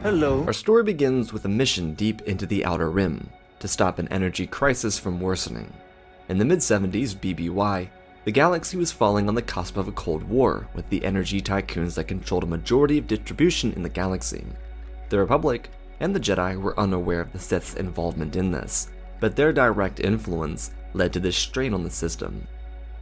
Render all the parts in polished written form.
Hello. Our story begins with a mission deep into the Outer Rim to stop an energy crisis from worsening. In the mid-70s BBY, the galaxy was falling on the cusp of a Cold War with the energy tycoons that controlled a majority of distribution in the galaxy. The Republic and the Jedi were unaware of the Sith's involvement in this, but their direct influence led to this strain on the system.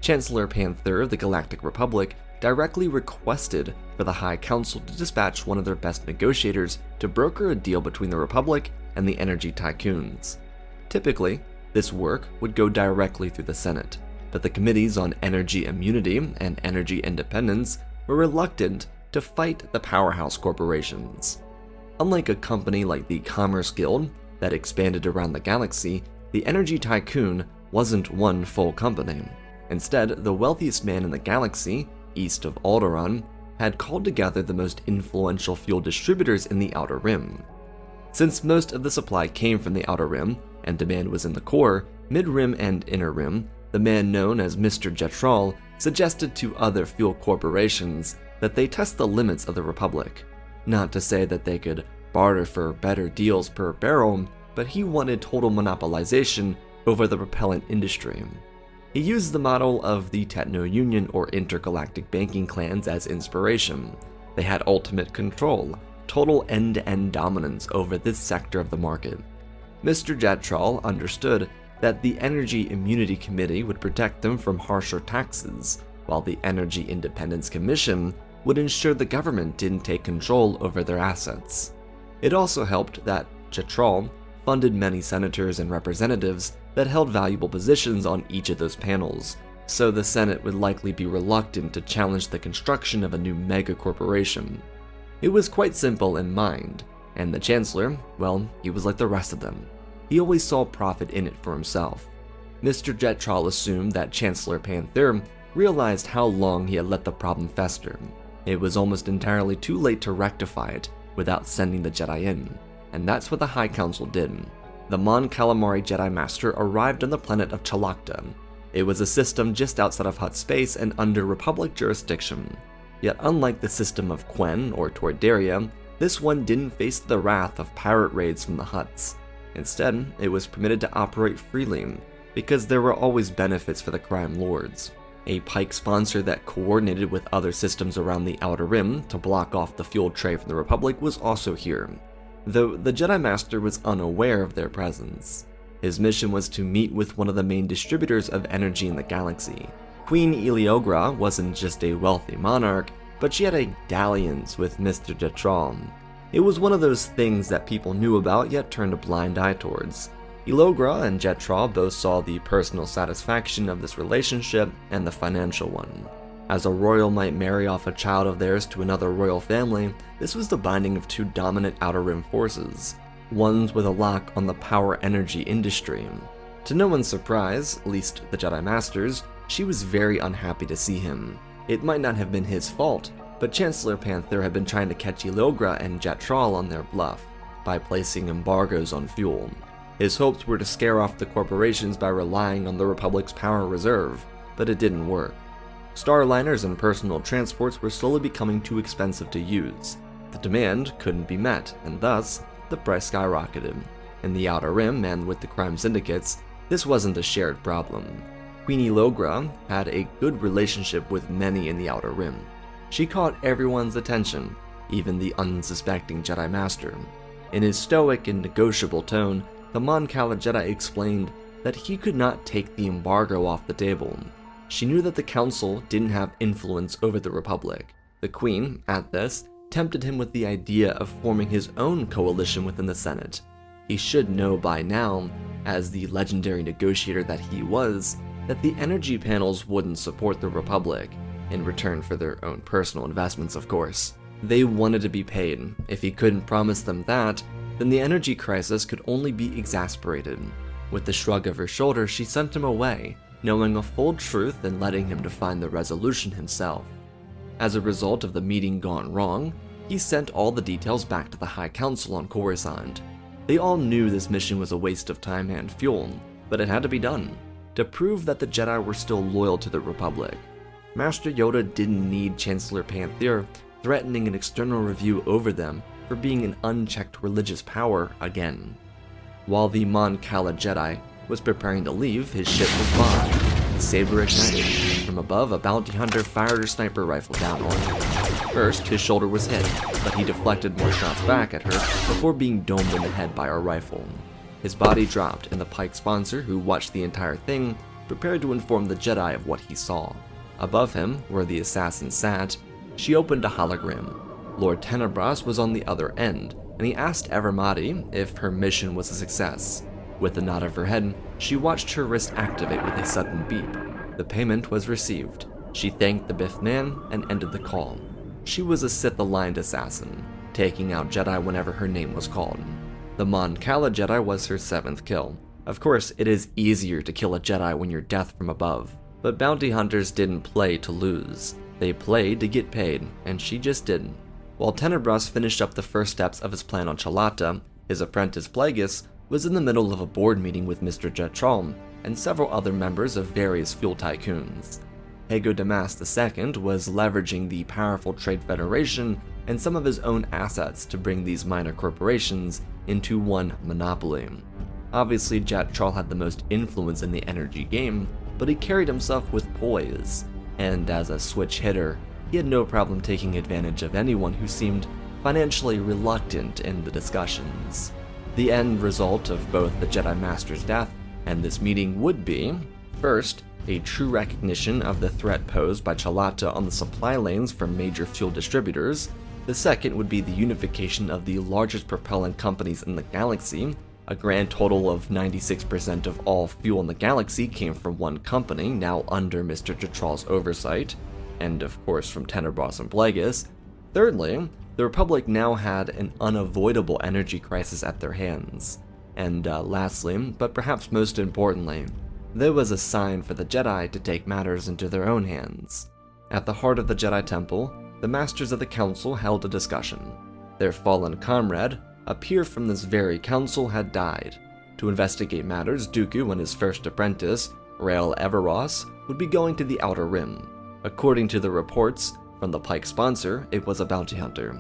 Chancellor Panther of the Galactic Republic directly requested for the High Council to dispatch one of their best negotiators to broker a deal between the Republic and the energy tycoons. Typically, this work would go directly through the Senate, but the committees on energy immunity and energy independence were reluctant to fight the powerhouse corporations. Unlike a company like the Commerce Guild that expanded around the galaxy, the energy tycoon wasn't one full company. Instead, the wealthiest man in the galaxy, east of Alderaan, had called together the most influential fuel distributors in the Outer Rim. Since most of the supply came from the Outer Rim, and demand was in the core, Mid-Rim and Inner Rim, the man known as Mr. Jetral suggested to other fuel corporations that they test the limits of the Republic. Not to say that they could barter for better deals per barrel, but he wanted total monopolization over the propellant industry. He used the model of the Techno-Union or intergalactic banking clans as inspiration. They had ultimate control, total end-to-end dominance over this sector of the market. Mr. Jetral understood that the Energy Immunity Committee would protect them from harsher taxes, while the Energy Independence Commission would ensure the government didn't take control over their assets. It also helped that Jetral funded many senators and representatives that held valuable positions on each of those panels, so the Senate would likely be reluctant to challenge the construction of a new mega corporation. It was quite simple in mind, and the Chancellor, well, he was like the rest of them. He always saw profit in it for himself. Mr. Jetral assumed that Chancellor Panther realized how long he had let the problem fester. It was almost entirely too late to rectify it without sending the Jedi in, and that's what the High Council did. The Mon Calamari Jedi Master arrived on the planet of Chalakta. It was a system just outside of Hutt space and under Republic jurisdiction. Yet unlike the system of Quen or Toydaria, this one didn't face the wrath of pirate raids from the Hutts. Instead, it was permitted to operate freely, because there were always benefits for the crime lords. A Pike sponsor that coordinated with other systems around the Outer Rim to block off the fuel trade from the Republic was also here, though the Jedi Master was unaware of their presence. His mission was to meet with one of the main distributors of energy in the galaxy. Queen Iliogra wasn't just a wealthy monarch, but she had a dalliance with Mr. Jetral. It was one of those things that people knew about yet turned a blind eye towards. Iliogra and Jetral both saw the personal satisfaction of this relationship and the financial one. As a royal might marry off a child of theirs to another royal family, this was the binding of two dominant Outer Rim forces, ones with a lock on the power energy industry. To no one's surprise, at least the Jedi Master's, she was very unhappy to see him. It might not have been his fault, but Chancellor Panther had been trying to catch Iliogra and Jetral on their bluff by placing embargoes on fuel. His hopes were to scare off the corporations by relying on the Republic's power reserve, but it didn't work. Starliners and personal transports were slowly becoming too expensive to use. The demand couldn't be met, and thus, the price skyrocketed. In the Outer Rim and with the crime syndicates, this wasn't a shared problem. Queen Iliogra had a good relationship with many in the Outer Rim. She caught everyone's attention, even the unsuspecting Jedi Master. In his stoic and negotiable tone, the Mon Cala Jedi explained that he could not take the embargo off the table. She knew that the Council didn't have influence over the Republic. The Queen, at this, tempted him with the idea of forming his own coalition within the Senate. He should know by now, as the legendary negotiator that he was, that the energy panels wouldn't support the Republic, in return for their own personal investments, of course. They wanted to be paid. If he couldn't promise them that, then the energy crisis could only be exasperated. With a shrug of her shoulders, she sent him away, knowing a full truth and letting him define the resolution himself. As a result of the meeting gone wrong, he sent all the details back to the High Council on Coruscant. They all knew this mission was a waste of time and fuel, but it had to be done, to prove that the Jedi were still loyal to the Republic. Master Yoda didn't need Chancellor Panther threatening an external review over them for being an unchecked religious power again. While the Mon Cala Jedi was preparing to leave, his ship was bombed. The saber ignited. From above, a bounty hunter fired a sniper rifle down on him. First, his shoulder was hit, but he deflected more shots back at her before being domed in the head by a rifle. His body dropped, and the Pike sponsor, who watched the entire thing, prepared to inform the Jedi of what he saw. Above him, where the assassin sat, she opened a hologram. Lord Tenebras was on the other end, and he asked Evermati if her mission was a success. With a nod of her head, she watched her wrist activate with a sudden beep. The payment was received. She thanked the Biff man and ended the call. She was a Sith-aligned assassin, taking out Jedi whenever her name was called. The Mon Cala Jedi was her 7th kill. Of course, it is easier to kill a Jedi when you're death from above, but bounty hunters didn't play to lose. They played to get paid, and she just didn't. While Tenebras finished up the first steps of his plan on Chalata, his apprentice Plagueis was in the middle of a board meeting with Mr. Jetral and several other members of various fuel tycoons. Hago Damas II was leveraging the powerful Trade Federation and some of his own assets to bring these minor corporations into one monopoly. Obviously, Jetral had the most influence in the energy game, but he carried himself with poise, and as a switch hitter, he had no problem taking advantage of anyone who seemed financially reluctant in the discussions. The end result of both the Jedi Master's death and this meeting would be, first, a true recognition of the threat posed by Chalata on the supply lanes from major fuel distributors. The second would be the unification of the largest propellant companies in the galaxy. A grand total of 96% of all fuel in the galaxy came from one company, now under Mr. Jetral's oversight, and of course from Tenebras and Plagueis. Thirdly, the Republic now had an unavoidable energy crisis at their hands. And lastly, but perhaps most importantly, there was a sign for the Jedi to take matters into their own hands. At the heart of the Jedi Temple, the Masters of the Council held a discussion. Their fallen comrade, a peer from this very council, had died. To investigate matters, Dooku and his first apprentice, Rael Everos, would be going to the Outer Rim. According to the reports from the Pike sponsor, it was a bounty hunter.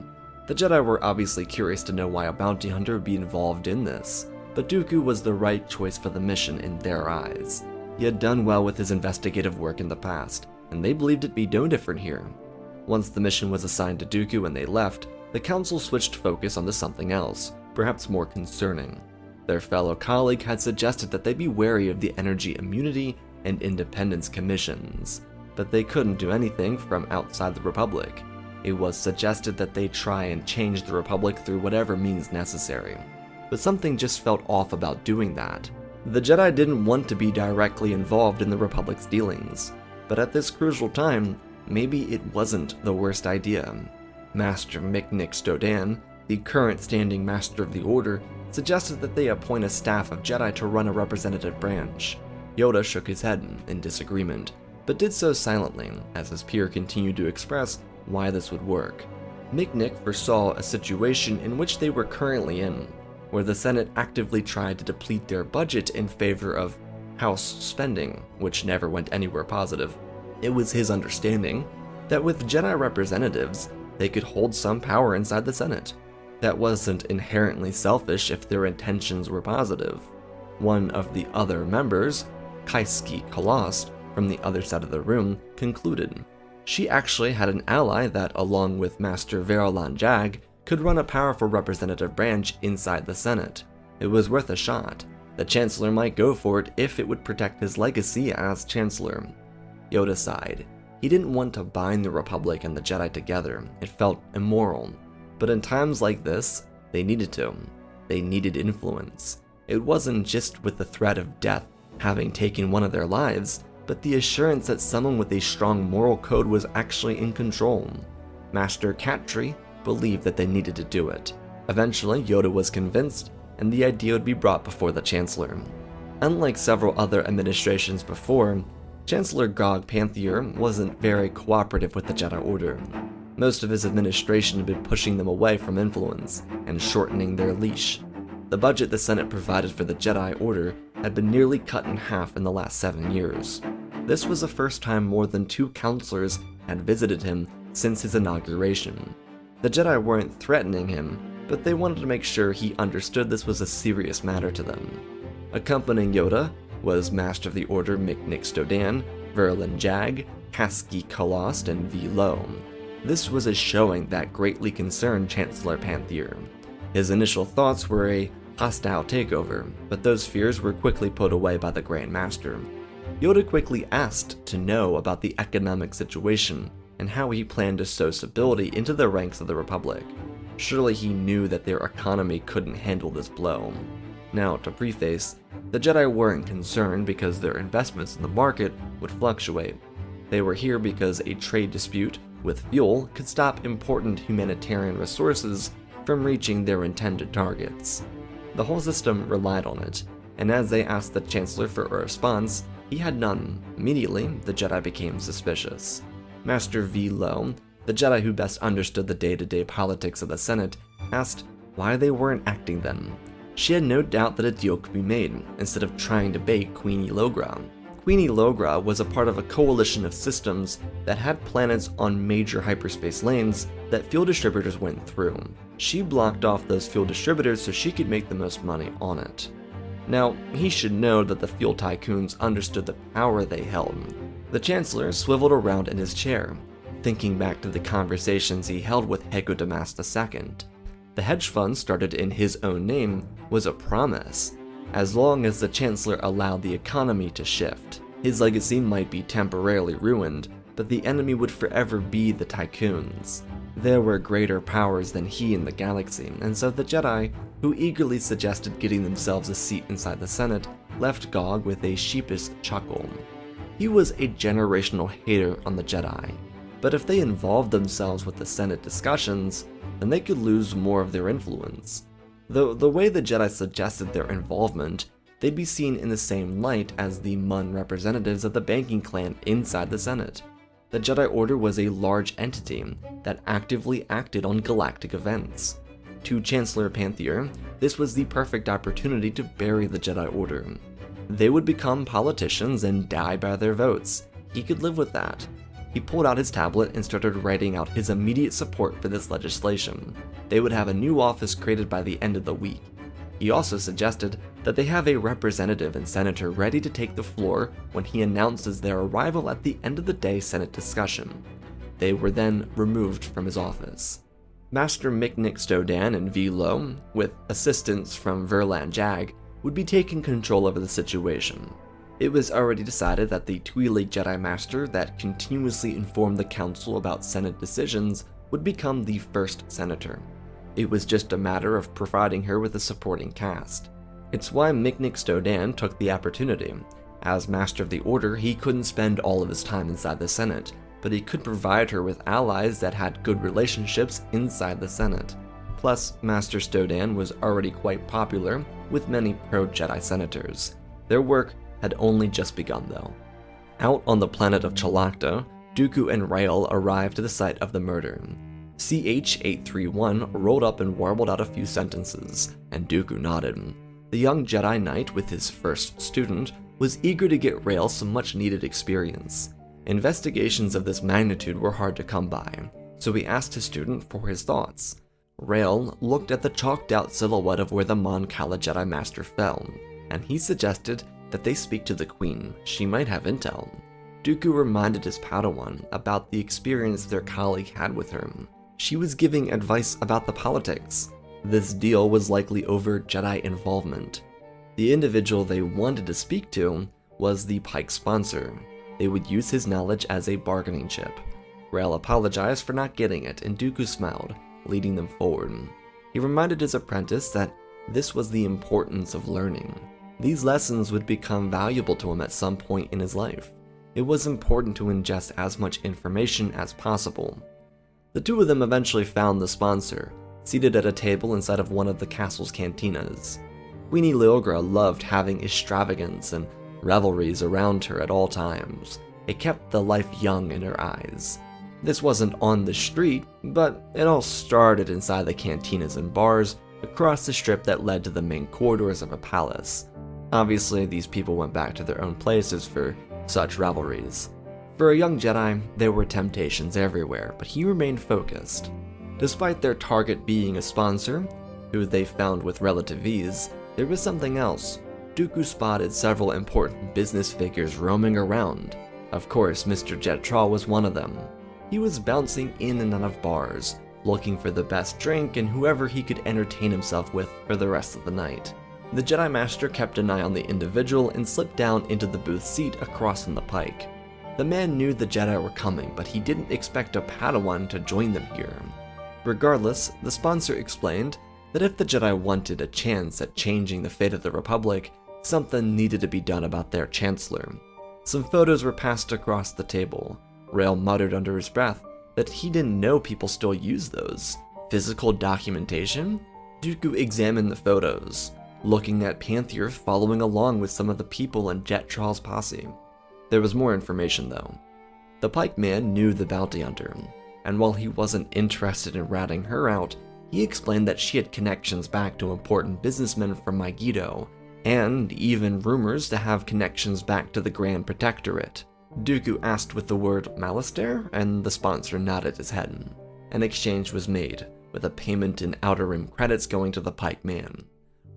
The Jedi were obviously curious to know why a bounty hunter would be involved in this, but Dooku was the right choice for the mission in their eyes. He had done well with his investigative work in the past, and they believed it'd be no different here. Once the mission was assigned to Dooku and they left, the Council switched focus onto something else, perhaps more concerning. Their fellow colleague had suggested that they be wary of the Energy Immunity and Independence Commissions, but they couldn't do anything from outside the Republic. It was suggested that they try and change the Republic through whatever means necessary. But something just felt off about doing that. The Jedi didn't want to be directly involved in the Republic's dealings, but at this crucial time, maybe it wasn't the worst idea. Master Miknik Stodan, the current standing Master of the Order, suggested that they appoint a staff of Jedi to run a representative branch. Yoda shook his head in disagreement, but did so silently as his peer continued to express why this would work. Miknik foresaw a situation in which they were currently in, where the Senate actively tried to deplete their budget in favor of House spending, which never went anywhere positive. It was his understanding that with Jedi representatives, they could hold some power inside the Senate. That wasn't inherently selfish if their intentions were positive. One of the other members, Kaiski Kalost, from the other side of the room, concluded. She actually had an ally that, along with Master Verolan Jag, could run a powerful representative branch inside the Senate. It was worth a shot. The Chancellor might go for it if it would protect his legacy as Chancellor. Yoda sighed. He didn't want to bind the Republic and the Jedi together. It felt immoral. But in times like this, they needed to. They needed influence. It wasn't just with the threat of death having taken one of their lives, but the assurance that someone with a strong moral code was actually in control. Master Cattree believed that they needed to do it. Eventually, Yoda was convinced, and the idea would be brought before the Chancellor. Unlike several other administrations before, Chancellor Gog Panther wasn't very cooperative with the Jedi Order. Most of his administration had been pushing them away from influence and shortening their leash. The budget the Senate provided for the Jedi Order had been nearly cut in half in the last 7 years. This was the first time more than 2 counselors had visited him since his inauguration. The Jedi weren't threatening him, but they wanted to make sure he understood this was a serious matter to them. Accompanying Yoda was Master of the Order Miknik Stodan, Verlin Jag, Kaski Kalost, and Zilo. This was a showing that greatly concerned Chancellor Panther. His initial thoughts were a hostile takeover, but those fears were quickly put away by the Grand Master. Yoda quickly asked to know about the economic situation and how he planned to sow stability into the ranks of the Republic. Surely he knew that their economy couldn't handle this blow. Now, to preface, the Jedi weren't concerned because their investments in the market would fluctuate. They were here because a trade dispute with fuel could stop important humanitarian resources from reaching their intended targets. The whole system relied on it, and as they asked the Chancellor for a response, he had none. Immediately, the Jedi became suspicious. Master Zilo, the Jedi who best understood the day-to-day politics of the Senate, asked why they weren't acting then. She had no doubt that a deal could be made, instead of trying to bait Queenie Logra. Queenie Logra was a part of a coalition of systems that had planets on major hyperspace lanes that fuel distributors went through. She blocked off those fuel distributors so she could make the most money on it. Now, he should know that the fuel tycoons understood the power they held. The Chancellor swiveled around in his chair, thinking back to the conversations he held with Hego Damas II. The hedge fund started in his own name was a promise, as long as the Chancellor allowed the economy to shift. His legacy might be temporarily ruined, but the enemy would forever be the tycoons. There were greater powers than he in the galaxy, and so the Jedi, who eagerly suggested getting themselves a seat inside the Senate, left Gog with a sheepish chuckle. He was a generational hater on the Jedi, but if they involved themselves with the Senate discussions, then they could lose more of their influence. Though the way the Jedi suggested their involvement, they'd be seen in the same light as the Mon representatives of the banking clan inside the Senate. The Jedi Order was a large entity that actively acted on galactic events. To Chancellor Panther, this was the perfect opportunity to bury the Jedi Order. They would become politicians and die by their votes. He could live with that. He pulled out his tablet and started writing out his immediate support for this legislation. They would have a new office created by the end of the week. He also suggested that they have a representative and senator ready to take the floor when he announces their arrival at the end of the day Senate discussion. They were then removed from his office. Master Miknik Stodan and Zilo, with assistance from Verlan Jag, would be taking control over the situation. It was already decided that the Twi'lek Jedi Master that continuously informed the Council about Senate decisions would become the first senator. It was just a matter of providing her with a supporting cast. It's why Miknik Stodan took the opportunity. As Master of the Order, he couldn't spend all of his time inside the Senate, but he could provide her with allies that had good relationships inside the Senate. Plus, Master Stodan was already quite popular with many pro-Jedi senators. Their work had only just begun though. Out on the planet of Chalakta, Dooku and Rael arrived to the site of the murder. CH-831 rolled up and warbled out a few sentences, and Dooku nodded. The young Jedi Knight with his first student was eager to get Rael some much-needed experience. Investigations of this magnitude were hard to come by, so he asked his student for his thoughts. Rael looked at the chalked-out silhouette of where the Mon Cala Jedi Master fell, and he suggested that they speak to the Queen. She might have intel. Dooku reminded his Padawan about the experience their colleague had with her. She was giving advice about the politics. This deal was likely over Jedi involvement. The individual they wanted to speak to was the Pike sponsor. They would use his knowledge as a bargaining chip. Rael apologized for not getting it, and Dooku smiled, leading them forward. He reminded his apprentice that this was the importance of learning. These lessons would become valuable to him at some point in his life. It was important to ingest as much information as possible. The two of them eventually found the sponsor, seated at a table inside of one of the castle's cantinas. Queenie Logra loved having extravagance and revelries around her at all times. It kept the life young in her eyes. This wasn't on the street, but it all started inside the cantinas and bars across the strip that led to the main corridors of a palace. Obviously, these people went back to their own places for such revelries. For a young Jedi, there were temptations everywhere, but he remained focused. Despite their target being a sponsor, who they found with relative ease, there was something else. Dooku spotted several important business figures roaming around. Of course, Mr. Jetral was one of them. He was bouncing in and out of bars, looking for the best drink and whoever he could entertain himself with for the rest of the night. The Jedi Master kept an eye on the individual and slipped down into the booth seat across from the pike. The man knew the Jedi were coming, but he didn't expect a Padawan to join them here. Regardless, the sponsor explained that if the Jedi wanted a chance at changing the fate of the Republic, something needed to be done about their Chancellor. Some photos were passed across the table. Rael muttered under his breath that he didn't know people still use those. Physical documentation? Dooku examined the photos, looking at Panther following along with some of the people in Jetral's posse. There was more information though. The pike man knew the bounty hunter, and while he wasn't interested in ratting her out, he explained that she had connections back to important businessmen from Megiddo, and even rumors to have connections back to the Grand Protectorate. Dooku asked with the word Malastare, and the sponsor nodded his head. An exchange was made, with a payment in Outer Rim credits going to the pike man.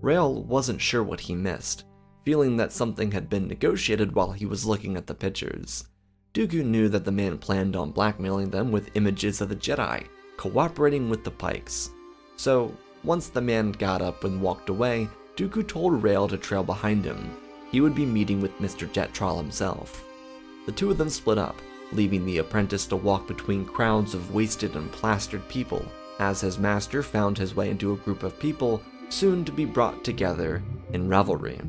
Rael wasn't sure what he missed, feeling that something had been negotiated while he was looking at the pictures. Dooku knew that the man planned on blackmailing them with images of the Jedi, cooperating with the pikes. So, once the man got up and walked away, Dooku told Rael to trail behind him. He would be meeting with Mr. Jetral himself. The two of them split up, leaving the apprentice to walk between crowds of wasted and plastered people, as his master found his way into a group of people soon to be brought together in revelry.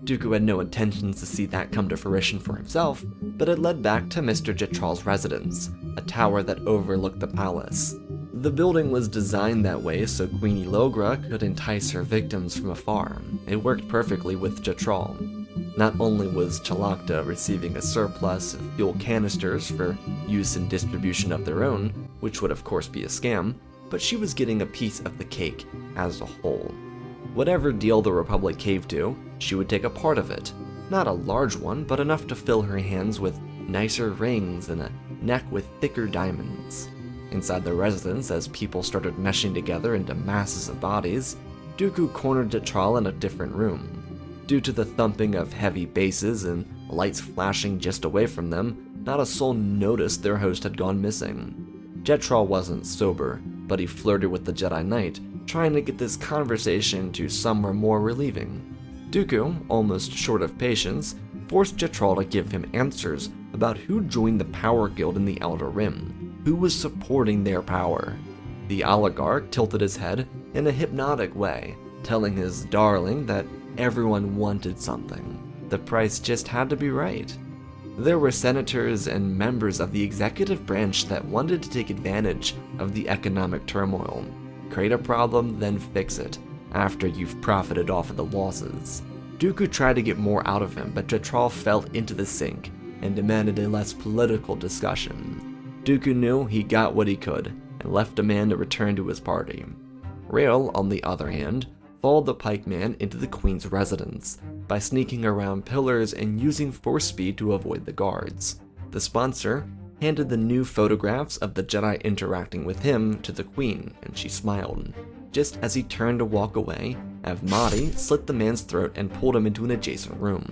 Dooku had no intentions to see that come to fruition for himself, but it led back to Mr. Jetral's residence, a tower that overlooked the palace. The building was designed that way so Queen Ilogra could entice her victims from afar. It worked perfectly with Jetral. Not only was Chalakta receiving a surplus of fuel canisters for use and distribution of their own, which would of course be a scam, but she was getting a piece of the cake as a whole. Whatever deal the Republic caved to, she would take a part of it. Not a large one, but enough to fill her hands with nicer rings and a neck with thicker diamonds. Inside the residence, as people started meshing together into masses of bodies, Dooku cornered Jetral in a different room. Due to the thumping of heavy basses and lights flashing just away from them, not a soul noticed their host had gone missing. Jetral wasn't sober, but he flirted with the Jedi Knight, trying to get this conversation to somewhere more relieving. Dooku, almost short of patience, forced Jetral to give him answers about who joined the power guild in the Outer Rim, who was supporting their power. The oligarch tilted his head in a hypnotic way, telling his darling that everyone wanted something. The price just had to be right. There were senators and members of the executive branch that wanted to take advantage of the economic turmoil. Create a problem, then fix it, after you've profited off of the losses. Dooku tried to get more out of him, but Jetral fell into the sink and demanded a less political discussion. Dooku knew he got what he could, and left a man to return to his party. Rael, on the other hand, followed the pike man into the Queen's residence by sneaking around pillars and using force speed to avoid the guards. The sponsor handed the new photographs of the Jedi interacting with him to the Queen, and she smiled. Just as he turned to walk away, Avmati slit the man's throat and pulled him into an adjacent room.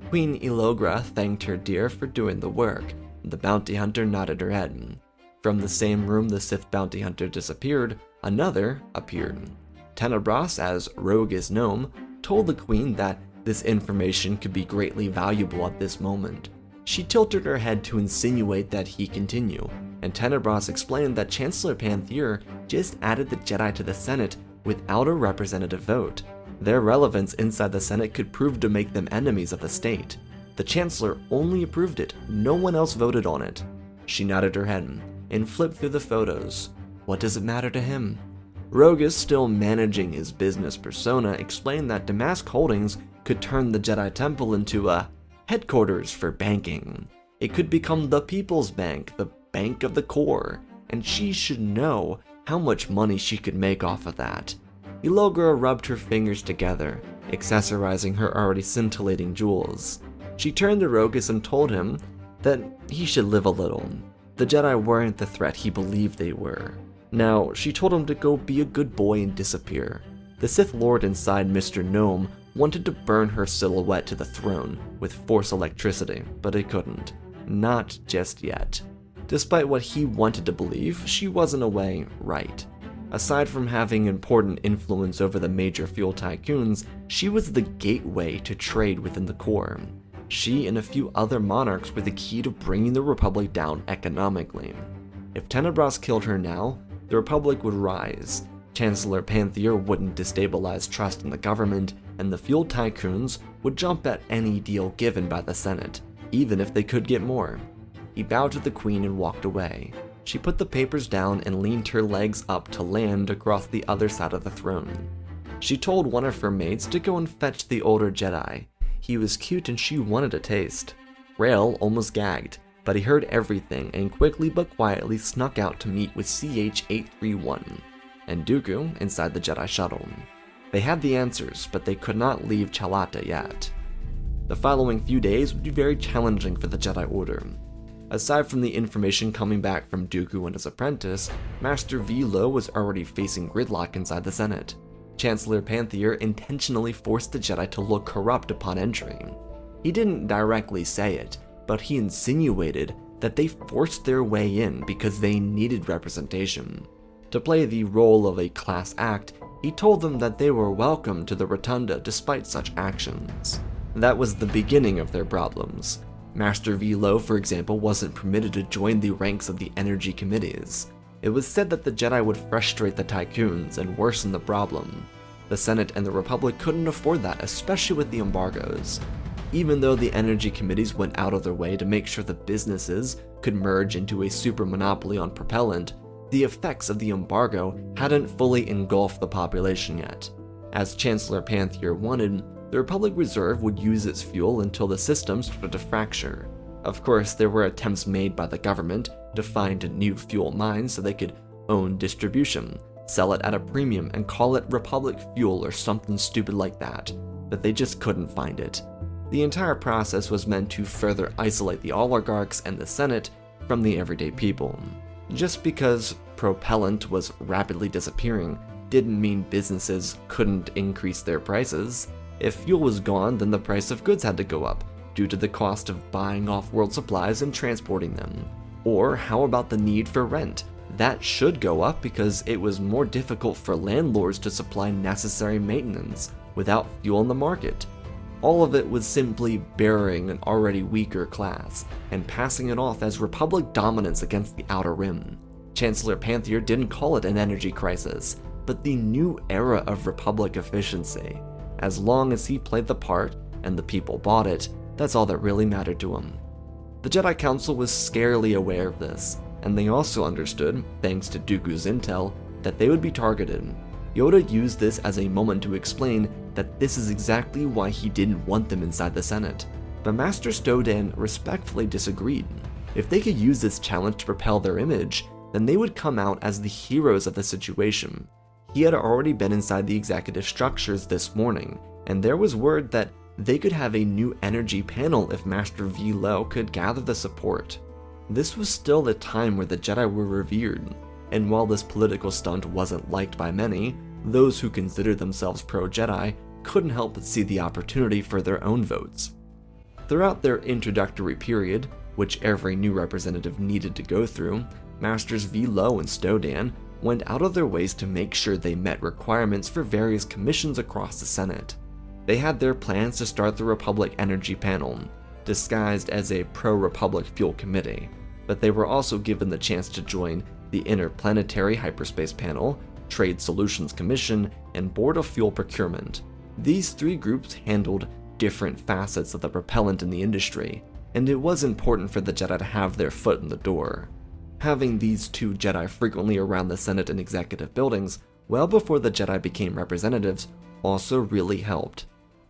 Queen Ilogra thanked her dear for doing the work. The bounty hunter nodded her head. From the same room the Sith bounty hunter disappeared, another appeared. Tenebras, as Rogue is known, told the Queen that this information could be greatly valuable at this moment. She tilted her head to insinuate that he continue, and Tenebras explained that Chancellor Panther just added the Jedi to the Senate without a representative vote. Their relevance inside the Senate could prove to make them enemies of the state. The Chancellor only approved it, no one else voted on it. She nodded her head and flipped through the photos. What does it matter to him? Rogus, still managing his business persona, explained that Damask Holdings could turn the Jedi Temple into a headquarters for banking. It could become the People's Bank, the Bank of the Core, and she should know how much money she could make off of that. Ilogra rubbed her fingers together, accessorizing her already scintillating jewels. She turned to Rogus and told him that he should live a little. The Jedi weren't the threat he believed they were. Now, she told him to go be a good boy and disappear. The Sith Lord inside Mr. Gnome wanted to burn her silhouette to the throne with Force electricity, but it couldn't. Not just yet. Despite what he wanted to believe, she was in a way right. Aside from having important influence over the major fuel tycoons, she was the gateway to trade within the core. She and a few other monarchs were the key to bringing the Republic down economically. If Tenebras killed her now, the Republic would rise, Chancellor Panther wouldn't destabilize trust in the government, and the fuel tycoons would jump at any deal given by the Senate, even if they could get more. He bowed to the Queen and walked away. She put the papers down and leaned her legs up to land across the other side of the throne. She told one of her maids to go and fetch the older Jedi. He was cute and she wanted a taste. Rael almost gagged, but he heard everything and quickly but quietly snuck out to meet with CH-831 and Dooku inside the Jedi shuttle. They had the answers, but they could not leave Chalata yet. The following few days would be very challenging for the Jedi Order. Aside from the information coming back from Dooku and his apprentice, Master Zilo was already facing gridlock inside the Senate. Chancellor Panther intentionally forced the Jedi to look corrupt upon entry. He didn't directly say it, but he insinuated that they forced their way in because they needed representation. To play the role of a class act, he told them that they were welcome to the Rotunda despite such actions. That was the beginning of their problems. Master Zilo, for example, wasn't permitted to join the ranks of the energy committees. It was said that the Jedi would frustrate the tycoons and worsen the problem. The Senate and the Republic couldn't afford that, especially with the embargoes. Even though the energy committees went out of their way to make sure the businesses could merge into a super monopoly on propellant, the effects of the embargo hadn't fully engulfed the population yet. As Chancellor Panther wanted, the Republic Reserve would use its fuel until the system started to fracture. Of course, there were attempts made by the government to find new fuel mines so they could own distribution, sell it at a premium, and call it Republic Fuel or something stupid like that, but they just couldn't find it. The entire process was meant to further isolate the oligarchs and the Senate from the everyday people. Just because propellant was rapidly disappearing didn't mean businesses couldn't increase their prices. If fuel was gone, then the price of goods had to go up, due to the cost of buying off-world supplies and transporting them. Or how about the need for rent? That should go up because it was more difficult for landlords to supply necessary maintenance without fuel in the market. All of it was simply burying an already weaker class and passing it off as Republic dominance against the Outer Rim. Chancellor Panther didn't call it an energy crisis, but the new era of Republic efficiency. As long as he played the part and the people bought it, that's all that really mattered to him. The Jedi Council was scarily aware of this, and they also understood, thanks to Dooku's intel, that they would be targeted. Yoda used this as a moment to explain that this is exactly why he didn't want them inside the Senate. But Master Stodan respectfully disagreed. If they could use this challenge to propel their image, then they would come out as the heroes of the situation. He had already been inside the executive structures this morning, and there was word that they could have a new energy panel if Master Zilo could gather the support. This was still the time where the Jedi were revered, and while this political stunt wasn't liked by many, those who considered themselves pro-Jedi couldn't help but see the opportunity for their own votes. Throughout their introductory period, which every new representative needed to go through, Masters Zilo and Stodan went out of their ways to make sure they met requirements for various commissions across the Senate. They had their plans to start the Republic Energy Panel, disguised as a pro-Republic Fuel Committee, but they were also given the chance to join the Interplanetary Hyperspace Panel, Trade Solutions Commission, and Board of Fuel Procurement. These three groups handled different facets of the propellant in the industry, and it was important for the Jedi to have their foot in the door. Having these two Jedi frequently around the Senate and executive buildings, well before the Jedi became representatives, also really helped.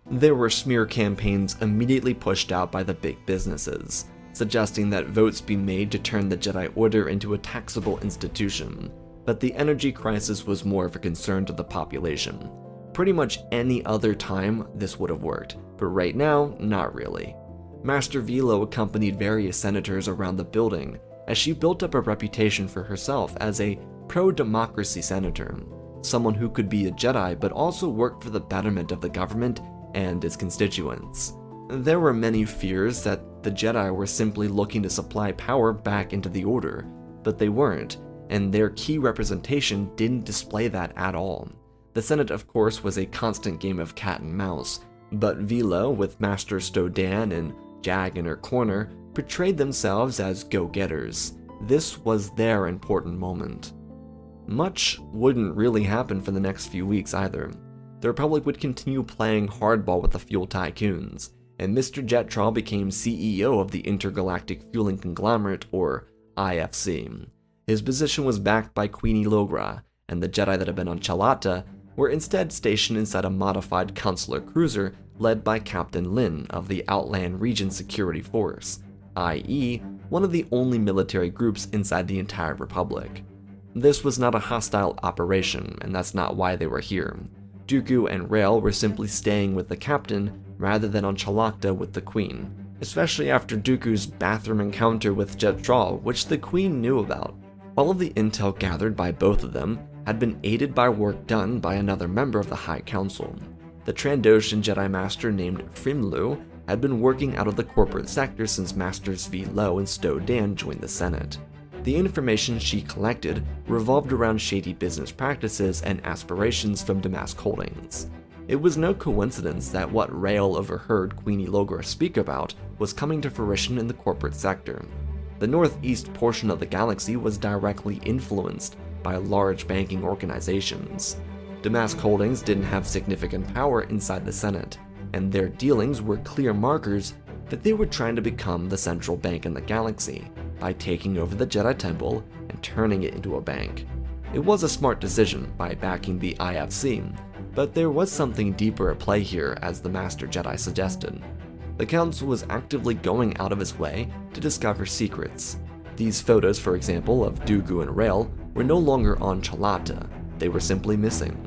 There were smear campaigns immediately pushed out by the big businesses, suggesting that votes be made to turn the Jedi Order into a taxable institution, but the energy crisis was more of a concern to the population. Pretty much any other time this would have worked, but right now, not really. Master Zilo accompanied various senators around the building as she built up a reputation for herself as a pro-democracy senator, someone who could be a Jedi but also work for the betterment of the government and its constituents. There were many fears that the Jedi were simply looking to supply power back into the Order, but they weren't, and their key representation didn't display that at all. The Senate, of course, was a constant game of cat and mouse, but Zilo, with Master Stodan and Jag in her corner, portrayed themselves as go-getters. This was their important moment. Much wouldn't really happen for the next few weeks either. The Republic would continue playing hardball with the fuel tycoons, and Mr. Jetral became CEO of the Intergalactic Fueling Conglomerate, or IFC. His position was backed by Queen Logra, and the Jedi that had been on Chalata were instead stationed inside a modified consular cruiser led by Captain Lin of the Outland Region Security Force, i.e., one of the only military groups inside the entire Republic. This was not a hostile operation, and that's not why they were here. Dooku and Rael were simply staying with the captain rather than on Chalata with the Queen, especially after Dooku's bathroom encounter with Jetral, which the Queen knew about. All of the intel gathered by both of them had been aided by work done by another member of the High Council. The Trandoshan Jedi Master named Frimlu had been working out of the corporate sector since Masters Zilo and Stodan joined the Senate. The information she collected revolved around shady business practices and aspirations from Damask Holdings. It was no coincidence that what Rael overheard Queenie Logra speak about was coming to fruition in the corporate sector. The northeast portion of the galaxy was directly influenced by large banking organizations. Damask Holdings didn't have significant power inside the Senate, and their dealings were clear markers that they were trying to become the central bank in the galaxy by taking over the Jedi Temple and turning it into a bank. It was a smart decision by backing the IFC, but there was something deeper at play here, as the Master Jedi suggested. The Council was actively going out of its way to discover secrets. These photos, for example, of Dooku and Rael were no longer on Chalata, they were simply missing.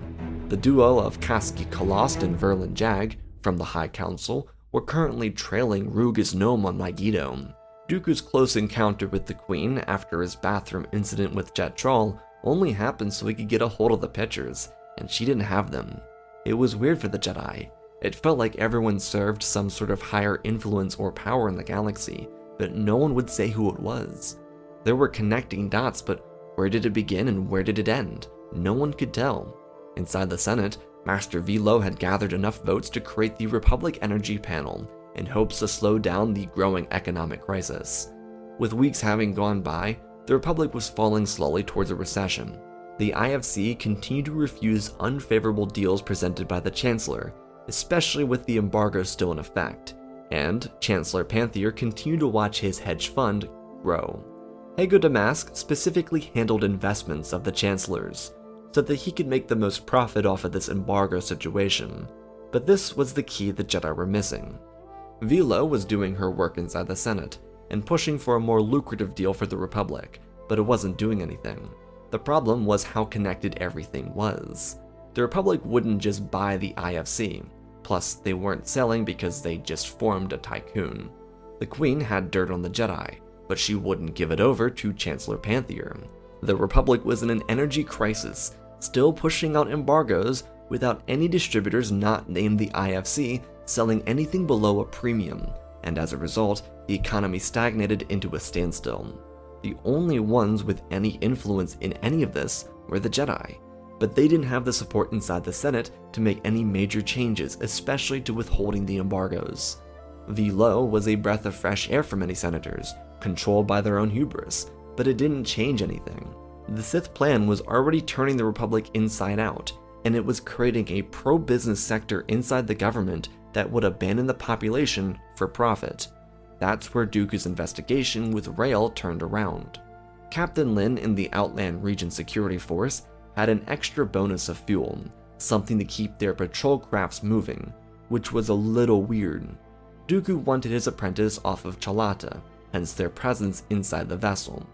The duo of Kaski Kalost and Verlin Jag from the High Council were currently trailing Rugus Gnome on Magneto. Dooku's close encounter with the Queen after his bathroom incident with Jetral only happened so he could get a hold of the pictures, and she didn't have them. It was weird for the Jedi. It felt like everyone served some sort of higher influence or power in the galaxy, but no one would say who it was. There were connecting dots, but where did it begin and where did it end? No one could tell. Inside the Senate, Master Zilo had gathered enough votes to create the Republic Energy Panel in hopes to slow down the growing economic crisis. With weeks having gone by, the Republic was falling slowly towards a recession. The IFC continued to refuse unfavorable deals presented by the Chancellor, especially with the embargo still in effect, and Chancellor Panther continued to watch his hedge fund grow. Hago Damask specifically handled investments of the Chancellor's, so that he could make the most profit off of this embargo situation, but this was the key the Jedi were missing. Zilo was doing her work inside the Senate, and pushing for a more lucrative deal for the Republic, but it wasn't doing anything. The problem was how connected everything was. The Republic wouldn't just buy the IFC, plus they weren't selling because they just formed a tycoon. The Queen had dirt on the Jedi, but she wouldn't give it over to Chancellor Panther. The Republic was in an energy crisis, still pushing out embargoes without any distributors not named the IFC selling anything below a premium, and as a result, the economy stagnated into a standstill. The only ones with any influence in any of this were the Jedi, but they didn't have the support inside the Senate to make any major changes, especially to withholding the embargoes. Zilo was a breath of fresh air for many senators, controlled by their own hubris, but it didn't change anything. The Sith plan was already turning the Republic inside out, and it was creating a pro-business sector inside the government that would abandon the population for profit. That's where Dooku's investigation with Rael turned around. Captain Lin in the Outland Region Security Force had an extra bonus of fuel, something to keep their patrol crafts moving, which was a little weird. Dooku wanted his apprentice off of Chalata, hence their presence inside the vessel.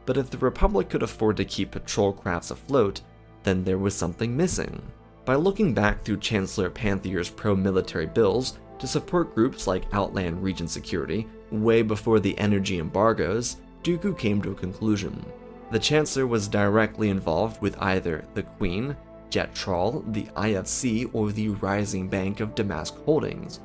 But if the Republic could afford to keep patrol crafts afloat, then there was something missing. By looking back through Chancellor Panther's pro-military bills to support groups like Outland Region Security, way before the energy embargoes, Dooku came to a conclusion. The Chancellor was directly involved with either the Queen, Jet Troll, the IFC, or the Rising Bank of Damask Holdings.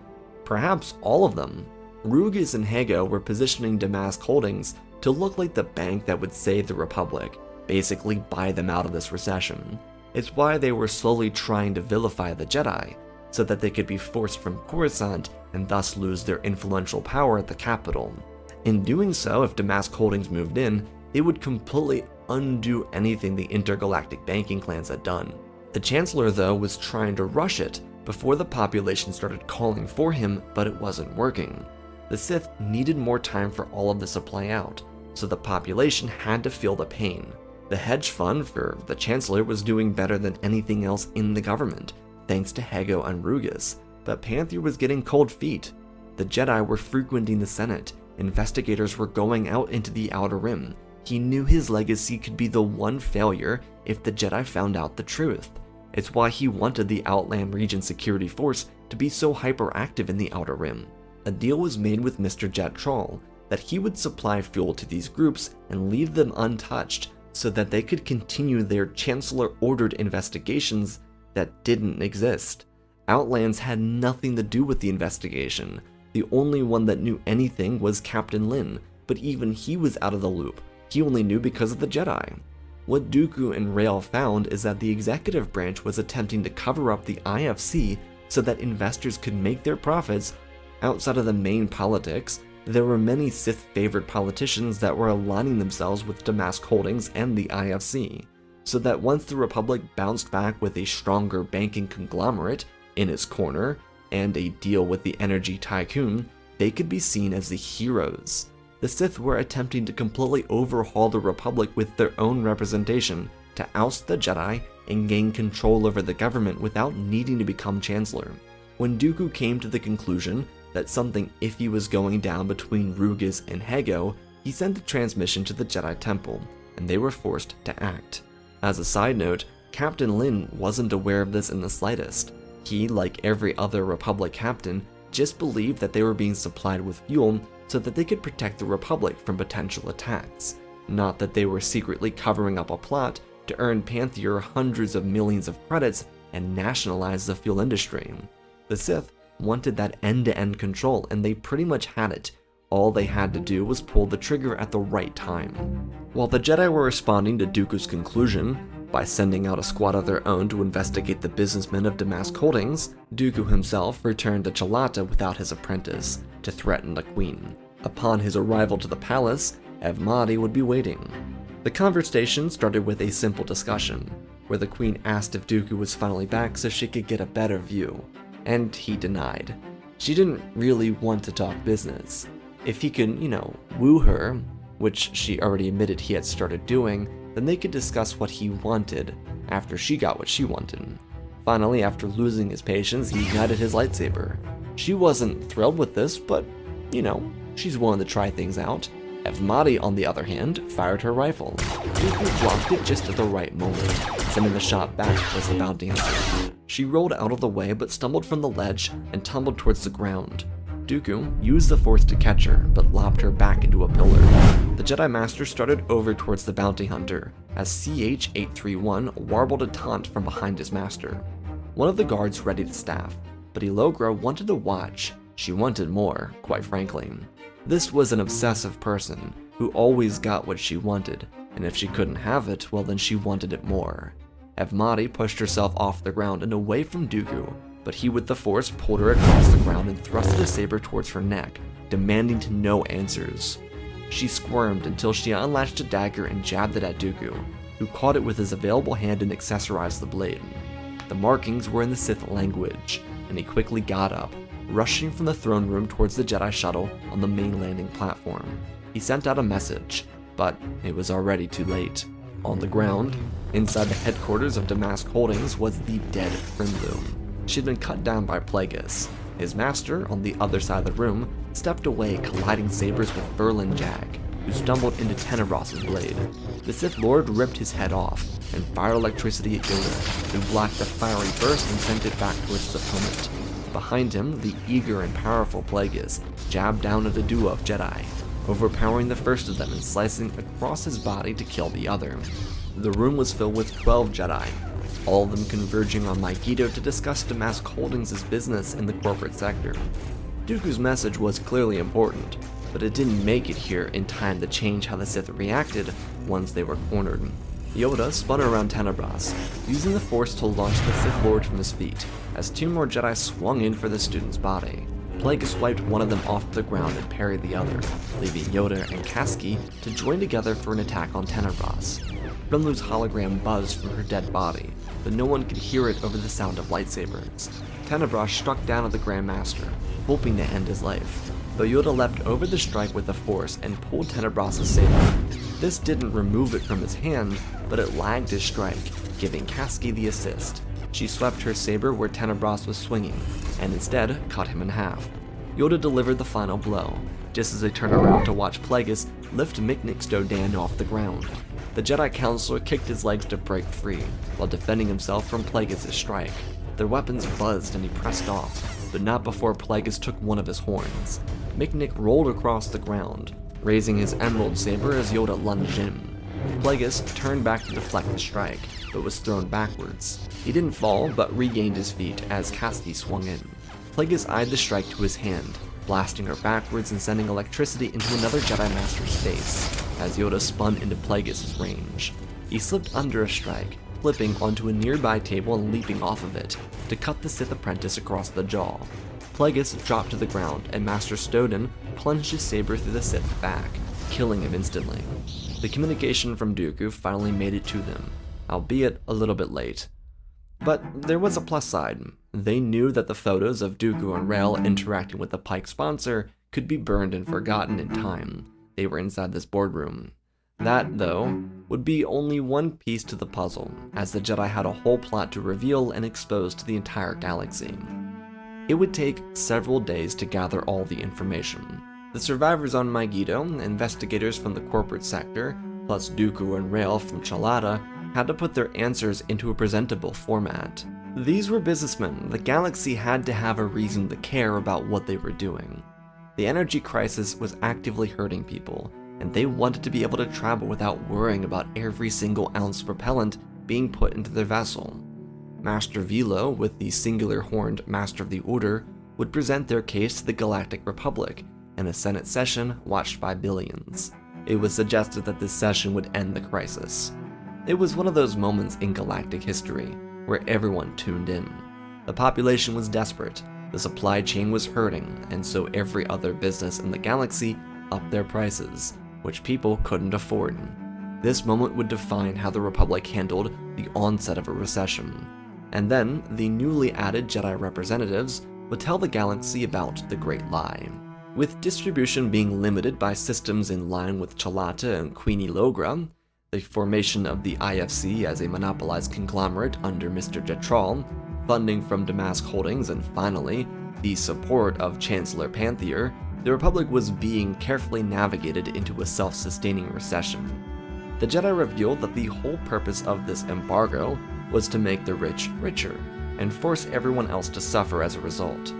Perhaps all of them. Rugus and Hego were positioning Damask Holdings to look like the bank that would save the Republic, basically buy them out of this recession. It's why they were slowly trying to vilify the Jedi, so that they could be forced from Coruscant and thus lose their influential power at the capital. In doing so, if Damask Holdings moved in, they would completely undo anything the intergalactic banking clans had done. The Chancellor, though, was trying to rush it before the population started calling for him, but it wasn't working. The Sith needed more time for all of this to play out, so the population had to feel the pain. The hedge fund for the Chancellor was doing better than anything else in the government, thanks to Hego and Rugus, but Panther was getting cold feet. The Jedi were frequenting the Senate, investigators were going out into the Outer Rim. He knew his legacy could be the one failure if the Jedi found out the truth. It's why he wanted the Outland Region Security Force to be so hyperactive in the Outer Rim. A deal was made with Mr. Jet Troll that he would supply fuel to these groups and leave them untouched so that they could continue their Chancellor-ordered investigations that didn't exist. Outlands had nothing to do with the investigation. The only one that knew anything was Captain Lin, but even he was out of the loop. He only knew because of the Jedi. What Dooku and Rael found is that the executive branch was attempting to cover up the IFC so that investors could make their profits. Outside of the main politics, there were many Sith-favored politicians that were aligning themselves with Damask Holdings and the IFC, so that once the Republic bounced back with a stronger banking conglomerate in its corner and a deal with the energy tycoon, they could be seen as the heroes. The Sith were attempting to completely overhaul the Republic with their own representation to oust the Jedi and gain control over the government without needing to become Chancellor. When Dooku came to the conclusion that something iffy was going down between Rugus and Hego, he sent a transmission to the Jedi Temple, and they were forced to act. As a side note, Captain Lin wasn't aware of this in the slightest. He, like every other Republic captain, just believed that they were being supplied with fuel so that they could protect the Republic from potential attacks, not that they were secretly covering up a plot to earn Panther hundreds of millions of credits and nationalize the fuel industry. The Sith wanted that end-to-end control, and they pretty much had it. All they had to do was pull the trigger at the right time. While the Jedi were responding to Dooku's conclusion by sending out a squad of their own to investigate the businessmen of Damask Holdings, Dooku himself returned to Chalata without his apprentice to threaten the Queen. Upon his arrival to the palace, Ev Mahdi would be waiting. The conversation started with a simple discussion, where the Queen asked if Dooku was finally back so she could get a better view, and he denied. She didn't really want to talk business. If he could, woo her, which she already admitted he had started doing, then they could discuss what he wanted after she got what she wanted. Finally, after losing his patience, he ignited his lightsaber. She wasn't thrilled with this, but, she's willing to try things out. Ev Mahdi, on the other hand, fired her rifle. Dooku blocked it just at the right moment, sending the shot back towards the bounty hunter. She rolled out of the way but stumbled from the ledge and tumbled towards the ground. Dooku used the Force to catch her, but lopped her back into a pillar. The Jedi Master started over towards the bounty hunter, as CH-831 warbled a taunt from behind his master. One of the guards readied his staff, but Ilogra wanted to watch. She wanted more, quite frankly. This was an obsessive person, who always got what she wanted, and if she couldn't have it, well then she wanted it more. Ev Mahdi pushed herself off the ground and away from Dooku, but he with the Force pulled her across the ground and thrusted a saber towards her neck, demanding to know answers. She squirmed until she unlatched a dagger and jabbed it at Dooku, who caught it with his available hand and accessorized the blade. The markings were in the Sith language, and he quickly got up, rushing from the throne room towards the Jedi shuttle on the main landing platform. He sent out a message, but it was already too late. On the ground, inside the headquarters of Damask Holdings, was the dead Primlu. She had been cut down by Plagueis. His master, on the other side of the room, stepped away, colliding sabers with Berlin Jag, who stumbled into Tenebros's blade. The Sith Lord ripped his head off and fired electricity at Yoda, who blocked the fiery burst and sent it back towards his opponent. Behind him, the eager and powerful Plagueis jabbed down at a duo of Jedi. overpowering the first of them and slicing across his body to kill the other. The room was filled with 12 Jedi, all of them converging on Mygeeto to discuss Damask Holdings' business in the corporate sector. Dooku's message was clearly important, but it didn't make it here in time to change how the Sith reacted once they were cornered. Yoda spun around Tenebras, using the Force to launch the Sith Lord from his feet, as 2 more Jedi swung in for the student's body. Plagueis wiped one of them off the ground and parried the other, leaving Yoda and Kasky to join together for an attack on Tenebras. Renlu's hologram buzzed from her dead body, but no one could hear it over the sound of lightsabers. Tenebras struck down at the Grand Master, hoping to end his life, but Yoda leapt over the strike with the Force and pulled Tenebras's saber. This didn't remove it from his hand, but it lagged his strike, giving Kasky the assist. She swept her saber where Tenebras was swinging, and instead cut him in half. Yoda delivered the final blow, just as they turned around to watch Plagueis lift Miknik's Dodan off the ground. The Jedi Counselor kicked his legs to break free, while defending himself from Plagueis' strike. Their weapons buzzed and he pressed off, but not before Plagueis took one of his horns. Miknik rolled across the ground, raising his emerald saber as Yoda lunged in. Plagueis turned back to deflect the strike, but was thrown backwards. He didn't fall, but regained his feet as Kasky swung in. Plagueis eyed the strike to his hand, blasting her backwards and sending electricity into another Jedi Master's face, as Yoda spun into Plagueis' range. He slipped under a strike, flipping onto a nearby table and leaping off of it, to cut the Sith apprentice across the jaw. Plagueis dropped to the ground, and Master Stoden plunged his saber through the Sith's back, killing him instantly. The communication from Dooku finally made it to them, albeit a little bit late. But there was a plus side. They knew that the photos of Dooku and Rael interacting with the Pike sponsor could be burned and forgotten in time. They were inside this boardroom. That, though, would be only one piece to the puzzle, as the Jedi had a whole plot to reveal and expose to the entire galaxy. It would take several days to gather all the information. The survivors on Mygeeto, investigators from the corporate sector, plus Dooku and Rael from Chalada, had to put their answers into a presentable format. These were businessmen. The galaxy had to have a reason to care about what they were doing. The energy crisis was actively hurting people, and they wanted to be able to travel without worrying about every single ounce of propellant being put into their vessel. Master Zilo, with the singular horned Master of the Order, would present their case to the Galactic Republic in a Senate session watched by billions. It was suggested that this session would end the crisis. It was one of those moments in galactic history where everyone tuned in. The population was desperate, the supply chain was hurting, and so every other business in the galaxy upped their prices, which people couldn't afford. This moment would define how the Republic handled the onset of a recession. And then, the newly added Jedi representatives would tell the galaxy about the Great Lie. With distribution being limited by systems in line with Chalata and Queenie Logra, the formation of the IFC as a monopolized conglomerate under Mr. Jetral, funding from Damask Holdings, and finally, the support of Chancellor Panther, the Republic was being carefully navigated into a self-sustaining recession. The Jedi revealed that the whole purpose of this embargo was to make the rich richer, and force everyone else to suffer as a result.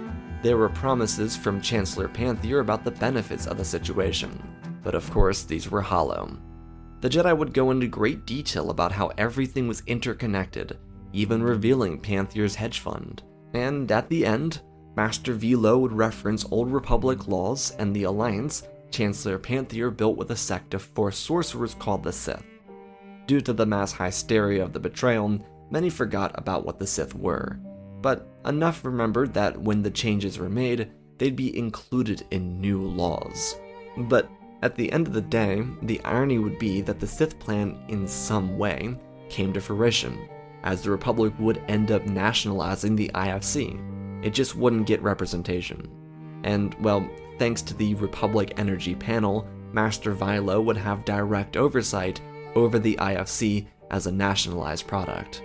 There were promises from Chancellor Panther about the benefits of the situation, but of course these were hollow. The Jedi would go into great detail about how everything was interconnected, even revealing Panther's hedge fund. And at the end, Master Zilo would reference Old Republic laws and the alliance Chancellor Panther built with a sect of Force sorcerers called the Sith. Due to the mass hysteria of the betrayal, many forgot about what the Sith were, but enough remembered that when the changes were made, they'd be included in new laws. But at the end of the day, the irony would be that the Sith plan, in some way, came to fruition, as the Republic would end up nationalizing the IFC. It just wouldn't get representation. And, well, thanks to the Republic Energy Panel, Master Zilo would have direct oversight over the IFC as a nationalized product.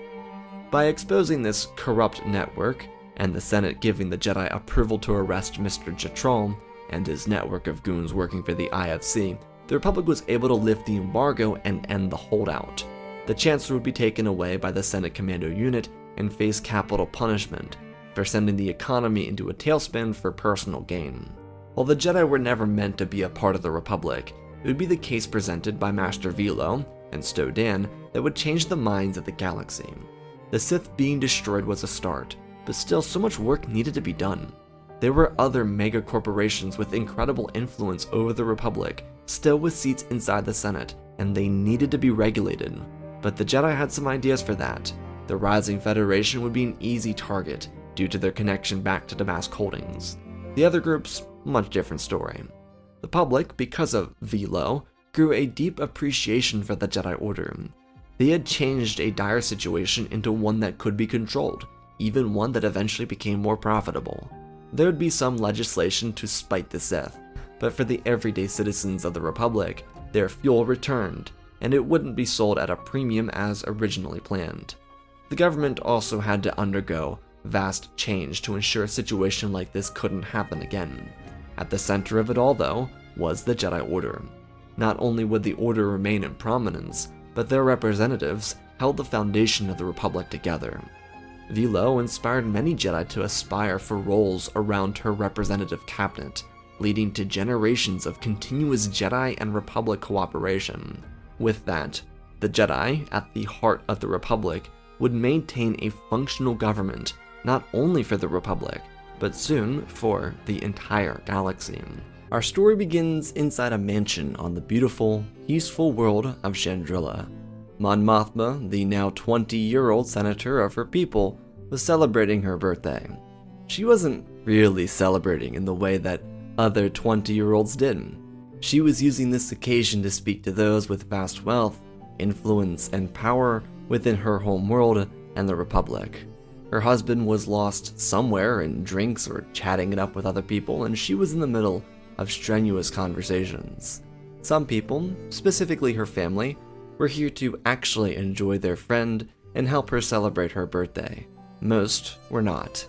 By exposing this corrupt network, and the Senate giving the Jedi approval to arrest Mr. Jetral and his network of goons working for the IFC, the Republic was able to lift the embargo and end the holdout. The Chancellor would be taken away by the Senate Commando Unit and face capital punishment for sending the economy into a tailspin for personal gain. While the Jedi were never meant to be a part of the Republic, it would be the case presented by Master Zilo and Sto Dan that would change the minds of the galaxy. The Sith being destroyed was a start, but still so much work needed to be done. There were other mega corporations with incredible influence over the Republic, still with seats inside the Senate, and they needed to be regulated. But the Jedi had some ideas for that. The Rising Federation would be an easy target, due to their connection back to Damask Holdings. The other groups, much different story. The public, because of Zilo, grew a deep appreciation for the Jedi Order. They had changed a dire situation into one that could be controlled, even one that eventually became more profitable. There would be some legislation to spite the Sith, but for the everyday citizens of the Republic, their fuel returned, and it wouldn't be sold at a premium as originally planned. The government also had to undergo vast change to ensure a situation like this couldn't happen again. At the center of it all, though, was the Jedi Order. Not only would the Order remain in prominence, but their representatives held the foundation of the Republic together. Zilo inspired many Jedi to aspire for roles around her representative cabinet, leading to generations of continuous Jedi and Republic cooperation. With that, the Jedi, at the heart of the Republic, would maintain a functional government, not only for the Republic, but soon for the entire galaxy. Our story begins inside a mansion on the beautiful, peaceful world of Chandrila. Mon Mothma, the now 20-year-old senator of her people, was celebrating her birthday. She wasn't really celebrating in the way that other 20-year-olds did. She was using this occasion to speak to those with vast wealth, influence, and power within her home world and the Republic. Her husband was lost somewhere in drinks or chatting it up with other people, and she was in the middle of strenuous conversations. Some people, specifically her family, were here to actually enjoy their friend and help her celebrate her birthday. Most were not.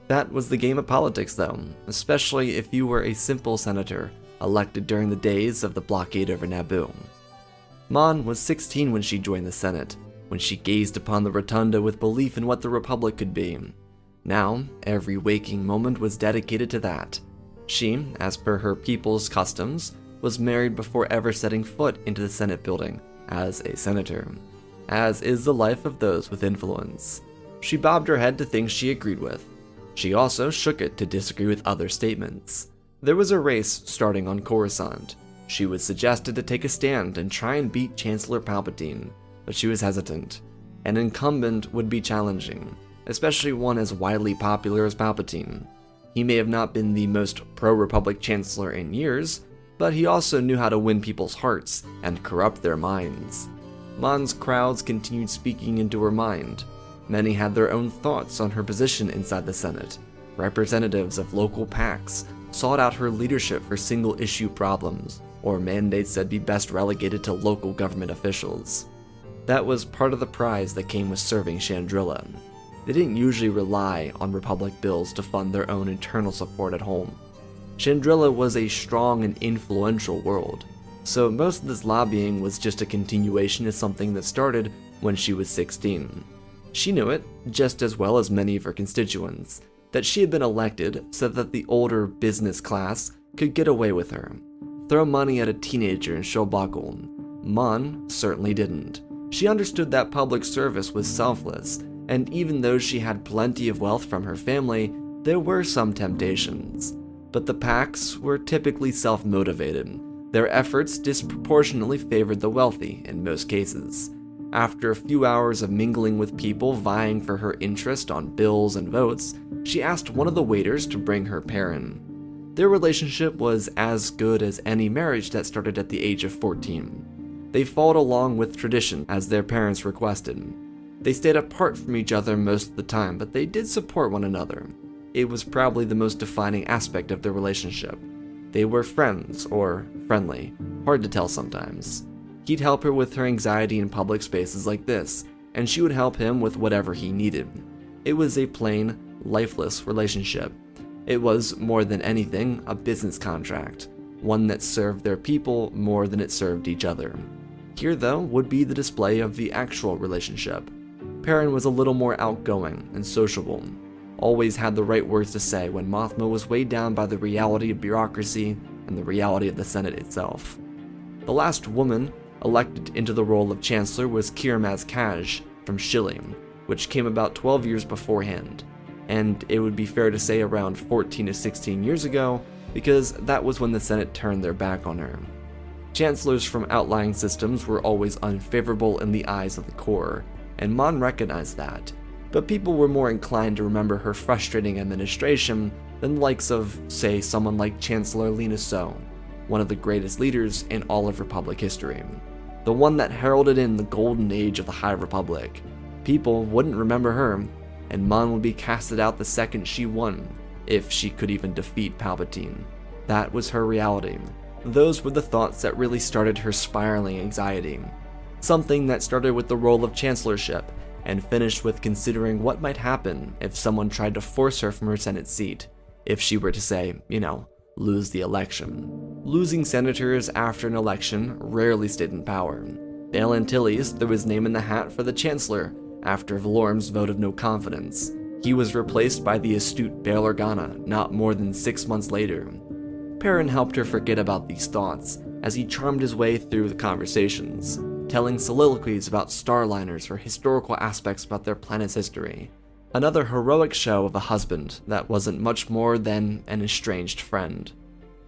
That was the game of politics, though, especially if you were a simple senator elected during the days of the blockade over Naboo. Mon was 16 when she joined the Senate, when she gazed upon the rotunda with belief in what the Republic could be. Now, every waking moment was dedicated to that. She, as per her people's customs, was married before ever setting foot into the Senate building as a senator, as is the life of those with influence. She bobbed her head to things she agreed with. She also shook it to disagree with other statements. There was a race starting on Coruscant. She was suggested to take a stand and try and beat Chancellor Palpatine, but she was hesitant. An incumbent would be challenging, especially one as widely popular as Palpatine. He may have not been the most pro-Republic Chancellor in years, but he also knew how to win people's hearts and corrupt their minds. Mon's crowds continued speaking into her mind. Many had their own thoughts on her position inside the Senate. Representatives of local PACs sought out her leadership for single-issue problems, or mandates that'd be best relegated to local government officials. That was part of the prize that came with serving Chandrila. They didn't usually rely on Republic bills to fund their own internal support at home. Chandrila was a strong and influential world, so most of this lobbying was just a continuation of something that started when she was 16. She knew it, just as well as many of her constituents, that she had been elected so that the older business class could get away with her. Throw money at a teenager in Shobakul. Mon certainly didn't. She understood that public service was selfless, and even though she had plenty of wealth from her family, there were some temptations. But the PACs were typically self-motivated. Their efforts disproportionately favored the wealthy in most cases. After a few hours of mingling with people vying for her interest on bills and votes, she asked one of the waiters to bring her pair in. Their relationship was as good as any marriage that started at the age of 14. They followed along with tradition as their parents requested. They stayed apart from each other most of the time, but they did support one another. It was probably the most defining aspect of their relationship. They were friends, or friendly, hard to tell sometimes. He'd help her with her anxiety in public spaces like this, and she would help him with whatever he needed. It was a plain, lifeless relationship. It was, more than anything, a business contract, one that served their people more than it served each other. Here, though, would be the display of the actual relationship. Perrin was a little more outgoing and sociable. always had the right words to say when Mothma was weighed down by the reality of bureaucracy and the reality of the Senate itself. The last woman elected into the role of Chancellor was Kiramaz Kaj from Chile, which came about 12 years beforehand, and it would be fair to say around 14 to 16 years ago, because that was when the Senate turned their back on her. Chancellors from outlying systems were always unfavorable in the eyes of the core, and Mon recognized that, but people were more inclined to remember her frustrating administration than the likes of, say, someone like Chancellor Lina So, one of the greatest leaders in all of Republic history, the one that heralded in the golden age of the High Republic. People wouldn't remember her, and Mon would be casted out the second she won, if she could even defeat Palpatine. That was her reality. Those were the thoughts that really started her spiraling anxiety. Something that started with the role of chancellorship, and finished with considering what might happen if someone tried to force her from her Senate seat, if she were to say, lose the election. Losing senators after an election rarely stayed in power. Bail Antilles threw his name in the hat for the chancellor after Valorum's vote of no confidence. He was replaced by the astute Bail Organa not more than 6 months later. Perrin helped her forget about these thoughts as he charmed his way through the conversations, telling soliloquies about starliners or historical aspects about their planet's history. Another heroic show of a husband that wasn't much more than an estranged friend.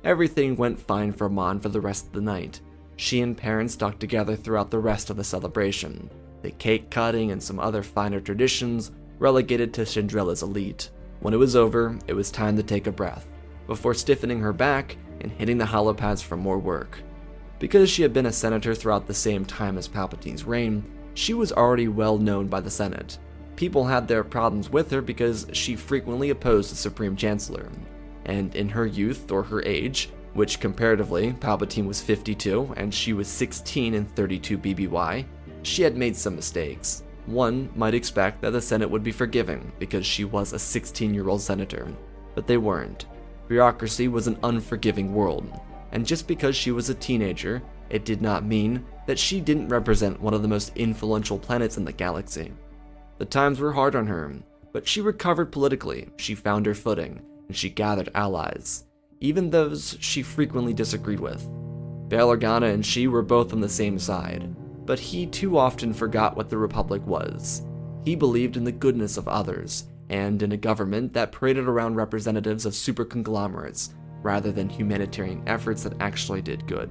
Everything went fine for Mon for the rest of the night. She and Perrin stuck together throughout the rest of the celebration. The cake cutting and some other finer traditions relegated to Chandrilla's elite. When it was over, it was time to take a breath, before stiffening her back and hitting the holopads for more work. Because she had been a senator throughout the same time as Palpatine's reign, she was already well known by the Senate. People had their problems with her because she frequently opposed the Supreme Chancellor, and in her youth or her age, which comparatively Palpatine was 52 and she was 16 and 32 BBY, she had made some mistakes. One might expect that the Senate would be forgiving because she was a 16-year-old senator, but they weren't. Bureaucracy was an unforgiving world, and just because she was a teenager, it did not mean that she didn't represent one of the most influential planets in the galaxy. The times were hard on her, but she recovered politically, she found her footing, and she gathered allies, even those she frequently disagreed with. Bail Organa and she were both on the same side, but he too often forgot what the Republic was. He believed in the goodness of others, and in a government that paraded around representatives of super conglomerates, rather than humanitarian efforts that actually did good.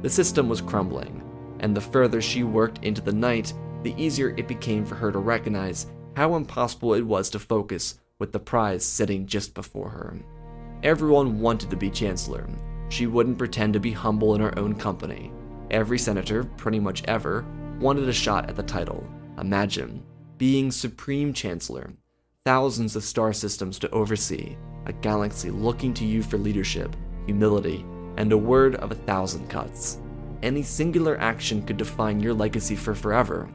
The system was crumbling, and the further she worked into the night, the easier it became for her to recognize how impossible it was to focus with the prize sitting just before her. Everyone wanted to be chancellor. She wouldn't pretend to be humble in her own company. Every senator, pretty much ever, wanted a shot at the title. Imagine being supreme chancellor, thousands of star systems to oversee, a galaxy looking to you for leadership, humility, and a word of 1,000 cuts. Any singular action could define your legacy for forever.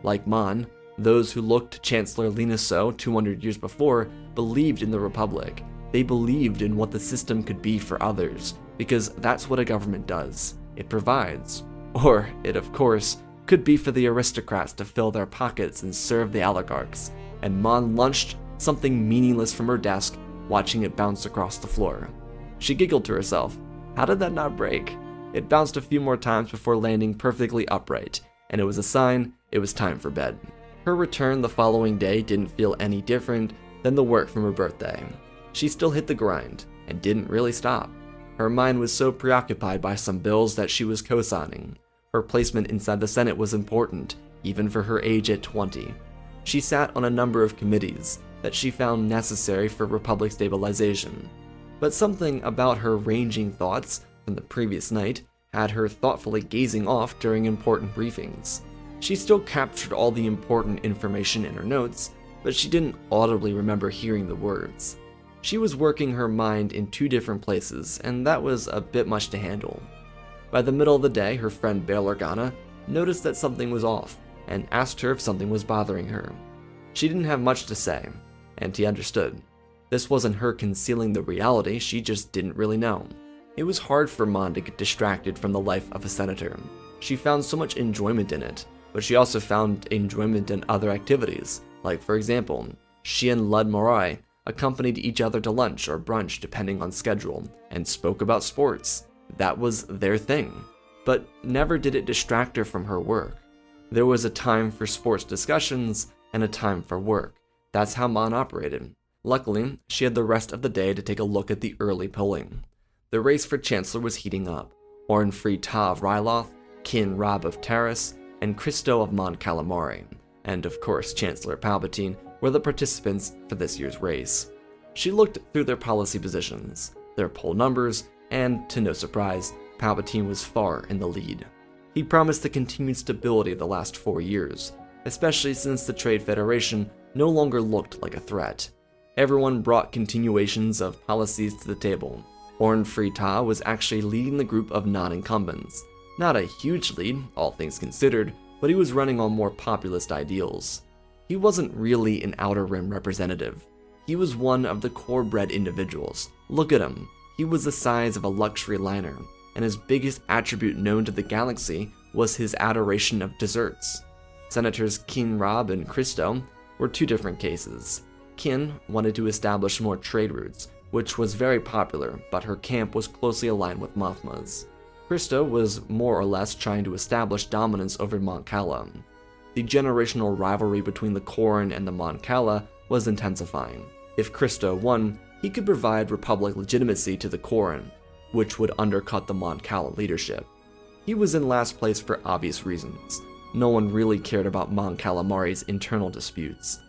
Like Mon, those who looked to Chancellor Lina So 200 years before believed in the Republic. They believed in what the system could be for others, because that's what a government does. It provides. Or it, of course, could be for the aristocrats to fill their pockets and serve the oligarchs. And Mon lunched something meaningless from her desk, watching it bounce across the floor. She giggled to herself. How did that not break? It bounced a few more times before landing perfectly upright, and it was a sign it was time for bed. Her return the following day didn't feel any different than the work from her birthday. She still hit the grind, and didn't really stop. Her mind was so preoccupied by some bills that she was co-signing. Her placement inside the Senate was important, even for her age at 20. She sat on a number of committees that she found necessary for Republic stabilization. But something about her ranging thoughts from the previous night had her thoughtfully gazing off during important briefings. She still captured all the important information in her notes, but she didn't audibly remember hearing the words. She was working her mind in 2 different places, and that was a bit much to handle. By the middle of the day, her friend Bail Organa noticed that something was off, and asked her if something was bothering her. She didn't have much to say, and he understood. This wasn't her concealing the reality, she just didn't really know. It was hard for Mon to get distracted from the life of a senator. She found so much enjoyment in it, but she also found enjoyment in other activities, like for example, She and Lud Morai accompanied each other to lunch or brunch depending on schedule, and spoke about sports. That was their thing. But never did it distract her from her work. There was a time for sports discussions and a time for work. That's how Mon operated. Luckily, she had the rest of the day to take a look at the early polling. The race for Chancellor was heating up. Orn Free Ta of Ryloth, Kin Rab of Terrace, and Christo of Mon Calamari, and of course Chancellor Palpatine, were the participants for this year's race. She looked through their policy positions, their poll numbers, and, to no surprise, Palpatine was far in the lead. He promised the continued stability of the last 4 years, especially since the Trade Federation no longer looked like a threat. Everyone brought continuations of policies to the table. Orn Free Ta was actually leading the group of non-incumbents. Not a huge lead, all things considered, but he was running on more populist ideals. He wasn't really an Outer Rim representative. He was one of the core-bred individuals. Look at him. He was the size of a luxury liner, and his biggest attribute known to the galaxy was his adoration of desserts. Senators Kin Rab and Christo were two different cases. Kin wanted to establish more trade routes, which was very popular, but her camp was closely aligned with Mothma's. Christo was more or less trying to establish dominance over Mon Cala. The generational rivalry between the Corran and the Mon Cala was intensifying. If Christo won, he could provide Republic legitimacy to the Corran, which would undercut the Mon Cala leadership. He was in last place for obvious reasons. No one really cared about Mon Calamari's internal disputes.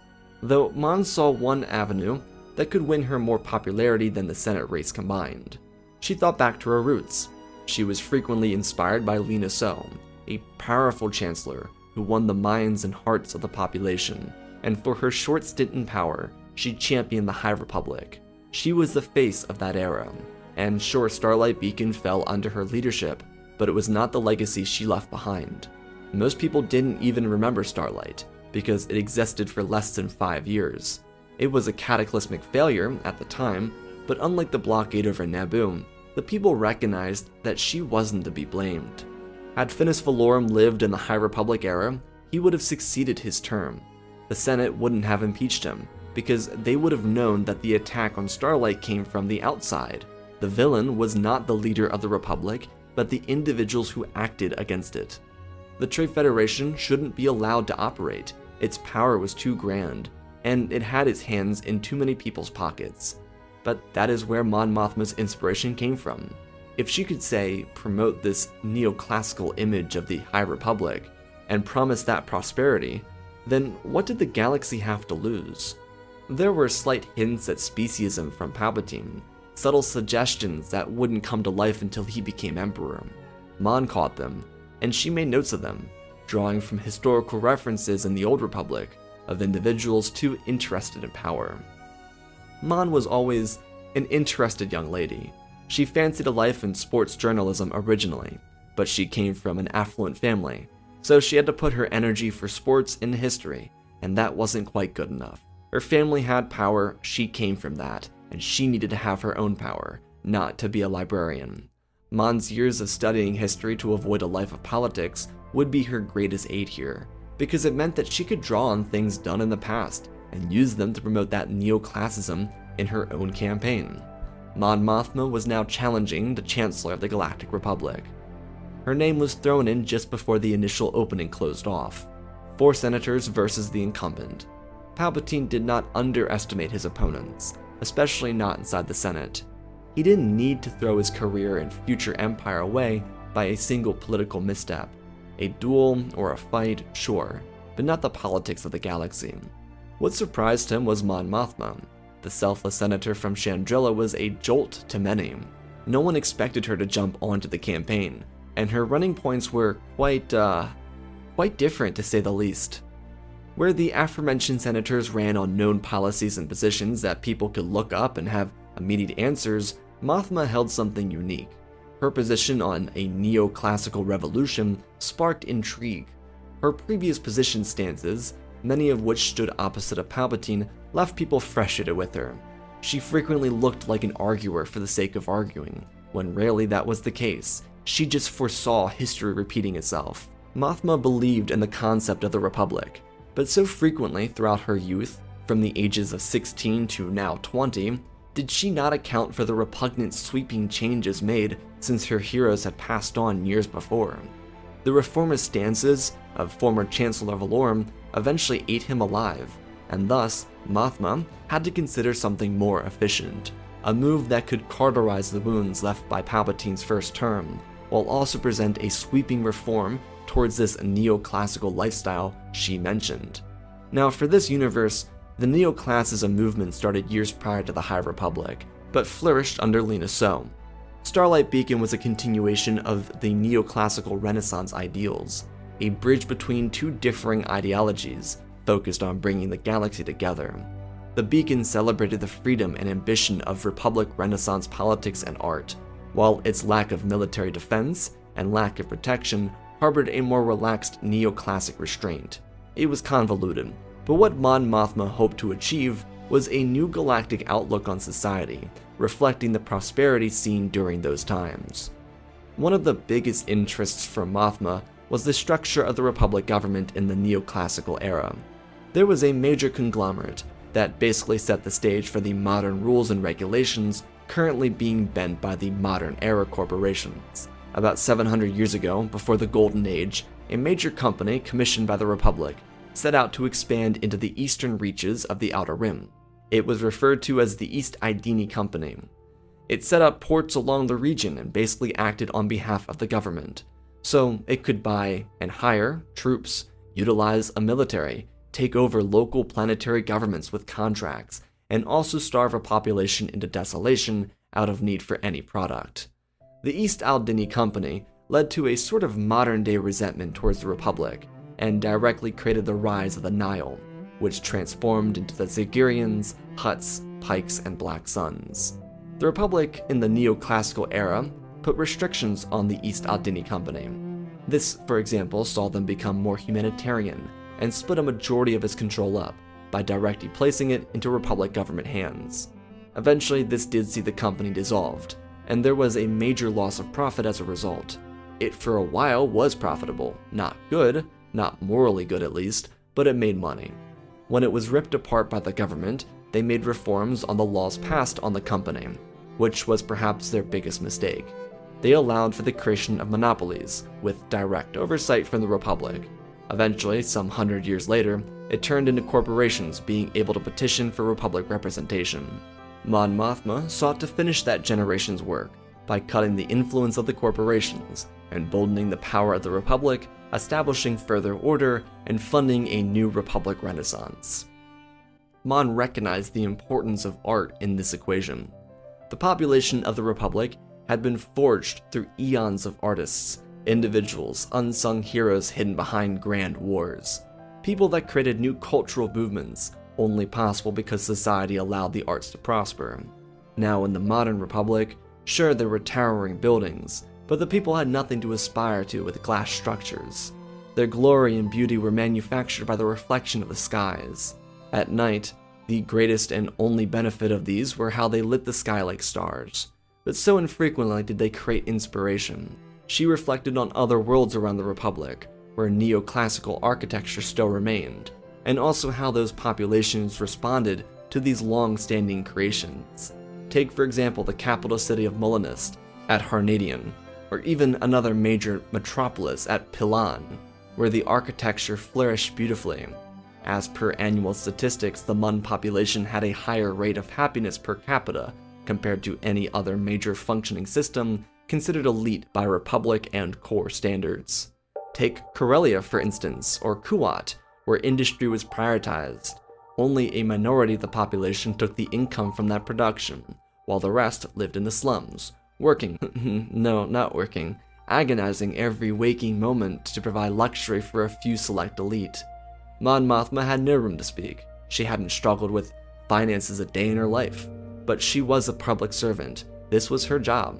Though Mon saw one avenue that could win her more popularity than the Senate race combined. She thought back to her roots. She was frequently inspired by Lina So, a powerful chancellor who won the minds and hearts of the population, and for her short stint in power, she championed the High Republic. She was the face of that era, and sure, Starlight Beacon fell under her leadership, but it was not the legacy she left behind. Most people didn't even remember Starlight, because it existed for less than 5 years. It was a cataclysmic failure at the time, but unlike the blockade over Naboo, the people recognized that she wasn't to be blamed. Had Finis Valorum lived in the High Republic era, he would have succeeded his term. The Senate wouldn't have impeached him, because they would have known that the attack on Starlight came from the outside. The villain was not the leader of the Republic, but the individuals who acted against it. The Trade Federation shouldn't be allowed to operate. Its power was too grand, and it had its hands in too many people's pockets. But that is where Mon Mothma's inspiration came from. If she could say, promote this neoclassical image of the High Republic, and promise that prosperity, then what did the galaxy have to lose? There were slight hints at speciesism from Palpatine, subtle suggestions that wouldn't come to life until he became Emperor. Mon caught them, and she made notes of them, drawing from historical references in the Old Republic of individuals too interested in power. Mon was always an interested young lady. She fancied a life in sports journalism originally, but she came from an affluent family, so she had to put her energy for sports in history, and that wasn't quite good enough. Her family had power, she came from that, and she needed to have her own power, not to be a librarian. Mon's years of studying history to avoid a life of politics would be her greatest aid here, because it meant that she could draw on things done in the past and use them to promote that neoclassicism in her own campaign. Mon Mothma was now challenging the Chancellor of the Galactic Republic. Her name was thrown in just before the initial opening closed off. 4 senators versus the incumbent. Palpatine did not underestimate his opponents, especially not inside the Senate. He didn't need to throw his career and future empire away by a single political misstep. A duel or a fight, sure, but not the politics of the galaxy. What surprised him was Mon Mothma. The selfless senator from Chandrila was a jolt to many. No one expected her to jump onto the campaign, and her running points were quite different to say the least. Where the aforementioned senators ran on known policies and positions that people could look up and have immediate answers, Mothma held something unique. Her position on a neoclassical revolution sparked intrigue. Her previous position stances, many of which stood opposite of Palpatine, left people frustrated with her. She frequently looked like an arguer for the sake of arguing, when rarely that was the case. She just foresaw history repeating itself. Mothma believed in the concept of the Republic, but so frequently throughout her youth, from the ages of 16 to now 20, did she not account for the repugnant sweeping changes made since her heroes had passed on years before? The reformist stances of former Chancellor Valorum eventually ate him alive, and thus Mothma had to consider something more efficient, a move that could cauterize the wounds left by Palpatine's first term, while also present a sweeping reform towards this neoclassical lifestyle she mentioned. Now, for this universe, the neoclassicism movement started years prior to the High Republic, but flourished under Lina So. Starlight Beacon was a continuation of the neoclassical Renaissance ideals, a bridge between two differing ideologies focused on bringing the galaxy together. The Beacon celebrated the freedom and ambition of Republic Renaissance politics and art, while its lack of military defense and lack of protection harbored a more relaxed neoclassic restraint. It was convoluted, but what Mon Mothma hoped to achieve was a new galactic outlook on society, reflecting the prosperity seen during those times. One of the biggest interests for Mothma was the structure of the Republic government in the neoclassical era. There was a major conglomerate that basically set the stage for the modern rules and regulations currently being bent by the modern era corporations. About 700 years ago, before the Golden Age, a major company commissioned by the Republic set out to expand into the eastern reaches of the Outer Rim. It was referred to as the East Idini Company. It set up ports along the region and basically acted on behalf of the government, so it could buy and hire troops, utilize a military, take over local planetary governments with contracts, and also starve a population into desolation out of need for any product. The East Aldini Company led to a sort of modern-day resentment towards the Republic, and directly created the rise of the Nile, which transformed into the Zagirians, Hutts, Pikes, and Black Suns. The Republic in the neoclassical era put restrictions on the East Aldini Company. This, for example, saw them become more humanitarian and split a majority of its control up by directly placing it into Republic government hands. Eventually, this did see the company dissolved, and there was a major loss of profit as a result. It for a while was profitable, not good, not morally good at least, but it made money. When it was ripped apart by the government, they made reforms on the laws passed on the company, which was perhaps their biggest mistake. They allowed for the creation of monopolies, with direct oversight from the Republic. Eventually, some 100 years later, it turned into corporations being able to petition for Republic representation. Mon Mothma sought to finish that generation's work by cutting the influence of the corporations, emboldening the power of the Republic, establishing further order, and funding a new Republic renaissance. Mon recognized the importance of art in this equation. The population of the Republic had been forged through eons of artists, individuals, unsung heroes hidden behind grand wars, people that created new cultural movements, only possible because society allowed the arts to prosper. Now in the modern Republic, sure there were towering buildings, but the people had nothing to aspire to with glass structures. Their glory and beauty were manufactured by the reflection of the skies. At night, the greatest and only benefit of these were how they lit the sky like stars. But so infrequently did they create inspiration. She reflected on other worlds around the Republic, where neoclassical architecture still remained, and also how those populations responded to these long-standing creations. Take, for example, the capital city of Molinist at Harnadian, or even another major metropolis at Pilan, where the architecture flourished beautifully. As per annual statistics, the Mon population had a higher rate of happiness per capita compared to any other major functioning system considered elite by Republic and core standards. Take Corellia, for instance, or Kuat, where industry was prioritized. Only a minority of the population took the income from that production, while the rest lived in the slums, working, no, not working, agonizing every waking moment to provide luxury for a few select elite. Mon Mothma had no room to speak. She hadn't struggled with finances a day in her life, but she was a public servant. This was her job.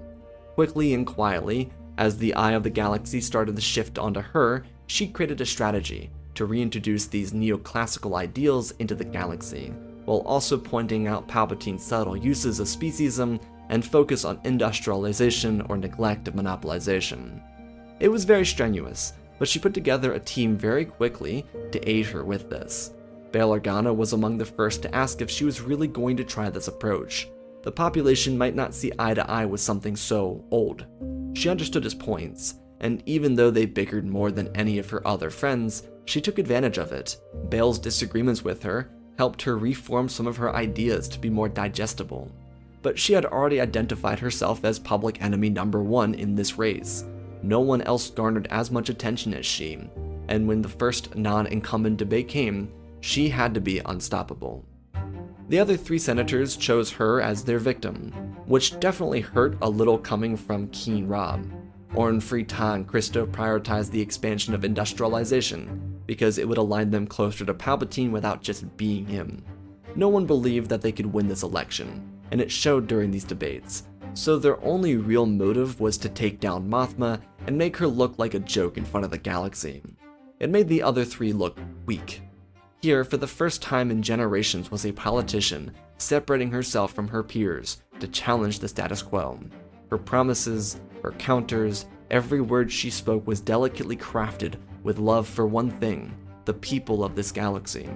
Quickly and quietly, as the eye of the galaxy started to shift onto her, she created a strategy to reintroduce these neoclassical ideals into the galaxy, while also pointing out Palpatine's subtle uses of speciesism and focus on industrialization or neglect of monopolization. It was very strenuous, but she put together a team very quickly to aid her with this. Bail Organa was among the first to ask if she was really going to try this approach. The population might not see eye to eye with something so old. She understood his points, and even though they bickered more than any of her other friends, she took advantage of it. Bail's disagreements with her helped her reform some of her ideas to be more digestible. But she had already identified herself as public enemy number one in this race. No one else garnered as much attention as she, and when the first non-incumbent debate came, she had to be unstoppable. The other 3 senators chose her as their victim, which definitely hurt a little coming from Keen Rob. Free Ta and Christo prioritized the expansion of industrialization, because it would align them closer to Palpatine without just being him. No one believed that they could win this election, and it showed during these debates, so their only real motive was to take down Mothma and make her look like a joke in front of the galaxy. It made the other 3 look weak. Here, for the first time in generations, was a politician separating herself from her peers to challenge the status quo. Her promises, her counters, every word she spoke was delicately crafted with love for one thing, the people of this galaxy.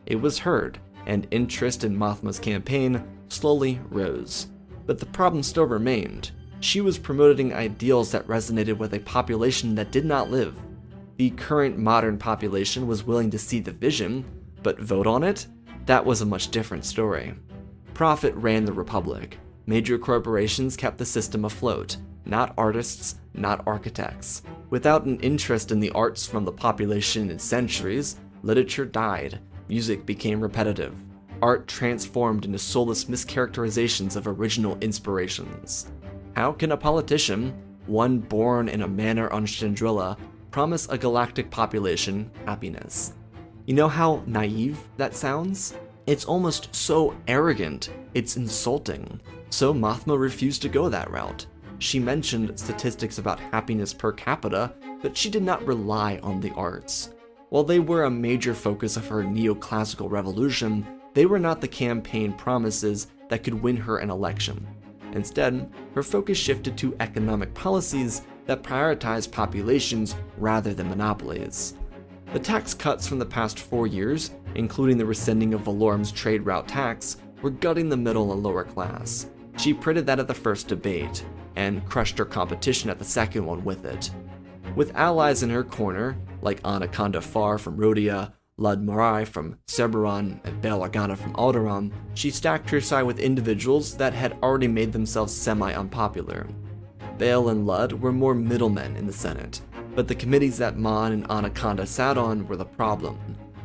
It was heard, and interest in Mothma's campaign slowly rose. But the problem still remained. She was promoting ideals that resonated with a population that did not live. The current modern population was willing to see the vision, but vote on it? That was a much different story. Profit ran the Republic. Major corporations kept the system afloat, not artists, not architects. Without an interest in the arts from the population in centuries, literature died, music became repetitive. Art transformed into soulless mischaracterizations of original inspirations. How can a politician, one born in a manor on Chandrila, promise a galactic population happiness? You know how naive that sounds? It's almost so arrogant, it's insulting. So Mothma refused to go that route. She mentioned statistics about happiness per capita, but she did not rely on the arts. While they were a major focus of her neoclassical revolution, they were not the campaign promises that could win her an election. Instead, her focus shifted to economic policies that prioritized populations rather than monopolies. The tax cuts from the past 4 years, including the rescinding of Valorum's trade route tax, were gutting the middle and lower class. She printed that at the first debate, and crushed her competition at the second one with it. With allies in her corner, like Anaconda Farr from Rhodia, Lud Marai from Ceberon, and Bail Organa from Alderaan, she stacked her side with individuals that had already made themselves semi-unpopular. Bail and Lud were more middlemen in the Senate, but the committees that Mon and Anaconda sat on were the problem.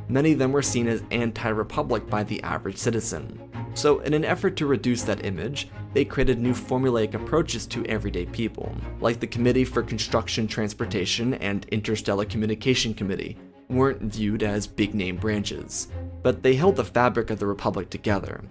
Many of them were seen as anti-republic by the average citizen. So in an effort to reduce that image, they created new formulaic approaches to everyday people, like the Committee for Construction Transportation and Interstellar Communication Committee, weren't viewed as big-name branches, but they held the fabric of the Republic together.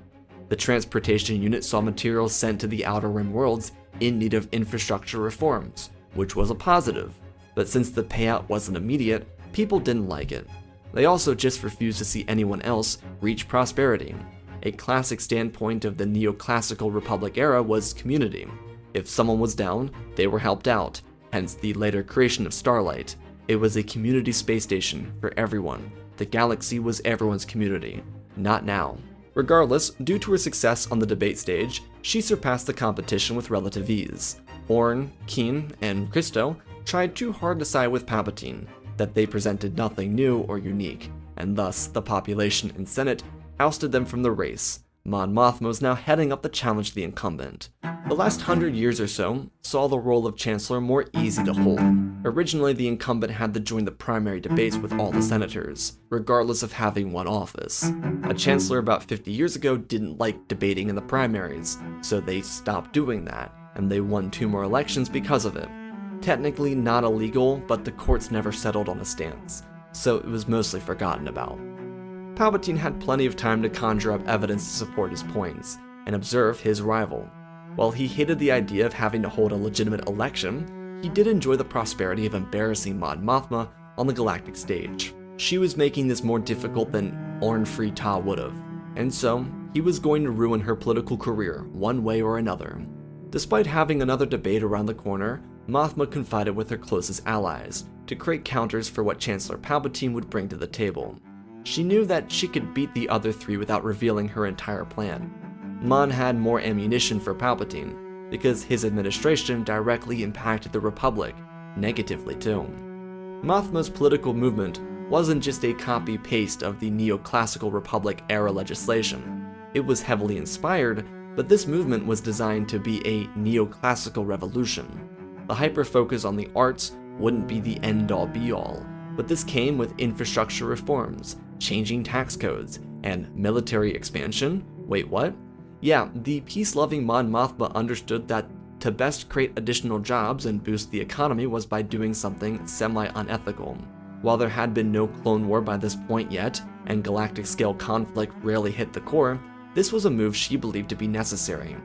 The transportation unit saw materials sent to the Outer Rim worlds in need of infrastructure reforms, which was a positive, but since the payout wasn't immediate, people didn't like it. They also just refused to see anyone else reach prosperity. A classic standpoint of the neoclassical Republic era was community. If someone was down, they were helped out, hence the later creation of Starlight. It was a community space station for everyone. The galaxy was everyone's community. Not now. Regardless, due to her success on the debate stage, she surpassed the competition with relative ease. Orn, Keen, and Christo tried too hard to side with Palpatine, that they presented nothing new or unique, and thus the population and Senate ousted them from the race. Mon Mothma was now heading up the challenge to the incumbent. The last 100 years or so saw the role of Chancellor more easy to hold. Originally, the incumbent had to join the primary debates with all the senators, regardless of having one office. A Chancellor about 50 years ago didn't like debating in the primaries, so they stopped doing that, and they won 2 more elections because of it. Technically not illegal, but the courts never settled on a stance, so it was mostly forgotten about. Palpatine had plenty of time to conjure up evidence to support his points, and observe his rival. While he hated the idea of having to hold a legitimate election, he did enjoy the prosperity of embarrassing Mon Mothma on the galactic stage. She was making this more difficult than Free Ta would've, and so he was going to ruin her political career one way or another. Despite having another debate around the corner, Mothma confided with her closest allies to create counters for what Chancellor Palpatine would bring to the table. She knew that she could beat the other three without revealing her entire plan. Mon had more ammunition for Palpatine, because his administration directly impacted the Republic, negatively too. Mothma's political movement wasn't just a copy-paste of the neoclassical Republic-era legislation. It was heavily inspired, but this movement was designed to be a neoclassical revolution. The hyper-focus on the arts wouldn't be the end-all be-all, but this came with infrastructure reforms, changing tax codes, and military expansion? Wait, what? Yeah, the peace-loving Mon Mothma understood that to best create additional jobs and boost the economy was by doing something semi-unethical. While there had been no Clone War by this point yet, and galactic-scale conflict rarely hit the core, this was a move she believed to be necessary.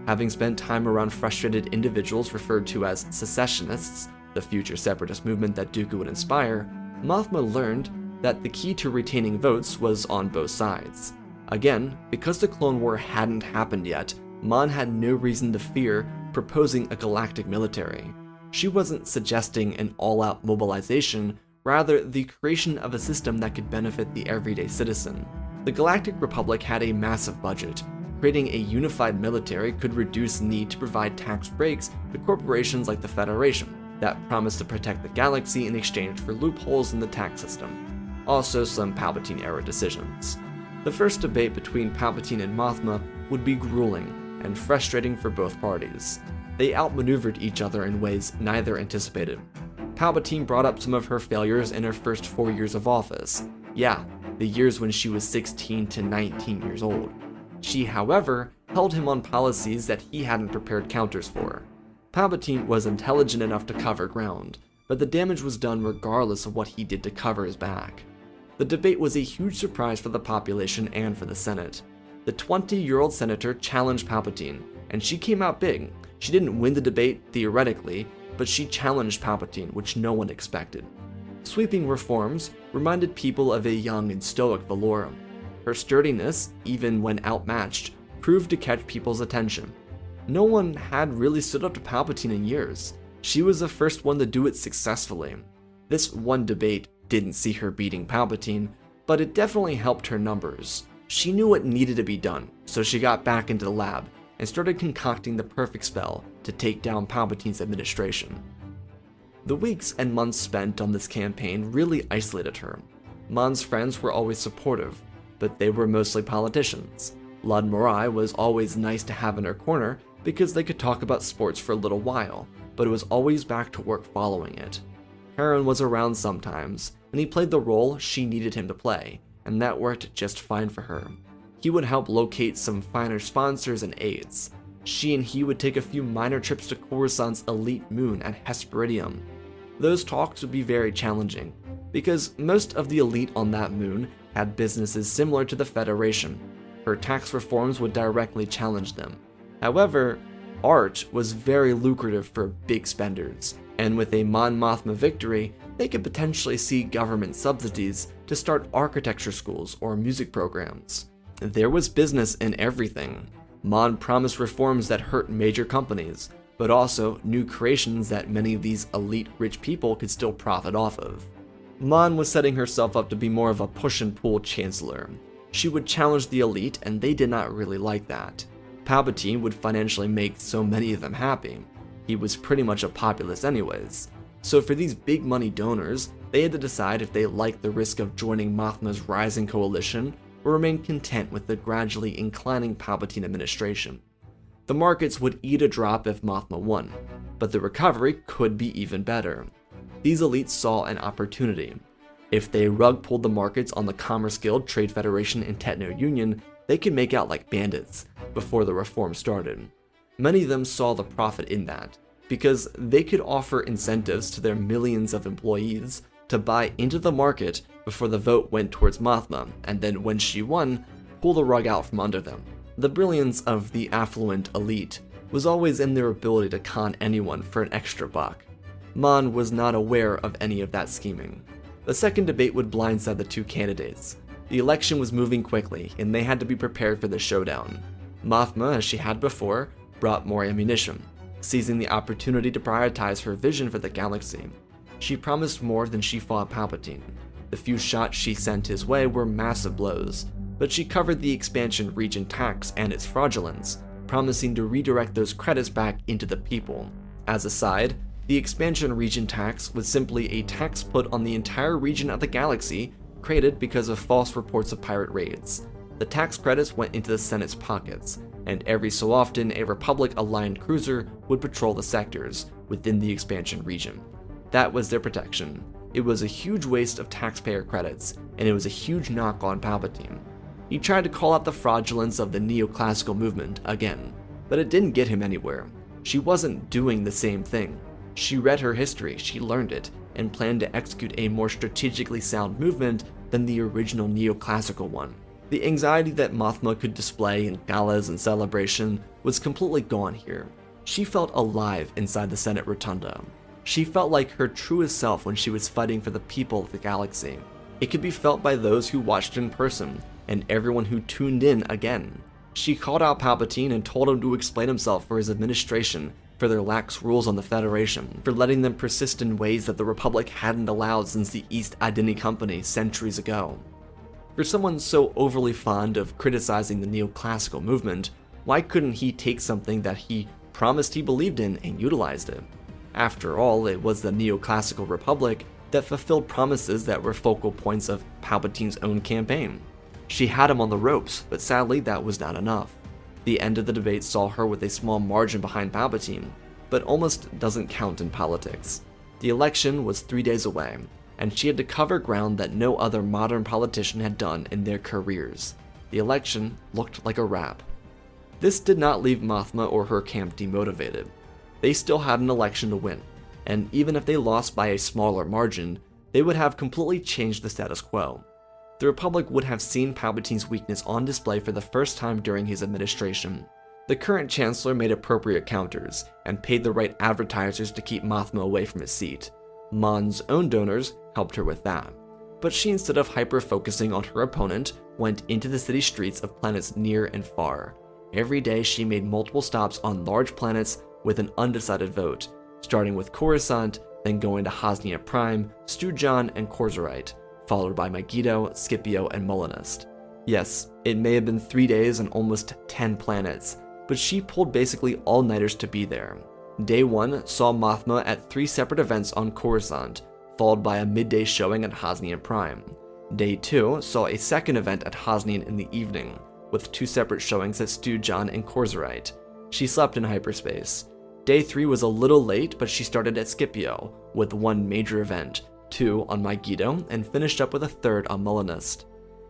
Having spent time around frustrated individuals referred to as secessionists, the future separatist movement that Dooku would inspire, Mothma learned that the key to retaining votes was on both sides. Again, because the Clone War hadn't happened yet, Mon had no reason to fear proposing a galactic military. She wasn't suggesting an all-out mobilization, rather the creation of a system that could benefit the everyday citizen. The Galactic Republic had a massive budget. Creating a unified military could reduce need to provide tax breaks to corporations like the Federation that promised to protect the galaxy in exchange for loopholes in the tax system. Also some Palpatine-era decisions. The first debate between Palpatine and Mothma would be grueling and frustrating for both parties. They outmaneuvered each other in ways neither anticipated. Palpatine brought up some of her failures in her first 4 years of office. Yeah, the years when she was 16 to 19 years old. She, however, held him on policies that he hadn't prepared counters for. Palpatine was intelligent enough to cover ground, but the damage was done regardless of what he did to cover his back. The debate was a huge surprise for the population and for the Senate. The 20-year-old senator challenged Palpatine, and she came out big. She didn't win the debate theoretically, but she challenged Palpatine, which no one expected. Sweeping reforms reminded people of a young and stoic Valorum. Her sturdiness, even when outmatched, proved to catch people's attention. No one had really stood up to Palpatine in years. She was the first one to do it successfully. This one debate didn't see her beating Palpatine, but it definitely helped her numbers. She knew what needed to be done, so she got back into the lab and started concocting the perfect spell to take down Palpatine's administration. The weeks and months spent on this campaign really isolated her. Mon's friends were always supportive, but they were mostly politicians. Lud Morai was always nice to have in her corner because they could talk about sports for a little while, but it was always back to work following it. Heron was around sometimes, and he played the role she needed him to play, and that worked just fine for her. He would help locate some finer sponsors and aides. She and he would take a few minor trips to Coruscant's elite moon at Hesperidium. Those talks would be very challenging, because most of the elite on that moon had businesses similar to the Federation. Her tax reforms would directly challenge them. However, art was very lucrative for big spenders, and with a Mon Mothma victory, they could potentially see government subsidies to start architecture schools or music programs. There was business in everything. Mon promised reforms that hurt major companies, but also new creations that many of these elite rich people could still profit off of. Mon was setting herself up to be more of a push and pull chancellor. She would challenge the elite, and they did not really like that. Palpatine would financially make so many of them happy. He was pretty much a populist anyways. So for these big money donors, they had to decide if they liked the risk of joining Mothma's rising coalition or remain content with the gradually inclining Palpatine administration. The markets would eat a drop if Mothma won, but the recovery could be even better. These elites saw an opportunity. If they rug pulled the markets on the Commerce Guild, Trade Federation, and Techno Union, they could make out like bandits before the reform started. Many of them saw the profit in that, because they could offer incentives to their millions of employees to buy into the market before the vote went towards Mothma, and then when she won, pull the rug out from under them. The brilliance of the affluent elite was always in their ability to con anyone for an extra buck. Mon was not aware of any of that scheming. The second debate would blindside the two candidates. The election was moving quickly, and they had to be prepared for the showdown. Mothma, as she had before, brought more ammunition, seizing the opportunity to prioritize her vision for the galaxy. She promised more than she fought Palpatine. The few shots she sent his way were massive blows, but she covered the expansion region tax and its fraudulence, promising to redirect those credits back into the people. As a side, the expansion region tax was simply a tax put on the entire region of the galaxy, created because of false reports of pirate raids. The tax credits went into the Senate's pockets, and every so often a Republic-aligned cruiser would patrol the sectors within the expansion region. That was their protection. It was a huge waste of taxpayer credits, and it was a huge knock on Palpatine. He tried to call out the fraudulence of the neoclassical movement again, but it didn't get him anywhere. She wasn't doing the same thing. She read her history, she learned it, and planned to execute a more strategically sound movement than the original neoclassical one. The anxiety that Mothma could display in galas and celebration was completely gone here. She felt alive inside the Senate Rotunda. She felt like her truest self when she was fighting for the people of the galaxy. It could be felt by those who watched in person, and everyone who tuned in again. She called out Palpatine and told him to explain himself for his administration, for their lax rules on the Federation, for letting them persist in ways that the Republic hadn't allowed since the East Identity Company centuries ago. For someone so overly fond of criticizing the neoclassical movement, why couldn't he take something that he promised he believed in and utilized it? After all, it was the neoclassical Republic that fulfilled promises that were focal points of Palpatine's own campaign. She had him on the ropes, but sadly that was not enough. The end of the debate saw her with a small margin behind Palpatine, but almost doesn't count in politics. The election was 3 days away, and she had to cover ground that no other modern politician had done in their careers. The election looked like a wrap. This did not leave Mothma or her camp demotivated. They still had an election to win, and even if they lost by a smaller margin, they would have completely changed the status quo. The Republic would have seen Palpatine's weakness on display for the first time during his administration. The current Chancellor made appropriate counters, and paid the right advertisers to keep Mothma away from his seat. Mon's own donors helped her with that. But she, instead of hyper-focusing on her opponent, went into the city streets of planets near and far. Every day she made multiple stops on large planets with an undecided vote, starting with Coruscant, then going to Hosnia Prime, Stujon, and Corzorite, followed by Megiddo, Scipio, and Molinist. Yes, it may have been 3 days and almost 10 planets, but she pulled basically all-nighters to be there. Day 1 saw Mothma at 3 separate events on Coruscant, followed by a midday showing at Hosnian Prime. Day 2 saw a second event at Hosnian in the evening, with 2 separate showings at Stujon and Corzorite. She slept in hyperspace. Day 3 was a little late, but she started at Scipio, with 1 major event, 2 on Megiddo, and finished up with a 3rd on Molinist.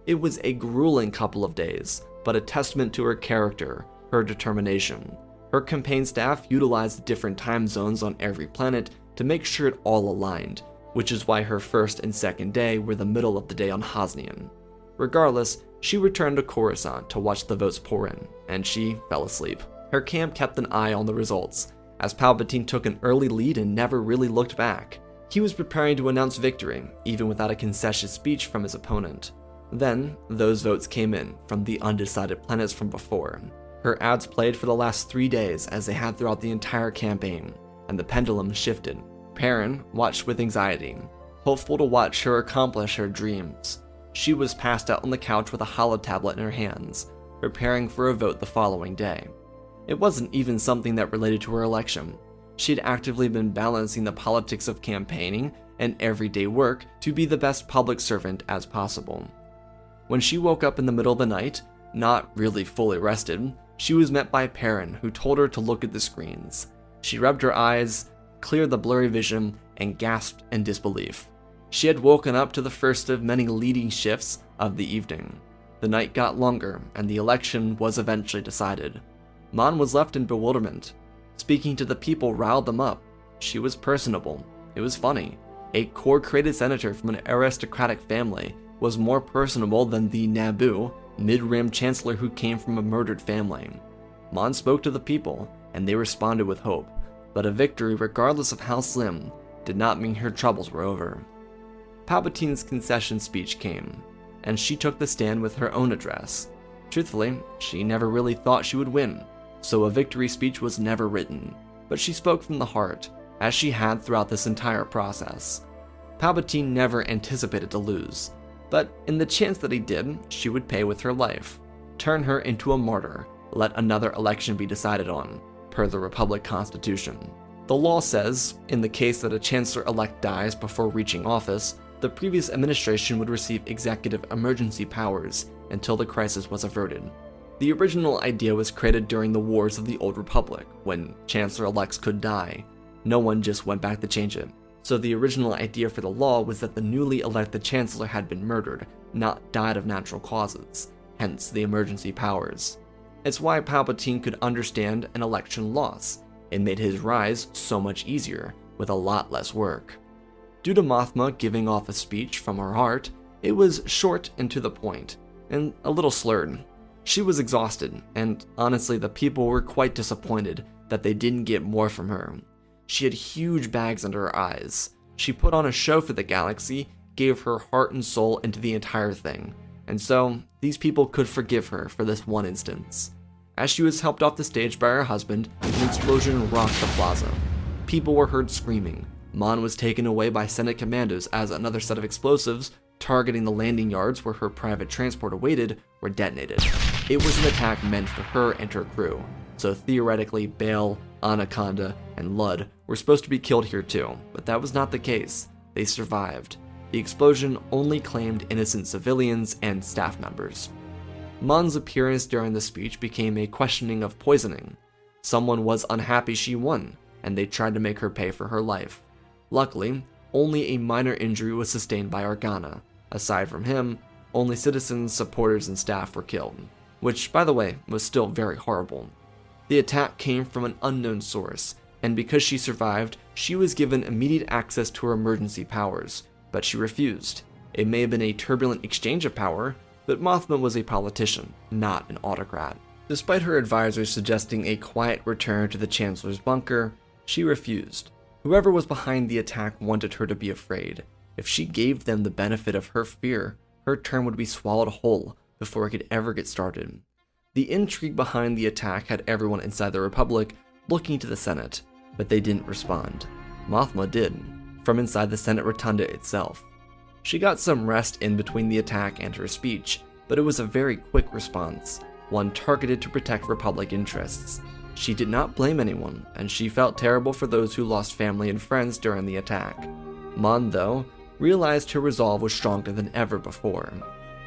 It was a grueling couple of days, but a testament to her character, her determination. Her campaign staff utilized different time zones on every planet to make sure it all aligned, which is why her first and second day were the middle of the day on Hosnian. Regardless, she returned to Coruscant to watch the votes pour in, and she fell asleep. Her camp kept an eye on the results, as Palpatine took an early lead and never really looked back. He was preparing to announce victory, even without a concession speech from his opponent. Then, those votes came in from the undecided planets from before. Her ads played for the last 3 days as they had throughout the entire campaign, and the pendulum shifted. Perrin watched with anxiety, hopeful to watch her accomplish her dreams. She was passed out on the couch with a holotablet in her hands, preparing for a vote the following day. It wasn't even something that related to her election. She'd actively been balancing the politics of campaigning and everyday work to be the best public servant as possible. When she woke up in the middle of the night, not really fully rested, she was met by Perrin, who told her to look at the screens. She rubbed her eyes, cleared the blurry vision, and gasped in disbelief. She had woken up to the first of many leading shifts of the evening. The night got longer, and the election was eventually decided. Mon was left in bewilderment. Speaking to the people riled them up. She was personable. It was funny. A core-created senator from an aristocratic family was more personable than the Naboo, mid-rim chancellor who came from a murdered family. Mon spoke to the people, and they responded with hope, but a victory, regardless of how slim, did not mean her troubles were over. Palpatine's concession speech came, and she took the stand with her own address. Truthfully, she never really thought she would win, so a victory speech was never written, but she spoke from the heart, as she had throughout this entire process. Palpatine never anticipated to lose, but in the chance that he did, she would pay with her life, turn her into a martyr, let another election be decided on, per the Republic Constitution. The law says, in the case that a Chancellor-elect dies before reaching office, the previous administration would receive executive emergency powers until the crisis was averted. The original idea was created during the Wars of the Old Republic, when Chancellor-elects could die. No one just went back to change it. So the original idea for the law was that the newly elected Chancellor had been murdered, not died of natural causes, hence the emergency powers. It's why Palpatine could understand an election loss. It made his rise so much easier, with a lot less work. Due to Mothma giving off a speech from her heart, it was short and to the point, and a little slurred. She was exhausted, and honestly the people were quite disappointed that they didn't get more from her. She had huge bags under her eyes. She put on a show for the galaxy, gave her heart and soul into the entire thing, and so these people could forgive her for this one instance. As she was helped off the stage by her husband, an explosion rocked the plaza. People were heard screaming. Mon was taken away by Senate commandos as another set of explosives, targeting the landing yards where her private transport awaited, were detonated. It was an attack meant for her and her crew, so theoretically Bail, Anaconda, and Ludd were supposed to be killed here too, but that was not the case. They survived. The explosion only claimed innocent civilians and staff members. Mon's appearance during the speech became a questioning of poisoning. Someone was unhappy she won, and they tried to make her pay for her life. Luckily, only a minor injury was sustained by Organa. Aside from him, only citizens, supporters, and staff were killed, which, by the way, was still very horrible. The attack came from an unknown source, and because she survived, she was given immediate access to her emergency powers, but she refused. It may have been a turbulent exchange of power, but Mothma was a politician, not an autocrat. Despite her advisors suggesting a quiet return to the Chancellor's bunker, she refused. Whoever was behind the attack wanted her to be afraid. If she gave them the benefit of her fear, her term would be swallowed whole before it could ever get started. The intrigue behind the attack had everyone inside the Republic looking to the Senate, but they didn't respond. Mothma did, from inside the Senate Rotunda itself. She got some rest in between the attack and her speech, but it was a very quick response, one targeted to protect Republic interests. She did not blame anyone, and she felt terrible for those who lost family and friends during the attack. Mon, though, realized her resolve was stronger than ever before.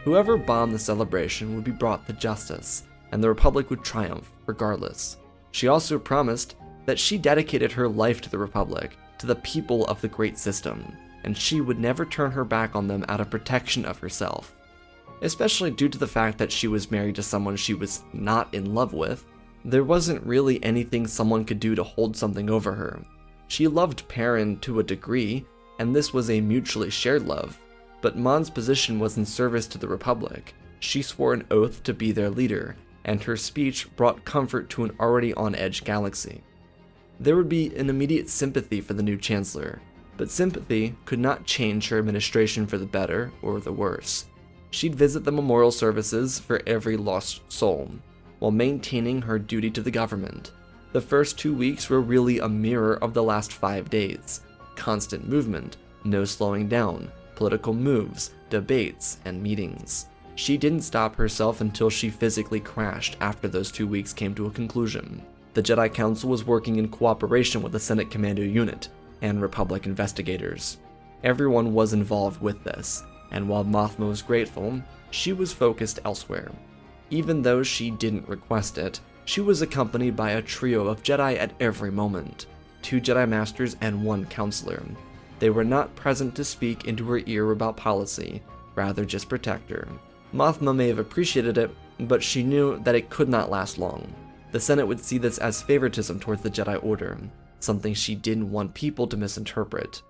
Whoever bombed the celebration would be brought to justice, and the Republic would triumph regardless. She also promised that she dedicated her life to the Republic, to the people of the Great System, and she would never turn her back on them out of protection of herself. Especially due to the fact that she was married to someone she was not in love with, there wasn't really anything someone could do to hold something over her. She loved Perrin to a degree, and this was a mutually shared love, but Mon's position was in service to the Republic. She swore an oath to be their leader, and her speech brought comfort to an already on-edge galaxy. There would be an immediate sympathy for the new Chancellor, but sympathy could not change her administration for the better or the worse. She'd visit the memorial services for every lost soul, while maintaining her duty to the government. The first 2 weeks were really a mirror of the last 5 days. Constant movement, no slowing down, political moves, debates, and meetings. She didn't stop herself until she physically crashed after those 2 weeks came to a conclusion. The Jedi Council was working in cooperation with the Senate Commando Unit and Republic investigators. Everyone was involved with this, and while Mothma was grateful, she was focused elsewhere. Even though she didn't request it, she was accompanied by a trio of Jedi at every moment, 2 Jedi Masters and 1 Counselor. They were not present to speak into her ear about policy, rather just protect her. Mothma may have appreciated it, but she knew that it could not last long. The Senate would see this as favoritism towards the Jedi Order, something she didn't want people to misinterpret.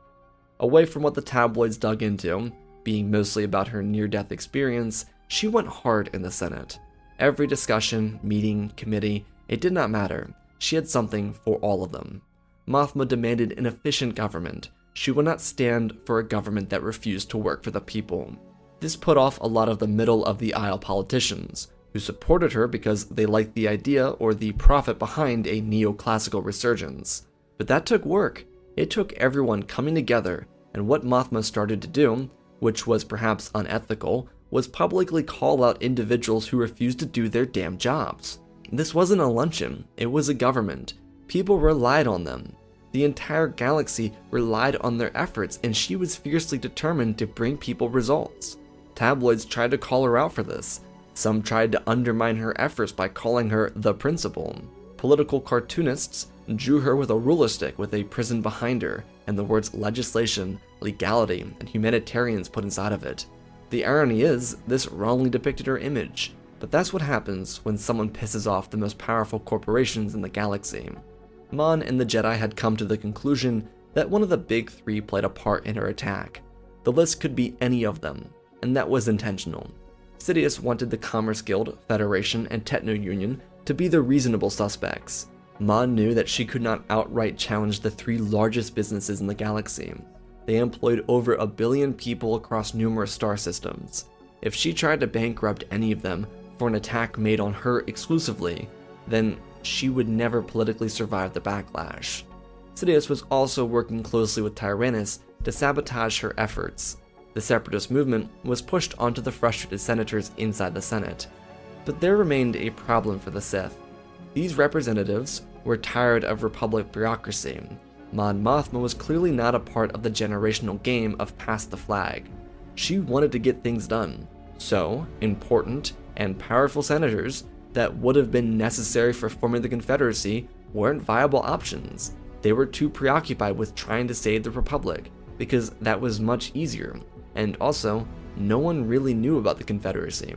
Away from what the tabloids dug into, being mostly about her near-death experience, she went hard in the Senate. Every discussion, meeting, committee, it did not matter. She had something for all of them. Mothma demanded an efficient government. She would not stand for a government that refused to work for the people. This put off a lot of the middle-of-the-aisle politicians, who supported her because they liked the idea or the profit behind a neoclassical resurgence. But that took work. It took everyone coming together, and what Mothma started to do, which was perhaps unethical, was publicly call out individuals who refused to do their damn jobs. This wasn't a luncheon, it was a government. People relied on them. The entire galaxy relied on their efforts, and she was fiercely determined to bring people results. Tabloids tried to call her out for this. Some tried to undermine her efforts by calling her the principal. Political cartoonists drew her with a ruler stick with a prison behind her, and the words legislation, legality, and humanitarians put inside of it. The irony is, this wrongly depicted her image, but that's what happens when someone pisses off the most powerful corporations in the galaxy. Mon and the Jedi had come to the conclusion that one of the big three played a part in her attack. The list could be any of them, and that was intentional. Sidious wanted the Commerce Guild, Federation, and Techno Union to be the reasonable suspects. Mon knew that she could not outright challenge the three largest businesses in the galaxy. They employed over 1 billion people across numerous star systems. If she tried to bankrupt any of them for an attack made on her exclusively, then she would never politically survive the backlash. Sidious was also working closely with Tyrannus to sabotage her efforts. The separatist movement was pushed onto the frustrated senators inside the Senate. But there remained a problem for the Sith. These representatives were tired of Republic bureaucracy. Mon Mothma was clearly not a part of the generational game of pass the flag. She wanted to get things done. So, important and powerful senators that would have been necessary for forming the Confederacy weren't viable options. They were too preoccupied with trying to save the Republic, because that was much easier, and also, no one really knew about the Confederacy.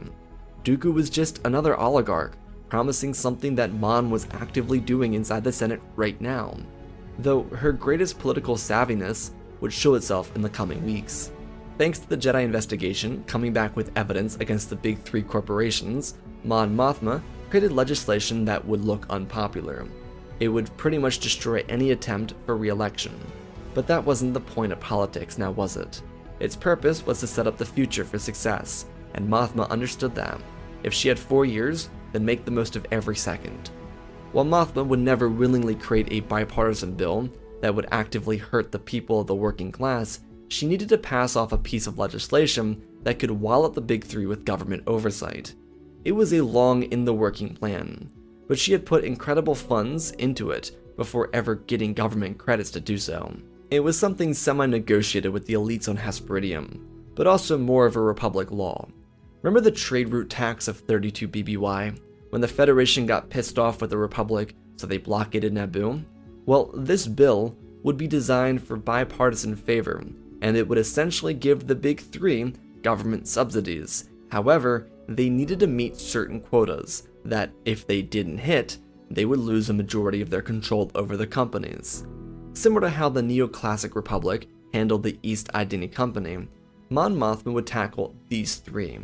Dooku was just another oligarch, promising something that Mon was actively doing inside the Senate right now, though her greatest political savviness would show itself in the coming weeks. Thanks to the Jedi investigation coming back with evidence against the big three corporations, Mon Mothma created legislation that would look unpopular. It would pretty much destroy any attempt for re-election. But that wasn't the point of politics, now was it? Its purpose was to set up the future for success, and Mothma understood that. If she had 4 years, then make the most of every second. While Mothma would never willingly create a bipartisan bill that would actively hurt the people of the working class, she needed to pass off a piece of legislation that could wall up the big three with government oversight. It was a long in the working plan, but she had put incredible funds into it before ever getting government credits to do so. It was something semi-negotiated with the elites on Hesperidium, but also more of a Republic law. Remember the trade route tax of 32 BBY, when the Federation got pissed off with the Republic, so they blockaded Naboo? Well, this bill would be designed for bipartisan favor, and it would essentially give the big three government subsidies. However, they needed to meet certain quotas that, if they didn't hit, they would lose a majority of their control over the companies. Similar to how the Neoclassic Republic handled the East Identity Company, Mon Mothma would tackle these three.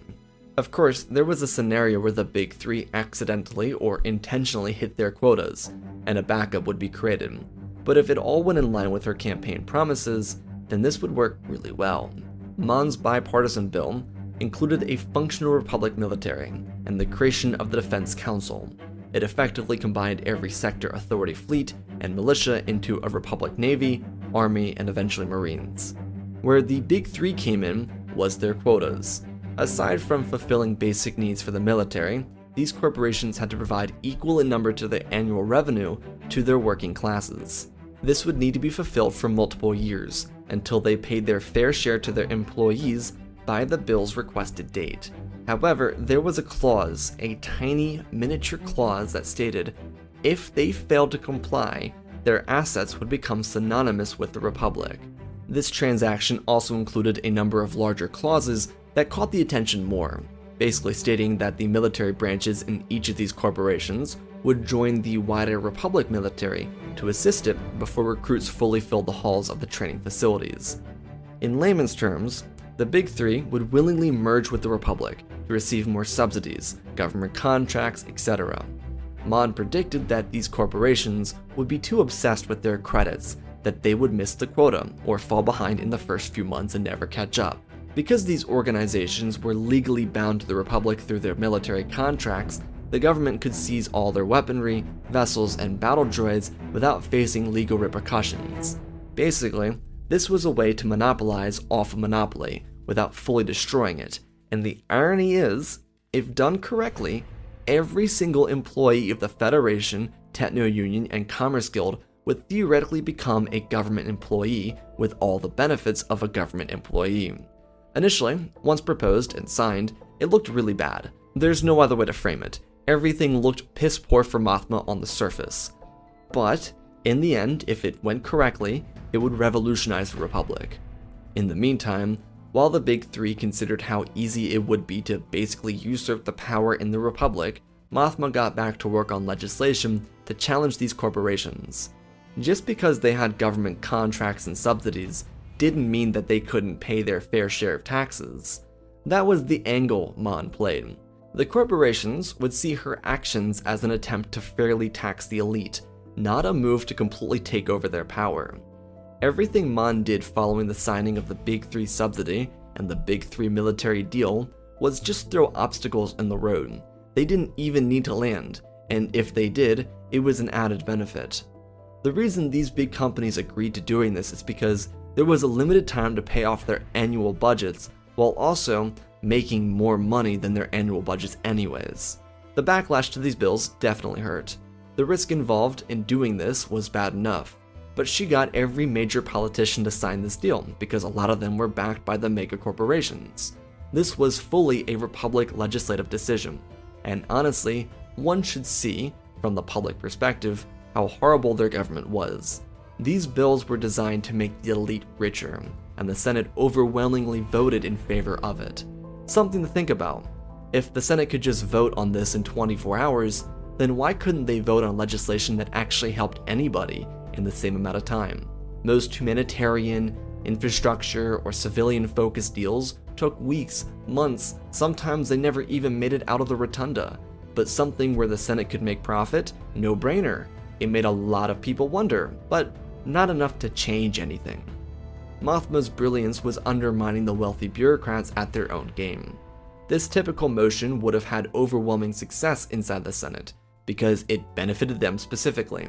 Of course, there was a scenario where the big three accidentally or intentionally hit their quotas, and a backup would be created. But if it all went in line with her campaign promises, then this would work really well. Mon's bipartisan bill included a functional Republic military and the creation of the Defense Council. It effectively combined every sector authority fleet and militia into a Republic Navy, Army, and eventually Marines. Where the big three came in was their quotas. Aside from fulfilling basic needs for the military, these corporations had to provide equal in number to their annual revenue to their working classes. This would need to be fulfilled for multiple years, until they paid their fair share to their employees by the bill's requested date. However, there was a clause, a tiny miniature clause that stated, if they failed to comply, their assets would become synonymous with the Republic. This transaction also included a number of larger clauses that caught the attention more, basically stating that the military branches in each of these corporations would join the wider Republic military to assist it before recruits fully filled the halls of the training facilities. In layman's terms, the big three would willingly merge with the Republic to receive more subsidies, government contracts, etc. Mon predicted that these corporations would be too obsessed with their credits that they would miss the quota or fall behind in the first few months and never catch up. Because these organizations were legally bound to the Republic through their military contracts, the government could seize all their weaponry, vessels, and battle droids without facing legal repercussions. Basically, This was a way to monopolize off a monopoly without fully destroying it, and the irony is, if done correctly, every single employee of the Federation, Techno-Union, and Commerce Guild would theoretically become a government employee with all the benefits of a government employee. Initially, once proposed and signed, it looked really bad. There's no other way to frame it. Everything looked piss poor for Mothma on the surface. But, in the end, if it went correctly, it would revolutionize the Republic. In the meantime, while the Big Three considered how easy it would be to basically usurp the power in the Republic, Mothma got back to work on legislation to challenge these corporations. Just because they had government contracts and subsidies didn't mean that they couldn't pay their fair share of taxes. That was the angle Mon played. The corporations would see her actions as an attempt to fairly tax the elite, not a move to completely take over their power. Everything Mon did following the signing of the Big Three subsidy and the Big Three military deal was just throw obstacles in the road. They didn't even need to land, and if they did, it was an added benefit. The reason these big companies agreed to doing this is because there was a limited time to pay off their annual budgets while also making more money than their annual budgets anyways. The backlash to these bills definitely hurt. The risk involved in doing this was bad enough, but she got every major politician to sign this deal because a lot of them were backed by the mega corporations. This was fully a Republic legislative decision, and honestly, one should see, from the public perspective, how horrible their government was. These bills were designed to make the elite richer, and the Senate overwhelmingly voted in favor of it. Something to think about. If the Senate could just vote on this in 24 hours, then why couldn't they vote on legislation that actually helped anybody in the same amount of time? Most humanitarian, infrastructure, or civilian-focused deals took weeks, months, sometimes they never even made it out of the rotunda. But something where the Senate could make profit? No-brainer. It made a lot of people wonder, but not enough to change anything. Mothma's brilliance was undermining the wealthy bureaucrats at their own game. This typical motion would have had overwhelming success inside the Senate, because it benefited them specifically.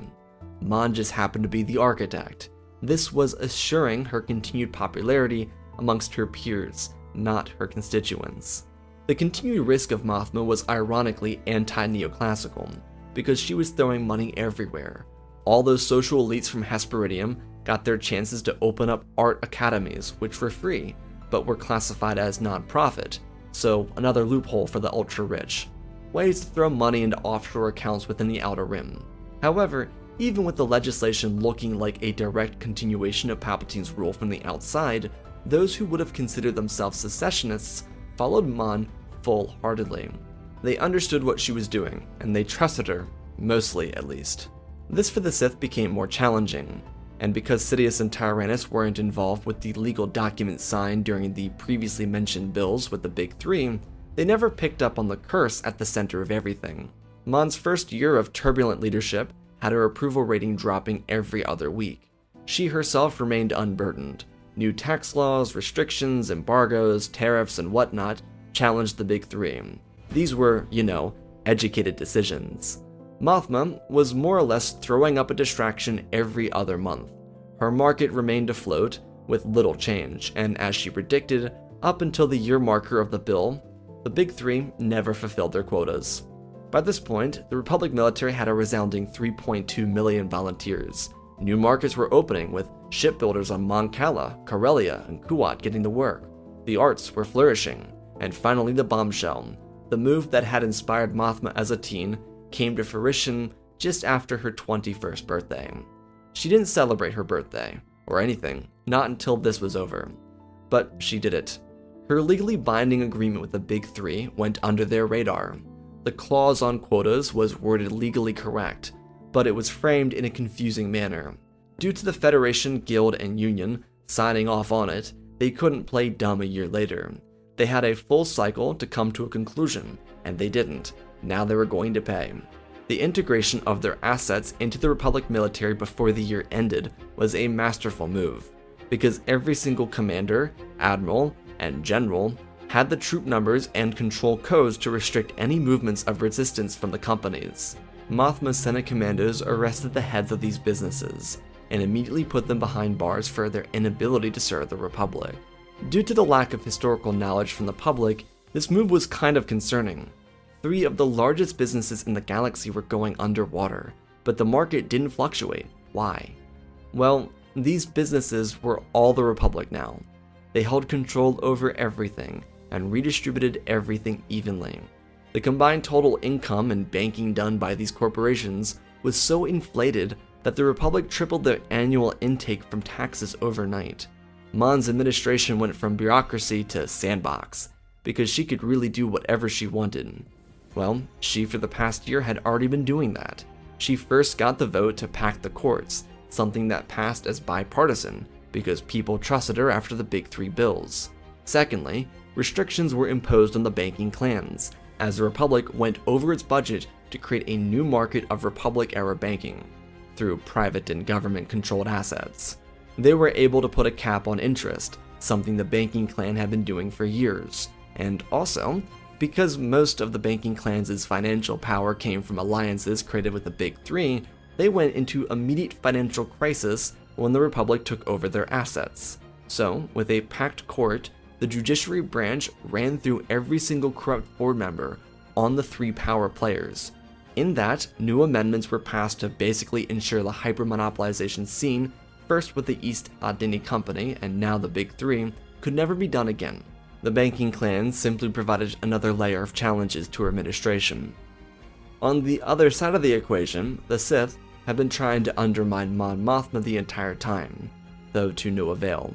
Mon just happened to be the architect. This was assuring her continued popularity amongst her peers, not her constituents. The continued risk of Mothma was ironically anti-neoclassical, because she was throwing money everywhere. All those social elites from Hesperidium got their chances to open up art academies, which were free, but were classified as non-profit, so another loophole for the ultra-rich. Ways to throw money into offshore accounts within the Outer Rim. However, even with the legislation looking like a direct continuation of Palpatine's rule from the outside, those who would have considered themselves secessionists followed Mon full-heartedly. They understood what she was doing, and they trusted her, mostly at least. This for the Sith became more challenging, and because Sidious and Tyrannus weren't involved with the legal documents signed during the previously mentioned bills with the Big Three, they never picked up on the curse at the center of everything. Mon's first year of turbulent leadership had her approval rating dropping every other week. She herself remained unburdened. New tax laws, restrictions, embargoes, tariffs, and whatnot challenged the Big Three. These were, educated decisions. Mothma was more or less throwing up a distraction every other month. Her market remained afloat, with little change, and as she predicted, up until the year marker of the bill, the Big Three never fulfilled their quotas. By this point, the Republic military had a resounding 3.2 million volunteers. New markets were opening, with shipbuilders on Mon Cala, Corellia, and Kuat getting to work. The arts were flourishing, and finally the bombshell. The move that had inspired Mothma as a teen came to fruition just after her 21st birthday. She didn't celebrate her birthday, or anything, not until this was over. But she did it. Her legally binding agreement with the Big Three went under their radar. The clause on quotas was worded legally correct, but it was framed in a confusing manner. Due to the Federation, Guild, and Union signing off on it, they couldn't play dumb a year later. They had a full cycle to come to a conclusion, and they didn't. Now they were going to pay. The integration of their assets into the Republic military before the year ended was a masterful move, because every single commander, admiral, and general had the troop numbers and control codes to restrict any movements of resistance from the companies. Mothma's Senate commandos arrested the heads of these businesses, and immediately put them behind bars for their inability to serve the Republic. Due to the lack of historical knowledge from the public, this move was kind of concerning. 3 of the largest businesses in the galaxy were going underwater, but the market didn't fluctuate. Why? Well, these businesses were all the Republic now. They held control over everything and redistributed everything evenly. The combined total income and banking done by these corporations was so inflated that the Republic tripled their annual intake from taxes overnight. Mon's administration went from bureaucracy to sandbox, because she could really do whatever she wanted. Well, she for the past year had already been doing that. She first got the vote to pack the courts, something that passed as bipartisan, because people trusted her after the big 3 bills. Secondly, restrictions were imposed on the banking clans, as the Republic went over its budget to create a new market of Republic-era banking, through private and government-controlled assets. They were able to put a cap on interest, something the banking clan had been doing for years, and also, because most of the banking clans' financial power came from alliances created with the Big 3, they went into immediate financial crisis when the Republic took over their assets. So, with a packed court, the judiciary branch ran through every single corrupt board member on the 3 power players. In that, new amendments were passed to basically ensure the hyper-monopolization scene, first with the East Aldini Company and now the Big 3, could never be done again. The banking clans simply provided another layer of challenges to her administration. On the other side of the equation, the Sith have been trying to undermine Mon Mothma the entire time, though to no avail.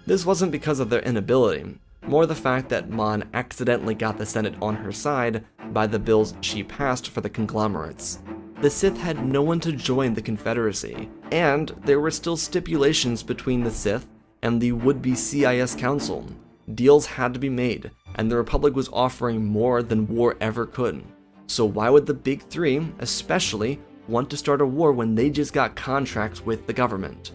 This wasn't because of their inability, more the fact that Mon accidentally got the Senate on her side by the bills she passed for the conglomerates. The Sith had no one to join the Confederacy, and there were still stipulations between the Sith and the would-be CIS Council. Deals had to be made, and the Republic was offering more than war ever could. So why would the Big 3, especially, want to start a war when they just got contracts with the government?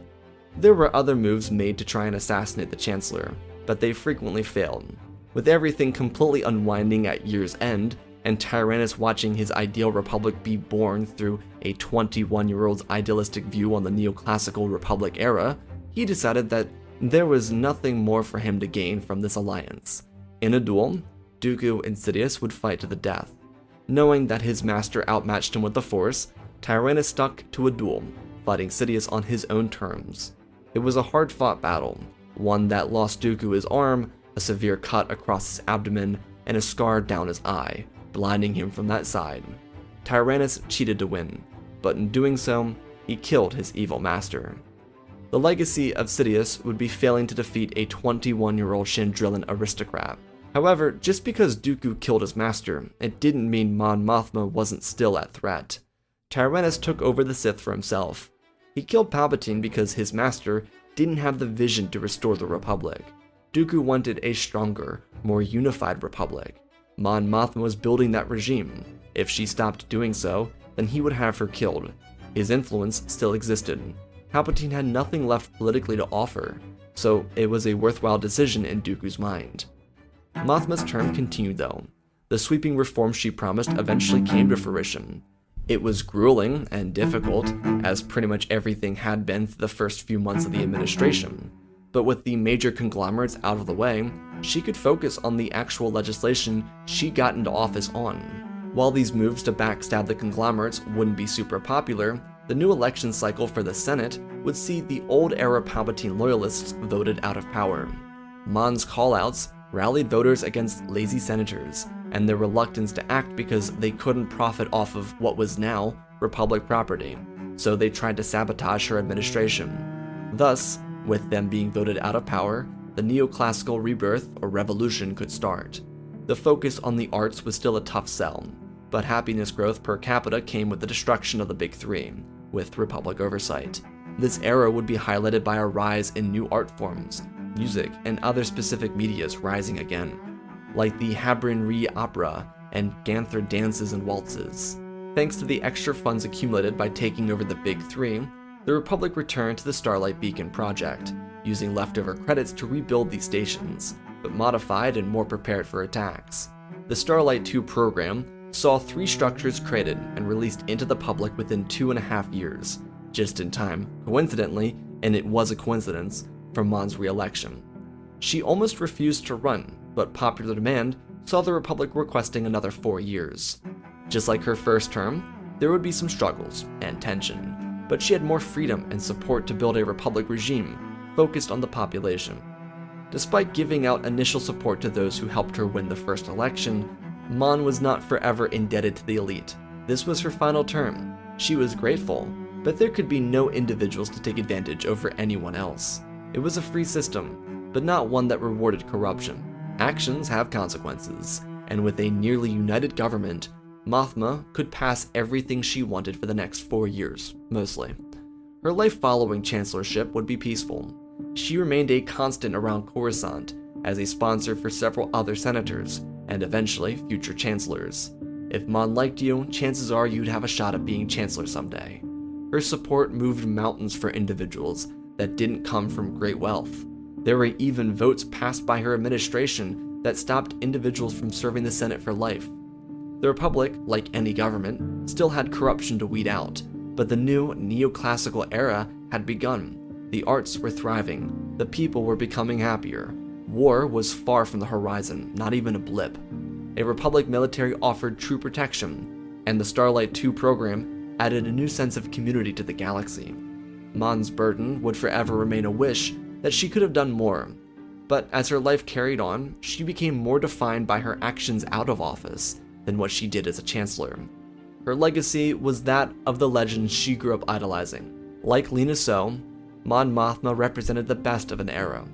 There were other moves made to try and assassinate the Chancellor, but they frequently failed. With everything completely unwinding at year's end, and Tyrannus watching his ideal Republic be born through a 21-year-old's idealistic view on the neoclassical Republic era, he decided that there was nothing more for him to gain from this alliance. In a duel, Dooku and Sidious would fight to the death. Knowing that his master outmatched him with the Force, Tyrannus stuck to a duel, fighting Sidious on his own terms. It was a hard-fought battle, one that lost Dooku his arm, a severe cut across his abdomen, and a scar down his eye, blinding him from that side. Tyrannus cheated to win, but in doing so, he killed his evil master. The legacy of Sidious would be failing to defeat a 21-year-old Chandrilan aristocrat. However, just because Dooku killed his master, it didn't mean Mon Mothma wasn't still at threat. Tyrannus took over the Sith for himself. He killed Palpatine because his master didn't have the vision to restore the Republic. Dooku wanted a stronger, more unified Republic. Mon Mothma was building that regime. If she stopped doing so, then he would have her killed. His influence still existed. Palpatine had nothing left politically to offer, so it was a worthwhile decision in Dooku's mind. Mothma's term continued though. The sweeping reforms she promised eventually came to fruition. It was grueling and difficult, as pretty much everything had been through the first few months of the administration. But with the major conglomerates out of the way, she could focus on the actual legislation she got into office on. While these moves to backstab the conglomerates wouldn't be super popular, the new election cycle for the Senate would see the old-era Palpatine loyalists voted out of power. Mon's callouts rallied voters against lazy senators, and their reluctance to act because they couldn't profit off of what was now Republic property, so they tried to sabotage her administration. Thus, with them being voted out of power, the neoclassical rebirth or revolution could start. The focus on the arts was still a tough sell, but happiness growth per capita came with the destruction of the Big 3, with Republic oversight. This era would be highlighted by a rise in new art forms, music, and other specific medias rising again, like the Habrin-Ree opera and Ganther dances and waltzes. Thanks to the extra funds accumulated by taking over the Big 3, the Republic returned to the Starlight Beacon project, using leftover credits to rebuild these stations, but modified and more prepared for attacks. The Starlight 2 program saw 3 structures created and released into the public within 2.5 years. just in time, coincidentally, and it was a coincidence, for Mon's re-election. She almost refused to run, but popular demand saw the Republic requesting another 4 years. Just like her first term, there would be some struggles and tension, but she had more freedom and support to build a Republic regime focused on the population. Despite giving out initial support to those who helped her win the first election, Mon was not forever indebted to the elite. This was her final term. She was grateful, but there could be no individuals to take advantage over anyone else. It was a free system, but not one that rewarded corruption. Actions have consequences, and with a nearly united government, Mothma could pass everything she wanted for the next 4 years, mostly. Her life following chancellorship would be peaceful. She remained a constant around Coruscant as a sponsor for several other senators, and eventually future chancellors. If Mon liked you, chances are you'd have a shot at being chancellor someday. Her support moved mountains for individuals that didn't come from great wealth. There were even votes passed by her administration that stopped individuals from serving the Senate for life. The Republic, like any government, still had corruption to weed out, but the new neoclassical era had begun. The arts were thriving, the people were becoming happier. War was far from the horizon, not even a blip. A Republic military offered true protection, and the Starlight II program added a new sense of community to the galaxy. Mon's burden would forever remain a wish that she could have done more, but as her life carried on, she became more defined by her actions out of office than what she did as a chancellor. Her legacy was that of the legends she grew up idolizing. Like Lina So, Mon Mothma represented the best of an era,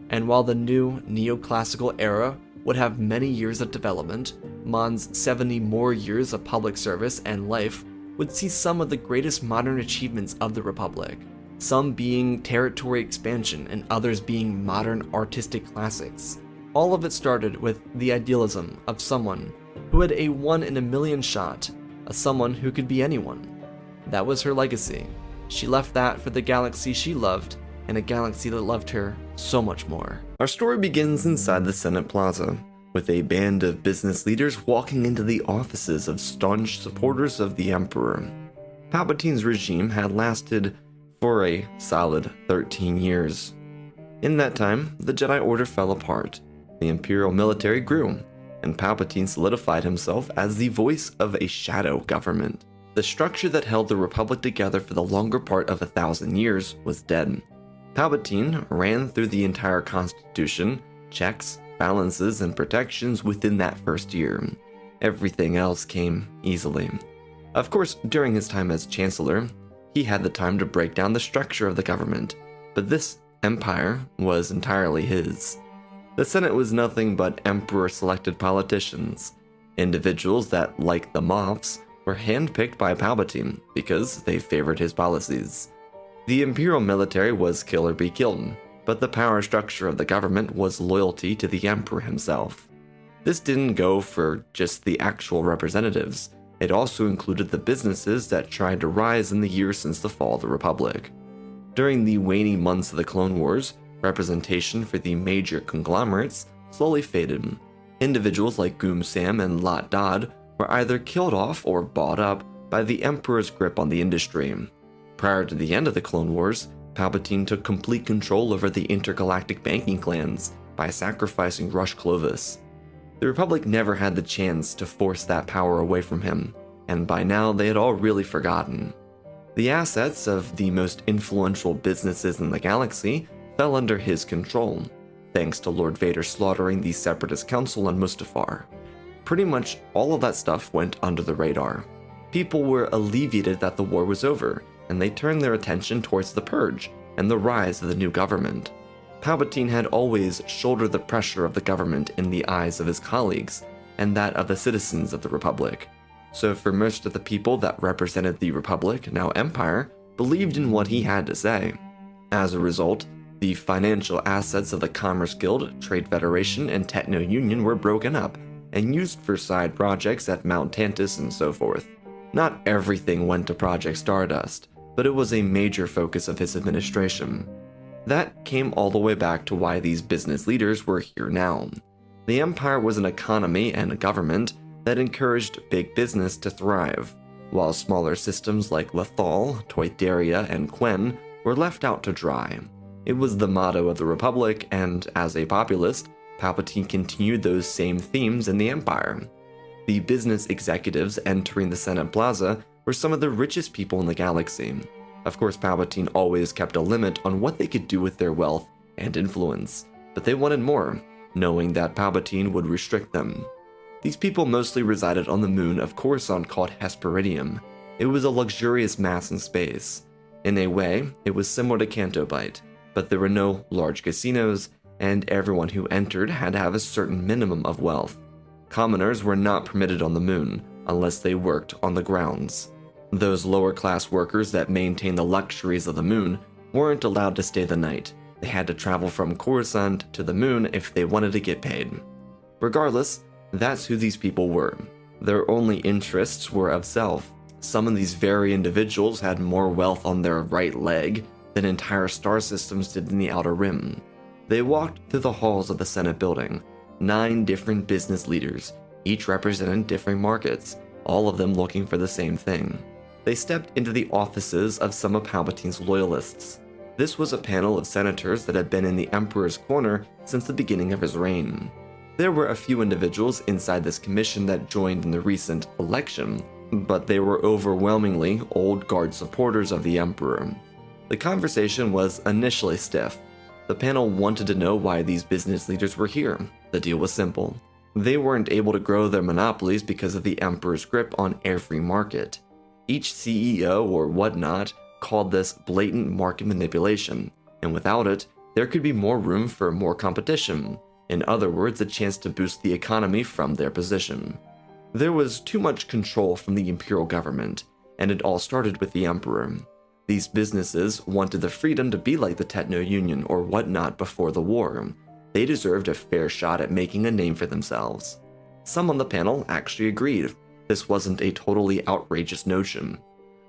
and while the new neoclassical era would have many years of development, Mon's 70 more years of public service and life would see some of the greatest modern achievements of the Republic, some being territory expansion and others being modern artistic classics. All of it started with the idealism of someone who had a 1 in a million shot, a someone who could be anyone. That was her legacy. She left that for the galaxy she loved, and a galaxy that loved her so much more. Our story begins inside the Senate Plaza, with a band of business leaders walking into the offices of staunch supporters of the Emperor. Palpatine's regime had lasted for a solid 13 years. In that time, the Jedi Order fell apart, the Imperial military grew, and Palpatine solidified himself as the voice of a shadow government. The structure that held the Republic together for the longer part of 1,000 years was dead. Palpatine ran through the entire Constitution, checks, balances, and protections within that first year. Everything else came easily. Of course, during his time as Chancellor, he had the time to break down the structure of the government, but this empire was entirely his. The Senate was nothing but Emperor-selected politicians, individuals that, like the Moths, were handpicked by Palpatine because they favored his policies. The Imperial military was kill or be killed, but the power structure of the government was loyalty to the Emperor himself. This didn't go for just the actual representatives, it also included the businesses that tried to rise in the years since the fall of the Republic. During the waning months of the Clone Wars, representation for the major conglomerates slowly faded. Individuals like Goom Sam and Lot Dodd were either killed off or bought up by the Emperor's grip on the industry. Prior to the end of the Clone Wars, Palpatine took complete control over the intergalactic banking clans by sacrificing Rush Clovis. The Republic never had the chance to force that power away from him, and by now they had all really forgotten. The assets of the most influential businesses in the galaxy fell under his control, thanks to Lord Vader slaughtering the Separatist Council on Mustafar. Pretty much all of that stuff went under the radar. People were alleviated that the war was over, and they turned their attention towards the Purge and the rise of the new government. Palpatine had always shouldered the pressure of the government in the eyes of his colleagues, and that of the citizens of the Republic. So for most of the people that represented the Republic, now Empire, believed in what he had to say. As a result, the financial assets of the Commerce Guild, Trade Federation, and Techno Union were broken up, and used for side projects at Mount Tantus and so forth. Not everything went to Project Stardust, but it was a major focus of his administration. That came all the way back to why these business leaders were here now. The Empire was an economy and a government that encouraged big business to thrive. while smaller systems like Lethal, Toytheria, and Quen were left out to dry. It was the motto of the Republic, and as a populist, Palpatine continued those same themes in the Empire. The business executives entering the Senate Plaza were some of the richest people in the galaxy. Of course, Palpatine always kept a limit on what they could do with their wealth and influence, but they wanted more, knowing that Palpatine would restrict them. These people mostly resided on the moon of Coruscant called Hesperidium. It was a luxurious mass in space. In a way, it was similar to Canto Bight, but there were no large casinos, and everyone who entered had to have a certain minimum of wealth. Commoners were not permitted on the moon, unless they worked on the grounds. Those lower-class workers that maintained the luxuries of the moon weren't allowed to stay the night. They had to travel from Coruscant to the moon if they wanted to get paid. Regardless, that's who these people were. Their only interests were of self. Some of these very individuals had more wealth on their right leg than entire star systems did in the Outer Rim. They walked through the halls of the Senate building, 9 different business leaders, each representing different markets, all of them looking for the same thing. They stepped into the offices of some of Palpatine's loyalists. This was a panel of senators that had been in the Emperor's corner since the beginning of his reign. There were a few individuals inside this commission that joined in the recent election, but they were overwhelmingly old guard supporters of the Emperor. The conversation was initially stiff. The panel wanted to know why these business leaders were here. The deal was simple. They weren't able to grow their monopolies because of the Emperor's grip on every market. Each CEO or whatnot called this blatant market manipulation, and without it, there could be more room for more competition. In other words, a chance to boost the economy from their position. There was too much control from the Imperial government, and it all started with the Emperor. These businesses wanted the freedom to be like the Techno Union or whatnot before the war. They deserved a fair shot at making a name for themselves. Some on the panel actually agreed. This wasn't a totally outrageous notion.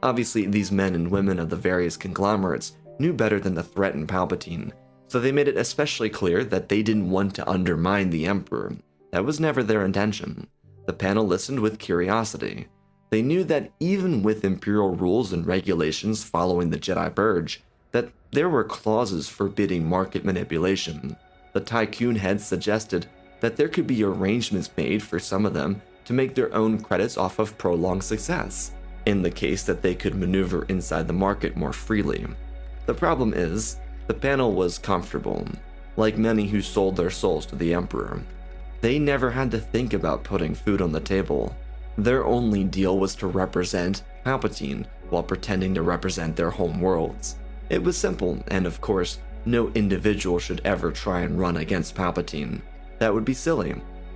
Obviously, these men and women of the various conglomerates knew better than to threaten Palpatine, so they made it especially clear that they didn't want to undermine the Emperor. That was never their intention. The panel listened with curiosity. They knew that even with Imperial rules and regulations following the Jedi Purge, that there were clauses forbidding market manipulation. The Tycoon heads suggested that there could be arrangements made for some of them to make their own credits off of prolonged success, in the case that they could maneuver inside the market more freely. The problem is, the panel was comfortable, like many who sold their souls to the Emperor. They never had to think about putting food on the table. Their only deal was to represent Palpatine while pretending to represent their home worlds. It was simple, and of course, no individual should ever try and run against Palpatine. That would be silly.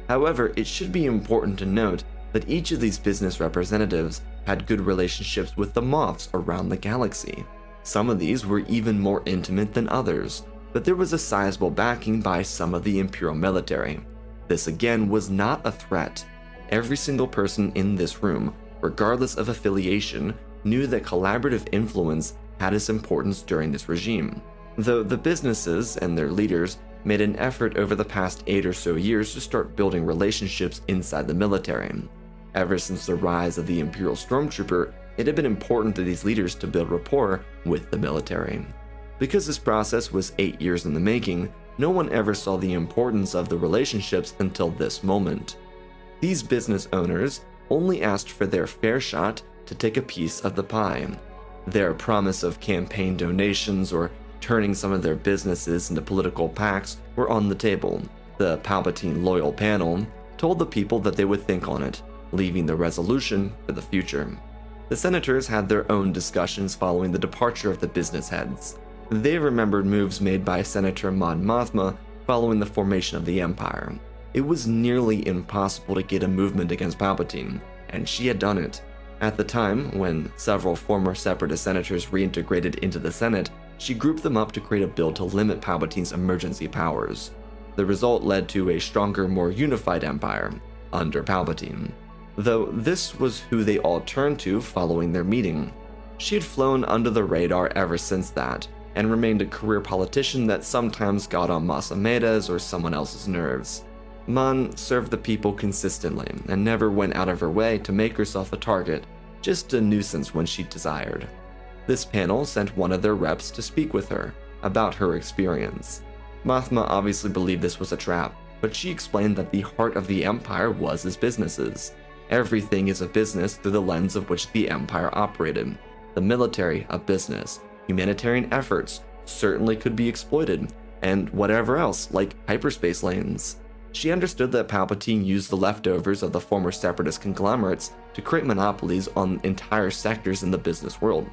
However, it should be important to note that each of these business representatives had good relationships with the Moths around the galaxy. Some of these were even more intimate than others, but there was a sizable backing by some of the Imperial military. This again was not a threat. Every single person in this room, regardless of affiliation, knew that collaborative influence had its importance during this regime, though the businesses and their leaders made an effort over the past 8 or so years to start building relationships inside the military. Ever since the rise of the Imperial Stormtrooper, it had been important to these leaders to build rapport with the military. Because this process was 8 years in the making, no one ever saw the importance of the relationships until this moment. These business owners only asked for their fair shot to take a piece of the pie. Their promise of campaign donations or turning some of their businesses into political PACs were on the table. The Palpatine loyal panel told the people that they would think on it, leaving the resolution for the future. The senators had their own discussions following the departure of the business heads. They remembered moves made by Senator Mon Mothma following the formation of the Empire. It was nearly impossible to get a movement against Palpatine, and she had done it. At the time, when several former Separatist senators reintegrated into the Senate, she grouped them up to create a bill to limit Palpatine's emergency powers. The result led to a stronger, more unified empire under Palpatine, though this was who they all turned to following their meeting. She had flown under the radar ever since that, and remained a career politician that sometimes got on Masameda's or someone else's nerves. Mon served the people consistently and never went out of her way to make herself a target, just a nuisance when she desired. This panel sent one of their reps to speak with her about her experience. Mothma obviously believed this was a trap, but she explained that the heart of the Empire was its businesses. Everything is a business through the lens of which the Empire operated. The military, a business. Humanitarian efforts certainly could be exploited, and whatever else, like hyperspace lanes. She understood that Palpatine used the leftovers of the former separatist conglomerates to create monopolies on entire sectors in the business world.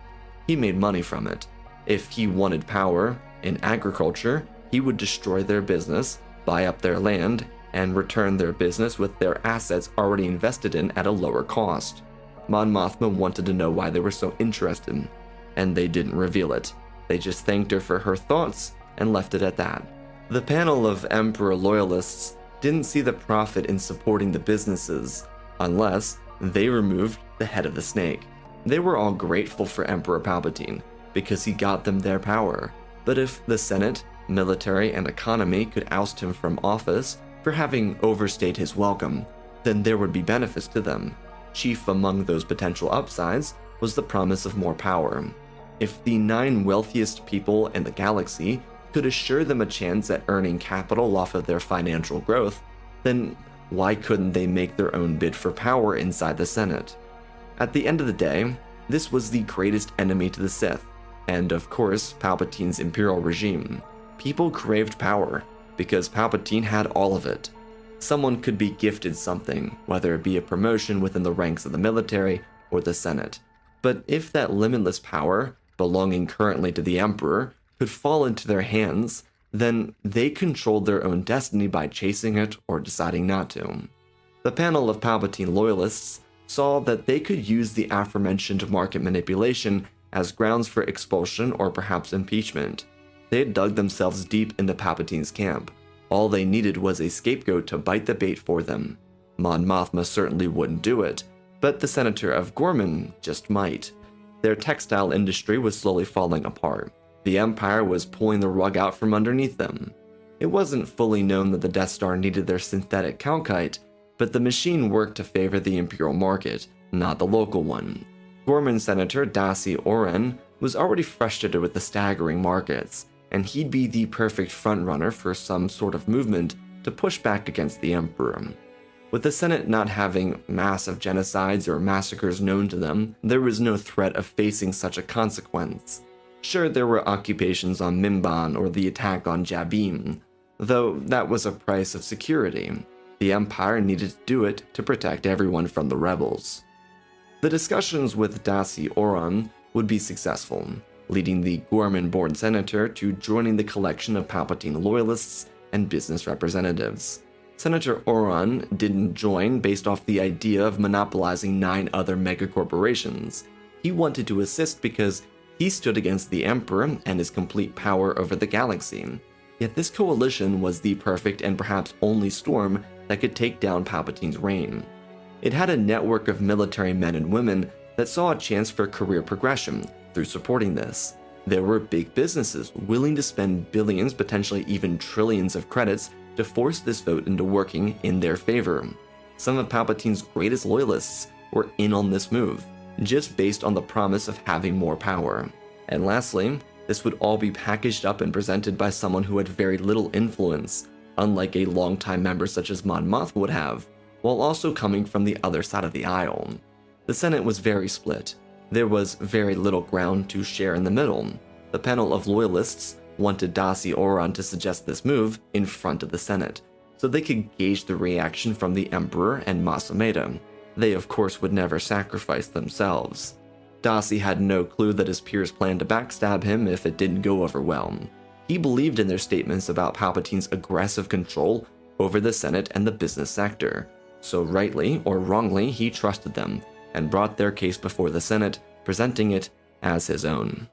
He made money from it. If he wanted power in agriculture, he would destroy their business, buy up their land, and return their business with their assets already invested in at a lower cost. Mon Mothma wanted to know why they were so interested, and they didn't reveal it. They just thanked her for her thoughts and left it at that. The panel of Emperor loyalists didn't see the profit in supporting the businesses, unless they removed the head of the snake. They were all grateful for Emperor Palpatine, because he got them their power. But if the Senate, military, and economy could oust him from office for having overstayed his welcome, then there would be benefits to them. Chief among those potential upsides was the promise of more power. If the 9 wealthiest people in the galaxy could assure them a chance at earning capital off of their financial growth, then why couldn't they make their own bid for power inside the Senate? At the end of the day, this was the greatest enemy to the Sith, and of course, Palpatine's Imperial regime. People craved power, because Palpatine had all of it. Someone could be gifted something, whether it be a promotion within the ranks of the military or the Senate. But if that limitless power, belonging currently to the Emperor, could fall into their hands, then they controlled their own destiny by chasing it or deciding not to. The panel of Palpatine loyalists saw that they could use the aforementioned market manipulation as grounds for expulsion or perhaps impeachment. They had dug themselves deep into Palpatine's camp. All they needed was a scapegoat to bite the bait for them. Mon Mothma certainly wouldn't do it, but the Senator of Gorman just might. Their textile industry was slowly falling apart. The Empire was pulling the rug out from underneath them. It wasn't fully known that the Death Star needed their synthetic calcite, but the machine worked to favor the Imperial market, not the local one. Gorman Senator Dasi Oren was already frustrated with the staggering markets, and he'd be the perfect frontrunner for some sort of movement to push back against the Emperor. With the Senate not having massive genocides or massacres known to them, there was no threat of facing such a consequence. Sure, there were occupations on Mimban or the attack on Jabim, though that was a price of security. The Empire needed to do it to protect everyone from the rebels. The discussions with Dasi Oran would be successful, leading the Gorman-born senator to joining the collection of Palpatine loyalists and business representatives. Senator Oran didn't join based off the idea of monopolizing 9 other megacorporations. He wanted to assist because he stood against the Emperor and his complete power over the galaxy. Yet this coalition was the perfect and perhaps only storm that could take down Palpatine's reign. It had a network of military men and women that saw a chance for career progression through supporting this. There were big businesses willing to spend billions, potentially even trillions of credits to force this vote into working in their favor. Some of Palpatine's greatest loyalists were in on this move, just based on the promise of having more power. And lastly, this would all be packaged up and presented by someone who had very little influence, unlike a longtime member such as Mon Mothma would have, while also coming from the other side of the aisle. The Senate was very split. There was very little ground to share in the middle. The panel of loyalists wanted Dasi Oran to suggest this move in front of the Senate, so they could gauge the reaction from the Emperor and Mas Amedda. They of course would never sacrifice themselves. Dasi had no clue that his peers planned to backstab him if it didn't go over well. He believed in their statements about Palpatine's aggressive control over the Senate and the business sector, so rightly or wrongly he trusted them and brought their case before the Senate, presenting it as his own.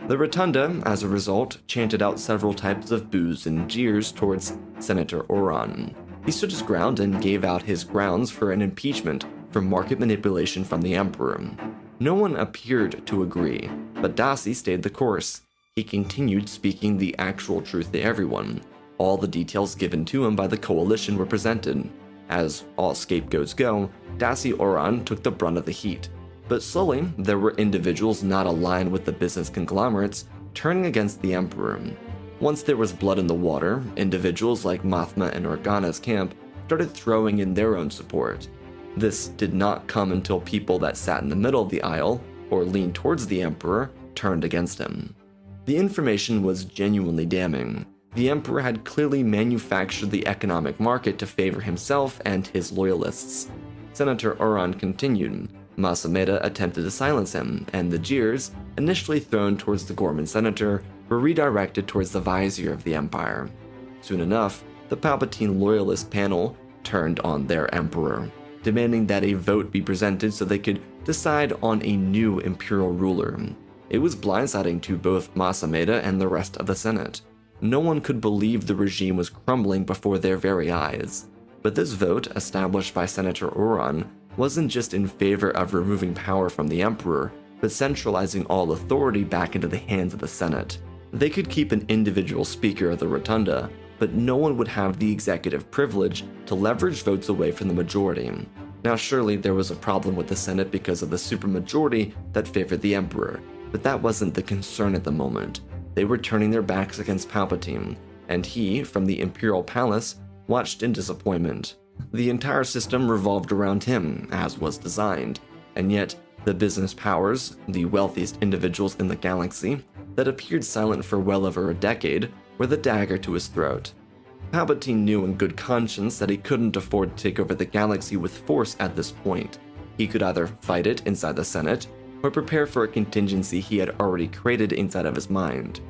The Rotunda, as a result, chanted out several types of boos and jeers towards Senator Oran. He stood his ground and gave out his grounds for an impeachment for market manipulation from the Emperor. No one appeared to agree, but Dasi stayed the course. He continued speaking the actual truth to everyone. All the details given to him by the coalition were presented. As all scapegoats go, Dasi Oran took the brunt of the heat. But slowly, there were individuals not aligned with the business conglomerates turning against the Emperor. Once there was blood in the water, individuals like Mothma and Organa's camp started throwing in their own support. This did not come until people that sat in the middle of the aisle, or leaned towards the Emperor, turned against him. The information was genuinely damning. The Emperor had clearly manufactured the economic market to favor himself and his loyalists. Senator Oran continued. Masameda attempted to silence him, and the jeers, initially thrown towards the Gorman senator, were redirected towards the vizier of the Empire. Soon enough, the Palpatine loyalist panel turned on their Emperor, demanding that a vote be presented so they could decide on a new Imperial ruler. It was blindsiding to both Masameda and the rest of the Senate. No one could believe the regime was crumbling before their very eyes. But this vote, established by Senator Oran, wasn't just in favor of removing power from the Emperor, but centralizing all authority back into the hands of the Senate. They could keep an individual speaker of the rotunda, but no one would have the executive privilege to leverage votes away from the majority. Now surely there was a problem with the Senate because of the supermajority that favored the Emperor, but that wasn't the concern at the moment. They were turning their backs against Palpatine, and he, from the Imperial Palace, watched in disappointment. The entire system revolved around him, as was designed, and yet the business powers, the wealthiest individuals in the galaxy, that appeared silent for well over a decade, were the dagger to his throat. Palpatine knew in good conscience that he couldn't afford to take over the galaxy with force at this point. He could either fight it inside the Senate, or prepare for a contingency he had already created inside of his mind.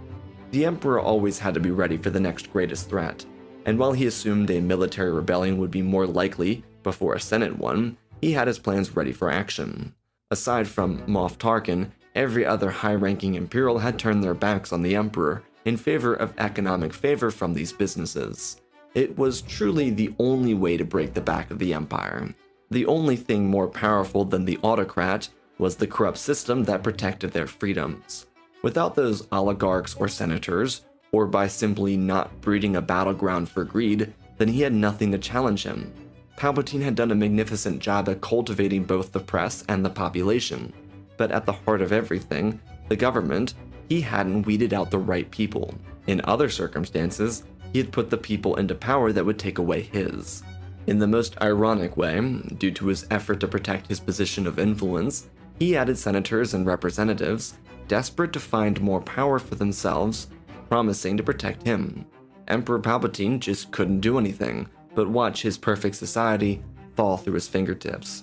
The Emperor always had to be ready for the next greatest threat, and while he assumed a military rebellion would be more likely before a Senate one, he had his plans ready for action. Aside from Moff Tarkin, every other high-ranking Imperial had turned their backs on the Emperor in favor of economic favor from these businesses. It was truly the only way to break the back of the Empire. The only thing more powerful than the autocrat was the corrupt system that protected their freedoms. Without those oligarchs or senators, or by simply not breeding a battleground for greed, then he had nothing to challenge him. Palpatine had done a magnificent job at cultivating both the press and the population, but at the heart of everything, the government, he hadn't weeded out the right people. In other circumstances, he had put the people into power that would take away his. In the most ironic way, due to his effort to protect his position of influence, he added senators and representatives, desperate to find more power for themselves, promising to protect him. Emperor Palpatine just couldn't do anything but watch his perfect society fall through his fingertips.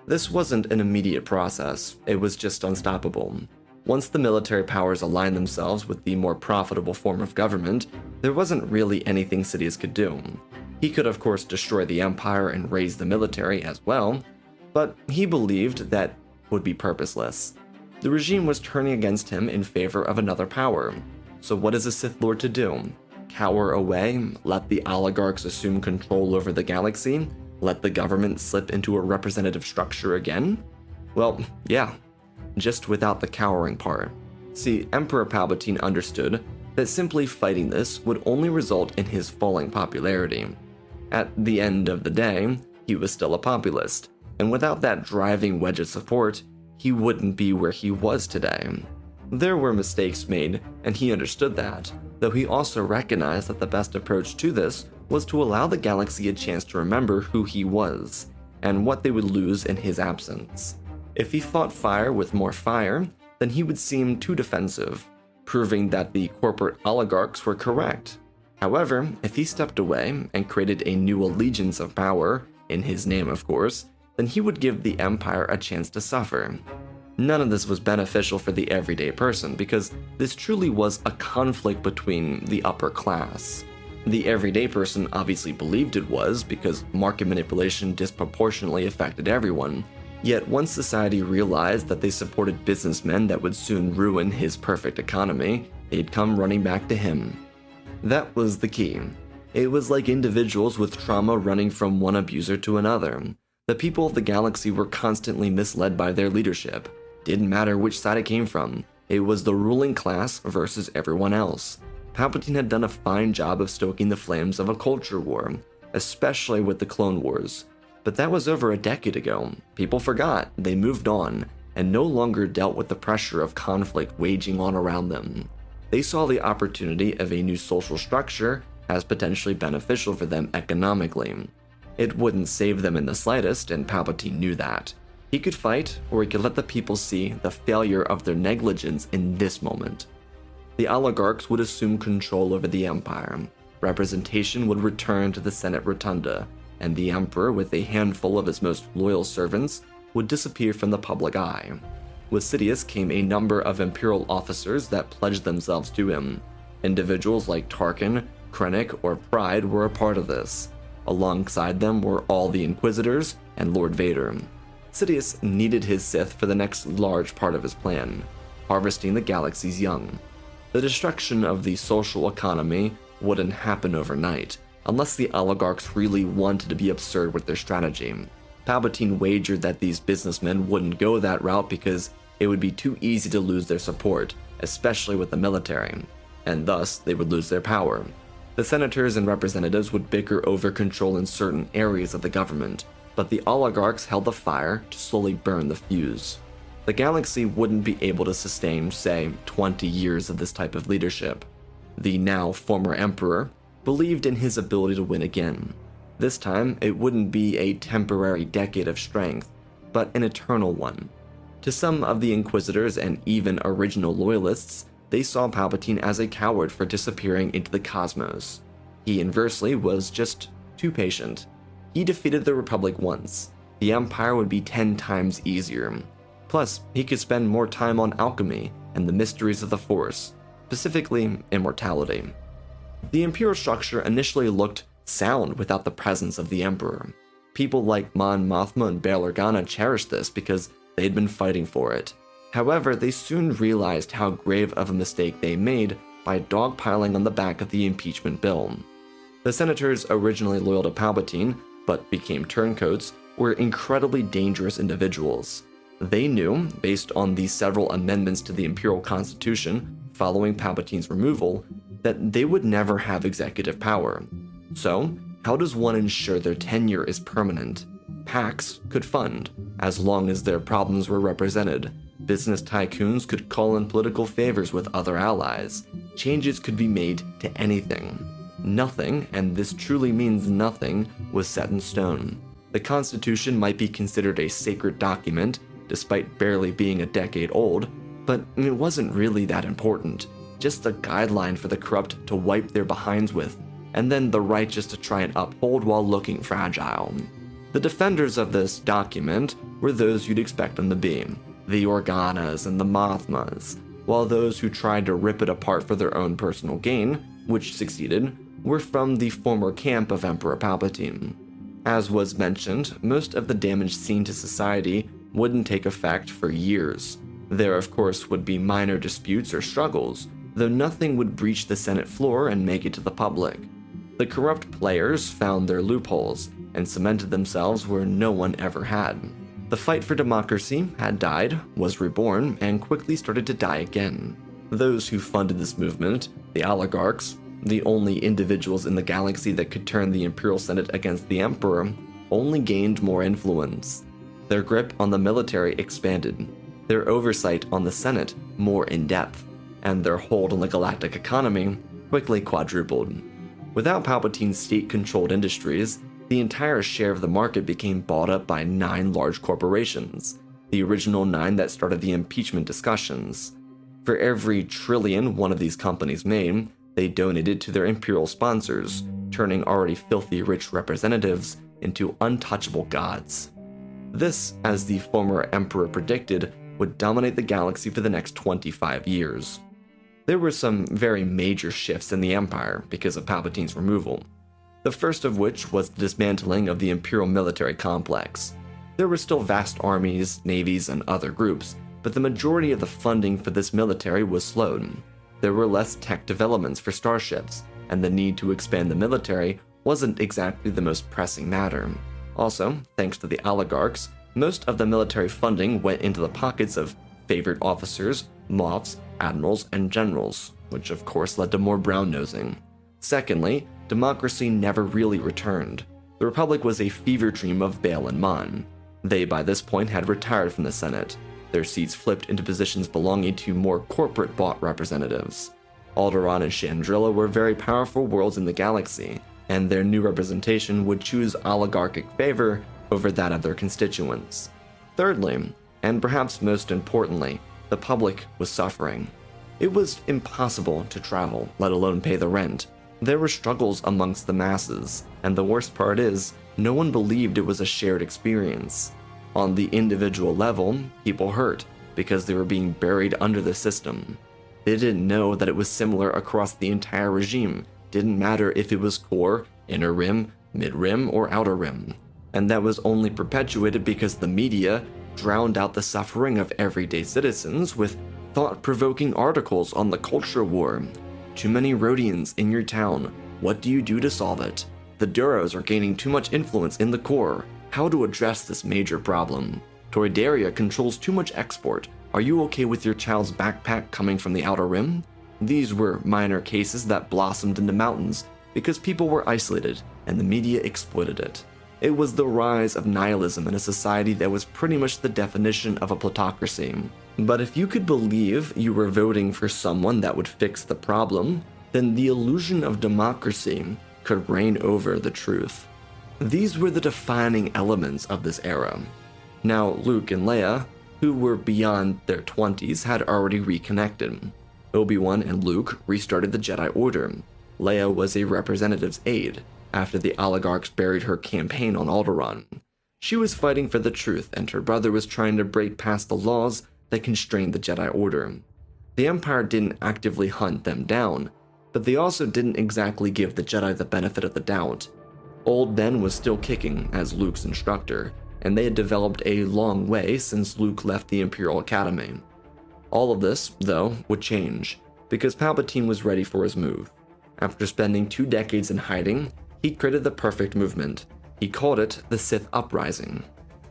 This wasn't an immediate process, it was just unstoppable. Once the military powers aligned themselves with the more profitable form of government, there wasn't really anything Sidious could do. He could of course destroy the Empire and raise the military as well, but he believed that would be purposeless. The regime was turning against him in favor of another power. So what is a Sith Lord to do? Cower away, let the oligarchs assume control over the galaxy, let the government slip into a representative structure again? Well, yeah, just without the cowering part. See, Emperor Palpatine understood that simply fighting this would only result in his falling popularity. At the end of the day, he was still a populist, and without that driving wedge of support, he wouldn't be where he was today. There were mistakes made, and he understood that, though he also recognized that the best approach to this was to allow the galaxy a chance to remember who he was, and what they would lose in his absence. If he fought fire with more fire, then he would seem too defensive, proving that the corporate oligarchs were correct. However, if he stepped away and created a new allegiance of power, in his name of course, then he would give the Empire a chance to suffer. None of this was beneficial for the everyday person because this truly was a conflict between the upper class. The everyday person obviously believed it was because market manipulation disproportionately affected everyone. Yet once society realized that they supported businessmen that would soon ruin his perfect economy, they'd come running back to him. That was the key. It was like individuals with trauma running from one abuser to another. The people of the galaxy were constantly misled by their leadership. Didn't matter which side it came from, it was the ruling class versus everyone else. Palpatine had done a fine job of stoking the flames of a culture war, especially with the Clone Wars. But that was over a decade ago. People forgot, they moved on, and no longer dealt with the pressure of conflict waging on around them. They saw the opportunity of a new social structure as potentially beneficial for them economically. It wouldn't save them in the slightest, and Palpatine knew that. He could fight, or he could let the people see the failure of their negligence in this moment. The oligarchs would assume control over the Empire. Representation would return to the Senate Rotunda, and the Emperor, with a handful of his most loyal servants, would disappear from the public eye. With Sidious came a number of Imperial officers that pledged themselves to him. Individuals like Tarkin, Krennic, or Pride were a part of this. Alongside them were all the Inquisitors and Lord Vader. Sidious needed his Sith for the next large part of his plan, harvesting the galaxy's young. The destruction of the social economy wouldn't happen overnight, unless the oligarchs really wanted to be absurd with their strategy. Palpatine wagered that these businessmen wouldn't go that route because it would be too easy to lose their support, especially with the military, and thus they would lose their power. The senators and representatives would bicker over control in certain areas of the government, but the oligarchs held the fire to slowly burn the fuse. The galaxy wouldn't be able to sustain, say, 20 years of this type of leadership. The now former emperor believed in his ability to win again. This time, it wouldn't be a temporary decade of strength, but an eternal one. To some of the Inquisitors and even original loyalists, they saw Palpatine as a coward for disappearing into the cosmos. He inversely was just too patient. He defeated the Republic once. The Empire would be 10 times easier. Plus, he could spend more time on alchemy and the mysteries of the Force, specifically immortality. The Imperial structure initially looked sound without the presence of the Emperor. People like Mon Mothma and Bail Organa cherished this because they'd been fighting for it. However, they soon realized how grave of a mistake they made by dogpiling on the back of the impeachment bill. The senators originally loyal to Palpatine, but became turncoats, were incredibly dangerous individuals. They knew, based on the several amendments to the Imperial Constitution following Palpatine's removal, that they would never have executive power. So, how does one ensure their tenure is permanent? PACs could fund, as long as their problems were represented. Business tycoons could call in political favors with other allies. Changes could be made to anything. Nothing, and this truly means nothing, was set in stone. The Constitution might be considered a sacred document, despite barely being a decade old, but it wasn't really that important. Just a guideline for the corrupt to wipe their behinds with, and then the righteous to try and uphold while looking fragile. The defenders of this document were those you'd expect them to be, the Organas and the Mothmas, while those who tried to rip it apart for their own personal gain, which succeeded, were from the former camp of Emperor Palpatine. As was mentioned, most of the damage seen to society wouldn't take effect for years. There, of course, would be minor disputes or struggles, though nothing would breach the Senate floor and make it to the public. The corrupt players found their loopholes and cemented themselves where no one ever had. The fight for democracy had died, was reborn, and quickly started to die again. Those who funded this movement, the oligarchs, the only individuals in the galaxy that could turn the Imperial Senate against the Emperor, only gained more influence. Their grip on the military expanded, their oversight on the Senate more in-depth, and their hold on the galactic economy quickly quadrupled. Without Palpatine's state-controlled industries, the entire share of the market became bought up by 9 large corporations, the original 9 that started the impeachment discussions. For every trillion one of these companies made, they donated to their imperial sponsors, turning already filthy rich representatives into untouchable gods. This, as the former emperor predicted, would dominate the galaxy for the next 25 years. There were some very major shifts in the Empire because of Palpatine's removal, the first of which was the dismantling of the Imperial military complex. There were still vast armies, navies, and other groups, but the majority of the funding for this military was slowed. There were less tech developments for starships, and the need to expand the military wasn't exactly the most pressing matter. Also, thanks to the oligarchs, most of the military funding went into the pockets of favored officers, moffs, admirals, and generals, which of course led to more brown-nosing. Secondly, democracy never really returned. The Republic was a fever dream of Bail and Mon. They by this point had retired from the Senate. their seats flipped into positions belonging to more corporate-bought representatives. Alderaan and Chandrila were very powerful worlds in the galaxy, and their new representation would choose oligarchic favor over that of their constituents. Thirdly, and perhaps most importantly, the public was suffering. It was impossible to travel, let alone pay the rent. There were struggles amongst the masses, and the worst part is, no one believed it was a shared experience. On the individual level, people hurt because they were being buried under the system. They didn't know that it was similar across the entire regime. Didn't matter if it was core, inner rim, mid-rim, or outer rim. And that was only perpetuated because the media drowned out the suffering of everyday citizens with thought-provoking articles on the culture war. Too many Rhodians in your town. What do you do to solve it? The Duros are gaining too much influence in the core. How to address this major problem? Toydaria controls too much export. Are you okay with your child's backpack coming from the outer rim? These were minor cases that blossomed into mountains because people were isolated and the media exploited it. It was the rise of nihilism in a society that was pretty much the definition of a plutocracy. But if you could believe you were voting for someone that would fix the problem, then the illusion of democracy could reign over the truth. These were the defining elements of this era. Now, Luke and Leia, who were beyond their 20s, had already reconnected. Obi-Wan and Luke restarted the Jedi Order. Leia was a representative's aide after the oligarchs buried her campaign on Alderaan. She was fighting for the truth, and her brother was trying to break past the laws that constrained the Jedi Order. The Empire didn't actively hunt them down, but they also didn't exactly give the Jedi the benefit of the doubt. Old Ben was still kicking as Luke's instructor, and they had developed a long way since Luke left the Imperial Academy. All of this, though, would change, because Palpatine was ready for his move. After spending 2 decades in hiding, he created the perfect movement. He called it the Sith Uprising.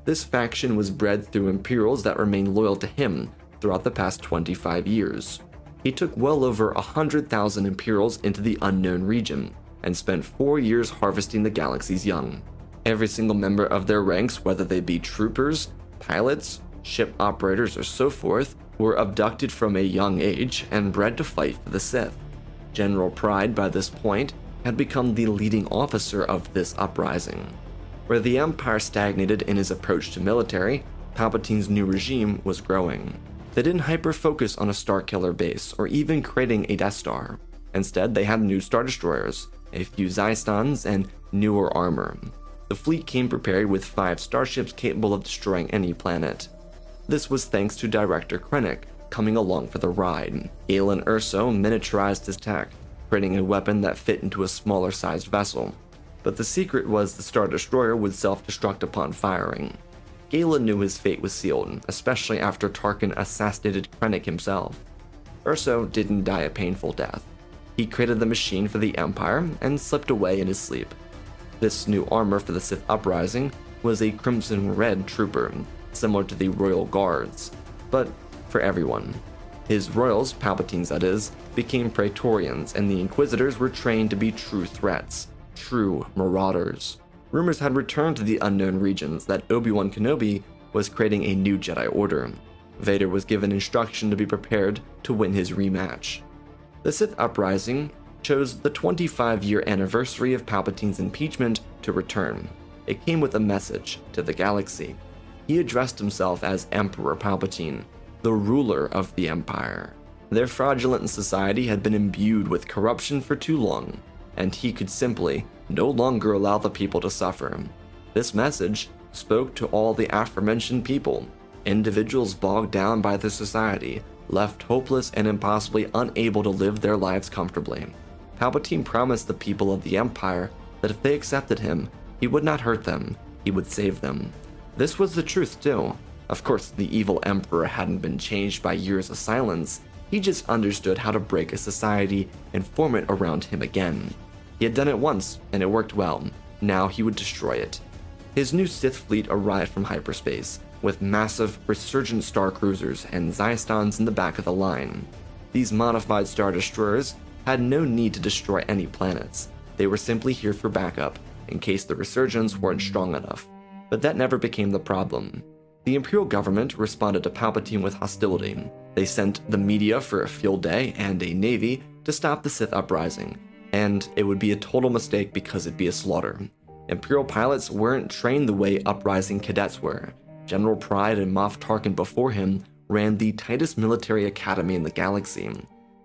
This faction was bred through Imperials that remained loyal to him throughout the past 25 years. He took well over 100,000 Imperials into the unknown region, and spent 4 years harvesting the galaxy's young. Every single member of their ranks, whether they be troopers, pilots, ship operators, or so forth, were abducted from a young age and bred to fight for the Sith. General Pride, by this point, had become the leading officer of this uprising. Where the Empire stagnated in his approach to military, Palpatine's new regime was growing. They didn't hyper-focus on a Starkiller base or even creating a Death Star. Instead, they had new Star Destroyers, a few Zystons, and newer armor. The fleet came prepared with 5 starships capable of destroying any planet. This was thanks to Director Krennic coming along for the ride. Galen Erso miniaturized his tech, creating a weapon that fit into a smaller-sized vessel. But the secret was the Star Destroyer would self-destruct upon firing. Galen knew his fate was sealed, especially after Tarkin assassinated Krennic himself. Erso didn't die a painful death. He created the machine for the Empire and slipped away in his sleep. This new armor for the Sith Uprising was a crimson red trooper, similar to the Royal Guards, but for everyone. His royals, Palpatine's that is, became Praetorians, and the Inquisitors were trained to be true threats, true marauders. Rumors had returned to the unknown regions that Obi-Wan Kenobi was creating a new Jedi Order. Vader was given instruction to be prepared to win his rematch. The Sith Uprising chose the 25-year anniversary of Palpatine's impeachment to return. It came with a message to the galaxy. He addressed himself as Emperor Palpatine, the ruler of the Empire. Their fraudulent society had been imbued with corruption for too long, and he could simply no longer allow the people to suffer. This message spoke to all the aforementioned people, individuals bogged down by the society, left hopeless and impossibly unable to live their lives comfortably. Palpatine promised the people of the Empire that if they accepted him, he would not hurt them, he would save them. This was the truth too. Of course, the evil Emperor hadn't been changed by years of silence, he just understood how to break a society and form it around him again. He had done it once, and it worked well. Now he would destroy it. His new Sith fleet arrived from hyperspace, with massive, resurgent star cruisers and Zystons in the back of the line. These modified Star Destroyers had no need to destroy any planets. They were simply here for backup, in case the resurgents weren't strong enough. But that never became the problem. The Imperial government responded to Palpatine with hostility. They sent the media for a field day and a navy to stop the Sith uprising, and it would be a total mistake because it'd be a slaughter. Imperial pilots weren't trained the way uprising cadets were. General Pride and Moff Tarkin before him ran the tightest military academy in the galaxy.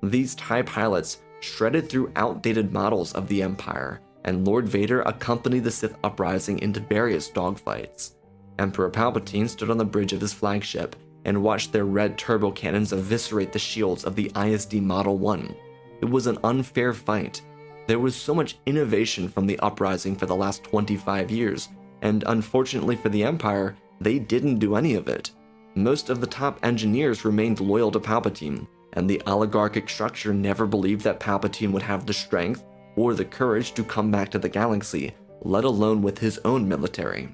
These TIE pilots shredded through outdated models of the Empire, and Lord Vader accompanied the Sith uprising into various dogfights. Emperor Palpatine stood on the bridge of his flagship and watched their red turbo cannons eviscerate the shields of the ISD Model 1. It was an unfair fight. There was so much innovation from the uprising for the last 25 years, and unfortunately for the Empire, they didn't do any of it. Most of the top engineers remained loyal to Palpatine, and the oligarchic structure never believed that Palpatine would have the strength or the courage to come back to the galaxy, let alone with his own military.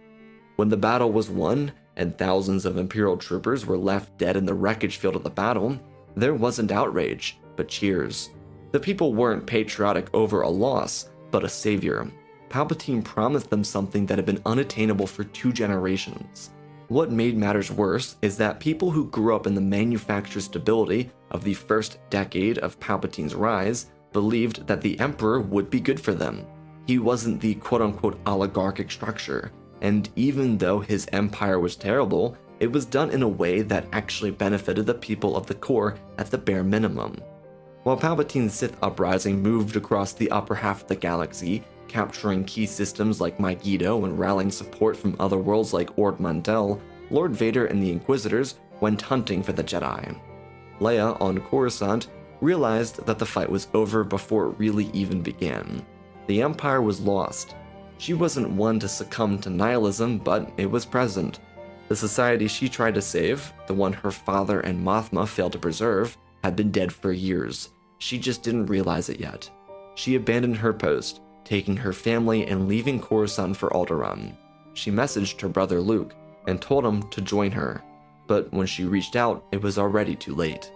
When the battle was won, and thousands of Imperial troopers were left dead in the wreckage field of the battle, there wasn't outrage, but cheers. The people weren't patriotic over a loss, but a savior. Palpatine promised them something that had been unattainable for 2 generations. What made matters worse is that people who grew up in the manufactured stability of the first decade of Palpatine's rise believed that the Emperor would be good for them. He wasn't the quote-unquote oligarchic structure, and even though his empire was terrible, it was done in a way that actually benefited the people of the core at the bare minimum. While Palpatine's Sith uprising moved across the upper half of the galaxy, capturing key systems like Megiddo and rallying support from other worlds like Ord Mantell, Lord Vader and the Inquisitors went hunting for the Jedi. Leia, on Coruscant, realized that the fight was over before it really even began. The Empire was lost. She wasn't one to succumb to nihilism, but it was present. The society she tried to save, the one her father and Mothma failed to preserve, had been dead for years. She just didn't realize it yet. She abandoned her post, taking her family and leaving Coruscant for Alderaan. She messaged her brother Luke and told him to join her, but when she reached out, it was already too late.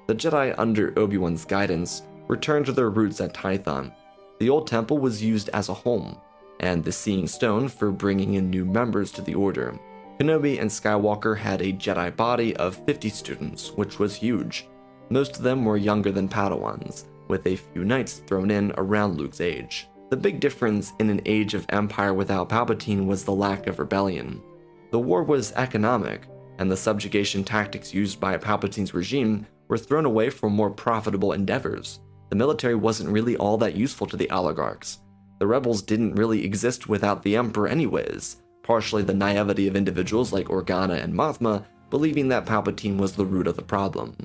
The Jedi under Obi-Wan's guidance returned to their roots at Tython. The old temple was used as a home, and the Seeing Stone for bringing in new members to the Order. Kenobi and Skywalker had a Jedi body of 50 students, which was huge. Most of them were younger than Padawans, with a few knights thrown in around Luke's age. The big difference in an age of empire without Palpatine was the lack of rebellion. The war was economic, and the subjugation tactics used by Palpatine's regime were thrown away for more profitable endeavors. The military wasn't really all that useful to the oligarchs. The rebels didn't really exist without the Emperor anyways, partially the naivety of individuals like Organa and Mothma believing that Palpatine was the root of the problem.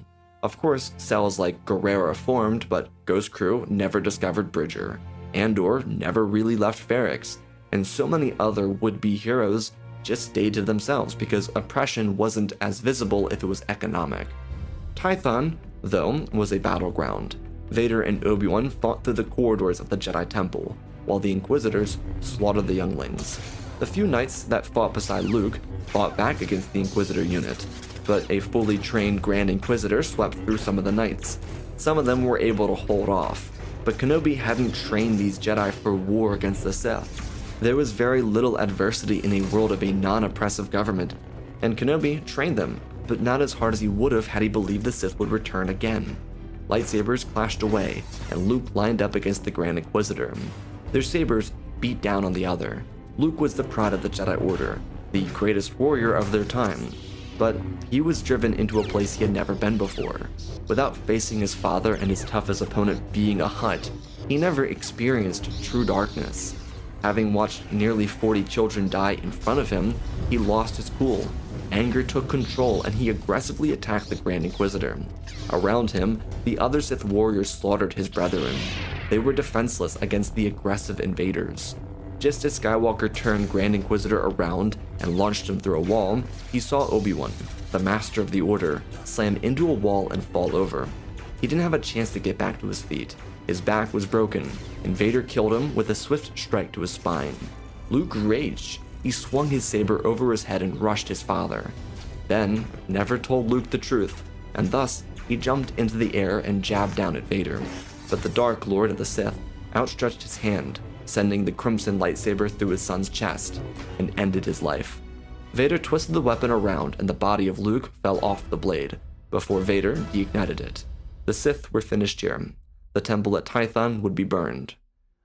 Of course, cells like Guerrera formed, but Ghost Crew never discovered Bridger. Andor never really left Ferrix, and so many other would-be heroes just stayed to themselves because oppression wasn't as visible if it was economic. Tython, though, was a battleground. Vader and Obi-Wan fought through the corridors of the Jedi Temple, while the Inquisitors slaughtered the younglings. The few knights that fought beside Luke fought back against the Inquisitor unit, but a fully trained Grand Inquisitor swept through some of the knights. Some of them were able to hold off, but Kenobi hadn't trained these Jedi for war against the Sith. There was very little adversity in a world of a non-oppressive government, and Kenobi trained them, but not as hard as he would have had he believed the Sith would return again. Lightsabers clashed away, and Luke lined up against the Grand Inquisitor. Their sabers beat down on the other. Luke was the pride of the Jedi Order, the greatest warrior of their time, but he was driven into a place he had never been before. Without facing his father and his toughest opponent being a Hutt, he never experienced true darkness. Having watched nearly 40 children die in front of him, he lost his cool. Anger took control and he aggressively attacked the Grand Inquisitor. Around him, the other Sith warriors slaughtered his brethren. They were defenseless against the aggressive invaders. Just as Skywalker turned Grand Inquisitor around and launched him through a wall, he saw Obi-Wan, the Master of the Order, slam into a wall and fall over. He didn't have a chance to get back to his feet. His back was broken, and Vader killed him with a swift strike to his spine. Luke raged. He swung his saber over his head and rushed his father. Then, never told Luke the truth, and thus he jumped into the air and jabbed down at Vader. But the Dark Lord of the Sith outstretched his hand, sending the crimson lightsaber through his son's chest, and ended his life. Vader twisted the weapon around and the body of Luke fell off the blade, before Vader deignited it. The Sith were finished here. The temple at Tython would be burned.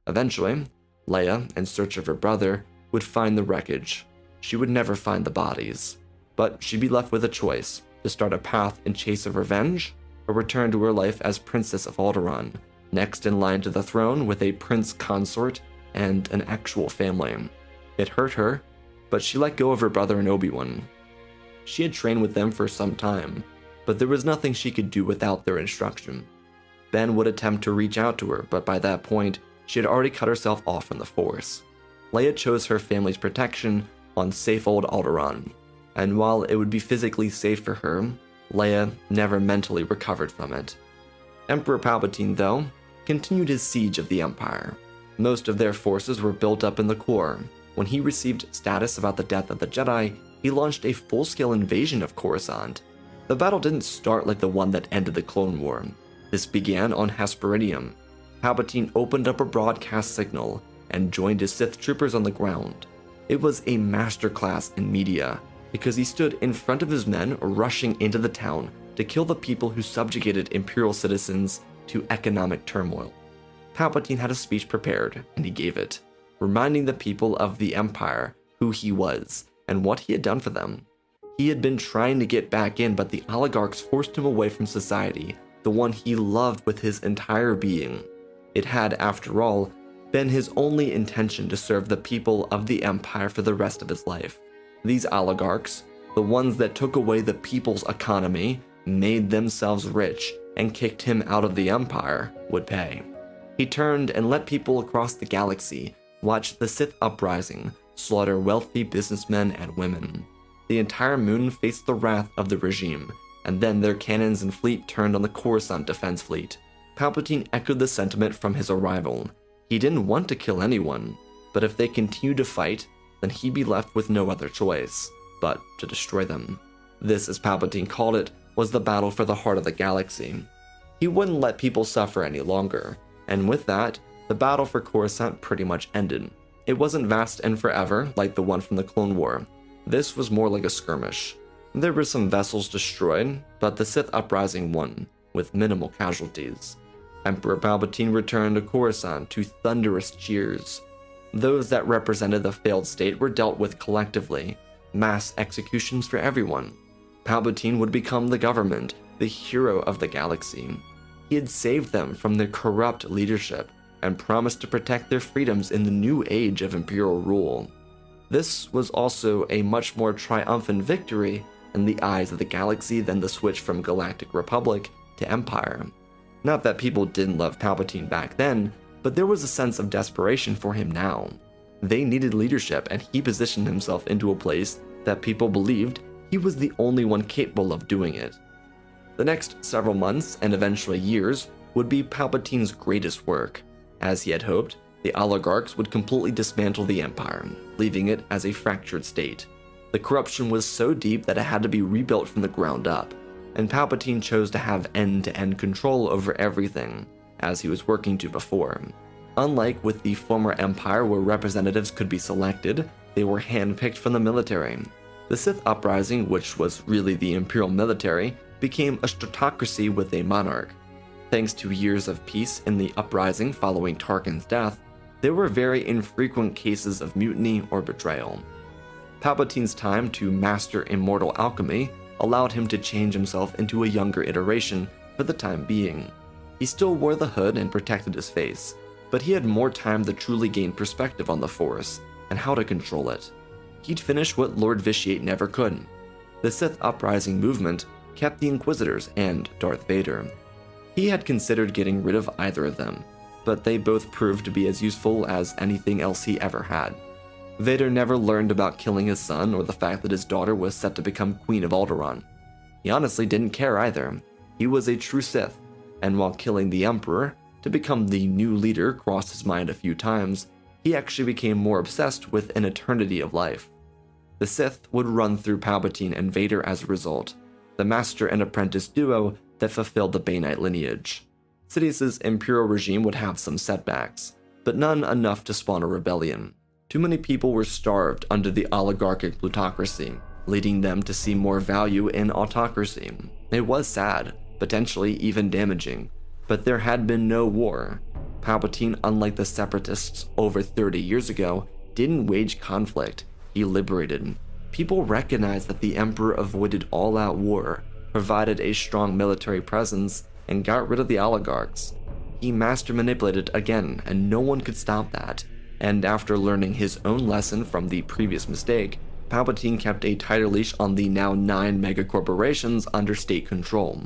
Eventually, Leia, in search of her brother, would find the wreckage. She would never find the bodies, but she'd be left with a choice: to start a path in chase of revenge, or return to her life as Princess of Alderaan, next in line to the throne with a prince consort and an actual family. It hurt her, but she let go of her brother and Obi-Wan. She had trained with them for some time, but there was nothing she could do without their instruction. Ben would attempt to reach out to her, but by that point, she had already cut herself off from the Force. Leia chose her family's protection on safe old Alderaan, and while it would be physically safe for her, Leia never mentally recovered from it. Emperor Palpatine, though, continued his siege of the Empire. Most of their forces were built up in the core. When he received status about the death of the Jedi, he launched a full-scale invasion of Coruscant. The battle didn't start like the one that ended the Clone War. This began on Hesperidium. Palpatine opened up a broadcast signal and joined his Sith troopers on the ground. It was a masterclass in media, because he stood in front of his men rushing into the town to kill the people who subjugated Imperial citizens to economic turmoil. Palpatine had a speech prepared, and he gave it, reminding the people of the Empire who he was and what he had done for them. He had been trying to get back in, but the oligarchs forced him away from society, the one he loved with his entire being. It had, after all, been his only intention to serve the people of the Empire for the rest of his life. These oligarchs, the ones that took away the people's economy, made themselves rich, and kicked him out of the Empire, would pay. He turned and let people across the galaxy watch the Sith uprising slaughter wealthy businessmen and women. The entire moon faced the wrath of the regime, and then their cannons and fleet turned on the Coruscant defense fleet. Palpatine echoed the sentiment from his arrival. He didn't want to kill anyone, but if they continued to fight, then he'd be left with no other choice but to destroy them. This, as Palpatine called it, was the battle for the heart of the galaxy. He wouldn't let people suffer any longer, and with that, the battle for Coruscant pretty much ended. It wasn't vast and forever like the one from the Clone War. This was more like a skirmish. There were some vessels destroyed, but the Sith uprising won, with minimal casualties. Emperor Palpatine returned to Coruscant to thunderous cheers. Those that represented the failed state were dealt with collectively, mass executions for everyone. Palpatine would become the government, the hero of the galaxy. He had saved them from their corrupt leadership and promised to protect their freedoms in the new age of Imperial rule. This was also a much more triumphant victory in the eyes of the galaxy than the switch from Galactic Republic to Empire. Not that people didn't love Palpatine back then, but there was a sense of desperation for him now. They needed leadership, and he positioned himself into a place that people believed he was the only one capable of doing it. The next several months, and eventually years, would be Palpatine's greatest work. As he had hoped, the oligarchs would completely dismantle the Empire, leaving it as a fractured state. The corruption was so deep that it had to be rebuilt from the ground up, and Palpatine chose to have end-to-end control over everything, as he was working to before. Unlike with the former Empire where representatives could be selected, they were handpicked from the military. The Sith uprising, which was really the Imperial military, became a stratocracy with a monarch. Thanks to years of peace in the uprising following Tarkin's death, there were very infrequent cases of mutiny or betrayal. Palpatine's time to master immortal alchemy allowed him to change himself into a younger iteration for the time being. He still wore the hood and protected his face, but he had more time to truly gain perspective on the Force and how to control it. He'd finish what Lord Vitiate never could. The Sith uprising movement kept the Inquisitors and Darth Vader. He had considered getting rid of either of them, but they both proved to be as useful as anything else he ever had. Vader never learned about killing his son or the fact that his daughter was set to become Queen of Alderaan. He honestly didn't care either. He was a true Sith, and while killing the Emperor to become the new leader crossed his mind a few times, he actually became more obsessed with an eternity of life. The Sith would run through Palpatine and Vader as a result, the master and apprentice duo that fulfilled the Bainite lineage. Sidious's Imperial regime would have some setbacks, but none enough to spawn a rebellion. Too many people were starved under the oligarchic plutocracy, leading them to see more value in autocracy. It was sad, potentially even damaging, but there had been no war. Palpatine, unlike the Separatists over 30 years ago, didn't wage conflict, he liberated. People recognized that the Emperor avoided all-out war, provided a strong military presence, and got rid of the oligarchs. He master manipulated again, and no one could stop that. And after learning his own lesson from the previous mistake, Palpatine kept a tighter leash on the now 9 megacorporations under state control.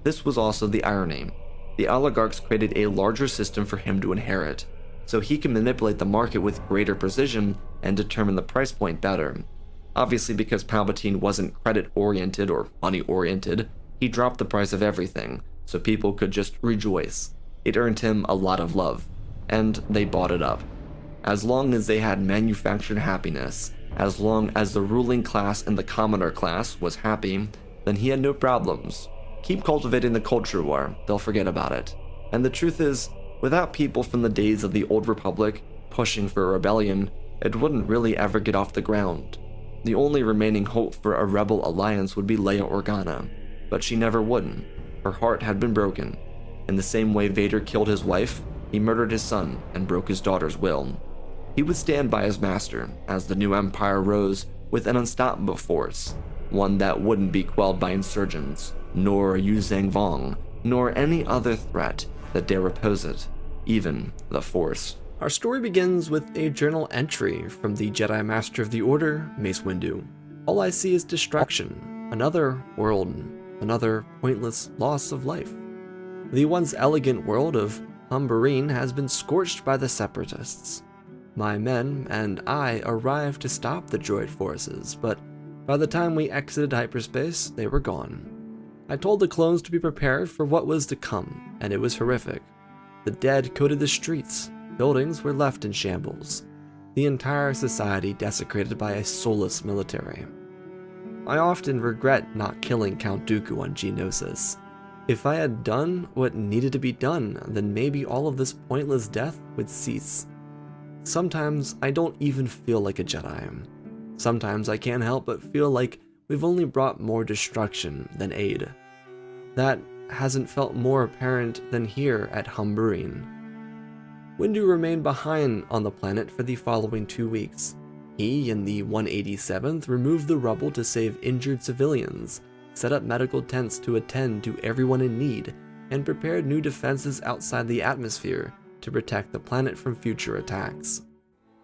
This was also the irony. The oligarchs created a larger system for him to inherit, so he can manipulate the market with greater precision and determine the price point better. Obviously, because Palpatine wasn't credit-oriented or money-oriented, he dropped the price of everything, so people could just rejoice. It earned him a lot of love, and they bought it up. As long as they had manufactured happiness, as long as the ruling class and the commoner class was happy, then he had no problems. Keep cultivating the culture war, they'll forget about it. And the truth is, without people from the days of the Old Republic pushing for a rebellion, it wouldn't really ever get off the ground. The only remaining hope for a rebel alliance would be Leia Organa, but she never would. Her heart had been broken. In the same way Vader killed his wife, he murdered his son and broke his daughter's will. He would stand by his master as the new empire rose with an unstoppable force, one that wouldn't be quelled by insurgents, nor Yu Zhang Vong, nor any other threat that dare oppose it, even the Force. Our story begins with a journal entry from the Jedi Master of the Order, Mace Windu. All I see is destruction, another world, another pointless loss of life. The once elegant world of Humberine has been scorched by the Separatists. My men and I arrived to stop the droid forces, but by the time we exited hyperspace, they were gone. I told the clones to be prepared for what was to come, and it was horrific. The dead coated the streets, buildings were left in shambles, the entire society desecrated by a soulless military. I often regret not killing Count Dooku on Geonosis. If I had done what needed to be done, then maybe all of this pointless death would cease. Sometimes I don't even feel like a Jedi. Sometimes I can't help but feel like we've only brought more destruction than aid. That hasn't felt more apparent than here at Humberine. Windu remained behind on the planet for the following 2 weeks. He and the 187th removed the rubble to save injured civilians, set up medical tents to attend to everyone in need, and prepared new defenses outside the atmosphere to protect the planet from future attacks.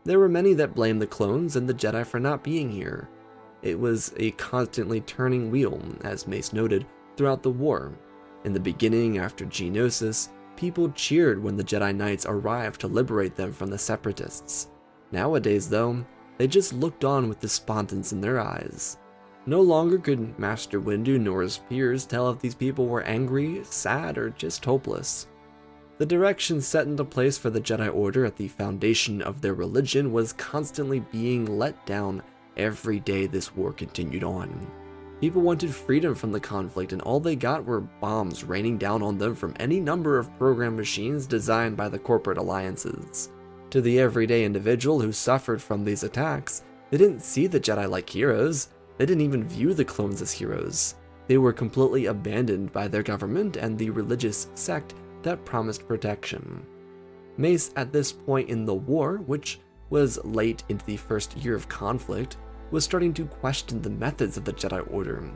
There were many that blamed the clones and the Jedi for not being here. It was a constantly turning wheel, as Mace noted, throughout the war. In the beginning, after Geonosis, people cheered when the Jedi Knights arrived to liberate them from the Separatists. Nowadays, though, they just looked on with despondence in their eyes. No longer could Master Windu nor his peers tell if these people were angry, sad, or just hopeless. The direction set into place for the Jedi Order at the foundation of their religion was constantly being let down every day this war continued on. People wanted freedom from the conflict, and all they got were bombs raining down on them from any number of program machines designed by the corporate alliances. To the everyday individual who suffered from these attacks, they didn't see the Jedi like heroes. They didn't even view the clones as heroes. They were completely abandoned by their government and the religious sect that promised protection. Mace, at this point in the war, which was late into the first year of conflict, was starting to question the methods of the Jedi Order.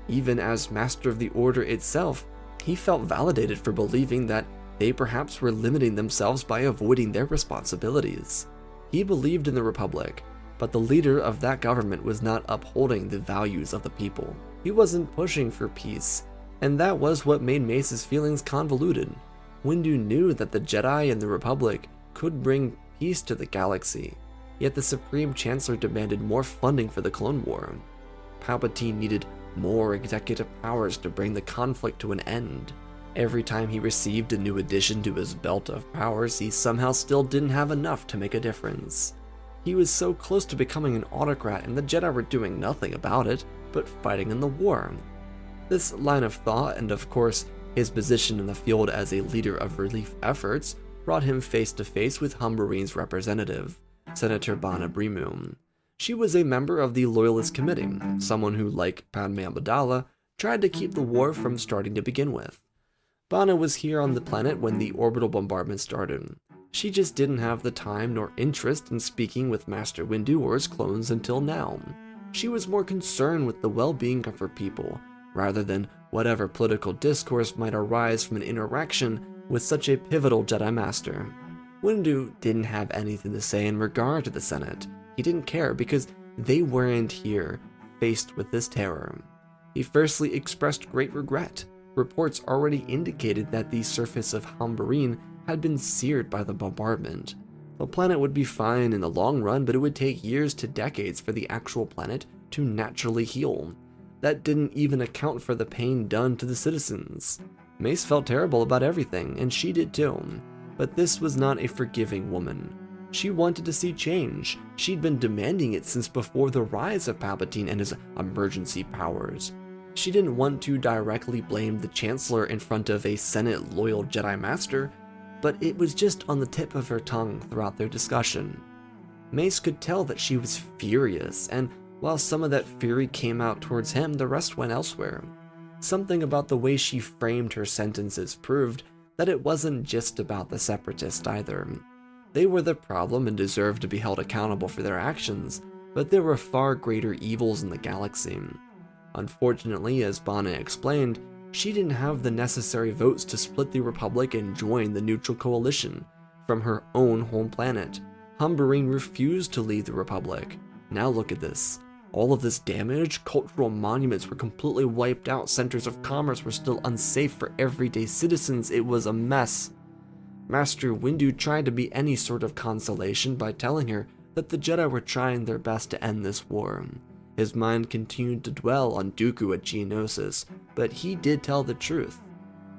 Even as Master of the Order itself, he felt validated for believing that they perhaps were limiting themselves by avoiding their responsibilities. He believed in the Republic, but the leader of that government was not upholding the values of the people. He wasn't pushing for peace, and that was what made Mace's feelings convoluted. Windu knew that the Jedi and the Republic could bring peace to the galaxy, yet the Supreme Chancellor demanded more funding for the Clone War. Palpatine needed more executive powers to bring the conflict to an end. Every time he received a new addition to his belt of powers, he somehow still didn't have enough to make a difference. He was so close to becoming an autocrat, and the Jedi were doing nothing about it, but fighting in the war. This line of thought, and of course his position in the field as a leader of relief efforts, brought him face to face with Humberine's representative, Senator Bana Brimu. She was a member of the Loyalist Committee, someone who, like Padme Amidala, tried to keep the war from starting to begin with. Bana was here on the planet when the orbital bombardment started. She just didn't have the time nor interest in speaking with Master Windu or his clones until now. She was more concerned with the well-being of her people, rather than whatever political discourse might arise from an interaction with such a pivotal Jedi Master. Windu didn't have anything to say in regard to the Senate. He didn't care because they weren't here, faced with this terror. He firstly expressed great regret. Reports already indicated that the surface of Hambarine had been seared by the bombardment. The planet would be fine in the long run, but it would take years to decades for the actual planet to naturally heal. That didn't even account for the pain done to the citizens. Mace felt terrible about everything, and she did too. But this was not a forgiving woman. She wanted to see change. She'd been demanding it since before the rise of Palpatine and his emergency powers. She didn't want to directly blame the Chancellor in front of a Senate-loyal Jedi Master, but it was just on the tip of her tongue throughout their discussion. Mace could tell that she was furious, and while some of that fury came out towards him, the rest went elsewhere. Something about the way she framed her sentences proved that it wasn't just about the Separatists either. They were the problem and deserved to be held accountable for their actions, but there were far greater evils in the galaxy. Unfortunately, as Bana explained, she didn't have the necessary votes to split the Republic and join the neutral coalition from her own home planet. Hambarine refused to leave the Republic. Now look at this. All of this damage, cultural monuments were completely wiped out, centers of commerce were still unsafe for everyday citizens, it was a mess. Master Windu tried to be any sort of consolation by telling her that the Jedi were trying their best to end this war. His mind continued to dwell on Dooku at Geonosis, but he did tell the truth.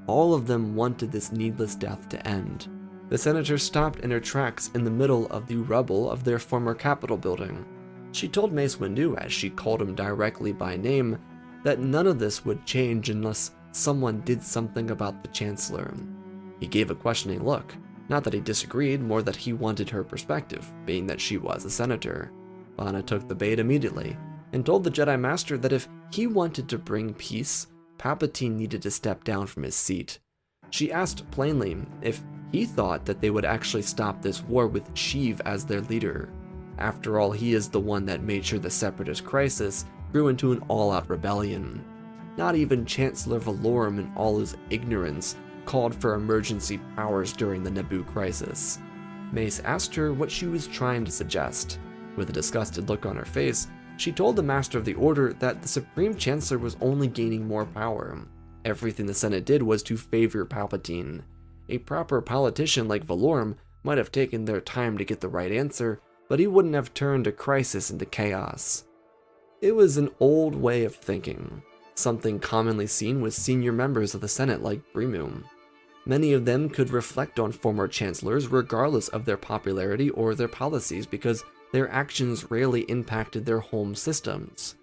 All of them wanted this needless death to end. The senator stopped in her tracks in the middle of the rubble of their former Capitol building. She told Mace Windu, as she called him directly by name, that none of this would change unless someone did something about the Chancellor. He gave a questioning look, not that he disagreed, more that he wanted her perspective, being that she was a senator. Bana took the bait immediately, and told the Jedi Master that if he wanted to bring peace, Palpatine needed to step down from his seat. She asked plainly if he thought that they would actually stop this war with Sheev as their leader. After all, he is the one that made sure the Separatist crisis grew into an all-out rebellion. Not even Chancellor Valorum, in all his ignorance, called for emergency powers during the Naboo crisis. Mace asked her what she was trying to suggest. With a disgusted look on her face, she told the Master of the Order that the Supreme Chancellor was only gaining more power. Everything the Senate did was to favor Palpatine. A proper politician like Valorum might have taken their time to get the right answer, but he wouldn't have turned a crisis into chaos. It was an old way of thinking, something commonly seen with senior members of the Senate like Brimu. Many of them could reflect on former chancellors regardless of their popularity or their policies because their actions rarely impacted their home systems.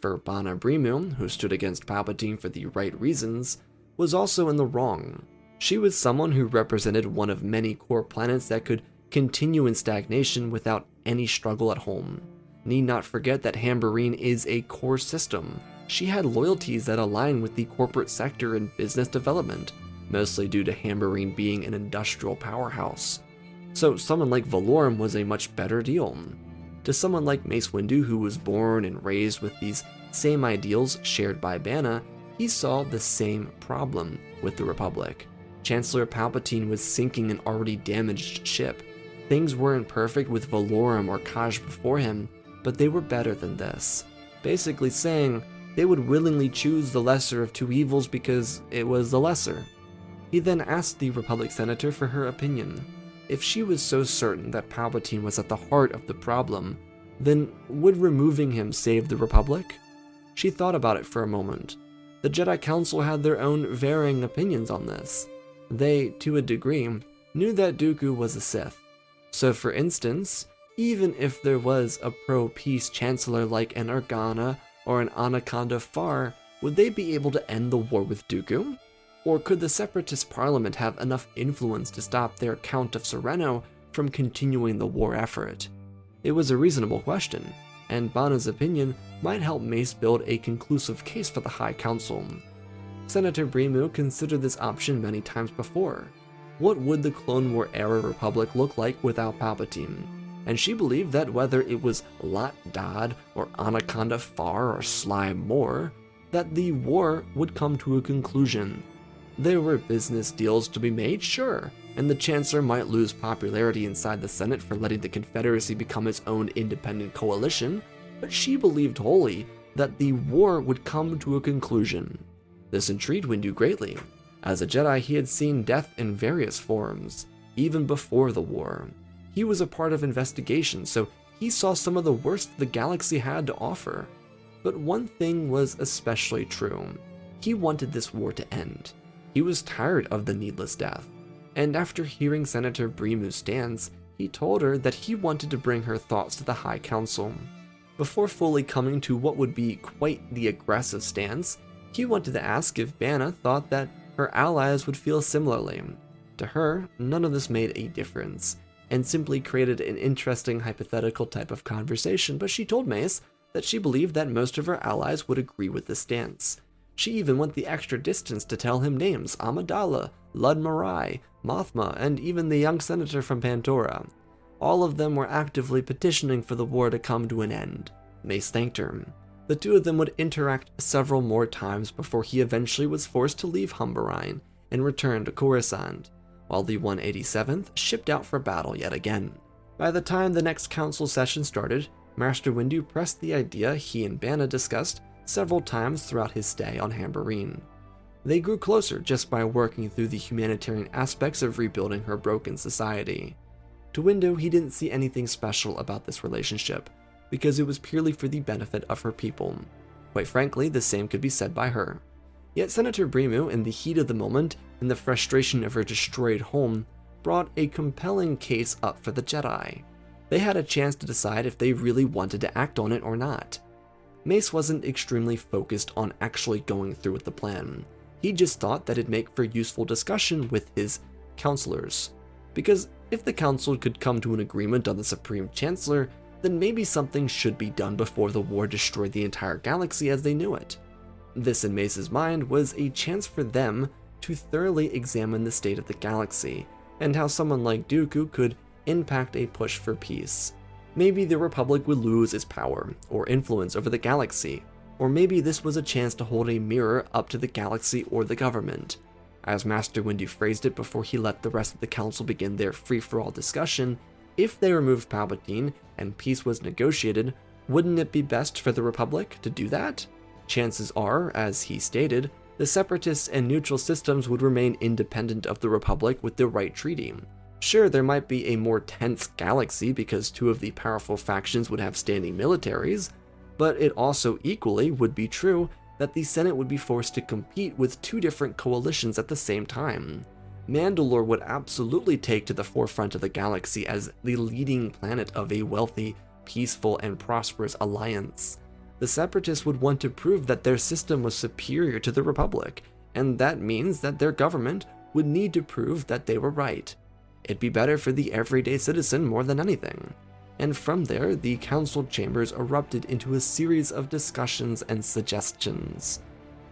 For Bana Brimu, who stood against Palpatine for the right reasons, was also in the wrong. She was someone who represented one of many core planets that could continue in stagnation without any struggle at home. Need not forget that Hambarine is a core system. She had loyalties that align with the corporate sector and business development, mostly due to Hambarine being an industrial powerhouse. So someone like Valorum was a much better deal. To someone like Mace Windu, who was born and raised with these same ideals shared by Bana, he saw the same problem with the Republic. Chancellor Palpatine was sinking an already damaged ship. Things weren't perfect with Valorum or Kaj before him, but they were better than this. Basically saying they would willingly choose the lesser of two evils because it was the lesser. He then asked the Republic Senator for her opinion. If she was so certain that Palpatine was at the heart of the problem, then would removing him save the Republic? She thought about it for a moment. The Jedi Council had their own varying opinions on this. They, to a degree, knew that Dooku was a Sith. So for instance, even if there was a pro-peace chancellor like an Organa or an Anaconda Farr, would they be able to end the war with Dooku? Or could the Separatist Parliament have enough influence to stop their Count of Sereno from continuing the war effort? It was a reasonable question, and Bana's opinion might help Mace build a conclusive case for the High Council. Senator Brimu considered this option many times before. What would the Clone War era Republic look like without Palpatine? And she believed that whether it was Lat Dad or Anaconda Far or Sly Moore, that the war would come to a conclusion. There were business deals to be made, sure, and the Chancellor might lose popularity inside the Senate for letting the Confederacy become its own independent coalition, but she believed wholly that the war would come to a conclusion. This intrigued Windu greatly. As a Jedi, he had seen death in various forms, even before the war. He was a part of investigations, so he saw some of the worst the galaxy had to offer. But one thing was especially true. He wanted this war to end. He was tired of the needless death. And after hearing Senator Brimu's stance, he told her that he wanted to bring her thoughts to the High Council. Before fully coming to what would be quite the aggressive stance, he wanted to ask if Bana thought that her allies would feel similarly. To her, none of this made a difference, and simply created an interesting hypothetical type of conversation, but she told Mace that she believed that most of her allies would agree with this stance. She even went the extra distance to tell him names: Amidala, Lud Marai, Mothma, and even the young senator from Pandora. All of them were actively petitioning for the war to come to an end. Mace thanked her. The two of them would interact several more times before he eventually was forced to leave Humberine and return to Coruscant, while the 187th shipped out for battle yet again. By the time the next council session started, Master Windu pressed the idea he and Bana discussed several times throughout his stay on Humberine. They grew closer just by working through the humanitarian aspects of rebuilding her broken society. To Windu, he didn't see anything special about this relationship, because it was purely for the benefit of her people. Quite frankly, the same could be said by her. Yet Senator Brimu, in the heat of the moment and the frustration of her destroyed home, brought a compelling case up for the Jedi. They had a chance to decide if they really wanted to act on it or not. Mace wasn't extremely focused on actually going through with the plan. He just thought that it'd make for useful discussion with his counselors. Because if the council could come to an agreement on the Supreme Chancellor, then maybe something should be done before the war destroyed the entire galaxy as they knew it. This, in Mace's mind, was a chance for them to thoroughly examine the state of the galaxy, and how someone like Dooku could impact a push for peace. Maybe the Republic would lose its power or influence over the galaxy, or maybe this was a chance to hold a mirror up to the galaxy or the government. As Master Windu phrased it before he let the rest of the council begin their free-for-all discussion, if they removed Palpatine and peace was negotiated, wouldn't it be best for the Republic to do that? Chances are, as he stated, the Separatists and neutral systems would remain independent of the Republic with the right treaty. Sure, there might be a more tense galaxy because two of the powerful factions would have standing militaries, but it also equally would be true that the Senate would be forced to compete with two different coalitions at the same time. Mandalore would absolutely take to the forefront of the galaxy as the leading planet of a wealthy, peaceful, and prosperous alliance. The Separatists would want to prove that their system was superior to the Republic, and that means that their government would need to prove that they were right. It'd be better for the everyday citizen more than anything. And from there, the council chambers erupted into a series of discussions and suggestions.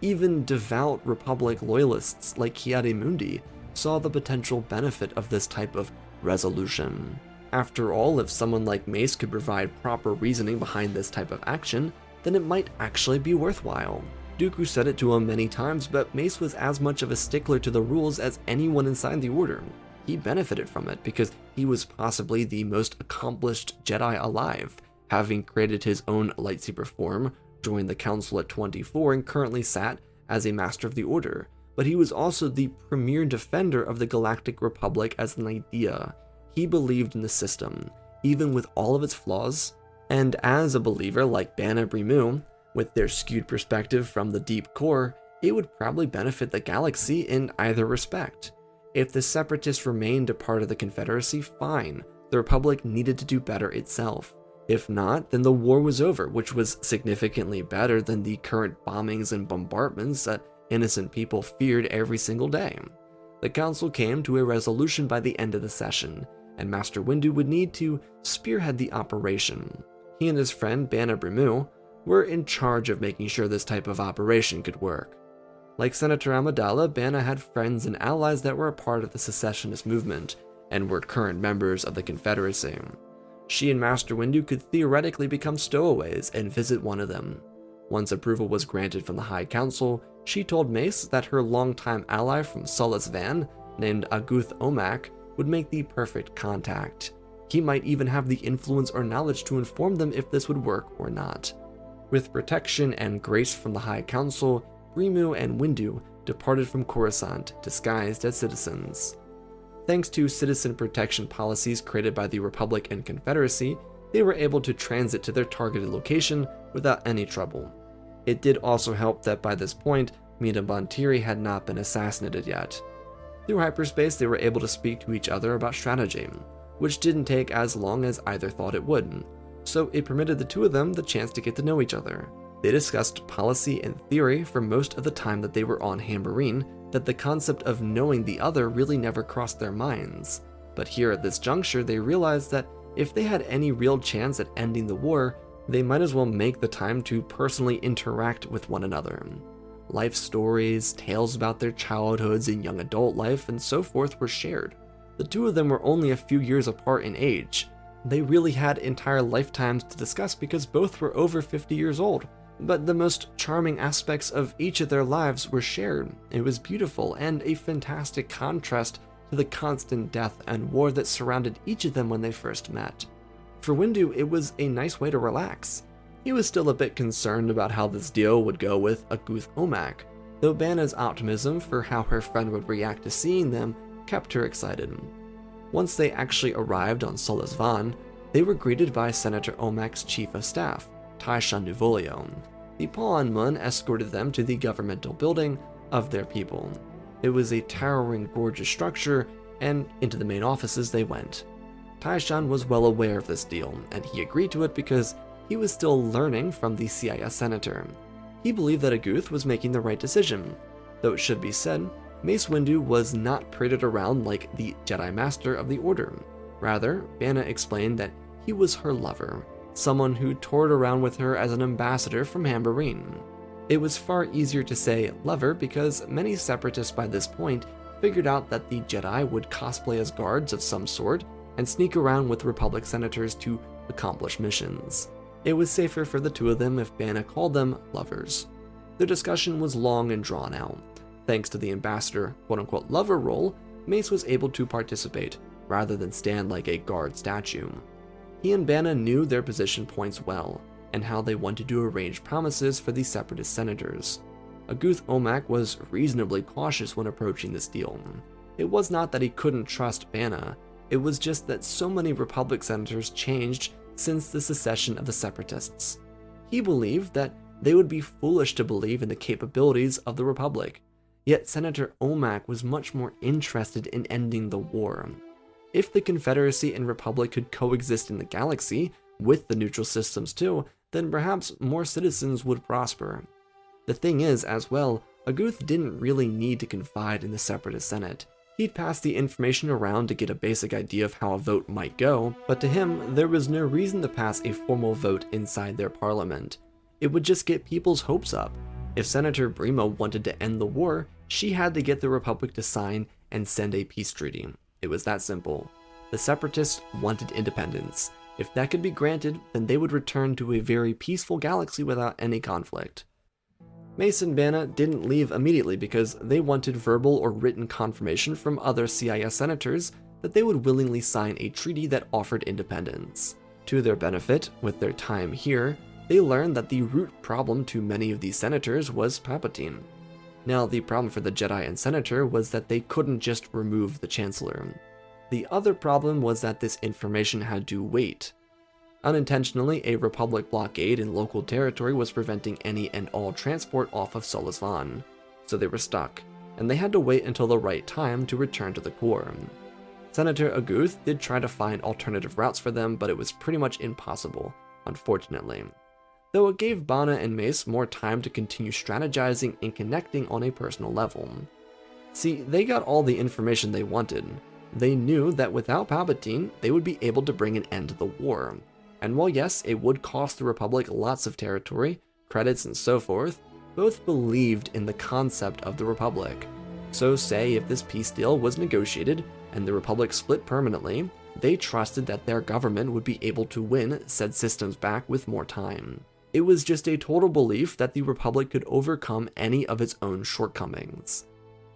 Even devout Republic loyalists like Ki-Adi-Mundi saw the potential benefit of this type of resolution. After all, if someone like Mace could provide proper reasoning behind this type of action, then it might actually be worthwhile. Dooku said it to him many times, but Mace was as much of a stickler to the rules as anyone inside the Order. He benefited from it because he was possibly the most accomplished Jedi alive, having created his own lightsaber form, joined the Council at 24, and currently sat as a Master of the Order. But he was also the premier defender of the Galactic Republic as an idea. He believed in the system, even with all of its flaws. And as a believer like Bana Brimu, with their skewed perspective from the deep core, it would probably benefit the galaxy in either respect. If the Separatists remained a part of the Confederacy, fine. The Republic needed to do better itself. If not, then the war was over, which was significantly better than the current bombings and bombardments that innocent people feared every single day. The council came to a resolution by the end of the session, and Master Windu would need to spearhead the operation. He and his friend Bana Brimu were in charge of making sure this type of operation could work. Like Senator Amidala, Bana had friends and allies that were a part of the secessionist movement and were current members of the Confederacy. She and Master Windu could theoretically become stowaways and visit one of them. Once approval was granted from the High Council, she told Mace that her longtime ally from Sullust Van, named Aguth Omak, would make the perfect contact. He might even have the influence or knowledge to inform them if this would work or not. With protection and grace from the High Council, Brimu and Windu departed from Coruscant, disguised as citizens. Thanks to citizen protection policies created by the Republic and Confederacy, they were able to transit to their targeted location without any trouble. It did also help that by this point, Mina Bontiri had not been assassinated yet. Through hyperspace, they were able to speak to each other about strategy, which didn't take as long as either thought it would, so it permitted the two of them the chance to get to know each other. They discussed policy and theory for most of the time that they were on Hambarine, that the concept of knowing the other really never crossed their minds. But here at this juncture, they realized that if they had any real chance at ending the war, they might as well make the time to personally interact with one another. Life stories, tales about their childhoods and young adult life, and so forth were shared. The two of them were only a few years apart in age. They really had entire lifetimes to discuss because both were over 50 years old. But the most charming aspects of each of their lives were shared. It was beautiful and a fantastic contrast to the constant death and war that surrounded each of them when they first met. For Windu, it was a nice way to relax. He was still a bit concerned about how this deal would go with Aguth Omak, though Bana's optimism for how her friend would react to seeing them kept her excited. Once they actually arrived on Sullust Van, they were greeted by Senator Omak's chief of staff, Taishan Nuvolio. The Pawn Mun escorted them to the governmental building of their people. It was a towering, gorgeous structure, and into the main offices they went. Taishan was well aware of this deal, and he agreed to it because he was still learning from the CIS senator. He believed that Aguth was making the right decision, though it should be said, Mace Windu was not paraded around like the Jedi Master of the Order. Rather, Bana explained that he was her lover, someone who toured around with her as an ambassador from Hambarine. It was far easier to say lover because many separatists by this point figured out that the Jedi would cosplay as guards of some sort and sneak around with Republic senators to accomplish missions. It was safer for the two of them if Bana called them lovers. Their discussion was long and drawn out. Thanks to the ambassador quote-unquote lover role, Mace was able to participate, rather than stand like a guard statue. He and Bana knew their position points well, and how they wanted to arrange promises for the separatist senators. Aguth Omak was reasonably cautious when approaching this deal. It was not that he couldn't trust Bana, it was just that so many Republic senators changed since the secession of the separatists. He believed that they would be foolish to believe in the capabilities of the Republic, yet Senator Omak was much more interested in ending the war. If the Confederacy and Republic could coexist in the galaxy, with the neutral systems too, then perhaps more citizens would prosper. The thing is, as well, Aguth didn't really need to confide in the Separatist Senate. He'd pass the information around to get a basic idea of how a vote might go, but to him, there was no reason to pass a formal vote inside their parliament. It would just get people's hopes up. If Senator Brimu wanted to end the war, she had to get the Republic to sign and send a peace treaty. It was that simple. The Separatists wanted independence. If that could be granted, then they would return to a very peaceful galaxy without any conflict. Mace and Bana didn't leave immediately because they wanted verbal or written confirmation from other CIS senators that they would willingly sign a treaty that offered independence. To their benefit, with their time here, they learned that the root problem to many of these senators was Palpatine. Now, the problem for the Jedi and Senator was that they couldn't just remove the Chancellor. The other problem was that this information had to wait. Unintentionally, a Republic blockade in local territory was preventing any and all transport off of Sullust Van, so they were stuck, and they had to wait until the right time to return to the core. Senator Aguth did try to find alternative routes for them, but it was pretty much impossible, unfortunately. Though it gave Bana and Mace more time to continue strategizing and connecting on a personal level. See, they got all the information they wanted. They knew that without Palpatine, they would be able to bring an end to the war. And while yes, it would cost the Republic lots of territory, credits, and so forth, both believed in the concept of the Republic. So say if this peace deal was negotiated and the Republic split permanently, they trusted that their government would be able to win said systems back with more time. It was just a total belief that the Republic could overcome any of its own shortcomings.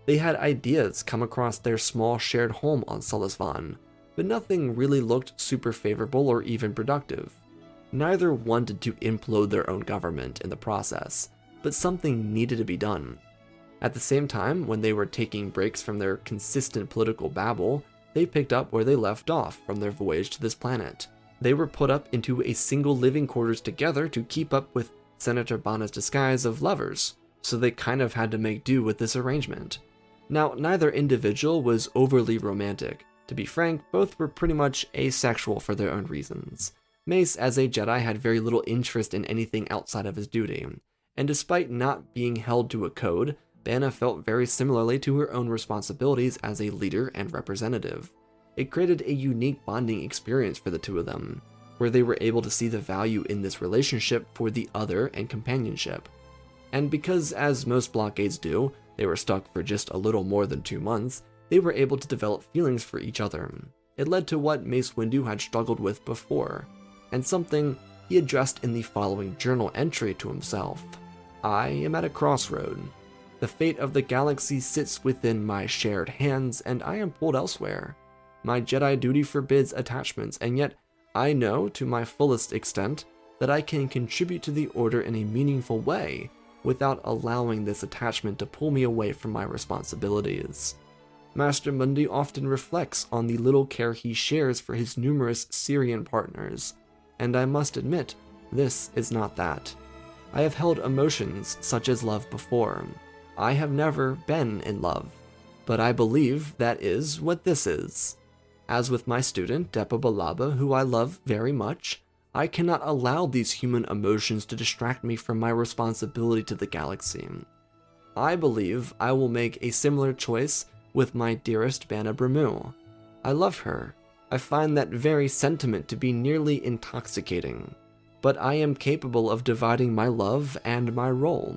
They had ideas come across their small shared home on Sulisvan, but nothing really looked super favorable or even productive. Neither wanted to implode their own government in the process, but something needed to be done. At the same time, when they were taking breaks from their consistent political babble, they picked up where they left off from their voyage to this planet. They were put up into a single living quarters together to keep up with Senator Bana's disguise of lovers, so they kind of had to make do with this arrangement. Now, neither individual was overly romantic. To be frank, both were pretty much asexual for their own reasons. Mace, as a Jedi, had very little interest in anything outside of his duty, and despite not being held to a code, Bana felt very similarly to her own responsibilities as a leader and representative. It created a unique bonding experience for the two of them, where they were able to see the value in this relationship for the other and companionship. And because, as most blockades do, they were stuck for just a little more than 2 months, they were able to develop feelings for each other. It led to what Mace Windu had struggled with before, and something he addressed in the following journal entry to himself. I am at a crossroad. The fate of the galaxy sits within my shared hands, and I am pulled elsewhere. My Jedi duty forbids attachments, and yet I know to my fullest extent that I can contribute to the Order in a meaningful way without allowing this attachment to pull me away from my responsibilities. Master Mundi often reflects on the little care he shares for his numerous Syrian partners, and I must admit, this is not that. I have held emotions such as love before. I have never been in love, but I believe that is what this is. As with my student, Depa Balaba, who I love very much, I cannot allow these human emotions to distract me from my responsibility to the galaxy. I believe I will make a similar choice with my dearest Bana Bramu. I love her. I find that very sentiment to be nearly intoxicating, but I am capable of dividing my love and my role.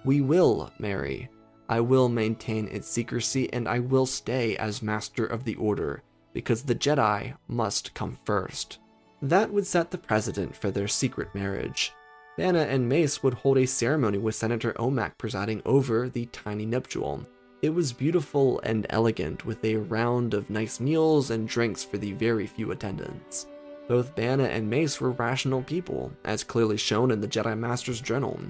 We will marry. I will maintain its secrecy, and I will stay as Master of the Order, because the Jedi must come first. That would set the precedent for their secret marriage. Bana and Mace would hold a ceremony with Senator Omak presiding over the tiny nuptial. It was beautiful and elegant, with a round of nice meals and drinks for the very few attendants. Both Bana and Mace were rational people, as clearly shown in the Jedi Master's journal.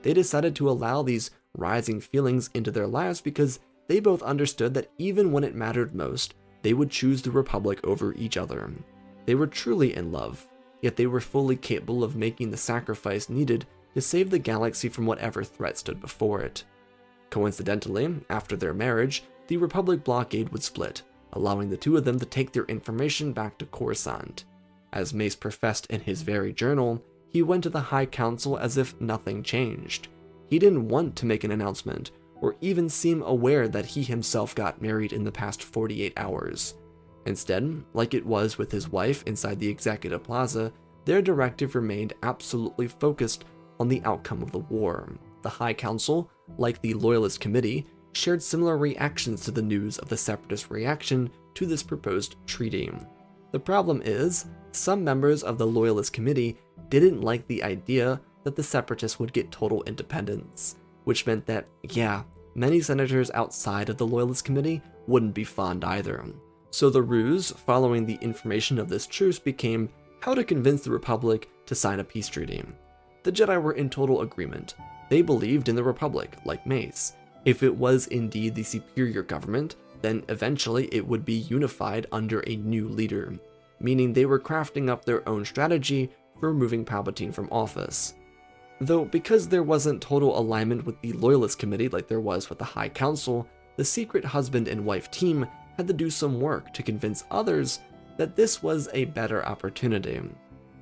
They decided to allow these rising feelings into their lives because they both understood that even when it mattered most, they would choose the Republic over each other. They were truly in love, yet they were fully capable of making the sacrifice needed to save the galaxy from whatever threat stood before it. Coincidentally, after their marriage, the Republic blockade would split, allowing the two of them to take their information back to Coruscant. As Mace professed in his very journal, he went to the High Council as if nothing changed. He didn't want to make an announcement, or even seem aware that he himself got married in the past 48 hours. Instead, like it was with his wife inside the Executive Plaza, their directive remained absolutely focused on the outcome of the war. The High Council, like the Loyalist Committee, shared similar reactions to the news of the Separatist reaction to this proposed treaty. The problem is, some members of the Loyalist Committee didn't like the idea that the Separatists would get total independence, which meant that, yeah, many senators outside of the Loyalist Committee wouldn't be fond either. So the ruse following the information of this truce became how to convince the Republic to sign a peace treaty. The Jedi were in total agreement. They believed in the Republic, like Mace. If it was indeed the superior government, then eventually it would be unified under a new leader, meaning they were crafting up their own strategy for removing Palpatine from office. Though because there wasn't total alignment with the Loyalist Committee like there was with the High Council, the secret husband and wife team had to do some work to convince others that this was a better opportunity,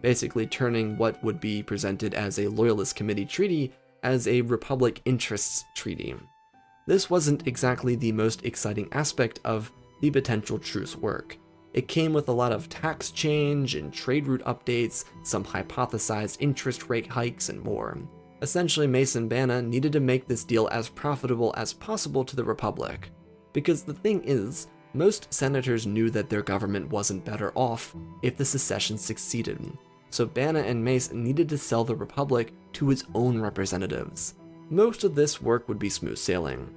basically turning what would be presented as a Loyalist Committee treaty as a Republic interests treaty. This wasn't exactly the most exciting aspect of the potential truce work. It came with a lot of tax change and trade route updates, some hypothesized interest rate hikes, and more. Essentially, Mace and Bana needed to make this deal as profitable as possible to the Republic. Because the thing is, most senators knew that their government wasn't better off if the secession succeeded, so Bana and Mace needed to sell the Republic to its own representatives. Most of this work would be smooth sailing.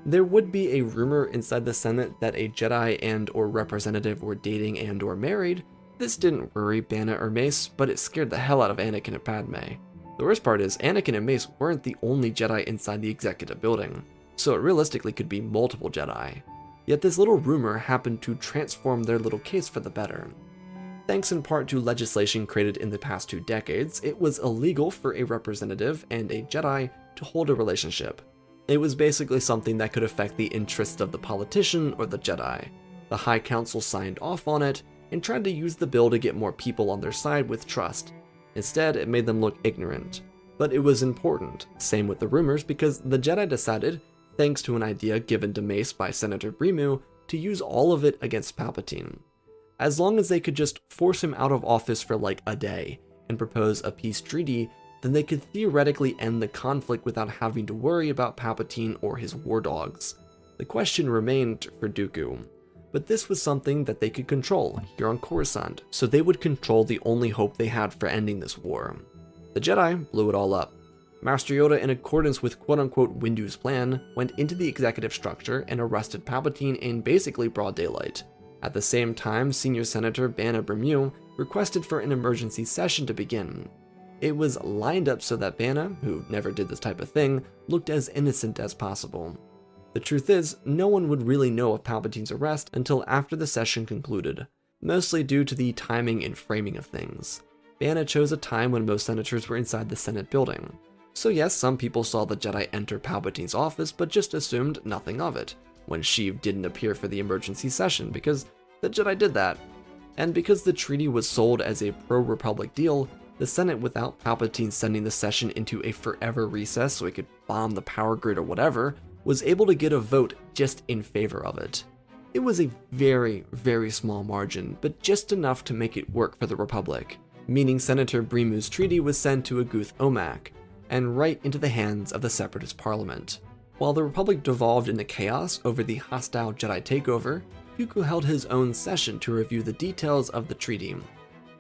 There would be a rumor inside the Senate that a Jedi and/or representative were dating and/or married. This didn't worry Bana or Mace, but it scared the hell out of Anakin and Padme. The worst part is, Anakin and Mace weren't the only Jedi inside the executive building, so it realistically could be multiple Jedi. Yet this little rumor happened to transform their little case for the better. Thanks in part to legislation created in the past 2 decades, it was illegal for a representative and a Jedi to hold a relationship. It was basically something that could affect the interests of the politician or the Jedi. The High Council signed off on it and tried to use the bill to get more people on their side with trust. Instead, it made them look ignorant. But it was important, same with the rumors, because the Jedi decided, thanks to an idea given to Mace by Senator Brimu, to use all of it against Palpatine. As long as they could just force him out of office for like a day and propose a peace treaty, then they could theoretically end the conflict without having to worry about Palpatine or his war dogs. The question remained for Dooku, but this was something that they could control here on Coruscant, so they would control the only hope they had for ending this war. The Jedi blew it all up. Master Yoda, in accordance with quote-unquote Windu's plan, went into the executive structure and arrested Palpatine in basically broad daylight. At the same time, Senior Senator Bana Brimu requested for an emergency session to begin. It was lined up so that Bana, who never did this type of thing, looked as innocent as possible. The truth is, no one would really know of Palpatine's arrest until after the session concluded, mostly due to the timing and framing of things. Bana chose a time when most senators were inside the Senate building. So yes, some people saw the Jedi enter Palpatine's office, but just assumed nothing of it, when Sheev didn't appear for the emergency session, because the Jedi did that. And because the treaty was sold as a pro-Republic deal, the Senate, without Palpatine sending the session into a forever recess so he could bomb the power grid or whatever, was able to get a vote just in favor of it. It was a very, very small margin, but just enough to make it work for the Republic, meaning Senator Brimu's treaty was sent to Aguth Omak, and right into the hands of the Separatist Parliament. While the Republic devolved into chaos over the hostile Jedi takeover, Dooku held his own session to review the details of the treaty.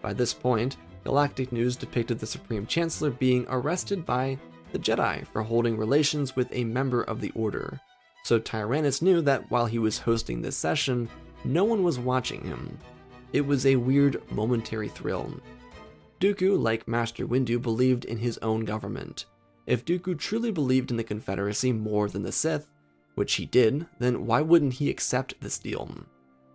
By this point, Galactic News depicted the Supreme Chancellor being arrested by the Jedi for holding relations with a member of the Order, so Tyrannus knew that while he was hosting this session, no one was watching him. It was a weird, momentary thrill. Dooku, like Master Windu, believed in his own government. If Dooku truly believed in the Confederacy more than the Sith, which he did, then why wouldn't he accept this deal?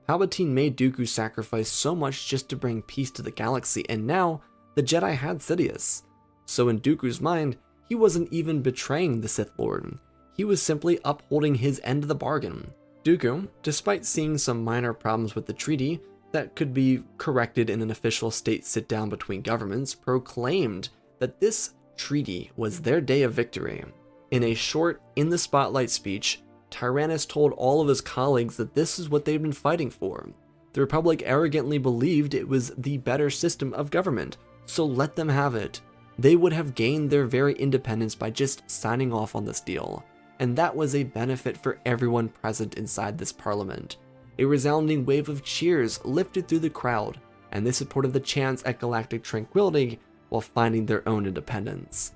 Palpatine made Dooku sacrifice so much just to bring peace to the galaxy, and now the Jedi had Sidious. So in Dooku's mind, he wasn't even betraying the Sith Lord. He was simply upholding his end of the bargain. Dooku, despite seeing some minor problems with the treaty that could be corrected in an official state sit-down between governments, proclaimed that this treaty was their day of victory. In a short, in-the-spotlight speech, Tyrannus told all of his colleagues that this is what they'd been fighting for. The Republic arrogantly believed it was the better system of government, so let them have it. They would have gained their very independence by just signing off on this deal, and that was a benefit for everyone present inside this parliament. A resounding wave of cheers lifted through the crowd, and they supported the chants at galactic tranquility while finding their own independence.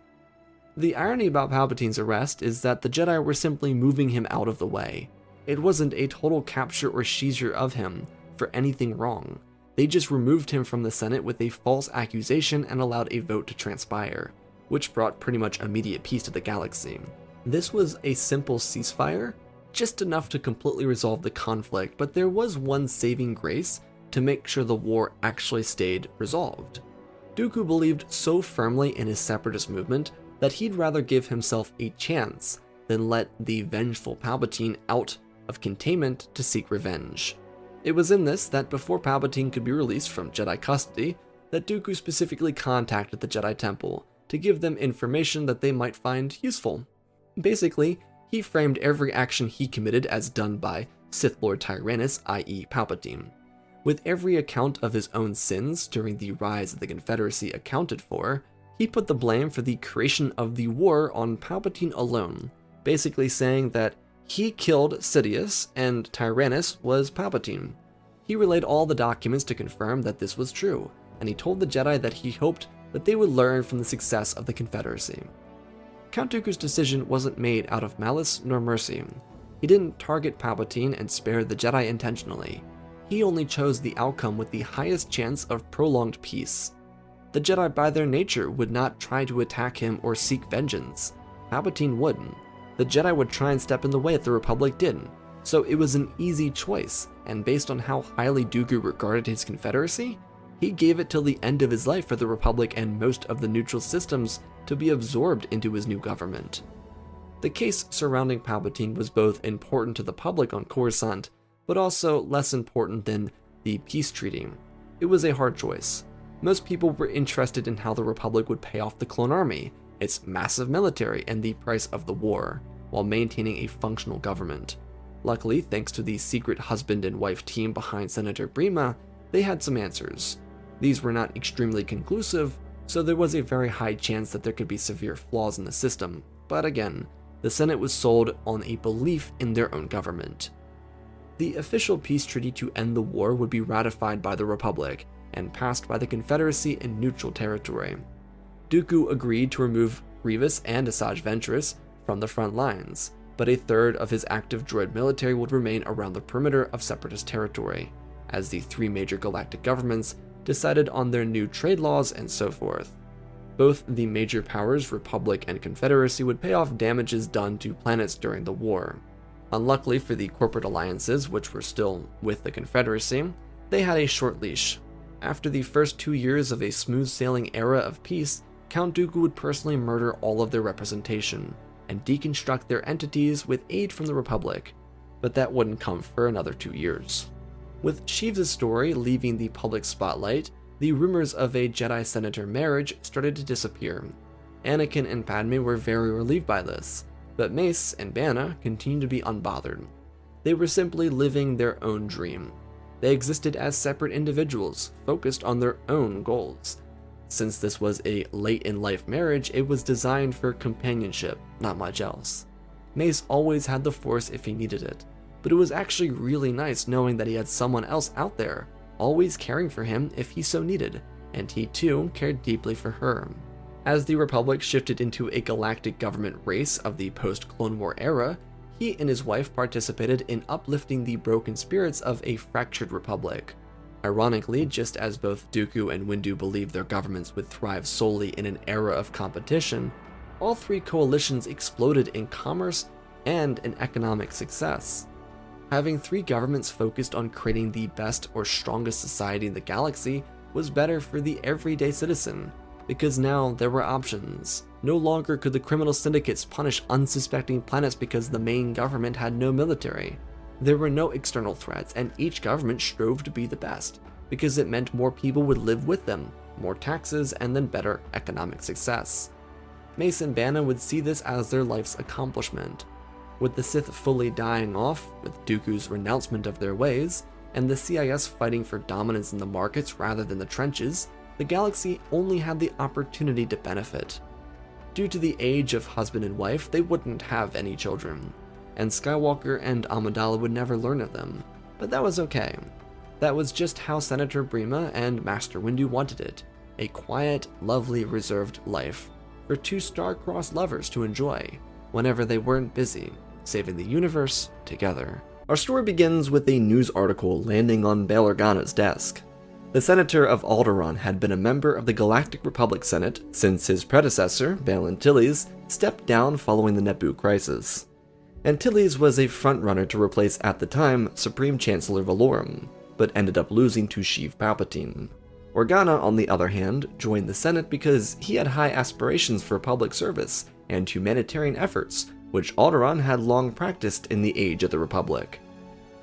The irony about Palpatine's arrest is that the Jedi were simply moving him out of the way. It wasn't a total capture or seizure of him for anything wrong. They just removed him from the Senate with a false accusation and allowed a vote to transpire, which brought pretty much immediate peace to the galaxy. This was a simple ceasefire, just enough to completely resolve the conflict, but there was one saving grace to make sure the war actually stayed resolved. Dooku believed so firmly in his separatist movement that he'd rather give himself a chance than let the vengeful Palpatine out of containment to seek revenge. It was in this that before Palpatine could be released from Jedi custody, that Dooku specifically contacted the Jedi Temple to give them information that they might find useful. Basically, he framed every action he committed as done by Sith Lord Tyrannus, i.e. Palpatine. With every account of his own sins during the rise of the Confederacy accounted for, he put the blame for the creation of the war on Palpatine alone, basically saying that he killed Sidious and Tyrannus was Palpatine. He relayed all the documents to confirm that this was true, and he told the Jedi that he hoped that they would learn from the success of the Confederacy. Count Dooku's decision wasn't made out of malice nor mercy. He didn't target Palpatine and spare the Jedi intentionally. He only chose the outcome with the highest chance of prolonged peace. The Jedi by their nature would not try to attack him or seek vengeance. Palpatine wouldn't. The Jedi would try and step in the way if the Republic didn't. So it was an easy choice, and based on how highly Dooku regarded his Confederacy, he gave it till the end of his life for the Republic and most of the neutral systems to be absorbed into his new government. The case surrounding Palpatine was both important to the public on Coruscant, but also less important than the peace treaty. It was a hard choice. Most people were interested in how the Republic would pay off the clone army, its massive military, and the price of the war, while maintaining a functional government. Luckily, thanks to the secret husband and wife team behind Senator Brema, they had some answers. These were not extremely conclusive, so there was a very high chance that there could be severe flaws in the system, but again, the Senate was sold on a belief in their own government. The official peace treaty to end the war would be ratified by the Republic and passed by the Confederacy in neutral territory. Dooku agreed to remove Grievous and Asajj Ventress from the front lines, but a third of his active droid military would remain around the perimeter of Separatist territory, as the three major galactic governments decided on their new trade laws and so forth. Both the major powers, Republic and Confederacy, would pay off damages done to planets during the war. Unluckily for the corporate alliances, which were still with the Confederacy, they had a short leash. After the first 2 years of a smooth-sailing era of peace, Count Dooku would personally murder all of their representation, and deconstruct their entities with aid from the Republic, but that wouldn't come for another 2 years. With Sheev's story leaving the public spotlight, the rumors of a Jedi Senator marriage started to disappear. Anakin and Padme were very relieved by this, but Mace and Banna continued to be unbothered. They were simply living their own dream. They existed as separate individuals, focused on their own goals. Since this was a late-in-life marriage, it was designed for companionship, not much else. Mace always had the Force if he needed it, but it was actually really nice knowing that he had someone else out there, always caring for him if he so needed, and he too cared deeply for her. As the Republic shifted into a galactic government race of the post-Clone War era, he and his wife participated in uplifting the broken spirits of a fractured Republic. Ironically, just as both Dooku and Windu believed their governments would thrive solely in an era of competition, all three coalitions exploded in commerce and in economic success. Having three governments focused on creating the best or strongest society in the galaxy was better for the everyday citizen, because now there were options. No longer could the criminal syndicates punish unsuspecting planets because the main government had no military. There were no external threats, and each government strove to be the best, because it meant more people would live with them, more taxes, and then better economic success. Mace and Banna would see this as their life's accomplishment. With the Sith fully dying off, with Dooku's renouncement of their ways, and the CIS fighting for dominance in the markets rather than the trenches, the galaxy only had the opportunity to benefit. Due to the age of husband and wife, they wouldn't have any children, and Skywalker and Amidala would never learn of them, but that was okay. That was just how Senator Brema and Master Windu wanted it, a quiet, lovely, reserved life for two star-crossed lovers to enjoy, whenever they weren't busy, saving the universe together. Our story begins with a news article landing on Bail Organa's desk. The Senator of Alderaan had been a member of the Galactic Republic Senate since his predecessor, Bail Antilles, stepped down following the Naboo crisis. Antilles was a frontrunner to replace, at the time, Supreme Chancellor Valorum, but ended up losing to Sheev Palpatine. Organa, on the other hand, joined the Senate because he had high aspirations for public service and humanitarian efforts, which Alderaan had long practiced in the age of the Republic.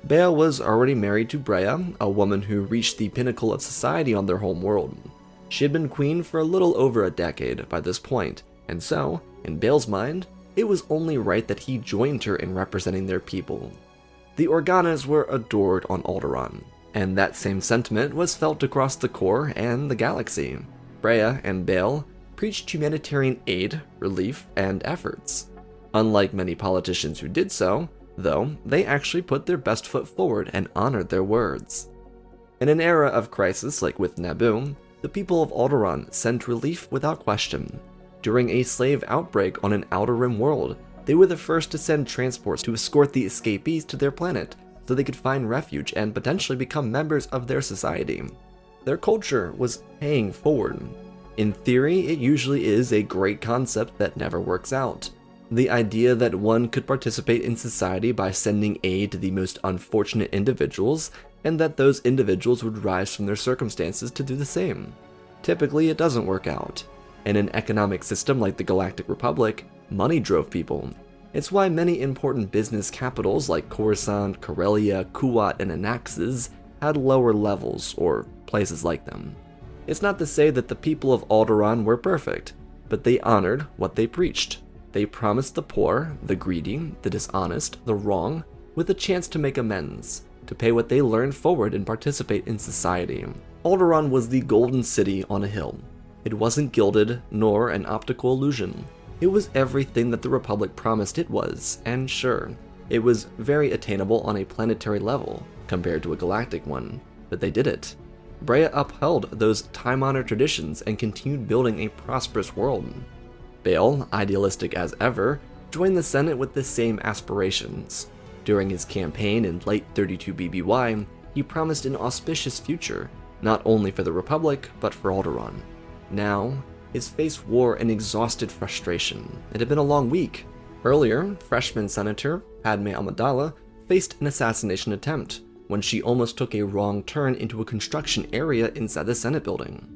Bail was already married to Breya, a woman who reached the pinnacle of society on their home world. She had been queen for a little over a decade by this point, and so, in Bail's mind, it was only right that he joined her in representing their people. The Organas were adored on Alderaan, and that same sentiment was felt across the core and the galaxy. Breya and Bail preached humanitarian aid, relief, and efforts. Unlike many politicians who did so, though, they actually put their best foot forward and honored their words. In an era of crisis like with Naboo, the people of Alderaan sent relief without question. During a slave outbreak on an Outer Rim world, they were the first to send transports to escort the escapees to their planet so they could find refuge and potentially become members of their society. Their culture was paying forward. In theory, it usually is a great concept that never works out. The idea that one could participate in society by sending aid to the most unfortunate individuals, and that those individuals would rise from their circumstances to do the same. Typically, it doesn't work out. In an economic system like the Galactic Republic, money drove people. It's why many important business capitals like Coruscant, Corellia, Kuat, and Anaxes had lower levels, or places like them. It's not to say that the people of Alderaan were perfect, but they honored what they preached. They promised the poor, the greedy, the dishonest, the wrong, with a chance to make amends, to pay what they learned forward and participate in society. Alderaan was the golden city on a hill. It wasn't gilded, nor an optical illusion. It was everything that the Republic promised it was, and sure, it was very attainable on a planetary level, compared to a galactic one, but they did it. Breya upheld those time-honored traditions and continued building a prosperous world. Bail, idealistic as ever, joined the Senate with the same aspirations. During his campaign in late 32 BBY, he promised an auspicious future, not only for the Republic, but for Alderaan. Now, his face wore an exhausted frustration. It had been a long week. Earlier, freshman Senator Padme Amidala faced an assassination attempt when she almost took a wrong turn into a construction area inside the Senate building.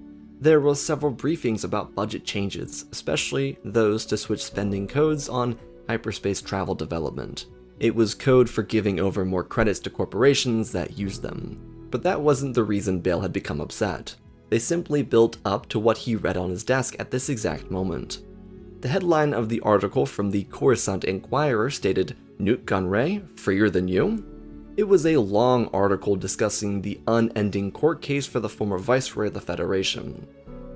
There were several briefings about budget changes, especially those to switch spending codes on hyperspace travel development. It was code for giving over more credits to corporations that used them. But that wasn't the reason Bail had become upset. They simply built up to what he read on his desk at this exact moment. The headline of the article from the Coruscant Inquirer stated, "Newt Gunray, freer than you?" It was a long article discussing the unending court case for the former Viceroy of the Federation.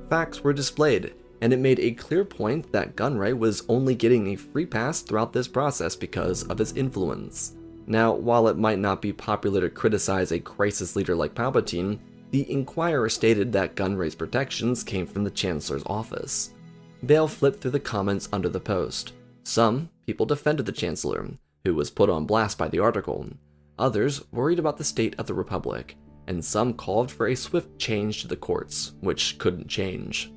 Facts were displayed, and it made a clear point that Gunray was only getting a free pass throughout this process because of his influence. Now, while it might not be popular to criticize a crisis leader like Palpatine, the Inquirer stated that Gunray's protections came from the Chancellor's office. Bail flipped through the comments under the post. Some people defended the Chancellor, who was put on blast by the article. Others worried about the state of the Republic, and some called for a swift change to the courts, which couldn't change.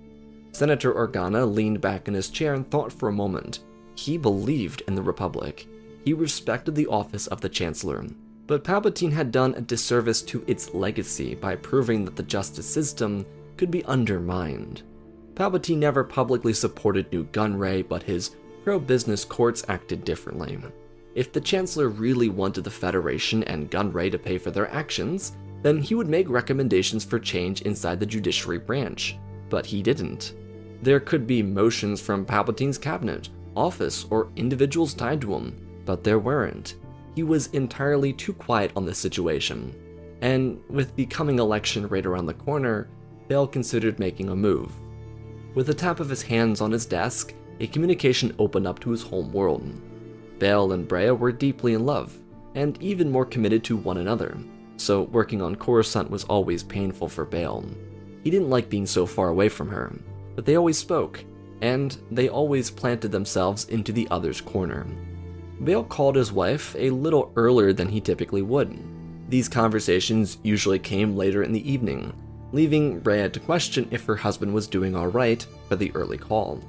Senator Organa leaned back in his chair and thought for a moment. He believed in the Republic. He respected the office of the Chancellor, but Palpatine had done a disservice to its legacy by proving that the justice system could be undermined. Palpatine never publicly supported Newt Gunray, but his pro-business courts acted differently. If the Chancellor really wanted the Federation and Gunray to pay for their actions, then he would make recommendations for change inside the judiciary branch, but he didn't. There could be motions from Palpatine's cabinet, office, or individuals tied to him, but there weren't. He was entirely too quiet on this situation, and with the coming election right around the corner, Bail considered making a move. With a tap of his hands on his desk, a communication opened up to his home world. Bail and Breya were deeply in love, and even more committed to one another, so working on Coruscant was always painful for Bail. He didn't like being so far away from her, but they always spoke, and they always planted themselves into the other's corner. Bail called his wife a little earlier than he typically would. These conversations usually came later in the evening, leaving Breya to question if her husband was doing alright for the early call.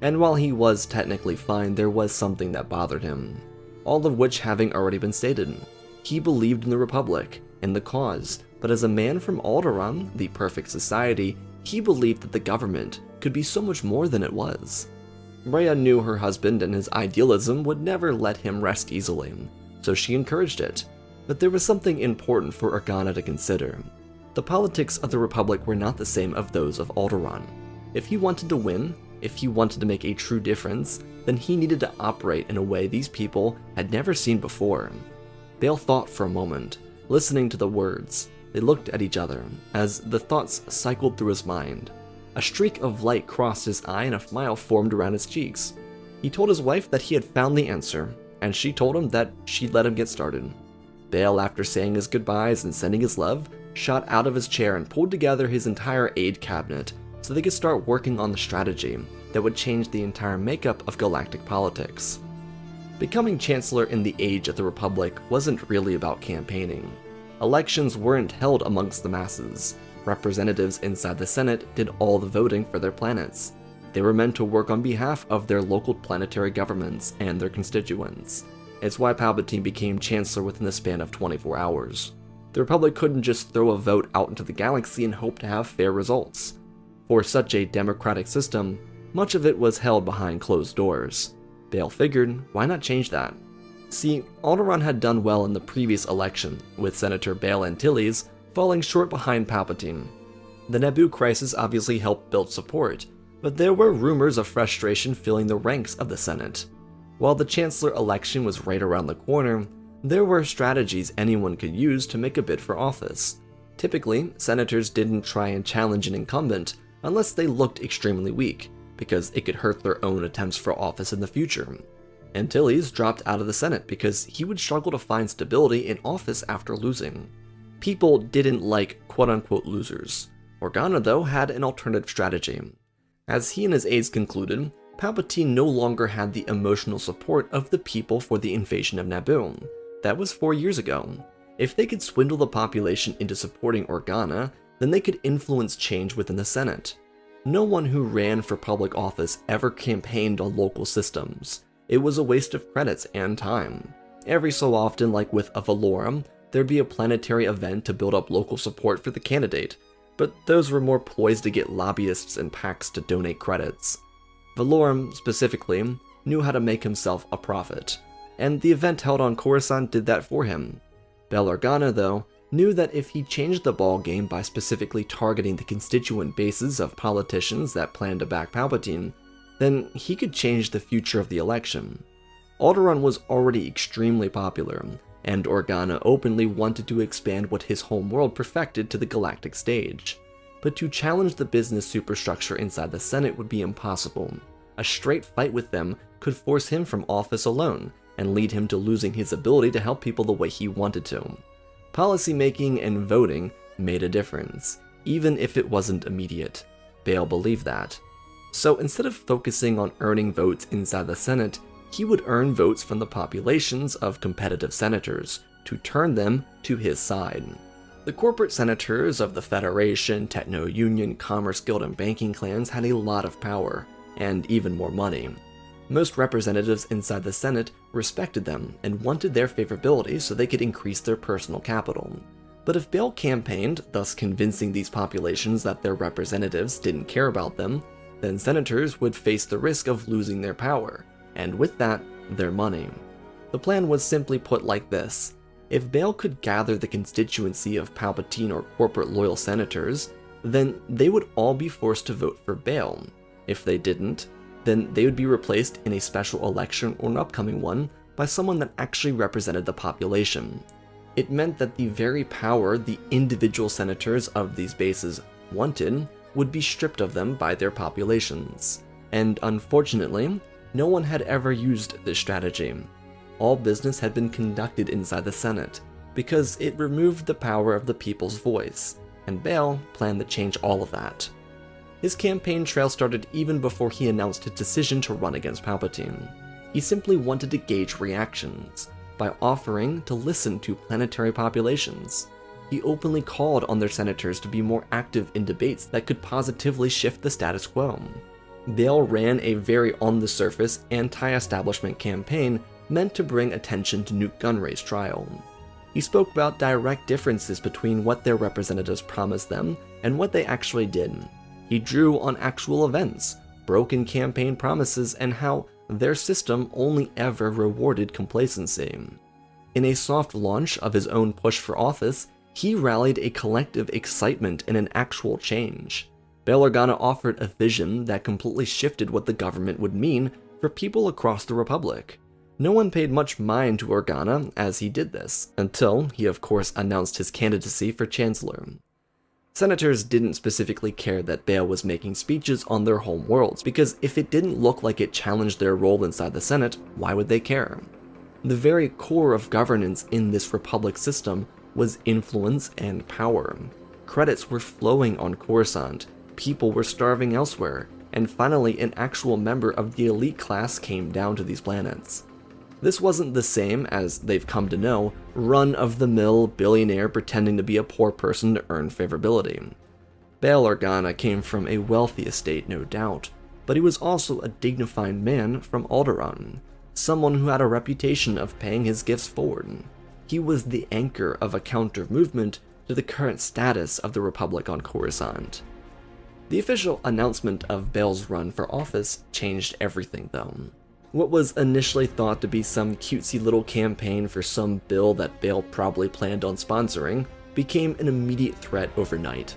And while he was technically fine, there was something that bothered him, all of which having already been stated. He believed in the Republic, in the cause, but as a man from Alderaan, the perfect society, he believed that the government could be so much more than it was. Breya knew her husband and his idealism would never let him rest easily, so she encouraged it. But there was something important for Organa to consider. The politics of the Republic were not the same of those of Alderaan. If he wanted to win, if he wanted to make a true difference, then he needed to operate in a way these people had never seen before. Bale thought for a moment, listening to the words. They looked at each other as the thoughts cycled through his mind. A streak of light crossed his eye and a smile formed around his cheeks. He told his wife that he had found the answer, and she told him that she'd let him get started. Bale, after saying his goodbyes and sending his love, shot out of his chair and pulled together his entire aide cabinet so they could start working on the strategy that would change the entire makeup of galactic politics. Becoming Chancellor in the age of the Republic wasn't really about campaigning. Elections weren't held amongst the masses. Representatives inside the Senate did all the voting for their planets. They were meant to work on behalf of their local planetary governments and their constituents. It's why Palpatine became Chancellor within the span of 24 hours. The Republic couldn't just throw a vote out into the galaxy and hope to have fair results. For such a democratic system, much of it was held behind closed doors. Bale figured, why not change that? See, Alderaan had done well in the previous election, with Senator Bale Antilles falling short behind Palpatine. The Naboo crisis obviously helped build support, but there were rumors of frustration filling the ranks of the Senate. While the Chancellor election was right around the corner, there were strategies anyone could use to make a bid for office. Typically, senators didn't try and challenge an incumbent unless they looked extremely weak, because it could hurt their own attempts for office in the future. Antilles dropped out of the Senate because he would struggle to find stability in office after losing. People didn't like quote-unquote losers. Organa, though, had an alternative strategy. As he and his aides concluded, Palpatine no longer had the emotional support of the people for the invasion of Naboo. That was 4 years ago. If they could swindle the population into supporting Organa, then they could influence change within the Senate. No one who ran for public office ever campaigned on local systems. It was a waste of credits and time. Every so often, like with a Valorum, there'd be a planetary event to build up local support for the candidate, but those were more ploys to get lobbyists and PACs to donate credits. Valorum, specifically, knew how to make himself a profit, and the event held on Coruscant did that for him. Bail Organa, though, knew that if he changed the ball game by specifically targeting the constituent bases of politicians that planned to back Palpatine, then he could change the future of the election. Alderaan was already extremely popular, and Organa openly wanted to expand what his homeworld perfected to the galactic stage. But to challenge the business superstructure inside the Senate would be impossible. A straight fight with them could force him from office alone, and lead him to losing his ability to help people the way he wanted to. Policymaking and voting made a difference, even if it wasn't immediate. Bale believed that. So instead of focusing on earning votes inside the Senate, he would earn votes from the populations of competitive senators to turn them to his side. The corporate senators of the Federation, Techno-Union, Commerce Guild, and banking clans had a lot of power, and even more money. Most representatives inside the Senate respected them and wanted their favorability so they could increase their personal capital. But if Bale campaigned, thus convincing these populations that their representatives didn't care about them, then senators would face the risk of losing their power, and with that, their money. The plan was simply put like this. If Bale could gather the constituency of Palpatine or corporate loyal senators, then they would all be forced to vote for Bale. If they didn't, then they would be replaced in a special election or an upcoming one by someone that actually represented the population. It meant that the very power the individual senators of these bases wanted would be stripped of them by their populations. And unfortunately, no one had ever used this strategy. All business had been conducted inside the Senate, because it removed the power of the people's voice, and Bale planned to change all of that. His campaign trail started even before he announced his decision to run against Palpatine. He simply wanted to gauge reactions by offering to listen to planetary populations. He openly called on their senators to be more active in debates that could positively shift the status quo. Bale ran a very on-the-surface, anti-establishment campaign meant to bring attention to Newt Gunray's trial. He spoke about direct differences between what their representatives promised them and what they actually did. He drew on actual events, broken campaign promises, and how their system only ever rewarded complacency. In a soft launch of his own push for office, he rallied a collective excitement in an actual change. Bail Organa offered a vision that completely shifted what the government would mean for people across the Republic. No one paid much mind to Organa as he did this, until he of course announced his candidacy for Chancellor. Senators didn't specifically care that Bail was making speeches on their home worlds, because if it didn't look like it challenged their role inside the Senate, why would they care? The very core of governance in this republic system was influence and power. Credits were flowing on Coruscant, people were starving elsewhere, and finally an actual member of the elite class came down to these planets. This wasn't the same as they've come to know, run-of-the-mill billionaire pretending to be a poor person to earn favorability. Bail Organa came from a wealthy estate, no doubt, but he was also a dignified man from Alderaan, someone who had a reputation of paying his gifts forward. He was the anchor of a counter-movement to the current status of the Republic on Coruscant. The official announcement of Bail's run for office changed everything, though. What was initially thought to be some cutesy little campaign for some bill that Bail probably planned on sponsoring became an immediate threat overnight.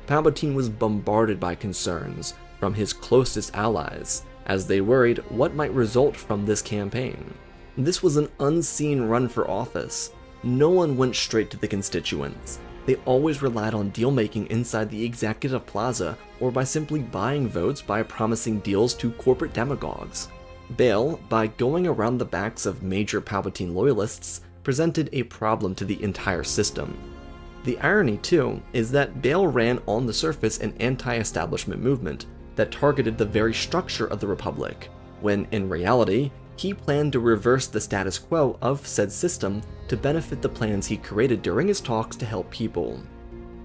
Palpatine was bombarded by concerns from his closest allies as they worried what might result from this campaign. This was an unseen run for office. No one went straight to the constituents. They always relied on deal-making inside the executive plaza or by simply buying votes by promising deals to corporate demagogues. Bail, by going around the backs of major Palpatine loyalists, presented a problem to the entire system. The irony, too, is that Bail ran on the surface an anti-establishment movement that targeted the very structure of the Republic, when in reality, he planned to reverse the status quo of said system to benefit the plans he created during his talks to help people.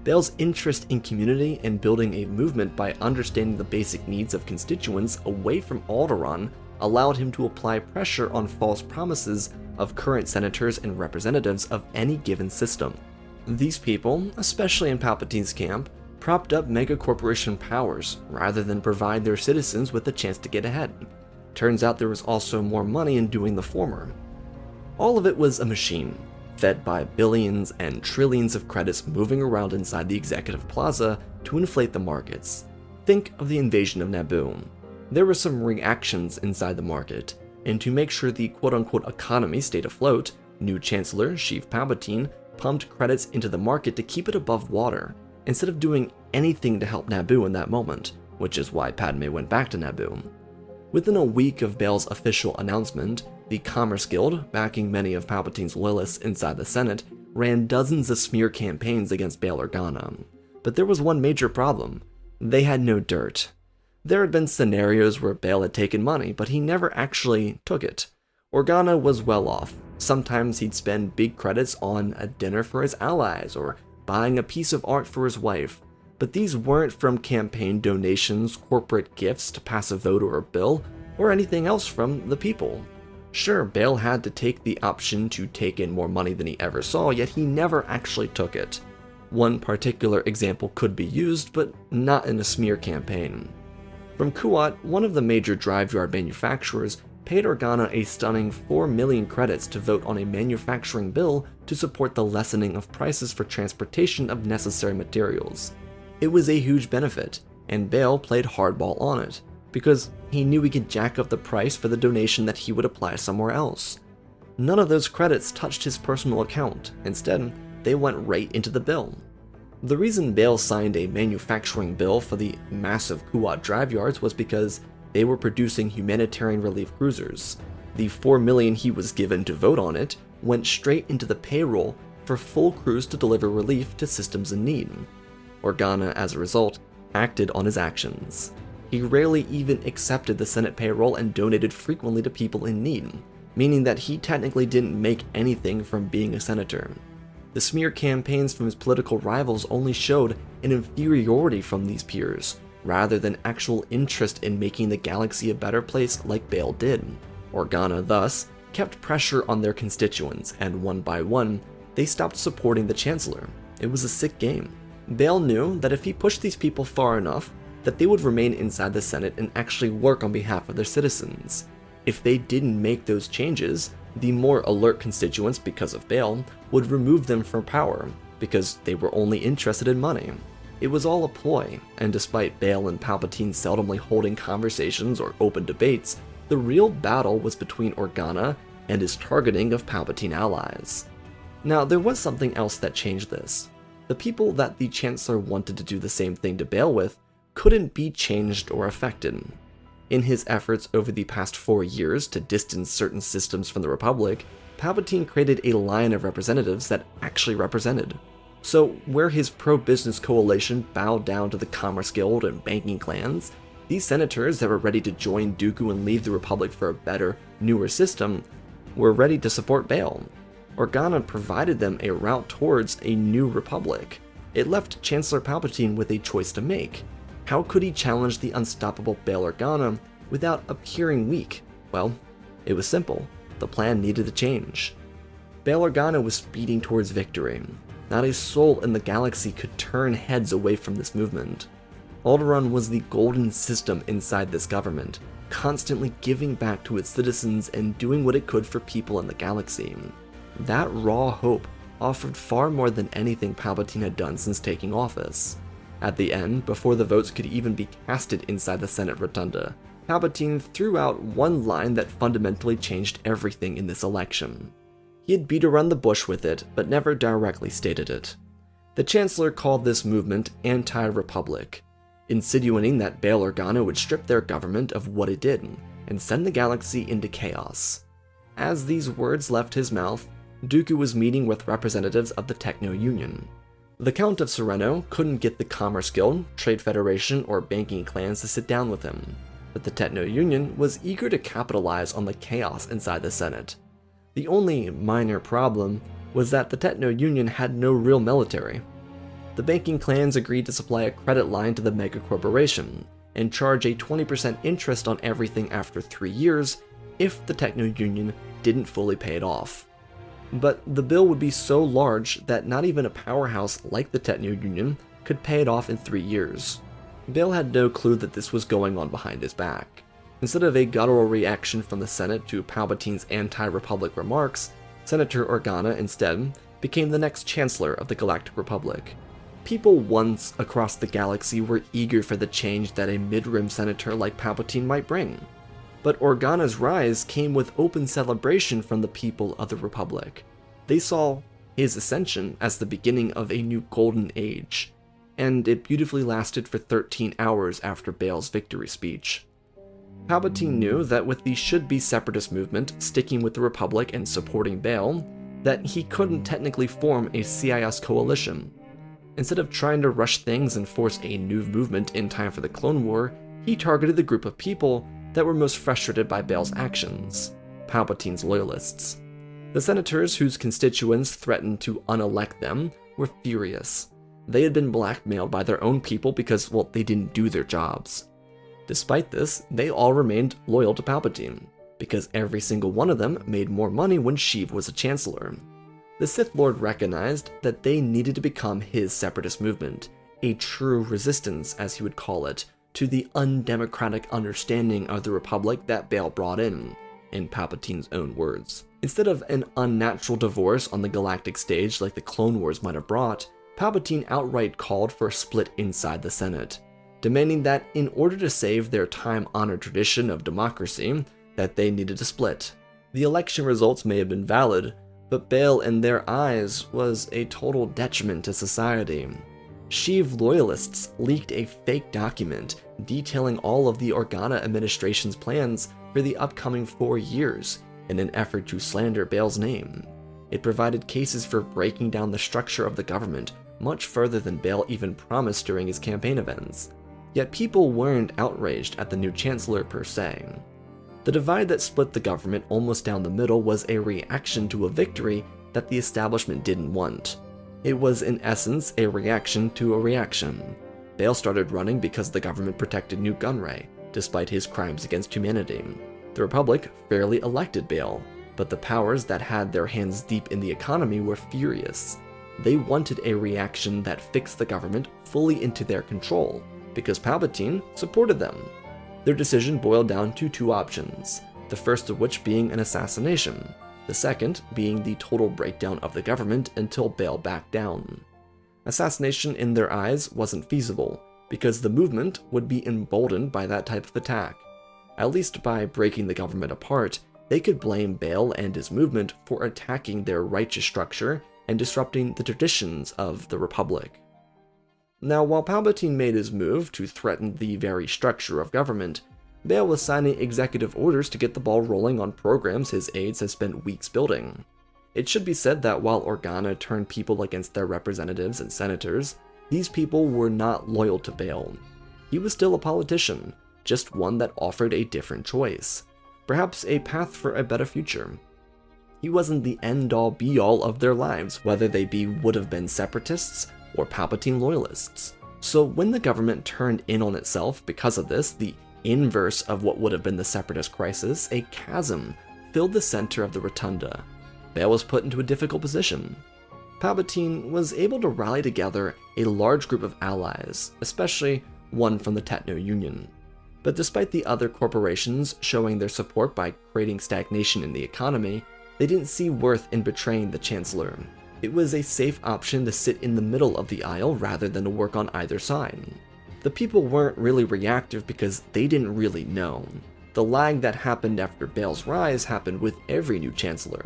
Bail's interest in community and building a movement by understanding the basic needs of constituents away from Alderaan allowed him to apply pressure on false promises of current senators and representatives of any given system. These people, especially in Palpatine's camp, propped up megacorporation powers rather than provide their citizens with a chance to get ahead. Turns out there was also more money in doing the former. All of it was a machine, fed by billions and trillions of credits moving around inside the executive plaza to inflate the markets. Think of the invasion of Naboo. There were some reactions inside the market, and to make sure the quote-unquote economy stayed afloat, new Chancellor Sheev Palpatine pumped credits into the market to keep it above water, instead of doing anything to help Naboo in that moment, which is why Padme went back to Naboo. Within a week of Bail's official announcement, the Commerce Guild, backing many of Palpatine's loyalists inside the Senate, ran dozens of smear campaigns against Bail Organa. But there was one major problem. They had no dirt. There had been scenarios where Bail had taken money, but he never actually took it. Organa was well off. Sometimes he'd spend big credits on a dinner for his allies or buying a piece of art for his wife. But these weren't from campaign donations, corporate gifts to pass a vote or a bill, or anything else from the people. Sure, Bail had to take the option to take in more money than he ever saw, yet he never actually took it. One particular example could be used, but not in a smear campaign. From Kuat, one of the major drive yard manufacturers paid Organa a stunning 4 million credits to vote on a manufacturing bill to support the lessening of prices for transportation of necessary materials. It was a huge benefit, and Bail played hardball on it, because he knew he could jack up the price for the donation that he would apply somewhere else. None of those credits touched his personal account. Instead, they went right into the bill. The reason Bail signed a manufacturing bill for the massive Kuat drive yards was because they were producing humanitarian relief cruisers. The 4 million he was given to vote on it went straight into the payroll for full crews to deliver relief to systems in need. Organa, as a result, acted on his actions. He rarely even accepted the Senate payroll and donated frequently to people in need, meaning that he technically didn't make anything from being a senator. The smear campaigns from his political rivals only showed an inferiority from these peers, rather than actual interest in making the galaxy a better place like Bail did. Organa, thus, kept pressure on their constituents, and one by one, they stopped supporting the Chancellor. It was a sick game. Bail knew that if he pushed these people far enough, that they would remain inside the Senate and actually work on behalf of their citizens. If they didn't make those changes, the more alert constituents, because of Bail, would remove them from power, because they were only interested in money. It was all a ploy, and despite Bail and Palpatine seldomly holding conversations or open debates, the real battle was between Organa and his targeting of Palpatine allies. Now, there was something else that changed this. The people that the Chancellor wanted to do the same thing to Bail with couldn't be changed or affected. In his efforts over the past 4 years to distance certain systems from the Republic, Palpatine created a line of representatives that actually represented. So, where his pro-business coalition bowed down to the Commerce Guild and banking clans, these senators that were ready to join Dooku and leave the Republic for a better, newer system were ready to support Bail. Organa provided them a route towards a new Republic. It left Chancellor Palpatine with a choice to make. How could he challenge the unstoppable Bail Organa without appearing weak? Well, it was simple. The plan needed to change. Bail Organa was speeding towards victory. Not a soul in the galaxy could turn heads away from this movement. Alderaan was the golden system inside this government, constantly giving back to its citizens and doing what it could for people in the galaxy. That raw hope offered far more than anything Palpatine had done since taking office. At the end, before the votes could even be casted inside the Senate Rotunda, Palpatine threw out one line that fundamentally changed everything in this election. He had beat around the bush with it, but never directly stated it. The Chancellor called this movement anti-Republic, insinuating that Bail Organa would strip their government of what it did, and send the galaxy into chaos. As these words left his mouth, Dooku was meeting with representatives of the Techno-Union. The Count of Sereno couldn't get the Commerce Guild, Trade Federation, or banking clans to sit down with him, but the Techno-Union was eager to capitalize on the chaos inside the Senate. The only minor problem was that the Techno-Union had no real military. The banking clans agreed to supply a credit line to the mega corporation, and charge a 20% interest on everything after 3 years if the Techno-Union didn't fully pay it off. But the bill would be so large that not even a powerhouse like the Techno-Union could pay it off in 3 years. Bail had no clue that this was going on behind his back. Instead of a guttural reaction from the Senate to Palpatine's anti-Republic remarks, Senator Organa instead became the next Chancellor of the Galactic Republic. People once across the galaxy were eager for the change that a mid-rim senator like Palpatine might bring. But Organa's rise came with open celebration from the people of the Republic. They saw his ascension as the beginning of a new golden age, and it beautifully lasted for 13 hours after Bail's victory speech. Palpatine knew that with the should-be separatist movement sticking with the Republic and supporting Bail, that he couldn't technically form a CIS coalition. Instead of trying to rush things and force a new movement in time for the Clone War, he targeted the group of people that were most frustrated by Bail's actions, Palpatine's loyalists. The senators whose constituents threatened to unelect them were furious. They had been blackmailed by their own people because, well, they didn't do their jobs. Despite this, they all remained loyal to Palpatine, because every single one of them made more money when Sheev was a chancellor. The Sith Lord recognized that they needed to become his separatist movement, a true resistance, as he would call it, to the undemocratic understanding of the Republic that Bail brought in Palpatine's own words. Instead of an unnatural divorce on the galactic stage like the Clone Wars might have brought, Palpatine outright called for a split inside the Senate, demanding that in order to save their time-honored tradition of democracy, that they needed to split. The election results may have been valid, but Bail in their eyes was a total detriment to society. Sheev loyalists leaked a fake document detailing all of the Organa administration's plans for the upcoming 4 years in an effort to slander Bail's name. It provided cases for breaking down the structure of the government much further than Bail even promised during his campaign events. Yet people weren't outraged at the new chancellor per se. The divide that split the government almost down the middle was a reaction to a victory that the establishment didn't want. It was in essence a reaction to a reaction. Bail started running because the government protected Newt Gunray, despite his crimes against humanity. The Republic fairly elected Bail, but the powers that had their hands deep in the economy were furious. They wanted a reaction that fixed the government fully into their control, because Palpatine supported them. Their decision boiled down to 2 options, the first of which being an assassination, the second being the total breakdown of the government until Bail backed down. Assassination in their eyes wasn't feasible, because the movement would be emboldened by that type of attack. At least by breaking the government apart, they could blame Bail and his movement for attacking their righteous structure and disrupting the traditions of the Republic. Now, while Palpatine made his move to threaten the very structure of government, Bail was signing executive orders to get the ball rolling on programs his aides had spent weeks building. It should be said that while Organa turned people against their representatives and senators, these people were not loyal to Bail. He was still a politician, just one that offered a different choice, perhaps a path for a better future. He wasn't the end-all be-all of their lives, whether they would-have-been separatists or Palpatine loyalists. So when the government turned in on itself because of this, the inverse of what would have been the separatist crisis, a chasm filled the center of the rotunda. Bail was put into a difficult position. Palpatine was able to rally together a large group of allies, especially one from the Techno-Union. But despite the other corporations showing their support by creating stagnation in the economy, they didn't see worth in betraying the Chancellor. It was a safe option to sit in the middle of the aisle rather than to work on either side. The people weren't really reactive because they didn't really know. The lag that happened after Bail's rise happened with every new Chancellor,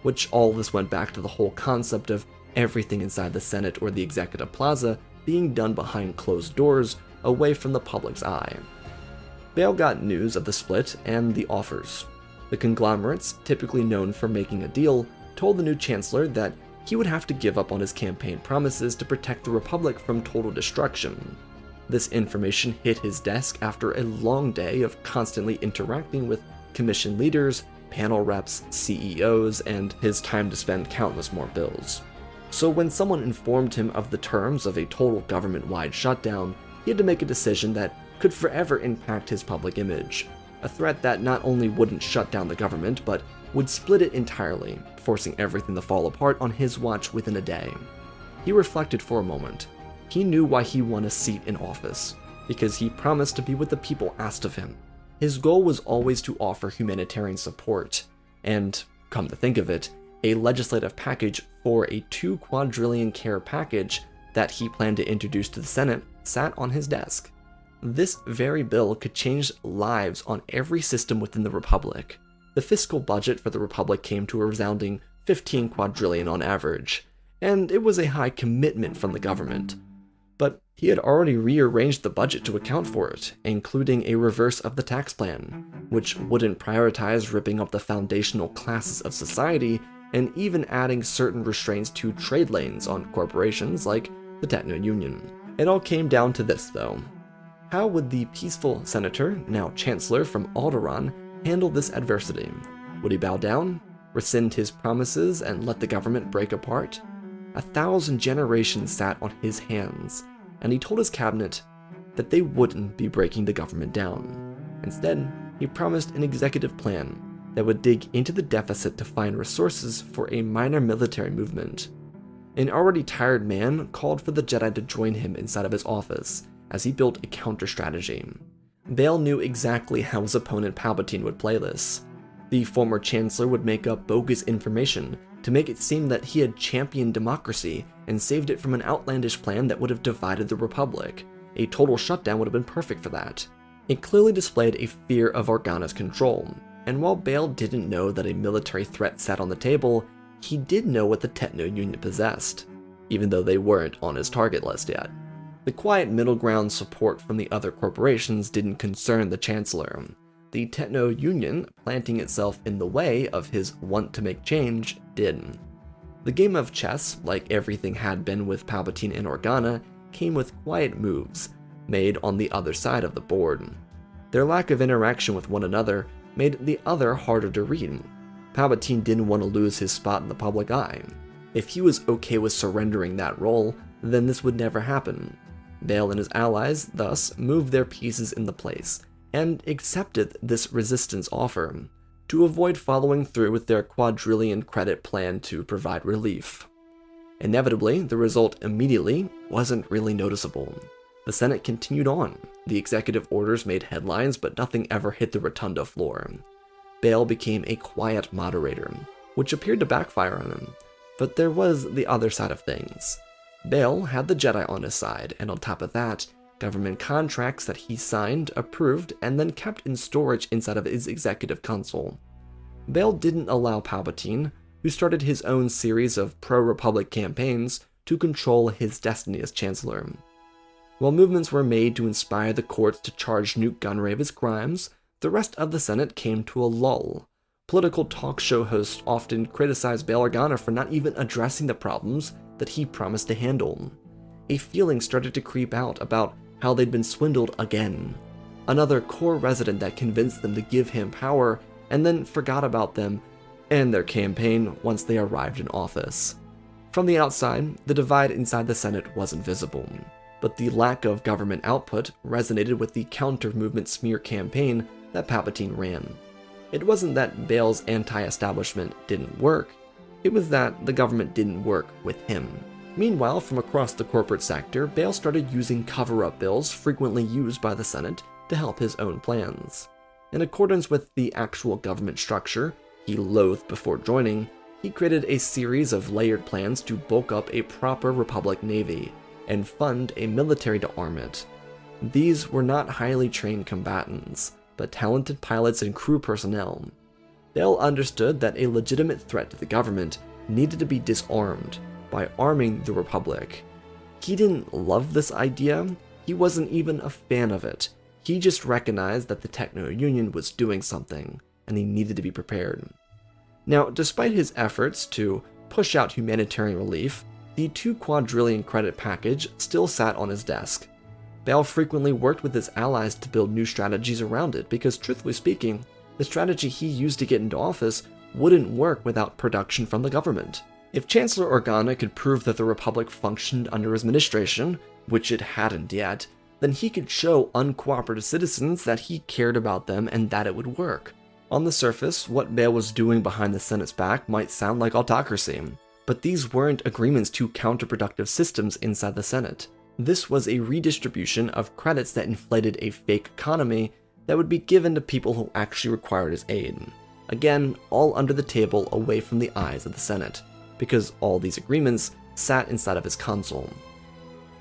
which all this went back to the whole concept of everything inside the Senate or the Executive Plaza being done behind closed doors, away from the public's eye. Bail got news of the split and the offers. The conglomerates, typically known for making a deal, told the new Chancellor that he would have to give up on his campaign promises to protect the Republic from total destruction. This information hit his desk after a long day of constantly interacting with commission leaders, panel reps, CEOs, and his time to spend countless more bills. So when someone informed him of the terms of a total government-wide shutdown, he had to make a decision that could forever impact his public image. A threat that not only wouldn't shut down the government, but would split it entirely, forcing everything to fall apart on his watch within a day. He reflected for a moment. He knew why he won a seat in office, because he promised to be what the people asked of him. His goal was always to offer humanitarian support, and, come to think of it, a legislative package for a $2 quadrillion care package that he planned to introduce to the Senate sat on his desk. This very bill could change lives on every system within the Republic. The fiscal budget for the Republic came to a resounding 15 quadrillion on average, and it was a high commitment from the government. But he had already rearranged the budget to account for it, including a reverse of the tax plan, which wouldn't prioritize ripping up the foundational classes of society and even adding certain restraints to trade lanes on corporations like the Techno-Union. It all came down to this, though. How would the peaceful senator, now Chancellor from Alderaan, handle this adversity? Would he bow down, rescind his promises, and let the government break apart? 1,000 generations sat on his hands, and he told his cabinet that they wouldn't be breaking the government down. Instead, he promised an executive plan that would dig into the deficit to find resources for a minor military movement. An already tired man called for the Jedi to join him inside of his office as he built a counter-strategy. Bail knew exactly how his opponent Palpatine would play this. The former Chancellor would make up bogus information to make it seem that he had championed democracy and saved it from an outlandish plan that would have divided the Republic. A total shutdown would have been perfect for that. It clearly displayed a fear of Organa's control, and while Bail didn't know that a military threat sat on the table, he did know what the Techno-Union possessed, even though they weren't on his target list yet. The quiet middle ground support from the other corporations didn't concern the Chancellor. The Techno-Union, planting itself in the way of his want to make change, did. The game of chess, like everything had been with Palpatine and Organa, came with quiet moves, made on the other side of the board. Their lack of interaction with one another made the other harder to read. Palpatine didn't want to lose his spot in the public eye. If he was okay with surrendering that role, then this would never happen. Bail and his allies thus moved their pieces into place, and accepted this resistance offer, to avoid following through with their quadrillion credit plan to provide relief. Inevitably, the result immediately wasn't really noticeable. The Senate continued on. The executive orders made headlines, but nothing ever hit the rotunda floor. Bail became a quiet moderator, which appeared to backfire on him. But there was the other side of things. Bail had the Jedi on his side, and on top of that, government contracts that he signed, approved, and then kept in storage inside of his executive console. Bail didn't allow Palpatine, who started his own series of pro-Republic campaigns, to control his destiny as Chancellor. While movements were made to inspire the courts to charge Newt Gunray with crimes, the rest of the Senate came to a lull. Political talk show hosts often criticized Bail Organa for not even addressing the problems that he promised to handle. A feeling started to creep out about how they'd been swindled again. Another core resident that convinced them to give him power and then forgot about them and their campaign once they arrived in office. From the outside, the divide inside the Senate wasn't visible, but the lack of government output resonated with the counter-movement smear campaign that Palpatine ran. It wasn't that Bail's anti-establishment didn't work, it was that the government didn't work with him. Meanwhile, from across the corporate sector, Bail started using cover-up bills frequently used by the Senate to help his own plans. In accordance with the actual government structure he loathed before joining, he created a series of layered plans to bulk up a proper Republic Navy and fund a military to arm it. These were not highly trained combatants, but talented pilots and crew personnel. Bail understood that a legitimate threat to the government needed to be disarmed by arming the Republic. He didn't love this idea, he wasn't even a fan of it. He just recognized that the Techno-Union was doing something, and he needed to be prepared. Now, despite his efforts to push out humanitarian relief, the 2 quadrillion credit package still sat on his desk. Bail frequently worked with his allies to build new strategies around it because, truthfully speaking, the strategy he used to get into office wouldn't work without production from the government. If Chancellor Organa could prove that the Republic functioned under his administration, which it hadn't yet, then he could show uncooperative citizens that he cared about them and that it would work. On the surface, what Bail was doing behind the Senate's back might sound like autocracy, but these weren't agreements to counterproductive systems inside the Senate. This was a redistribution of credits that inflated a fake economy that would be given to people who actually required his aid. Again, all under the table away from the eyes of the Senate, because all these agreements sat inside of his console.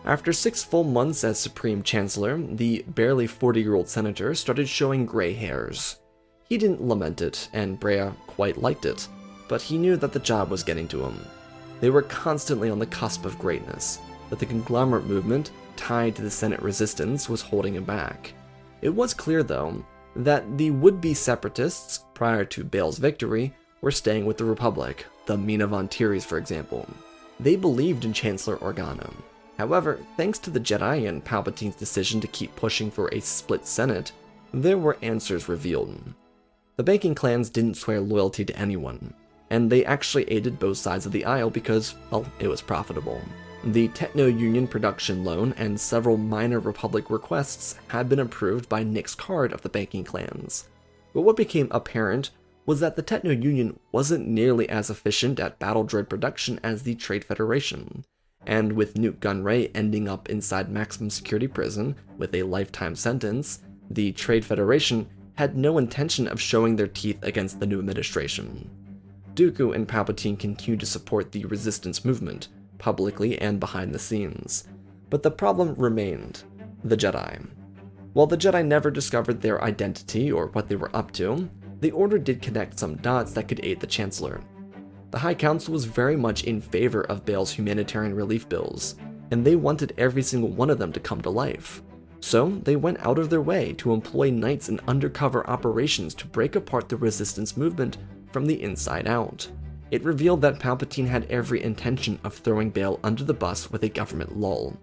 After 6 full months as Supreme Chancellor, the barely 40-year-old senator started showing gray hairs. He didn't lament it, and Brea quite liked it, but he knew that the job was getting to him. They were constantly on the cusp of greatness, but the conglomerate movement tied to the Senate resistance was holding him back. It was clear, though, that the would-be separatists, prior to Bail's victory, were staying with the Republic, the Mina Von Tiris, for example. They believed in Chancellor Organa. However, thanks to the Jedi and Palpatine's decision to keep pushing for a split Senate, there were answers revealed. The banking clans didn't swear loyalty to anyone, and they actually aided both sides of the aisle because, well, it was profitable. The Techno-Union production loan and several minor Republic requests had been approved by Nick's card of the banking clans. But what became apparent was that the Techno-Union wasn't nearly as efficient at battle droid production as the Trade Federation, and with Newt Gunray ending up inside maximum security prison with a lifetime sentence, the Trade Federation had no intention of showing their teeth against the new administration. Dooku and Palpatine continued to support the resistance movement, publicly and behind the scenes. But the problem remained: the Jedi. While the Jedi never discovered their identity or what they were up to, the Order did connect some dots that could aid the Chancellor. The High Council was very much in favor of Bail's humanitarian relief bills, and they wanted every single one of them to come to life. So they went out of their way to employ knights in undercover operations to break apart the resistance movement from the inside out. It revealed that Palpatine had every intention of throwing Bail under the bus with a government lull.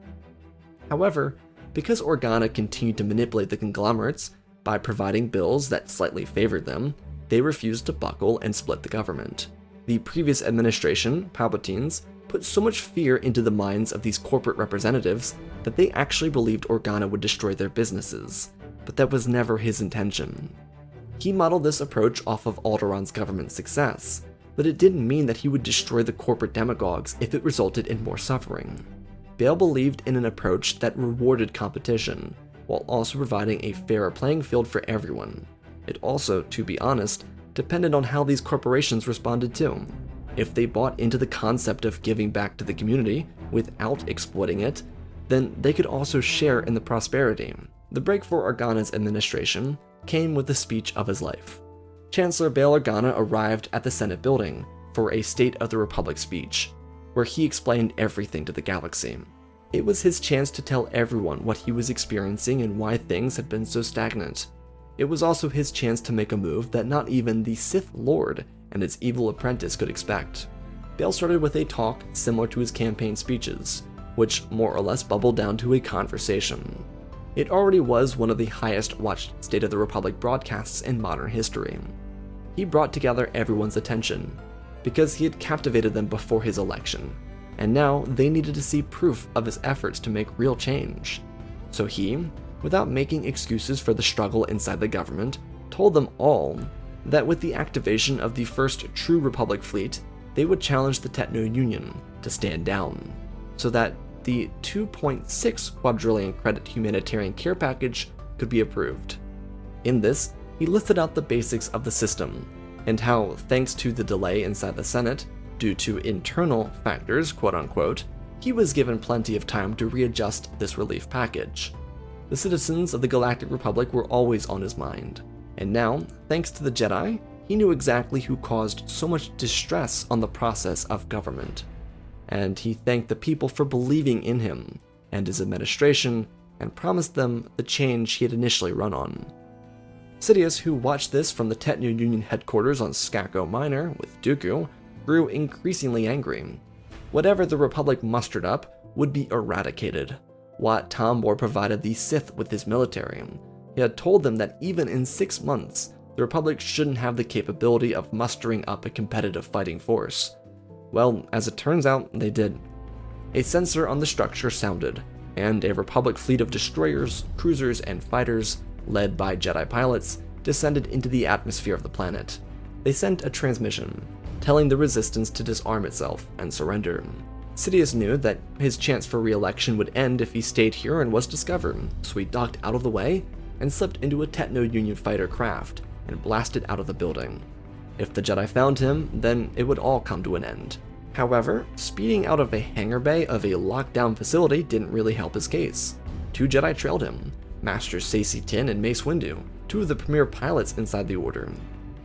However, because Organa continued to manipulate the conglomerates by providing bills that slightly favored them, they refused to buckle and split the government. The previous administration, Palpatine's, put so much fear into the minds of these corporate representatives that they actually believed Organa would destroy their businesses, but that was never his intention. He modeled this approach off of Alderaan's government success, but it didn't mean that he would destroy the corporate demagogues if it resulted in more suffering. Bail believed in an approach that rewarded competition, while also providing a fairer playing field for everyone. It also, to be honest, depended on how these corporations responded too. If they bought into the concept of giving back to the community without exploiting it, then they could also share in the prosperity. The break for Organa's administration came with the speech of his life. Chancellor Bail Organa arrived at the Senate building for a State of the Republic speech, where he explained everything to the galaxy. It was his chance to tell everyone what he was experiencing and why things had been so stagnant. It was also his chance to make a move that not even the Sith Lord and his evil apprentice could expect. Bail started with a talk similar to his campaign speeches, which more or less bubbled down to a conversation. It already was one of the highest watched State of the Republic broadcasts in modern history. He brought together everyone's attention, because he had captivated them before his election, and now they needed to see proof of his efforts to make real change. So he, without making excuses for the struggle inside the government, told them all that with the activation of the first true Republic fleet, they would challenge the Techno Union to stand down, so that the 2.6 quadrillion credit humanitarian care package could be approved. In this, he listed out the basics of the system, and how, thanks to the delay inside the Senate, due to internal factors, quote-unquote, he was given plenty of time to readjust this relief package. The citizens of the Galactic Republic were always on his mind, and now, thanks to the Jedi, he knew exactly who caused so much distress on the process of government. And he thanked the people for believing in him and his administration, and promised them the change he had initially run on. Sidious, who watched this from the Techno Union headquarters on Skako Minor with Dooku, grew increasingly angry. Whatever the Republic mustered up would be eradicated. Wat Tambor provided the Sith with his military. He had told them that even in 6 months, the Republic shouldn't have the capability of mustering up a competitive fighting force. Well, as it turns out, they did. A sensor on the structure sounded, and a Republic fleet of destroyers, cruisers, and fighters, led by Jedi pilots, descended into the atmosphere of the planet. They sent a transmission, telling the Resistance to disarm itself and surrender. Sidious knew that his chance for re-election would end if he stayed here and was discovered, so he ducked out of the way and slipped into a Techno Union fighter craft and blasted out of the building. If the Jedi found him, then it would all come to an end. However, speeding out of a hangar bay of a lockdown facility didn't really help his case. 2 Jedi trailed him, Masters Saesee Tiin and Mace Windu, 2 of the premier pilots inside the Order.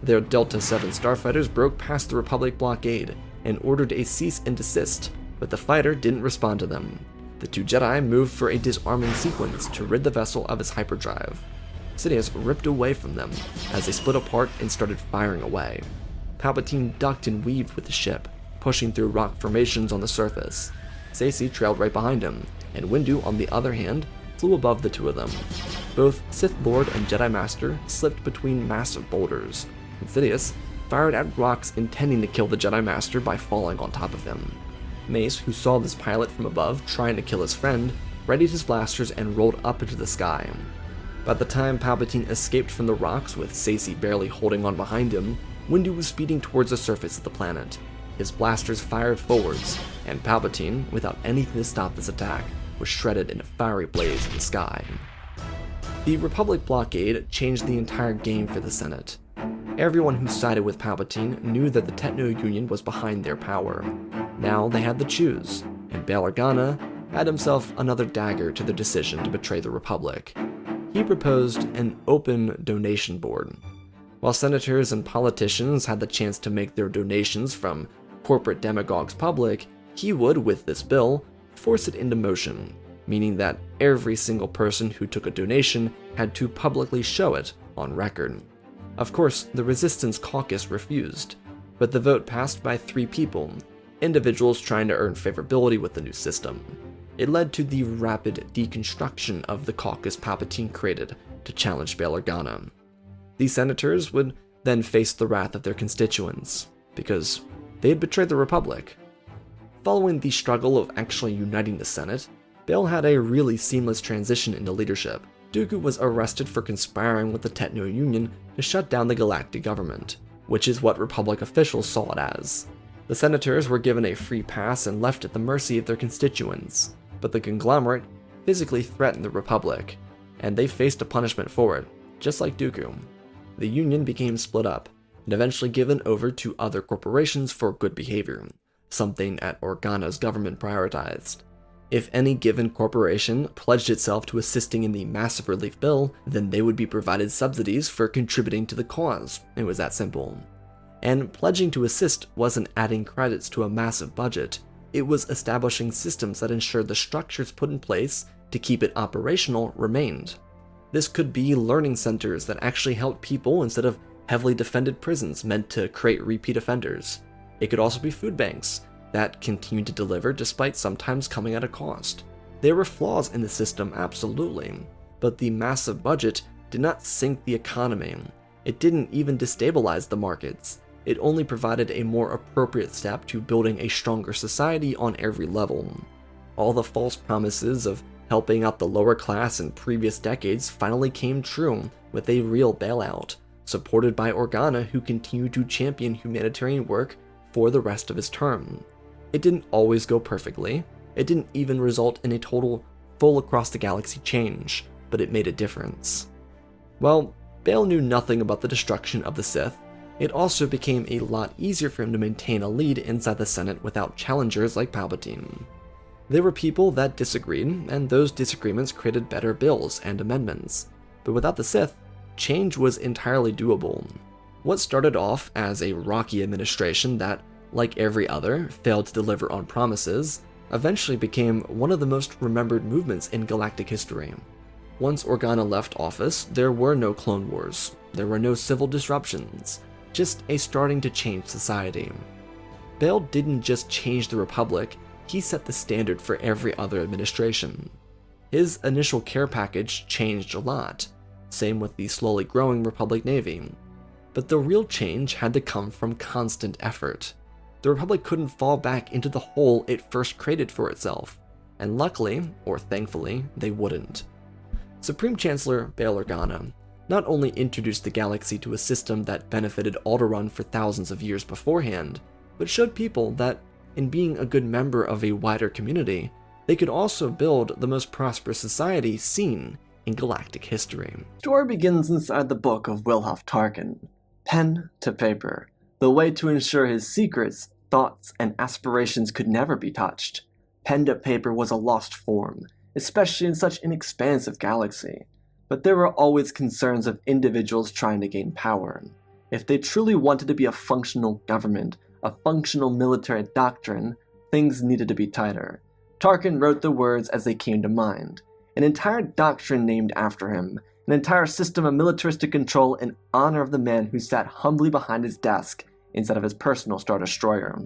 Their Delta 7 starfighters broke past the Republic blockade and ordered a cease and desist, but the fighter didn't respond to them. The 2 Jedi moved for a disarming sequence to rid the vessel of its hyperdrive. Sidious ripped away from them as they split apart and started firing away. Palpatine ducked and weaved with the ship, pushing through rock formations on the surface. Saesee trailed right behind him, and Windu, on the other hand, flew above the 2 of them. Both Sith Lord and Jedi Master slipped between massive boulders, and Sidious fired at rocks intending to kill the Jedi Master by falling on top of him. Mace, who saw this pilot from above trying to kill his friend, readied his blasters and rolled up into the sky. By the time Palpatine escaped from the rocks with Saesee barely holding on behind him, Windu was speeding towards the surface of the planet. His blasters fired forwards, and Palpatine, without anything to stop this attack, was shredded in a fiery blaze in the sky. The Republic blockade changed the entire game for the Senate. Everyone who sided with Palpatine knew that the Techno Union was behind their power. Now they had to choose, and Bail Organa had himself another dagger to their decision to betray the Republic. He proposed an open donation board. While senators and politicians had the chance to make their donations from corporate demagogues public, he would, with this bill, force it into motion, meaning that every single person who took a donation had to publicly show it on record. Of course, the Resistance caucus refused, but the vote passed by 3 people, individuals trying to earn favorability with the new system. It led to the rapid deconstruction of the caucus Palpatine created to challenge Bail Organa. These senators would then face the wrath of their constituents, because they had betrayed the Republic. Following the struggle of actually uniting the Senate, Bail had a really seamless transition into leadership. Dooku was arrested for conspiring with the Techno Union to shut down the galactic government, which is what Republic officials saw it as. The senators were given a free pass and left at the mercy of their constituents, but the conglomerate physically threatened the Republic, and they faced a punishment for it, just like Dooku. The Union became split up, and eventually given over to other corporations for good behavior, something at Organa's government prioritized. If any given corporation pledged itself to assisting in the massive relief bill, then they would be provided subsidies for contributing to the cause. It was that simple. And pledging to assist wasn't adding credits to a massive budget. It was establishing systems that ensured the structures put in place to keep it operational remained. This could be learning centers that actually helped people instead of heavily defended prisons meant to create repeat offenders. It could also be food banks that continued to deliver despite sometimes coming at a cost. There were flaws in the system, absolutely, but the massive budget did not sink the economy. It didn't even destabilize the markets. It only provided a more appropriate step to building a stronger society on every level. All the false promises of helping out the lower class in previous decades finally came true with a real bailout, supported by Organa, who continued to champion humanitarian work for the rest of his term. It didn't always go perfectly. It didn't even result in a total full across the galaxy change, but it made a difference. While Bail knew nothing about the destruction of the Sith, it also became a lot easier for him to maintain a lead inside the Senate without challengers like Palpatine. There were people that disagreed, and those disagreements created better bills and amendments. But without the Sith, change was entirely doable. What started off as a rocky administration that, like every other, failed to deliver on promises, eventually became one of the most remembered movements in galactic history. Once Organa left office, there were no clone wars, there were no civil disruptions, just a starting to change society. Bail didn't just change the Republic, he set the standard for every other administration. His initial care package changed a lot, same with the slowly growing Republic Navy. But the real change had to come from constant effort. The Republic couldn't fall back into the hole it first created for itself, and luckily, or thankfully, they wouldn't. Supreme Chancellor Bail Organa not only introduced the galaxy to a system that benefited Alderaan for thousands of years beforehand, but showed people that, in being a good member of a wider community, they could also build the most prosperous society seen in galactic history. The story begins inside the book of Wilhuff Tarkin, pen to paper, the way to ensure his secrets, thoughts, and aspirations could never be touched. Pen to paper was a lost form, especially in such an expansive galaxy. But there were always concerns of individuals trying to gain power. If they truly wanted to be a functional government, a functional military doctrine, things needed to be tighter. Tarkin wrote the words as they came to mind. An entire doctrine named after him, an entire system of militaristic control in honor of the man who sat humbly behind his desk instead of his personal Star Destroyer.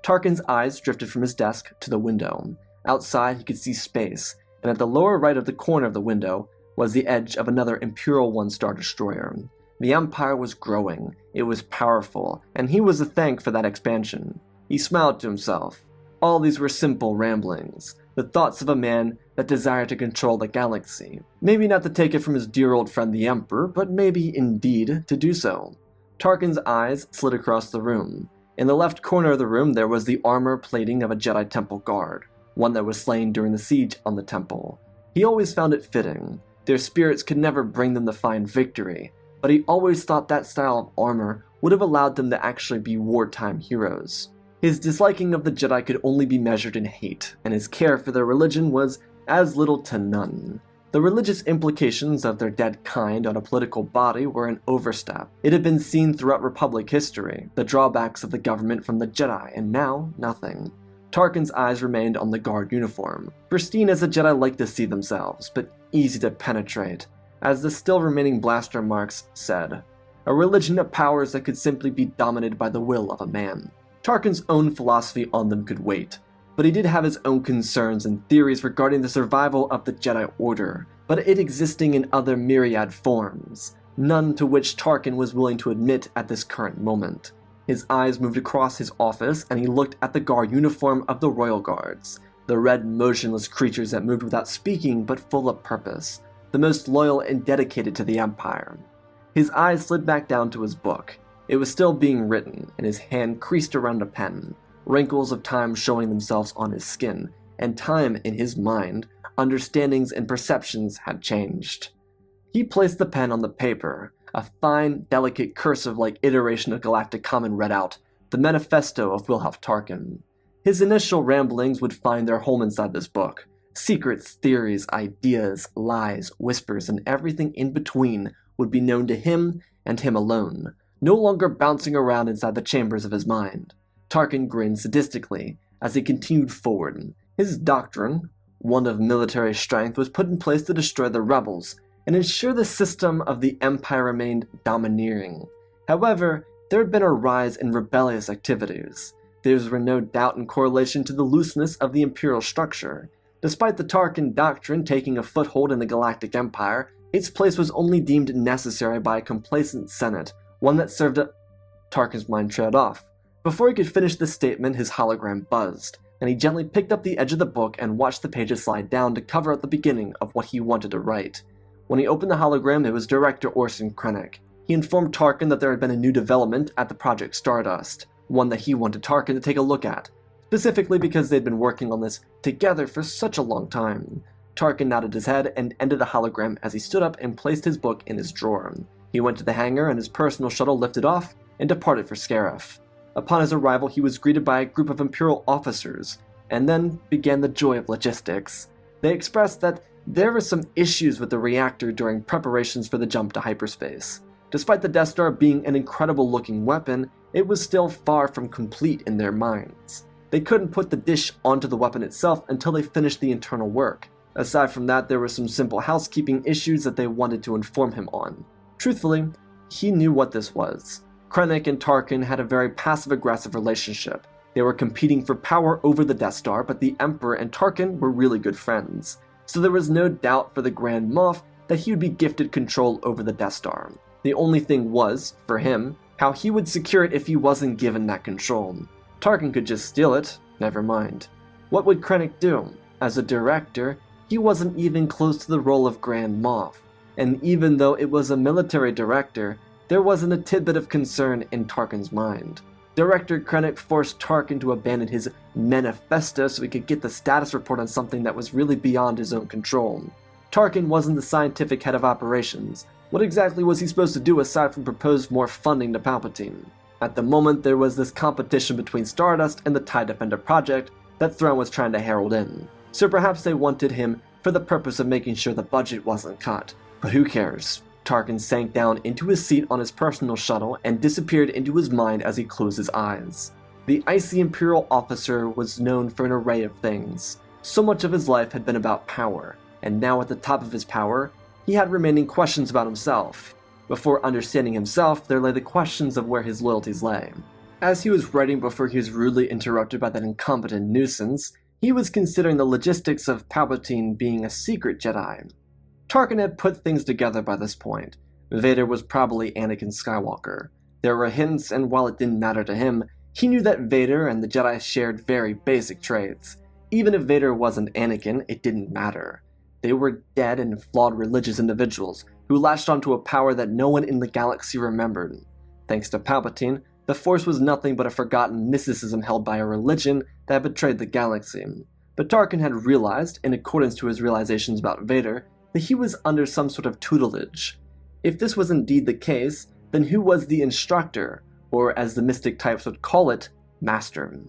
Tarkin's eyes drifted from his desk to the window. Outside, he could see space, and at the lower right of the corner of the window was the edge of another Imperial One Star Destroyer. The Empire was growing, it was powerful, and he was to thank for that expansion. He smiled to himself. All these were simple ramblings, the thoughts of a man that desired to control the galaxy. Maybe not to take it from his dear old friend the Emperor, but maybe indeed to do so. Tarkin's eyes slid across the room. In the left corner of the room there was the armor plating of a Jedi Temple guard, one that was slain during the siege on the temple. He always found it fitting. Their spirits could never bring them to find victory, but he always thought that style of armor would have allowed them to actually be wartime heroes. His disliking of the Jedi could only be measured in hate, and his care for their religion was as little to none. The religious implications of their dead kind on a political body were an overstep. It had been seen throughout Republic history, the drawbacks of the government from the Jedi, and now nothing. Tarkin's eyes remained on the guard uniform, pristine as the Jedi like to see themselves, but easy to penetrate. As the still remaining blaster marks said, a religion of powers that could simply be dominated by the will of a man. Tarkin's own philosophy on them could wait, but he did have his own concerns and theories regarding the survival of the Jedi Order, but it existing in other myriad forms, none to which Tarkin was willing to admit at this current moment. His eyes moved across his office and he looked at the guard uniform of the Royal Guards, the red motionless creatures that moved without speaking but full of purpose, the most loyal and dedicated to the Empire. His eyes slid back down to his book. It was still being written, and his hand creased around a pen, wrinkles of time showing themselves on his skin, and time in his mind, understandings and perceptions had changed. He placed the pen on the paper, a fine, delicate cursive-like iteration of Galactic Common read out, the Manifesto of Wilhuff Tarkin. His initial ramblings would find their home inside this book, Secrets, theories, ideas, lies, whispers, and everything in between would be known to him and him alone, no longer bouncing around inside the chambers of his mind. Tarkin grinned sadistically as he continued forward. His doctrine, one of military strength, was put in place to destroy the rebels and ensure the system of the Empire remained domineering. However, there had been a rise in rebellious activities. These were no doubt in correlation to the looseness of the Imperial structure. Despite the Tarkin doctrine taking a foothold in the Galactic Empire, its place was only deemed necessary by a complacent Senate, one that served a... Tarkin's mind trailed off. Before he could finish the statement, his hologram buzzed, and he gently picked up the edge of the book and watched the pages slide down to cover up the beginning of what he wanted to write. When he opened the hologram, it was Director Orson Krennic. He informed Tarkin that there had been a new development at the Project Stardust, one that he wanted Tarkin to take a look at, specifically because they'd been working on this together for such a long time. Tarkin nodded his head and ended the hologram as he stood up and placed his book in his drawer. He went to the hangar and his personal shuttle lifted off and departed for Scarif. Upon his arrival, he was greeted by a group of Imperial officers, and then began the joy of logistics. They expressed that there were some issues with the reactor during preparations for the jump to hyperspace. Despite the Death Star being an incredible-looking weapon, it was still far from complete in their minds. They couldn't put the dish onto the weapon itself until they finished the internal work. Aside from that, there were some simple housekeeping issues that they wanted to inform him on. Truthfully, he knew what this was. Krennic and Tarkin had a very passive-aggressive relationship. They were competing for power over the Death Star, but the Emperor and Tarkin were really good friends. So there was no doubt for the Grand Moff that he would be gifted control over the Death Star. The only thing was, for him, how he would secure it if he wasn't given that control. Tarkin could just steal it, never mind. What would Krennic do? As a director, he wasn't even close to the role of Grand Moff, and even though it was a military director, there wasn't a tidbit of concern in Tarkin's mind. Director Krennic forced Tarkin to abandon his manifesto so he could get the status report on something that was really beyond his own control. Tarkin wasn't the scientific head of operations. What exactly was he supposed to do aside from propose more funding to Palpatine? At the moment, there was this competition between Stardust and the TIE Defender project that Thrawn was trying to herald in. So perhaps they wanted him for the purpose of making sure the budget wasn't cut. But who cares? Tarkin sank down into his seat on his personal shuttle and disappeared into his mind as he closed his eyes. The icy Imperial officer was known for an array of things. So much of his life had been about power, and now at the top of his power, he had remaining questions about himself. Before understanding himself, there lay the questions of where his loyalties lay. As he was writing before he was rudely interrupted by that incompetent nuisance, he was considering the logistics of Palpatine being a secret Jedi. Tarkin had put things together by this point. Vader was probably Anakin Skywalker. There were hints, and while it didn't matter to him, he knew that Vader and the Jedi shared very basic traits. Even if Vader wasn't Anakin, it didn't matter. They were dead and flawed religious individuals who latched onto a power that no one in the galaxy remembered. Thanks to Palpatine, the Force was nothing but a forgotten mysticism held by a religion that had betrayed the galaxy. But Tarkin had realized, in accordance to his realizations about Vader, that he was under some sort of tutelage. If this was indeed the case, then who was the instructor, or as the mystic types would call it, master?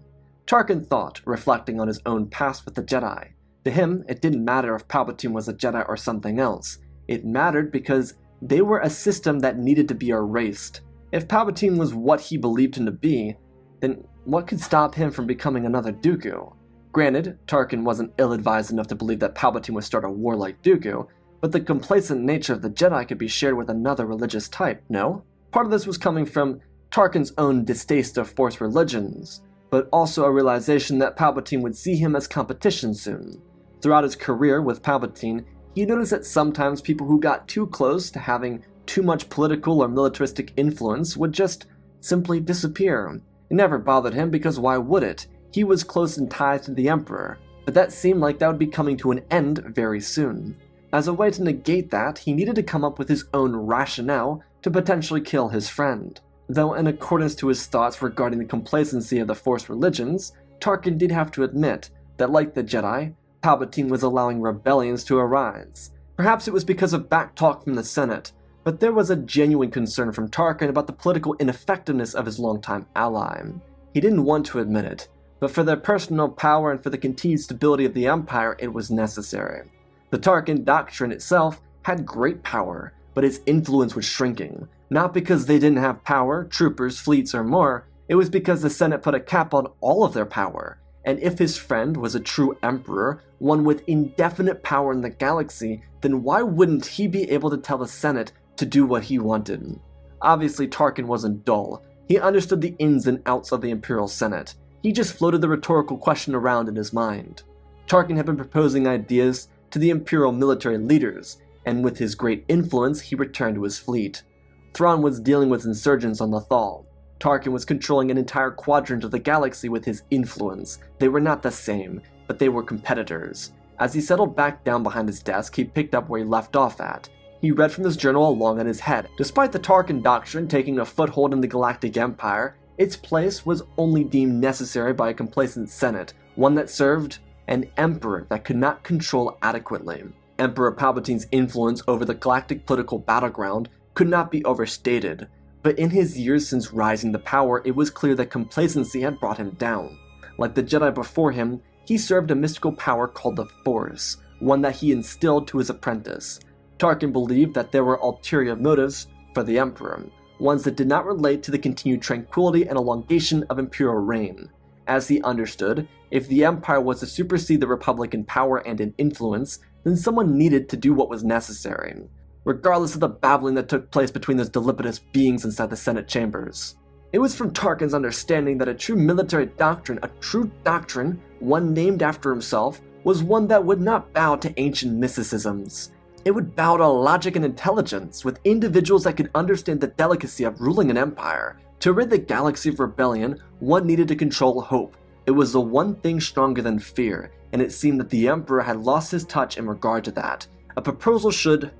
Tarkin thought, reflecting on his own past with the Jedi. To him, it didn't matter if Palpatine was a Jedi or something else. It mattered because they were a system that needed to be erased. If Palpatine was what he believed him to be, then what could stop him from becoming another Dooku? Granted, Tarkin wasn't ill-advised enough to believe that Palpatine would start a war like Dooku, but the complacent nature of the Jedi could be shared with another religious type, no? Part of this was coming from Tarkin's own distaste of Force religions, but also a realization that Palpatine would see him as competition soon. Throughout his career with Palpatine, he noticed that sometimes people who got too close to having too much political or militaristic influence would just simply disappear. It never bothered him because why would it? He was close in ties to the Emperor, but that seemed like that would be coming to an end very soon. As a way to negate that, he needed to come up with his own rationale to potentially kill his friend. Though in accordance to his thoughts regarding the complacency of the Force religions, Tarkin did have to admit that like the Jedi, Palpatine was allowing rebellions to arise. Perhaps it was because of backtalk from the Senate, but there was a genuine concern from Tarkin about the political ineffectiveness of his longtime ally. He didn't want to admit it, but for their personal power and for the continued stability of the Empire, it was necessary. The Tarkin doctrine itself had great power, but its influence was shrinking, not because they didn't have power, troopers, fleets, or more. It was because the Senate put a cap on all of their power, and if his friend was a true emperor, one with indefinite power in the galaxy, then why wouldn't he be able to tell the Senate to do what he wanted? Obviously, Tarkin wasn't dull. He understood the ins and outs of the Imperial Senate. He just floated the rhetorical question around in his mind. Tarkin had been proposing ideas to the Imperial military leaders, and with his great influence, he returned to his fleet. Thrawn was dealing with insurgents on Lothal. Tarkin was controlling an entire quadrant of the galaxy with his influence. They were not the same, but they were competitors. As he settled back down behind his desk, he picked up where he left off at. He read from his journal along in his head. Despite the Tarkin doctrine taking a foothold in the Galactic Empire, its place was only deemed necessary by a complacent Senate, one that served an emperor that could not control adequately. Emperor Palpatine's influence over the galactic political battleground could not be overstated, but in his years since rising to power, it was clear that complacency had brought him down. Like the Jedi before him, he served a mystical power called the Force, one that he instilled to his apprentice. Tarkin believed that there were ulterior motives for the Emperor, ones that did not relate to the continued tranquility and elongation of Imperial reign. As he understood, if the Empire was to supersede the Republic in power and in influence, then someone needed to do what was necessary, regardless of the babbling that took place between those delimitous beings inside the Senate chambers. It was from Tarkin's understanding that a true military doctrine, one named after himself, was one that would not bow to ancient mysticisms. It would bow to logic and intelligence, with individuals that could understand the delicacy of ruling an empire. To rid the galaxy of rebellion, one needed to control hope. It was the one thing stronger than fear, and it seemed that the Emperor had lost his touch in regard to that. A proposal should...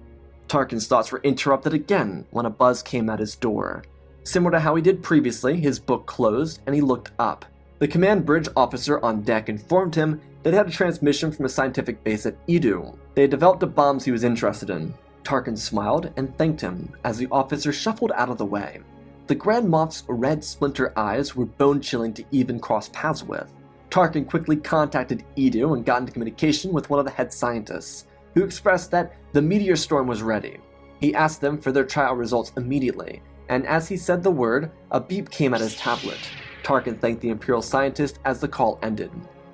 Tarkin's thoughts were interrupted again when a buzz came at his door. Similar to how he did previously, his book closed, and he looked up. The command bridge officer on deck informed him that he had a transmission from a scientific base at Edu. They had developed the bombs he was interested in. Tarkin smiled and thanked him as the officer shuffled out of the way. The Grand Moff's red splinter eyes were bone-chilling to even cross paths with. Tarkin quickly contacted Edu and got into communication with one of the head scientists, who expressed that the meteor storm was ready. He asked them for their trial results immediately, and as he said the word, a beep came at his tablet. Tarkin thanked the Imperial scientist as the call ended.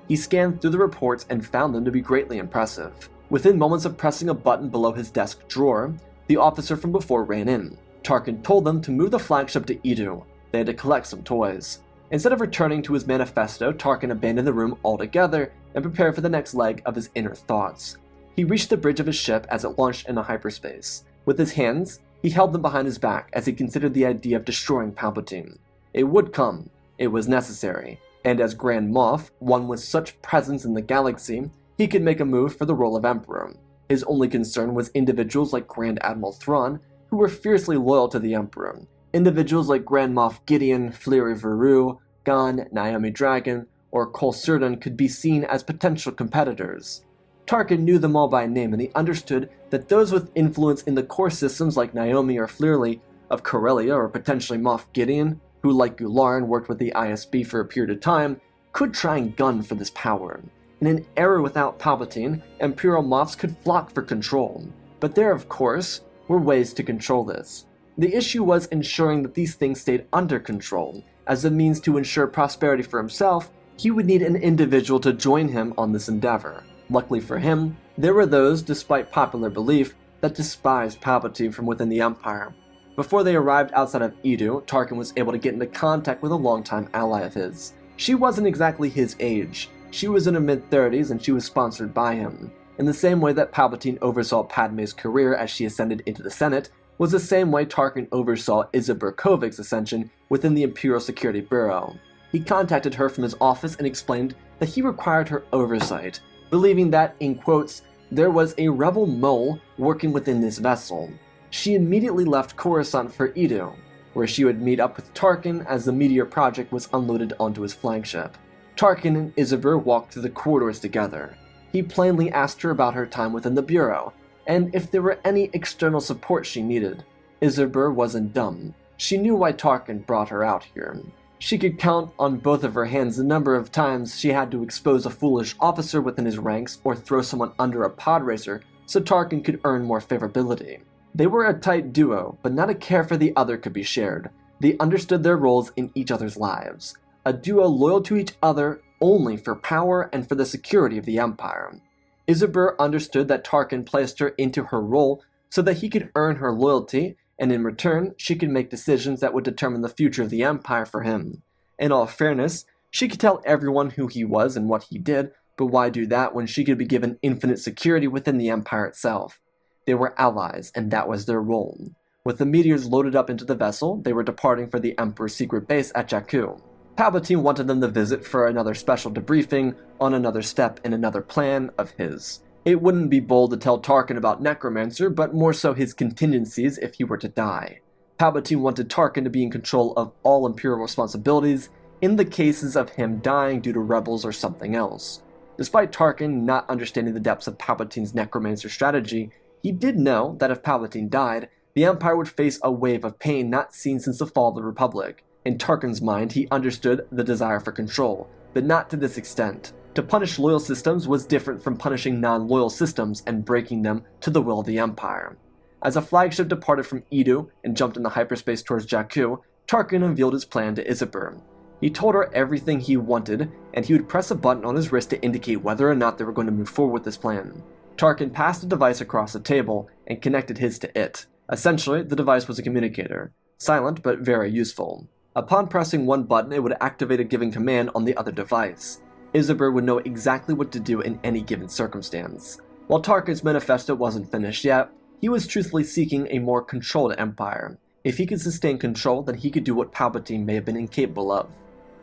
He scanned through the reports and found them to be greatly impressive. Within moments of pressing a button below his desk drawer, the officer from before ran in. Tarkin told them to move the flagship to Edu. They had to collect some toys. Instead of returning to his manifesto, Tarkin abandoned the room altogether and prepared for the next leg of his inner thoughts. He reached the bridge of his ship as it launched into hyperspace. With his hands, he held them behind his back as he considered the idea of destroying Palpatine. It would come. It was necessary. And as Grand Moff, one with such presence in the galaxy, he could make a move for the role of Emperor. His only concern was individuals like Grand Admiral Thrawn, who were fiercely loyal to the Emperor. Individuals like Grand Moff Gideon, Fleury Veru, Gon, Naomi Dragon, or Col Cerdan could be seen as potential competitors. Tarkin knew them all by name, and he understood that those with influence in the core systems like Naomi or Fleury of Corellia, or potentially Moff Gideon, who like Yularen worked with the ISB for a period of time, could try and gun for this power. In an era without Palpatine, Imperial Moffs could flock for control. But there, of course, were ways to control this. The issue was ensuring that these things stayed under control. As a means to ensure prosperity for himself, he would need an individual to join him on this endeavor. Luckily for him, there were those, despite popular belief, that despised Palpatine from within the Empire. Before they arrived outside of Edu, Tarkin was able to get into contact with a longtime ally of his. She wasn't exactly his age. She was in her mid-30s and she was sponsored by him. In the same way that Palpatine oversaw Padme's career as she ascended into the Senate, was the same way Tarkin oversaw Isabur Kovik's ascension within the Imperial Security Bureau. He contacted her from his office and explained that he required her oversight, believing that, in quotes, there was a rebel mole working within this vessel. She immediately left Coruscant for Edo, where she would meet up with Tarkin as the Meteor project was unloaded onto his flagship. Tarkin and Isabur walked through the corridors together. He plainly asked her about her time within the Bureau, and if there were any external support she needed. Isabur wasn't dumb. She knew why Tarkin brought her out here. She could count on both of her hands the number of times she had to expose a foolish officer within his ranks or throw someone under a pod racer so Tarkin could earn more favorability. They were a tight duo, but not a care for the other could be shared. They understood their roles in each other's lives. A duo loyal to each other only for power and for the security of the Empire. Isabur understood that Tarkin placed her into her role so that he could earn her loyalty, and in return, she could make decisions that would determine the future of the Empire for him. In all fairness, she could tell everyone who he was and what he did, but why do that when she could be given infinite security within the Empire itself? They were allies, and that was their role. With the meteors loaded up into the vessel, they were departing for the Emperor's secret base at Jakku. Palpatine wanted them to visit for another special debriefing on another step in another plan of his. It wouldn't be bold to tell Tarkin about Necromancer, but more so his contingencies if he were to die. Palpatine wanted Tarkin to be in control of all Imperial responsibilities in the cases of him dying due to rebels or something else. Despite Tarkin not understanding the depths of Palpatine's Necromancer strategy, he did know that if Palpatine died, the Empire would face a wave of pain not seen since the fall of the Republic. In Tarkin's mind, he understood the desire for control, but not to this extent. To punish loyal systems was different from punishing non-loyal systems and breaking them to the will of the Empire. As a flagship departed from Edo and jumped into hyperspace towards Jakku, Tarkin unveiled his plan to Isabur. He told her everything he wanted, and he would press a button on his wrist to indicate whether or not they were going to move forward with this plan. Tarkin passed the device across the table and connected his to it. Essentially, the device was a communicator. Silent, but very useful. Upon pressing one button, it would activate a given command on the other device. Isabur would know exactly what to do in any given circumstance. While Tarkin's manifesto wasn't finished yet, he was truthfully seeking a more controlled empire. If he could sustain control, then he could do what Palpatine may have been incapable of.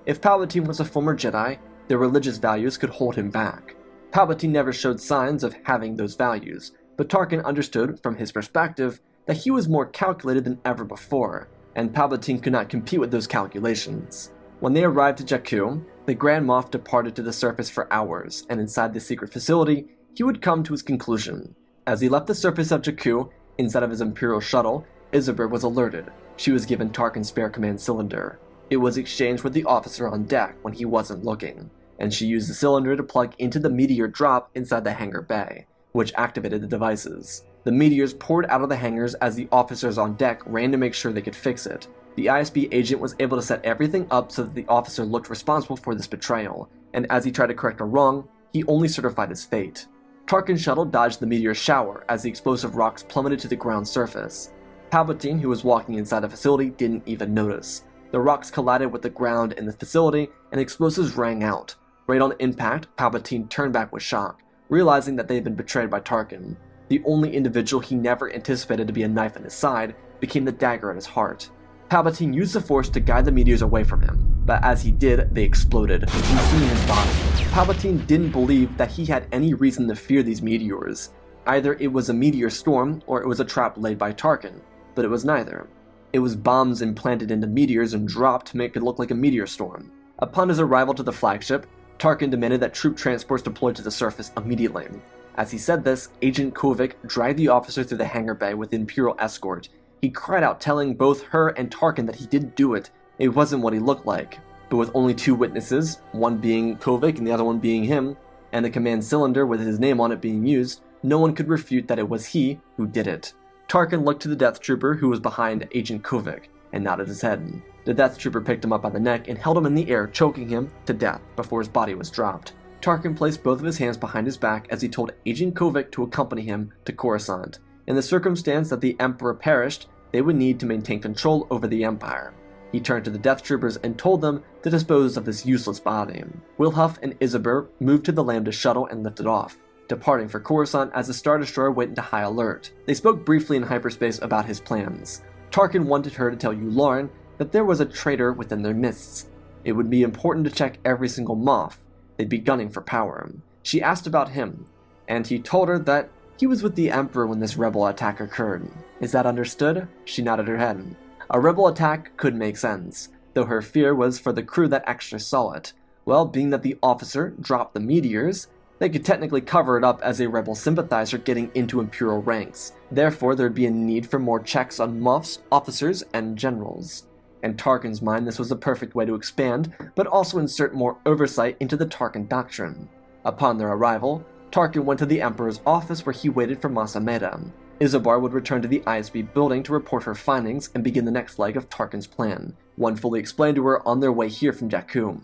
If Palpatine was a former Jedi, their religious values could hold him back. Palpatine never showed signs of having those values, but Tarkin understood, from his perspective, that he was more calculated than ever before, and Palpatine could not compete with those calculations. When they arrived at Jakku, the Grand Moff departed to the surface for hours, and inside the secret facility, he would come to his conclusion. As he left the surface of Jakku, inside of his Imperial shuttle, Isabur was alerted. She was given Tarkin's spare command cylinder. It was exchanged with the officer on deck when he wasn't looking, and she used the cylinder to plug into the meteor drop inside the hangar bay, which activated the devices. The meteors poured out of the hangars as the officers on deck ran to make sure they could fix it. The ISB agent was able to set everything up so that the officer looked responsible for this betrayal, and as he tried to correct a wrong, he only certified his fate. Tarkin's shuttle dodged the meteor shower as the explosive rocks plummeted to the ground surface. Palpatine, who was walking inside the facility, didn't even notice. The rocks collided with the ground in the facility, and explosives rang out. Right on impact, Palpatine turned back with shock, realizing that they had been betrayed by Tarkin. The only individual he never anticipated to be a knife in his side became the dagger at his heart. Palpatine used the Force to guide the meteors away from him, but as he did, they exploded, consuming his body. Palpatine didn't believe that he had any reason to fear these meteors. Either it was a meteor storm, or it was a trap laid by Tarkin, but it was neither. It was bombs implanted into meteors and dropped to make it look like a meteor storm. Upon his arrival to the flagship, Tarkin demanded that troop transports deployed to the surface immediately. As he said this, Agent Kovic dragged the officer through the hangar bay with Imperial escort. He cried out, telling both her and Tarkin that he didn't do it. It wasn't what he looked like. But with only two witnesses, one being Kovic and the other one being him, and the command cylinder with his name on it being used, no one could refute that it was he who did it. Tarkin looked to the Death Trooper who was behind Agent Kovic and nodded his head. The Death Trooper picked him up by the neck and held him in the air, choking him to death before his body was dropped. Tarkin placed both of his hands behind his back as he told Agent Kovic to accompany him to Coruscant. In the circumstance that the Emperor perished, they would need to maintain control over the Empire. He turned to the Death Troopers and told them to dispose of this useless body. Wilhuff and Isabur moved to the Lambda shuttle and lifted off, departing for Coruscant as the Star Destroyer went into high alert. They spoke briefly in hyperspace about his plans. Tarkin wanted her to tell Yularen that there was a traitor within their midst. It would be important to check every single Moff. They'd be gunning for power. She asked about him, and he told her that he was with the Emperor when this rebel attack occurred. Is that understood? She nodded her head. A rebel attack could make sense, though her fear was for the crew that actually saw it. Well, being that the officer dropped the meteors, they could technically cover it up as a rebel sympathizer getting into Imperial ranks. Therefore, there'd be a need for more checks on Moffs, officers, and generals. In Tarkin's mind, this was the perfect way to expand, but also insert more oversight into the Tarkin doctrine. Upon their arrival, Tarkin went to the Emperor's office where he waited for Mas Amedda. Isobar would return to the ISB building to report her findings and begin the next leg of Tarkin's plan, one fully explained to her on their way here from Jakku.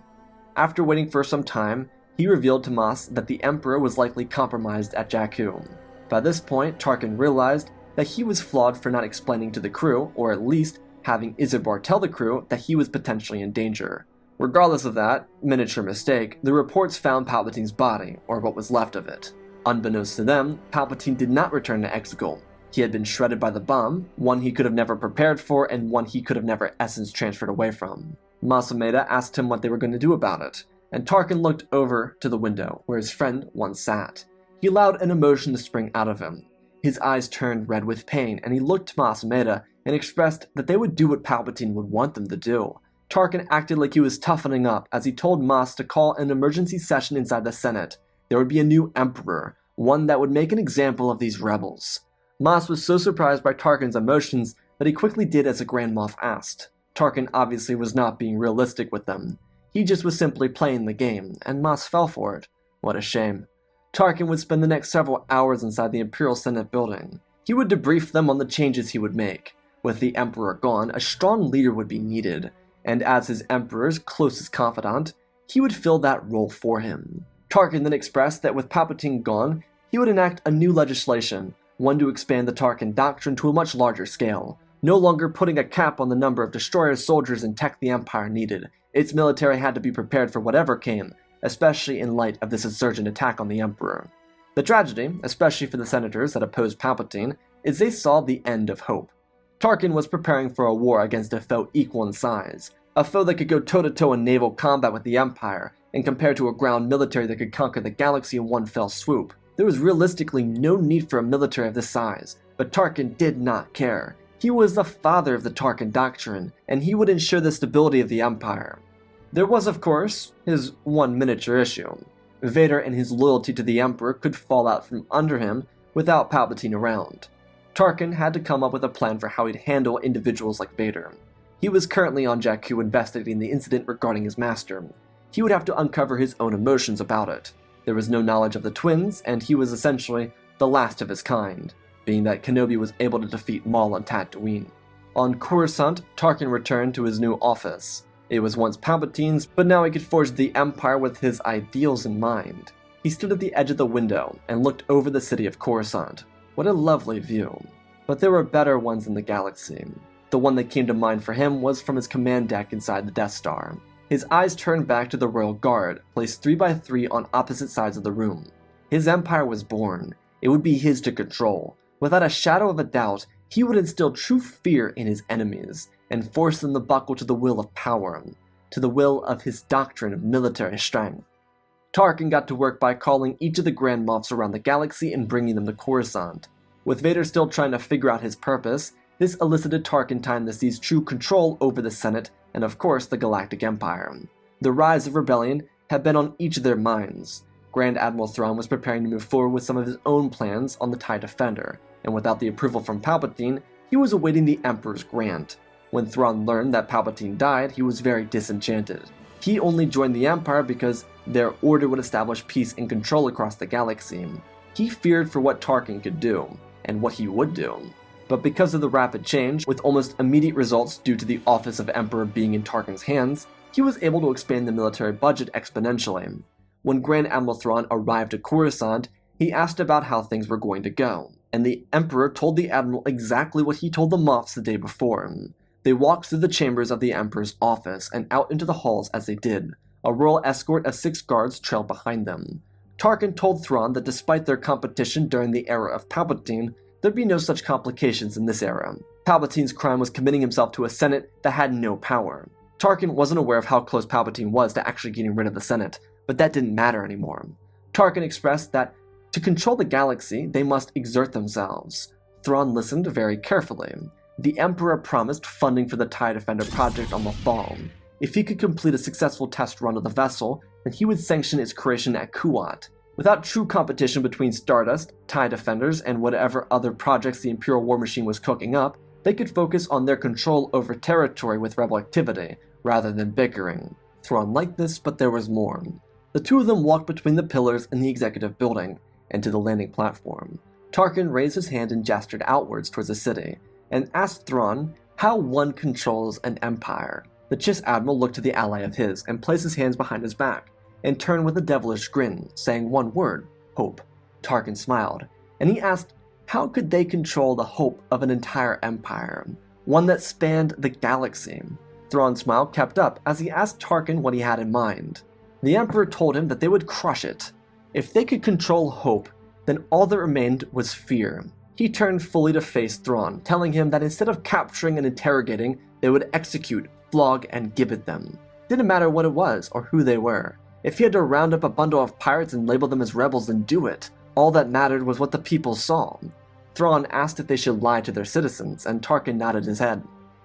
After waiting for some time, he revealed to Mas that the Emperor was likely compromised at Jakku. By this point, Tarkin realized that he was flawed for not explaining to the crew, or at least having Isobar tell the crew that he was potentially in danger. Regardless of that miniature mistake, the reports found Palpatine's body, or what was left of it. Unbeknownst to them, Palpatine did not return to Exegol. He had been shredded by the bomb, one he could have never prepared for and one he could have never essence transferred away from. Mas Amedda asked him what they were going to do about it, and Tarkin looked over to the window where his friend once sat. He allowed an emotion to spring out of him. His eyes turned red with pain, and he looked to Mas Amedda and expressed that they would do what Palpatine would want them to do. Tarkin acted like he was toughening up as he told Mas to call an emergency session inside the Senate. There would be a new Emperor, one that would make an example of these rebels. Mas was so surprised by Tarkin's emotions that he quickly did as the Grand Moff asked. Tarkin obviously was not being realistic with them. He just was simply playing the game, and Mas fell for it. What a shame. Tarkin would spend the next several hours inside the Imperial Senate building. He would debrief them on the changes he would make. With the Emperor gone, a strong leader would be needed, and as his Emperor's closest confidant, he would fill that role for him. Tarkin then expressed that with Palpatine gone, he would enact a new legislation, one to expand the Tarkin doctrine to a much larger scale, no longer putting a cap on the number of destroyer soldiers and tech the Empire needed. Its military had to be prepared for whatever came, especially in light of this insurgent attack on the Emperor. The tragedy, especially for the senators that opposed Palpatine, is they saw the end of hope. Tarkin was preparing for a war against a foe equal in size, a foe that could go toe-to-toe in naval combat with the Empire, and compared to a ground military that could conquer the galaxy in one fell swoop. There was realistically no need for a military of this size, but Tarkin did not care. He was the father of the Tarkin doctrine, and he would ensure the stability of the Empire. There was, of course, his one miniature issue. Vader and his loyalty to the Emperor could fall out from under him without Palpatine around. Tarkin had to come up with a plan for how he'd handle individuals like Vader. He was currently on Jakku investigating the incident regarding his master. He would have to uncover his own emotions about it. There was no knowledge of the twins, and he was essentially the last of his kind, being that Kenobi was able to defeat Maul on Tatooine. On Coruscant, Tarkin returned to his new office. It was once Palpatine's, but now he could forge the Empire with his ideals in mind. He stood at the edge of the window and looked over the city of Coruscant. What a lovely view. But there were better ones in the galaxy. The one that came to mind for him was from his command deck inside the Death Star. His eyes turned back to the Royal Guard, placed 3 by 3 on opposite sides of the room. His empire was born. It would be his to control. Without a shadow of a doubt, he would instill true fear in his enemies, and force them to buckle to the will of power, to the will of his doctrine of military strength. Tarkin got to work by calling each of the Grand Moffs around the galaxy and bringing them to Coruscant. With Vader still trying to figure out his purpose, this elicited Tarkin time to seize true control over the Senate and of course the Galactic Empire. The rise of rebellion had been on each of their minds. Grand Admiral Thrawn was preparing to move forward with some of his own plans on the TIE Defender, and without the approval from Palpatine, he was awaiting the Emperor's grant. When Thrawn learned that Palpatine died, he was very disenchanted. He only joined the Empire because their order would establish peace and control across the galaxy. He feared for what Tarkin could do, and what he would do. But because of the rapid change, with almost immediate results due to the office of Emperor being in Tarkin's hands, he was able to expand the military budget exponentially. When Grand Admiral Thrawn arrived at Coruscant, he asked about how things were going to go, and the Emperor told the Admiral exactly what he told the Moffs the day before. They walked through the chambers of the Emperor's office and out into the halls as they did. A royal escort of 6 guards trailed behind them. Tarkin told Thrawn that despite their competition during the era of Palpatine, there'd be no such complications in this era. Palpatine's crime was committing himself to a Senate that had no power. Tarkin wasn't aware of how close Palpatine was to actually getting rid of the Senate, but that didn't matter anymore. Tarkin expressed that to control the galaxy, they must exert themselves. Thrawn listened very carefully. The Emperor promised funding for the TIE Defender project on the fall. If he could complete a successful test run of the vessel, then he would sanction its creation at Kuat. Without true competition between Stardust, TIE Defenders, and whatever other projects the Imperial War Machine was cooking up, They could focus on their control over territory with rebel activity, rather than bickering. Thrawn liked this, but there was more. The two of them walked between the pillars in the executive building, and to the landing platform. Tarkin raised his hand and gestured outwards towards the city, and asked Thrawn how one controls an empire. The Chiss Admiral looked to the ally of his, and placed his hands behind his back, and turned with a devilish grin, saying one word, hope. Tarkin smiled, and he asked, how could they control the hope of an entire empire, one that spanned the galaxy? Thrawn's smile kept up as he asked Tarkin what he had in mind. The Emperor told him that they would crush it. If they could control hope, then all that remained was fear. He turned fully to face Thrawn, telling him that instead of capturing and interrogating, they would execute, flog, and gibbet them. Didn't matter what it was or who they were. If he had to round up a bundle of pirates and label them as rebels, then do it. All that mattered was what the people saw. Thrawn asked if they should lie to their citizens, and Tarkin nodded his head.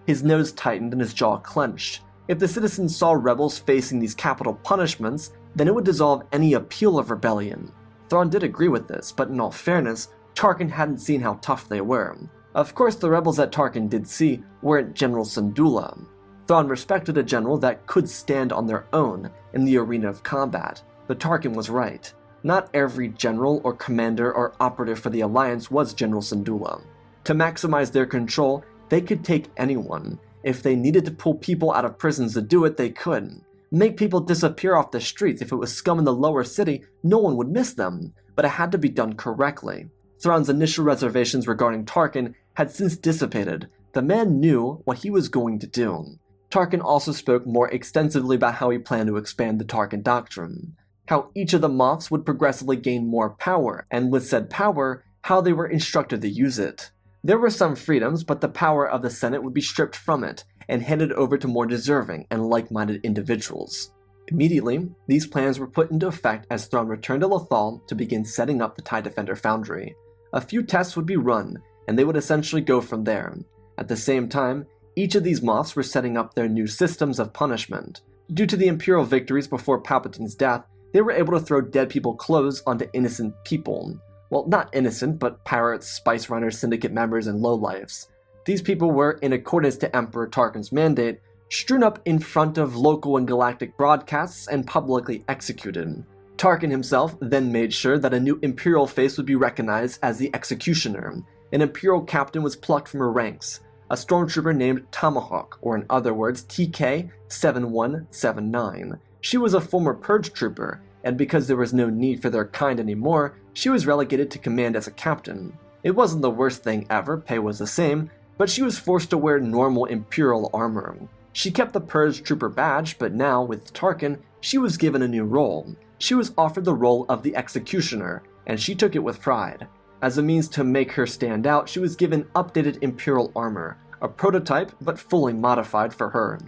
His nose tightened and his jaw clenched. If the citizens saw rebels facing these capital punishments, then it would dissolve any appeal of rebellion. Thrawn did agree with this, but in all fairness, Tarkin hadn't seen how tough they were. Of course, the rebels that Tarkin did see weren't General Syndulla. Thrawn respected a general that could stand on their own in the arena of combat, but Tarkin was right. Not every general or commander or operative for the Alliance was General Syndulla. To maximize their control, they could take anyone. If they needed to pull people out of prisons to do it, they could. Make people disappear off the streets. If it was scum in the lower city, no one would miss them. But it had to be done correctly. Thrawn's initial reservations regarding Tarkin had since dissipated. The man knew what he was going to do. Tarkin also spoke more extensively about how he planned to expand the Tarkin Doctrine. How each of the Moths would progressively gain more power, and with said power, how they were instructed to use it. There were some freedoms, but the power of the Senate would be stripped from it, and handed over to more deserving and like-minded individuals. Immediately, these plans were put into effect as Thrawn returned to Lothal to begin setting up the TIE Defender Foundry. A few tests would be run, and they would essentially go from there. At the same time, each of these Moths were setting up their new systems of punishment. Due to the Imperial victories before Palpatine's death, they were able to throw dead people clothes onto innocent people. Well, not innocent, but pirates, spice runners, syndicate members, and lowlifes. These people were, in accordance to Emperor Tarkin's mandate, strewn up in front of local and galactic broadcasts and publicly executed. Tarkin himself then made sure that a new Imperial face would be recognized as the Executioner. An Imperial captain was plucked from her ranks, a stormtrooper named Tomahawk, or in other words, TK-7179. She was a former Purge trooper, and because there was no need for their kind anymore, she was relegated to command as a captain. It wasn't the worst thing ever, pay was the same, but she was forced to wear normal Imperial armor. She kept the Purge trooper badge, but now, with Tarkin, she was given a new role. She was offered the role of the Executioner, and she took it with pride. As a means to make her stand out, she was given updated Imperial armor, a prototype but fully modified for her.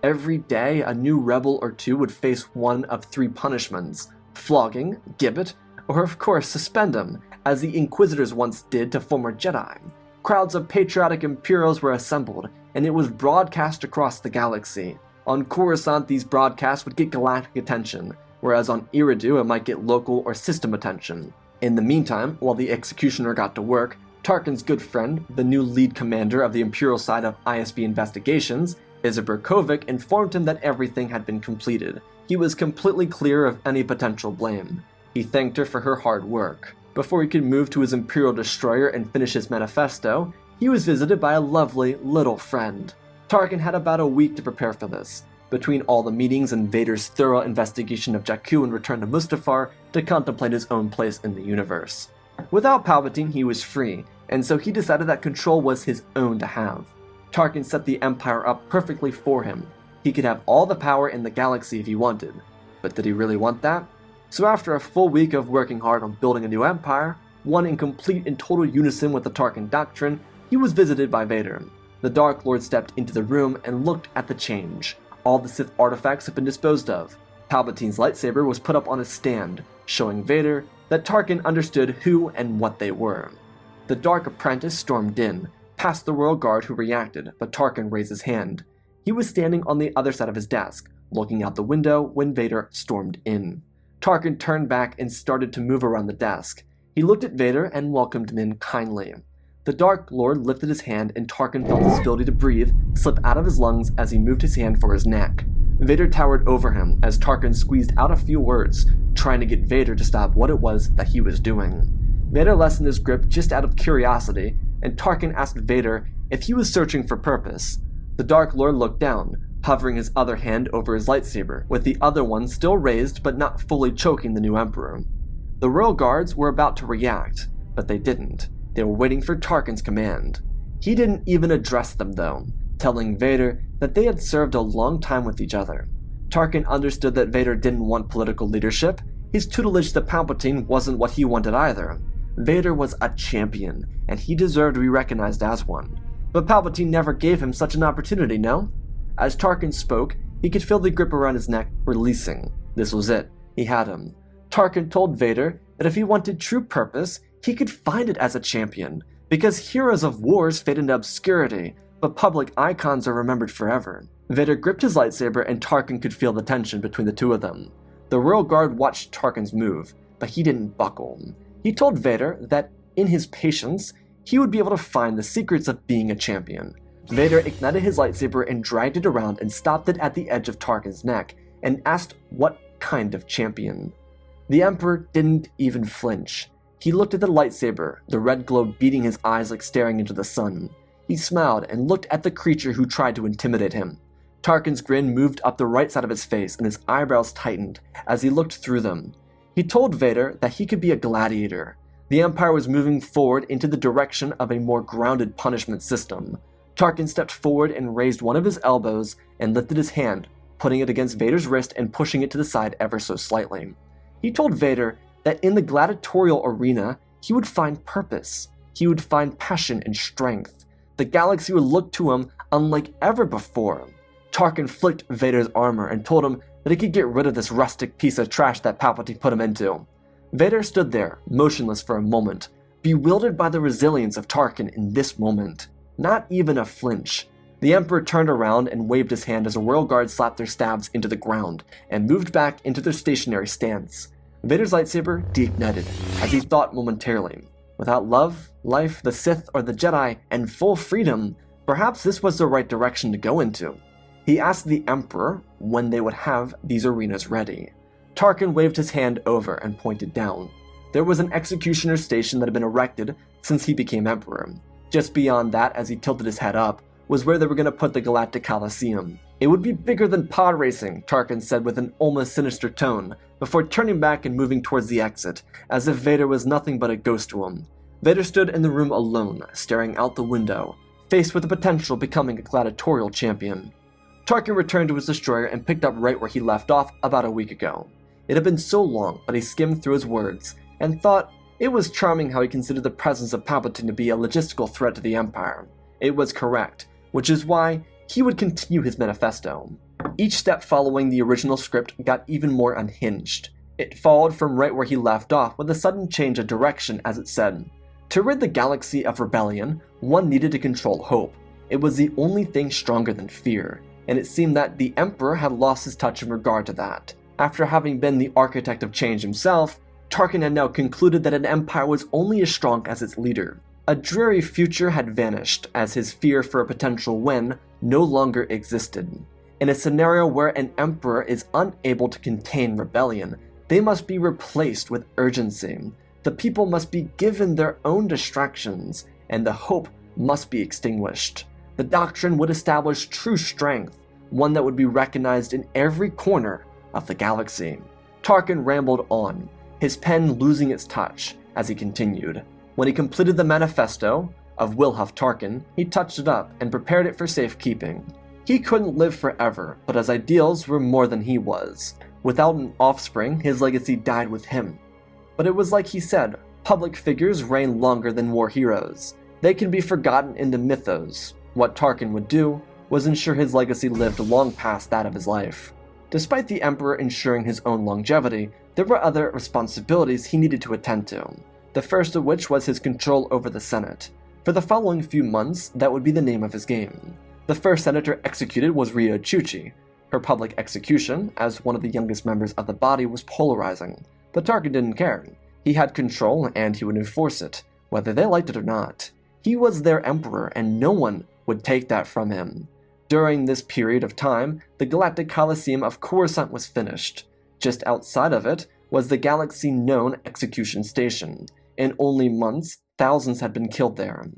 Every day, a new rebel or two would face one of three punishments: flogging, gibbet, or of course suspendum, as the Inquisitors once did to former Jedi. Crowds of patriotic Imperials were assembled, and it was broadcast across the galaxy. On Coruscant, these broadcasts would get galactic attention, whereas on Eridu it might get local or system attention. In the meantime, while the Executioner got to work, Tarkin's good friend, the new lead commander of the Imperial side of ISB investigations, Isabur Kovic, informed him that everything had been completed. He was completely clear of any potential blame. He thanked her for her hard work. Before he could move to his Imperial destroyer and finish his manifesto, he was visited by a lovely little friend. Tarkin had about a week to prepare for this, between all the meetings and Vader's thorough investigation of Jakku and return to Mustafar to contemplate his own place in the universe. Without Palpatine, he was free, and so he decided that control was his own to have. Tarkin set the Empire up perfectly for him. He could have all the power in the galaxy if he wanted. But did he really want that? So after a full week of working hard on building a new empire, one in complete and total unison with the Tarkin Doctrine, he was visited by Vader. The Dark Lord stepped into the room and looked at the change. All the Sith artifacts had been disposed of. Palpatine's lightsaber was put up on a stand, showing Vader that Tarkin understood who and what they were. The Dark Apprentice stormed in, past the Royal Guard who reacted, but Tarkin raised his hand. He was standing on the other side of his desk, looking out the window when Vader stormed in. Tarkin turned back and started to move around the desk. He looked at Vader and welcomed him in kindly. The Dark Lord lifted his hand and Tarkin felt his ability to breathe slip out of his lungs as he moved his hand for his neck. Vader towered over him as Tarkin squeezed out a few words, trying to get Vader to stop what it was that he was doing. Vader lessened his grip just out of curiosity, and Tarkin asked Vader if he was searching for purpose. The Dark Lord looked down, hovering his other hand over his lightsaber, with the other one still raised but not fully choking the new Emperor. The royal guards were about to react, but they didn't. They were waiting for Tarkin's command. He didn't even address them though, telling Vader that they had served a long time with each other. Tarkin understood that Vader didn't want political leadership. His tutelage to Palpatine wasn't what he wanted either. Vader was a champion, and he deserved to be recognized as one. But Palpatine never gave him such an opportunity, no? As Tarkin spoke, he could feel the grip around his neck releasing. This was it. He had him. Tarkin told Vader that if he wanted true purpose, he could find it as a champion, because heroes of wars fade into obscurity, but public icons are remembered forever. Vader gripped his lightsaber and Tarkin could feel the tension between the two of them. The royal guard watched Tarkin's move, but he didn't buckle. He told Vader that, in his patience, he would be able to find the secrets of being a champion. Vader ignited his lightsaber and dragged it around and stopped it at the edge of Tarkin's neck, and asked what kind of champion. The Emperor didn't even flinch. He looked at the lightsaber, the red glow beating his eyes like staring into the sun. He smiled and looked at the creature who tried to intimidate him. Tarkin's grin moved up the right side of his face and his eyebrows tightened as he looked through them. He told Vader that he could be a gladiator. The Empire was moving forward into the direction of a more grounded punishment system. Tarkin stepped forward and raised one of his elbows and lifted his hand, putting it against Vader's wrist and pushing it to the side ever so slightly. He told Vader that in the gladiatorial arena, he would find purpose. He would find passion and strength. The galaxy would look to him unlike ever before. Tarkin flicked Vader's armor and told him that he could get rid of this rustic piece of trash that Palpatine put him into. Vader stood there, motionless for a moment, bewildered by the resilience of Tarkin in this moment. Not even a flinch. The Emperor turned around and waved his hand as a royal guard slapped their stabs into the ground and moved back into their stationary stance. Vader's lightsaber deignited as he thought momentarily. Without love, life, the Sith, or the Jedi, and full freedom, perhaps this was the right direction to go into. He asked the Emperor when they would have these arenas ready. Tarkin waved his hand over and pointed down. There was an executioner's station that had been erected since he became Emperor. Just beyond that, as he tilted his head up, was where they were going to put the Galactic Coliseum. It would be bigger than pod racing, Tarkin said with an almost sinister tone, before turning back and moving towards the exit, as if Vader was nothing but a ghost to him. Vader stood in the room alone, staring out the window, faced with the potential of becoming a gladiatorial champion. Tarkin returned to his destroyer and picked up right where he left off about a week ago. It had been so long, but he skimmed through his words, and thought it was charming how he considered the presence of Palpatine to be a logistical threat to the Empire. It was correct, which is why he would continue his manifesto. Each step following the original script got even more unhinged. It followed from right where he left off with a sudden change of direction as it said, "To rid the galaxy of rebellion, one needed to control hope. It was the only thing stronger than fear, and it seemed that the Emperor had lost his touch in regard to that. After having been the architect of change himself, Tarkin had now concluded that an empire was only as strong as its leader. A dreary future had vanished, as his fear for a potential win no longer existed. In a scenario where an emperor is unable to contain rebellion, they must be replaced with urgency. The people must be given their own distractions, and the hope must be extinguished. The doctrine would establish true strength, one that would be recognized in every corner of the galaxy." Tarkin rambled on, his pen losing its touch as he continued. When he completed the manifesto of Wilhuff Tarkin, he touched it up and prepared it for safekeeping. He couldn't live forever, but his ideals were more than he was. Without an offspring, his legacy died with him. But it was like he said, public figures reign longer than war heroes. They can be forgotten in the mythos. What Tarkin would do was ensure his legacy lived long past that of his life. Despite the Emperor ensuring his own longevity, there were other responsibilities he needed to attend to, the first of which was his control over the Senate. For the following few months, that would be the name of his game. The first senator executed was Rita Chuchi. Her public execution, as one of the youngest members of the body, was polarizing, but Tarkin didn't care. He had control, and he would enforce it, whether they liked it or not. He He was their emperor, and no one would take that from him. During this period of time, the Galactic Coliseum of Coruscant was finished. Just outside of it was the galaxy-known Execution Station. In only months, thousands had been killed there.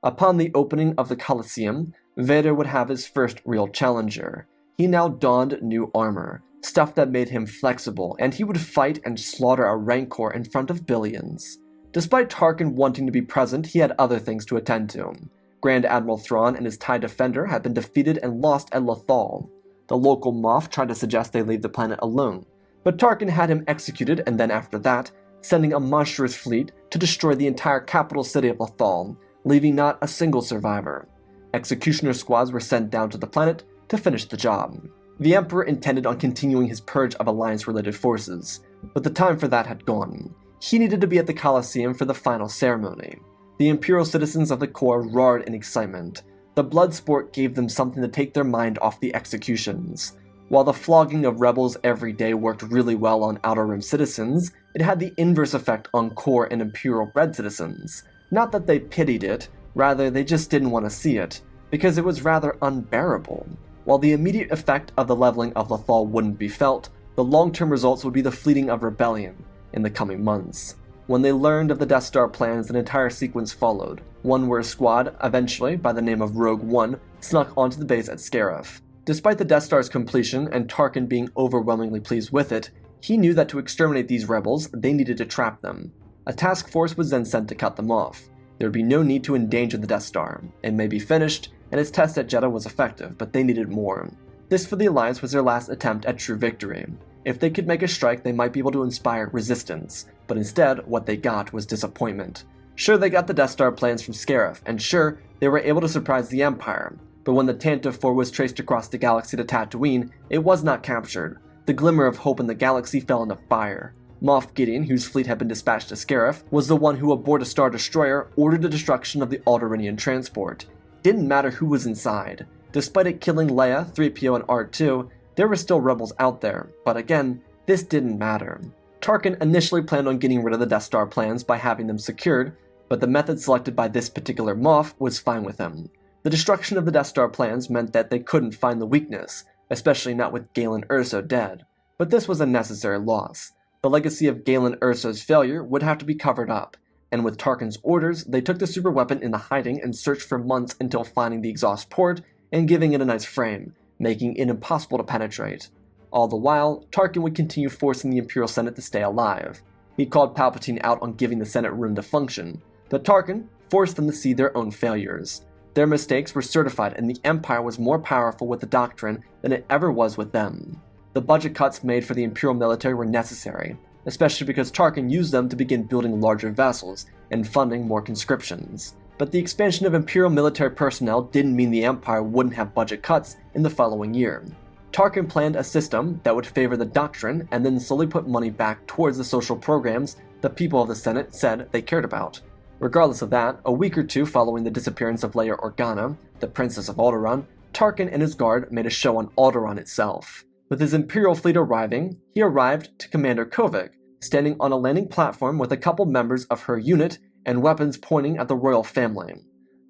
Upon the opening of the Coliseum, Vader would have his first real challenger. He now donned new armor, stuff that made him flexible, and he would fight and slaughter a Rancor in front of billions. Despite Tarkin wanting to be present, he had other things to attend to. Grand Admiral Thrawn and his TIE Defender had been defeated and lost at Lothal. The local Moff tried to suggest they leave the planet alone, but Tarkin had him executed, and then after that, sending a monstrous fleet to destroy the entire capital city of Lothal, leaving not a single survivor. Executioner squads were sent down to the planet to finish the job. The Emperor intended on continuing his purge of Alliance-related forces, but the time for that had gone. He needed to be at the Coliseum for the final ceremony. The Imperial citizens of the core roared in excitement. The blood sport gave them something to take their mind off the executions. While the flogging of rebels every day worked really well on Outer Rim citizens, it had the inverse effect on core and Imperial-bred citizens. Not that they pitied it, rather they just didn't want to see it, because it was rather unbearable. While the immediate effect of the leveling of Lothal wouldn't be felt, the long-term results would be the fleeting of rebellion in the coming months. When they learned of the Death Star plans, an entire sequence followed, one where a squad, eventually by the name of Rogue One, snuck onto the base at Scarif. Despite the Death Star's completion and Tarkin being overwhelmingly pleased with it, he knew that to exterminate these rebels, they needed to trap them. A task force was then sent to cut them off. There would be no need to endanger the Death Star. It may be finished, and its test at Jedha was effective, but they needed more. This for the Alliance was their last attempt at true victory. If they could make a strike, they might be able to inspire resistance, but instead, what they got was disappointment. Sure, they got the Death Star plans from Scarif, and sure, they were able to surprise the Empire, but when the Tantive 4 was traced across the galaxy to Tatooine, it was not captured. The glimmer of hope in the galaxy fell into fire. Moff Gideon, whose fleet had been dispatched to Scarif, was the one who aboard a Star Destroyer ordered the destruction of the Alderaanian transport. Didn't matter who was inside. Despite it killing Leia, 3PO, and R2, there were still rebels out there, but again, this didn't matter. Tarkin initially planned on getting rid of the Death Star plans by having them secured, but the method selected by this particular Moff was fine with him. The destruction of the Death Star plans meant that they couldn't find the weakness, especially not with Galen Erso dead, but this was a necessary loss. The legacy of Galen Erso's failure would have to be covered up, and with Tarkin's orders, they took the superweapon into hiding and searched for months until finding the exhaust port and giving it a nice frame, making it impossible to penetrate. All the while, Tarkin would continue forcing the Imperial Senate to stay alive. He called Palpatine out on giving the Senate room to function, but Tarkin forced them to see their own failures. Their mistakes were certified, and the Empire was more powerful with the doctrine than it ever was with them. The budget cuts made for the Imperial military were necessary, especially because Tarkin used them to begin building larger vessels and funding more conscriptions. But the expansion of Imperial military personnel didn't mean the Empire wouldn't have budget cuts in the following year. Tarkin planned a system that would favor the doctrine and then slowly put money back towards the social programs the people of the Senate said they cared about. Regardless of that, a week or two following the disappearance of Leia Organa, the Princess of Alderaan, Tarkin and his guard made a show on Alderaan itself. With his Imperial fleet arriving, he arrived to Commander Kovic, standing on a landing platform with a couple members of her unit and weapons pointing at the royal family.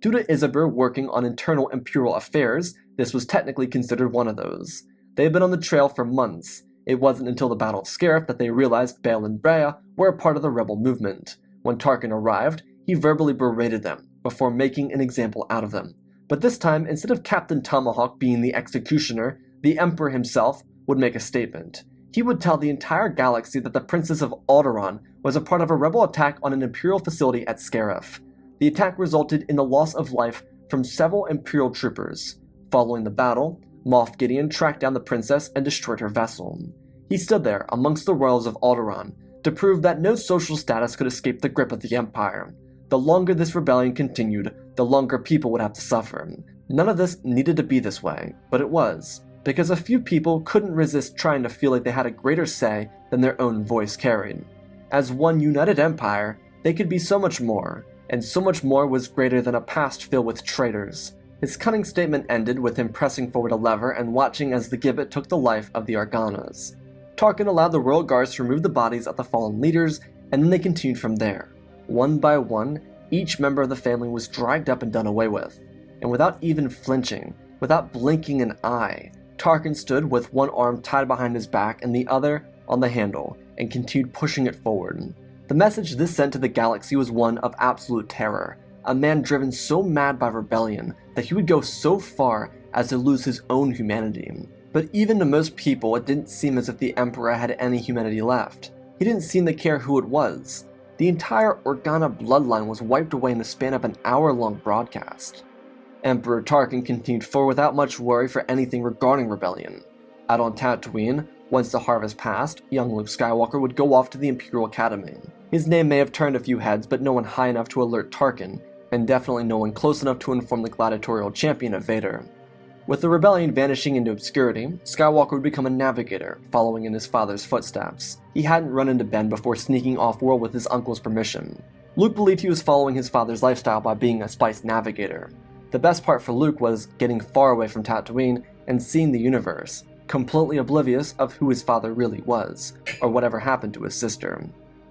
Due to Isabur working on internal Imperial affairs, this was technically considered one of those. They had been on the trail for months. It wasn't until the Battle of Scarif that they realized Bail and Breya were a part of the rebel movement. When Tarkin arrived, he verbally berated them, before making an example out of them. But this time, instead of Captain Tomahawk being the executioner, the Emperor himself would make a statement. He would tell the entire galaxy that the Princess of Alderaan was a part of a rebel attack on an Imperial facility at Scarif. The attack resulted in the loss of life from several Imperial troopers. Following the battle, Moff Gideon tracked down the princess and destroyed her vessel. He stood there amongst the royals of Alderaan to prove that no social status could escape the grip of the Empire. The longer this rebellion continued, the longer people would have to suffer. None of this needed to be this way, but it was, because a few people couldn't resist trying to feel like they had a greater say than their own voice carried. As one united empire, they could be so much more, and so much more was greater than a past filled with traitors. His cunning statement ended with him pressing forward a lever and watching as the gibbet took the life of the Organas. Tarkin allowed the royal guards to remove the bodies of the fallen leaders, and then they continued from there. One by one, Each member of the family was dragged up and done away with. And without even flinching, without blinking an eye, Tarkin stood with one arm tied behind his back and the other on the handle, and continued pushing it forward. The message this sent to the galaxy was one of absolute terror, a man driven so mad by rebellion that he would go so far as to lose his own humanity. But even to most people, it didn't seem as if the Emperor had any humanity left. He didn't seem to care who it was. The entire Organa bloodline was wiped away in the span of an hour-long broadcast. Emperor Tarkin continued forward without much worry for anything regarding rebellion. Out on Tatooine, once the harvest passed, young Luke Skywalker would go off to the Imperial Academy. His name may have turned a few heads, but no one high enough to alert Tarkin, and definitely no one close enough to inform the gladiatorial champion of Vader. With the rebellion vanishing into obscurity, Skywalker would become a navigator, following in his father's footsteps. He hadn't run into Ben before sneaking off-world with his uncle's permission. Luke believed he was following his father's lifestyle by being a spice navigator. The best part for Luke was getting far away from Tatooine and seeing the universe, completely oblivious of who his father really was, or whatever happened to his sister.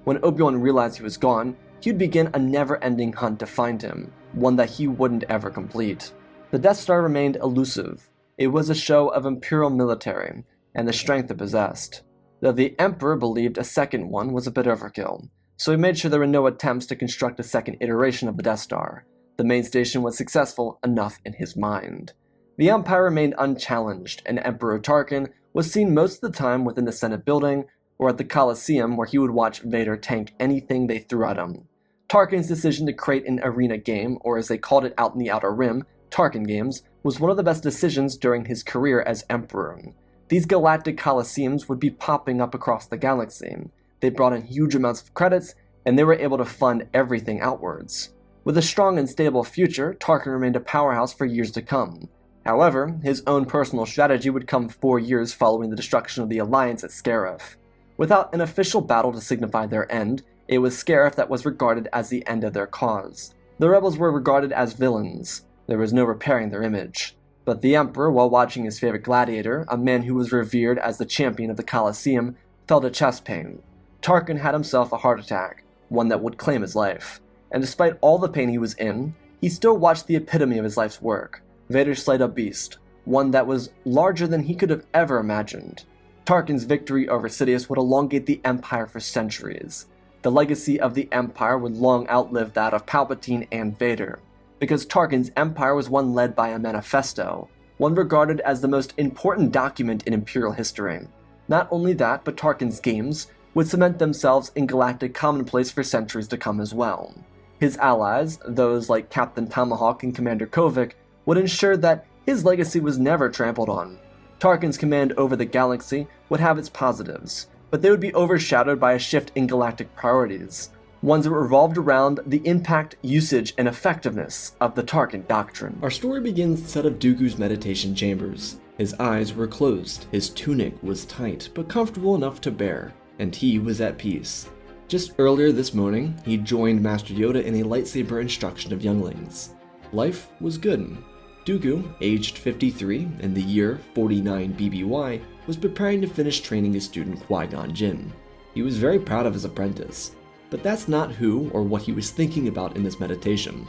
When Obi-Wan realized he was gone, he'd begin a never-ending hunt to find him, one that he wouldn't ever complete. The Death Star remained elusive. It was a show of Imperial military, and the strength it possessed. Though the Emperor believed a second one was a bit overkill, so he made sure there were no attempts to construct a second iteration of the Death Star. The main station was successful enough in his mind. The Empire remained unchallenged, and Emperor Tarkin was seen most of the time within the Senate building or at the Colosseum, where he would watch Vader tank anything they threw at him. Tarkin's decision to create an arena game, or as they called it out in the Outer Rim, Tarkin Games, was one of the best decisions during his career as Emperor. These galactic Colosseums would be popping up across the galaxy. They brought in huge amounts of credits, and they were able to fund everything outwards. With a strong and stable future, Tarkin remained a powerhouse for years to come. However, his own personal strategy would come 4 years following the destruction of the Alliance at Scarif. Without an official battle to signify their end, it was Scarif that was regarded as the end of their cause. The rebels were regarded as villains. There was no repairing their image. But the Emperor, while watching his favorite gladiator, a man who was revered as the champion of the Colosseum, felt a chest pain. Tarkin had himself a heart attack, one that would claim his life. And despite all the pain he was in, he still watched the epitome of his life's work. Vader slayed a beast, one that was larger than he could have ever imagined. Tarkin's victory over Sidious would elongate the Empire for centuries. The legacy of the Empire would long outlive that of Palpatine and Vader, because Tarkin's empire was one led by a manifesto, one regarded as the most important document in Imperial history. Not only that, but Tarkin's games would cement themselves in galactic commonplace for centuries to come as well. His allies, those like Captain Tomahawk and Commander Kovic, would ensure that his legacy was never trampled on. Tarkin's command over the galaxy would have its positives, but they would be overshadowed by a shift in galactic priorities, ones that revolved around the impact, usage, and effectiveness of the Tarkin Doctrine. Our story begins inside of Dooku's meditation chambers. His eyes were closed, his tunic was tight but comfortable enough to bear, and he was at peace. Just earlier this morning, he joined Master Yoda in a lightsaber instruction of younglings. Life was good. Dooku, aged 53 in the year 49 BBY, was preparing to finish training his student Qui-Gon Jinn. He was very proud of his apprentice. But that's not who or what he was thinking about in this meditation.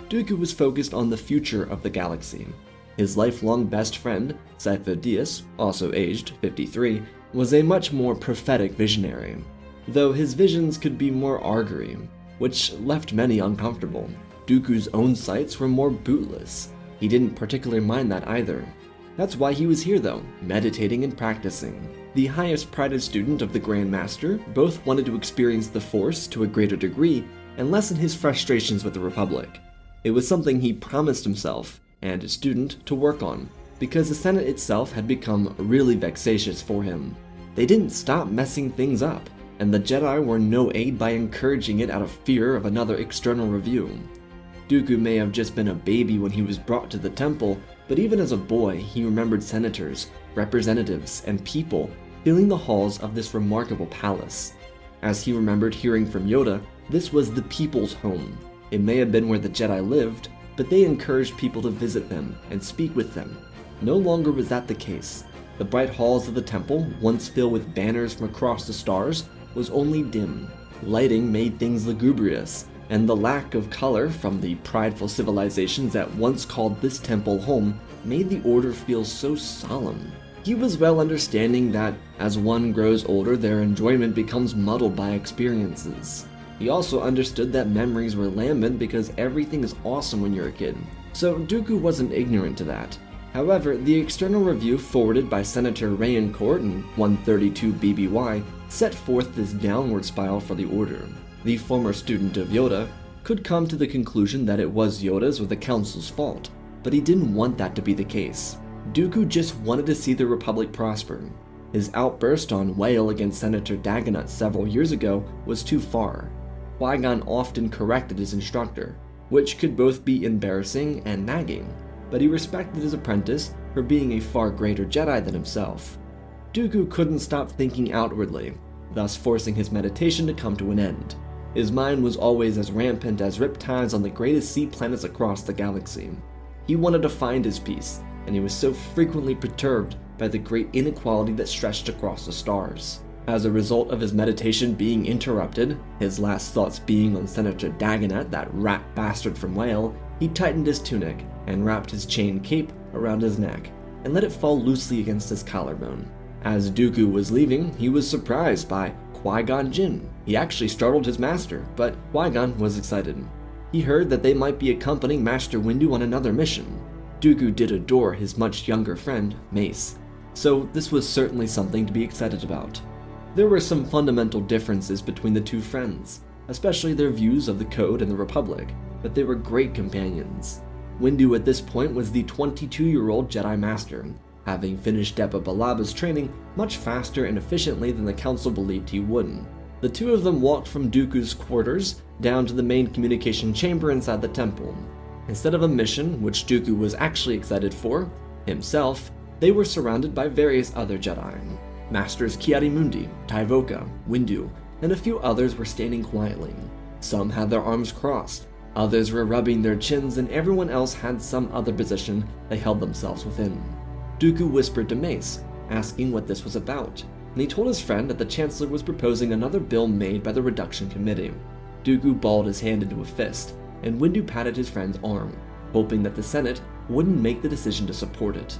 Dooku was focused on the future of the galaxy. His lifelong best friend, Sifo Dyas, also aged 53, was a much more prophetic visionary, though his visions could be more augury, which left many uncomfortable. Dooku's own sights were more bootless. He didn't particularly mind that either. That's why he was here though, meditating and practicing. The highest prided student of the Grand Master both wanted to experience the Force to a greater degree and lessen his frustrations with the Republic. It was something he promised himself and his student to work on, because the Senate itself had become really vexatious for him. They didn't stop messing things up, and the Jedi were no aid by encouraging it out of fear of another external review. Dooku may have just been a baby when he was brought to the temple, but even as a boy, he remembered senators, representatives, and people filling the halls of this remarkable palace. As he remembered hearing from Yoda, this was the people's home. It may have been where the Jedi lived, but they encouraged people to visit them and speak with them. No longer was that the case. The bright halls of the temple, once filled with banners from across the stars, was only dim. Lighting made things lugubrious, and the lack of color from the prideful civilizations that once called this temple home made the Order feel so solemn. He was well understanding that as one grows older, their enjoyment becomes muddled by experiences. He also understood that memories were lambent because everything is awesome when you're a kid, so Dooku wasn't ignorant to that. However, the external review forwarded by Senator Rayancourt in 132 BBY set forth this downward spiral for the Order. The former student of Yoda could come to the conclusion that it was Yoda's or the Council's fault, but he didn't want that to be the case. Dooku just wanted to see the Republic prosper. His outburst on wail against Senator Dagonut several years ago was too far. Qui-Gon often corrected his instructor, which could both be embarrassing and nagging, but he respected his apprentice for being a far greater Jedi than himself. Dooku couldn't stop thinking outwardly, thus forcing his meditation to come to an end. His mind was always as rampant as riptides on the greatest sea planets across the galaxy. He wanted to find his peace, and he was so frequently perturbed by the great inequality that stretched across the stars. As a result of his meditation being interrupted, his last thoughts being on Senator Dagonut, that rat bastard from Whale, he tightened his tunic and wrapped his chain cape around his neck and let it fall loosely against his collarbone. As Dooku was leaving, he was surprised by Qui-Gon Jinn. He actually startled his master, but Qui-Gon was excited. He heard that they might be accompanying Master Windu on another mission. Dooku did adore his much younger friend, Mace, so this was certainly something to be excited about. There were some fundamental differences between the two friends, especially their views of the Code and the Republic, but they were great companions. Windu at this point was the 22-year-old Jedi Master, having finished Depa Billab's training much faster and efficiently than the Council believed he would. The two of them walked from Dooku's quarters down to the main communication chamber inside the temple. Instead of a mission, which Dooku was actually excited for, himself, they were surrounded by various other Jedi. Masters Ki-Adi-Mundi, Tyvoka, Windu, and a few others were standing quietly. Some had their arms crossed, others were rubbing their chins, and everyone else had some other position they held themselves within. Dooku whispered to Mace, asking what this was about, and he told his friend that the Chancellor was proposing another bill made by the Reduction Committee. Dooku balled his hand into a fist, and Windu patted his friend's arm, hoping that the Senate wouldn't make the decision to support it.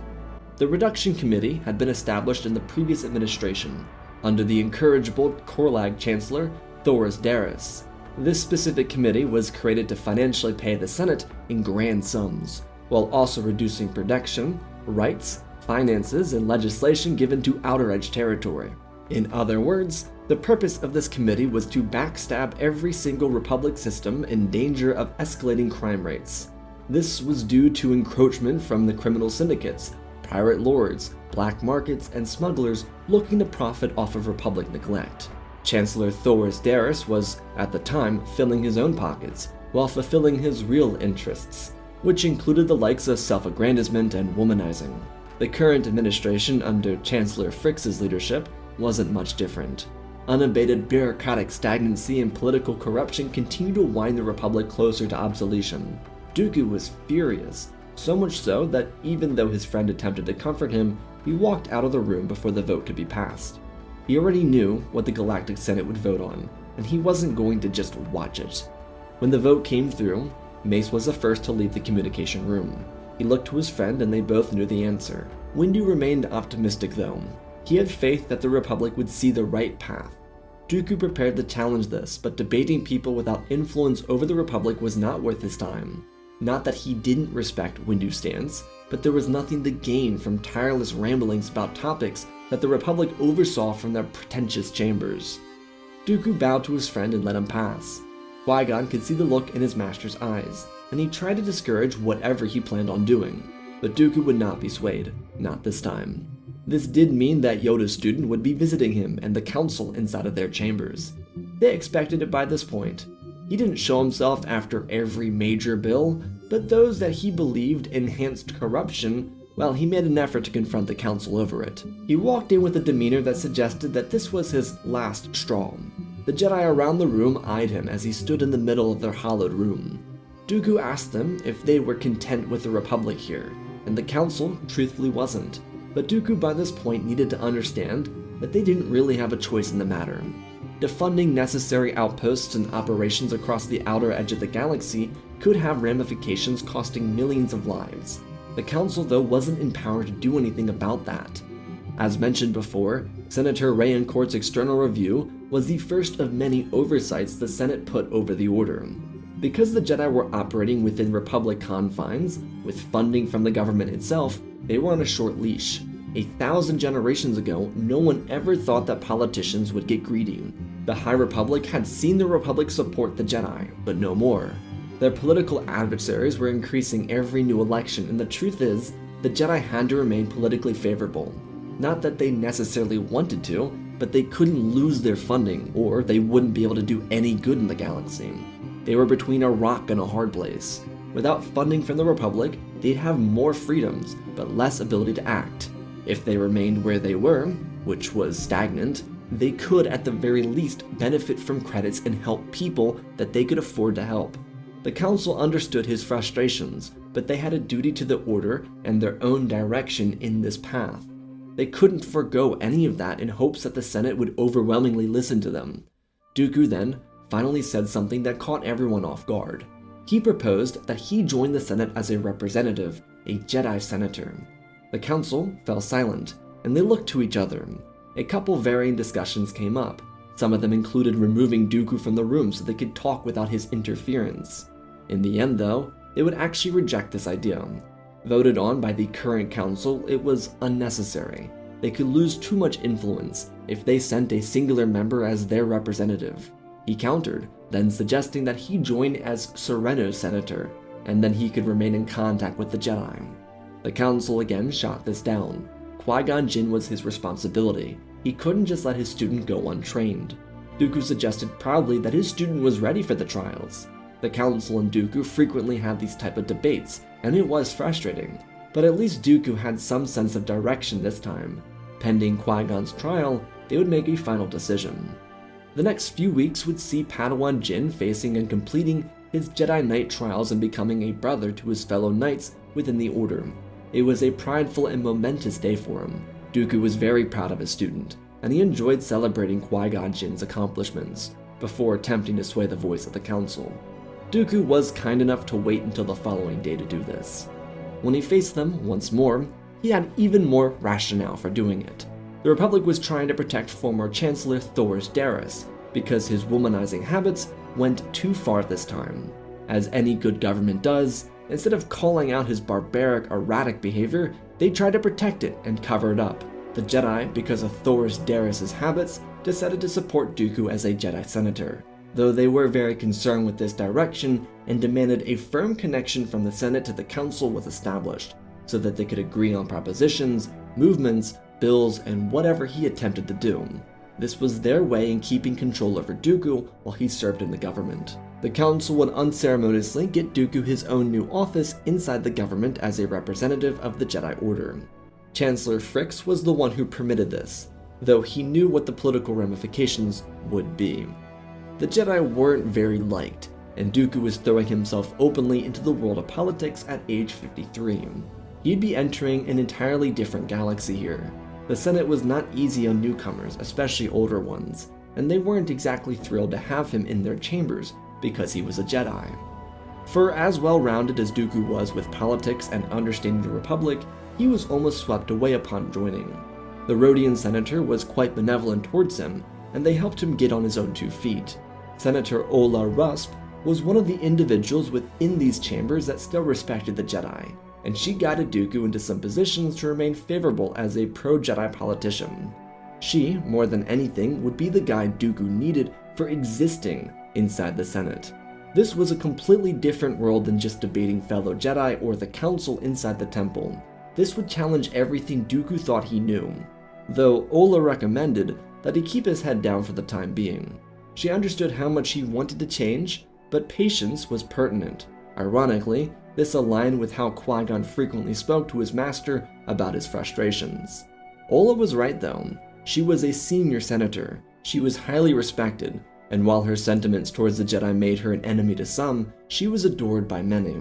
The Reduction Committee had been established in the previous administration, under the incorrigible Korlag Chancellor Thoris Daris. This specific committee was created to financially pay the Senate in grand sums, while also reducing protection, rights, finances, and legislation given to Outer Edge territory. In other words, the purpose of this committee was to backstab every single Republic system in danger of escalating crime rates. This was due to encroachment from the criminal syndicates, pirate lords, black markets, and smugglers looking to profit off of Republic neglect. Chancellor Thoris Daris was, at the time, filling his own pockets, while fulfilling his real interests, which included the likes of self-aggrandizement and womanizing. The current administration under Chancellor Frix's leadership wasn't much different. Unabated bureaucratic stagnancy and political corruption continued to wind the Republic closer to obsolescence. Dooku was furious, so much so that even though his friend attempted to comfort him, he walked out of the room before the vote could be passed. He already knew what the Galactic Senate would vote on, and he wasn't going to just watch it. When the vote came through, Mace was the first to leave the communication room. He looked to his friend and they both knew the answer. Windu remained optimistic though. He had faith that the Republic would see the right path. Dooku prepared to challenge this, but debating people without influence over the Republic was not worth his time. Not that he didn't respect Windu's stance, but there was nothing to gain from tireless ramblings about topics that the Republic oversaw from their pretentious chambers. Dooku bowed to his friend and let him pass. Qui-Gon could see the look in his master's eyes, and he tried to discourage whatever he planned on doing, but Dooku would not be swayed, not this time. This did mean that Yoda's student would be visiting him and the Council inside of their chambers. They expected it by this point. He didn't show himself after every major bill, but those that he believed enhanced corruption, well, he made an effort to confront the Council over it. He walked in with a demeanor that suggested that this was his last straw. The Jedi around the room eyed him as he stood in the middle of their hollowed room. Dooku asked them if they were content with the Republic here, and the Council truthfully wasn't. But Dooku by this point needed to understand that they didn't really have a choice in the matter. defunding necessary outposts and operations across the outer edge of the galaxy could have ramifications costing millions of lives. The Council, though, wasn't empowered to do anything about that. As mentioned before, Senator Rayancourt's external review was the first of many oversights the Senate put over the Order. Because the Jedi were operating within Republic confines, with funding from the government itself, they were on a short leash. 1,000 generations ago, no one ever thought that politicians would get greedy. The High Republic had seen the Republic support the Jedi, but no more. Their political adversaries were increasing every new election, and the truth is, the Jedi had to remain politically favorable. Not that they necessarily wanted to, but they couldn't lose their funding, or they wouldn't be able to do any good in the galaxy. They were between a rock and a hard place. Without funding from the Republic, they'd have more freedoms, but less ability to act. If they remained where they were, which was stagnant, they could at the very least benefit from credits and help people that they could afford to help. The Council understood his frustrations, but they had a duty to the Order and their own direction in this path. They couldn't forego any of that in hopes that the Senate would overwhelmingly listen to them. Dooku then finally said something that caught everyone off guard. He proposed that he join the Senate as a representative, a Jedi senator. The Council fell silent, and they looked to each other. A couple varying discussions came up. Some of them included removing Dooku from the room so they could talk without his interference. In the end, though, they would actually reject this idea. Voted on by the current Council, it was unnecessary. They could lose too much influence if they sent a singular member as their representative. He countered, then suggesting that he join as Sereno's senator, and then he could remain in contact with the Jedi. The Council again shot this down. Qui-Gon Jinn was his responsibility. He couldn't just let his student go untrained. Dooku suggested proudly that his student was ready for the trials. The Council and Dooku frequently had these type of debates, and it was frustrating. But at least Dooku had some sense of direction this time. Pending Qui-Gon's trial, they would make a final decision. The next few weeks would see Padawan Jinn facing and completing his Jedi Knight trials and becoming a brother to his fellow Knights within the Order. It was a prideful and momentous day for him. Dooku was very proud of his student, and he enjoyed celebrating Qui-Gon Jinn's accomplishments, before attempting to sway the voice of the Council. Dooku was kind enough to wait until the following day to do this. When he faced them once more, he had even more rationale for doing it. The Republic was trying to protect former Chancellor Thor's Darris, because his womanizing habits went too far this time. As any good government does, instead of calling out his barbaric, erratic behavior, they tried to protect it and cover it up. The Jedi, because of Thor's Darris' habits, decided to support Dooku as a Jedi Senator, though they were very concerned with this direction and demanded a firm connection from the Senate to the Council was established, so that they could agree on propositions, movements, bills, and whatever he attempted to do. This was their way in keeping control over Dooku while he served in the government. The Council would unceremoniously get Dooku his own new office inside the government as a representative of the Jedi Order. Chancellor Frakes was the one who permitted this, though he knew what the political ramifications would be. The Jedi weren't very liked, and Dooku was throwing himself openly into the world of politics at age 53. He'd be entering an entirely different galaxy here. The Senate was not easy on newcomers, especially older ones, and they weren't exactly thrilled to have him in their chambers because he was a Jedi. For as well-rounded as Dooku was with politics and understanding the Republic, he was almost swept away upon joining. The Rodian senator was quite benevolent towards him, and they helped him get on his own 2 feet. Senator Ola Rusp was one of the individuals within these chambers that still respected the Jedi, and she guided Dooku into some positions to remain favorable as a pro-Jedi politician. She, more than anything, would be the guide Dooku needed for existing inside the Senate. This was a completely different world than just debating fellow Jedi or the Council inside the temple. This would challenge everything Dooku thought he knew, though Ola recommended that he keep his head down for the time being. She understood how much he wanted to change, but patience was pertinent. Ironically, this aligned with how Qui-Gon frequently spoke to his master about his frustrations. Ola was right though. She was a senior senator. She was highly respected, and while her sentiments towards the Jedi made her an enemy to some, she was adored by many.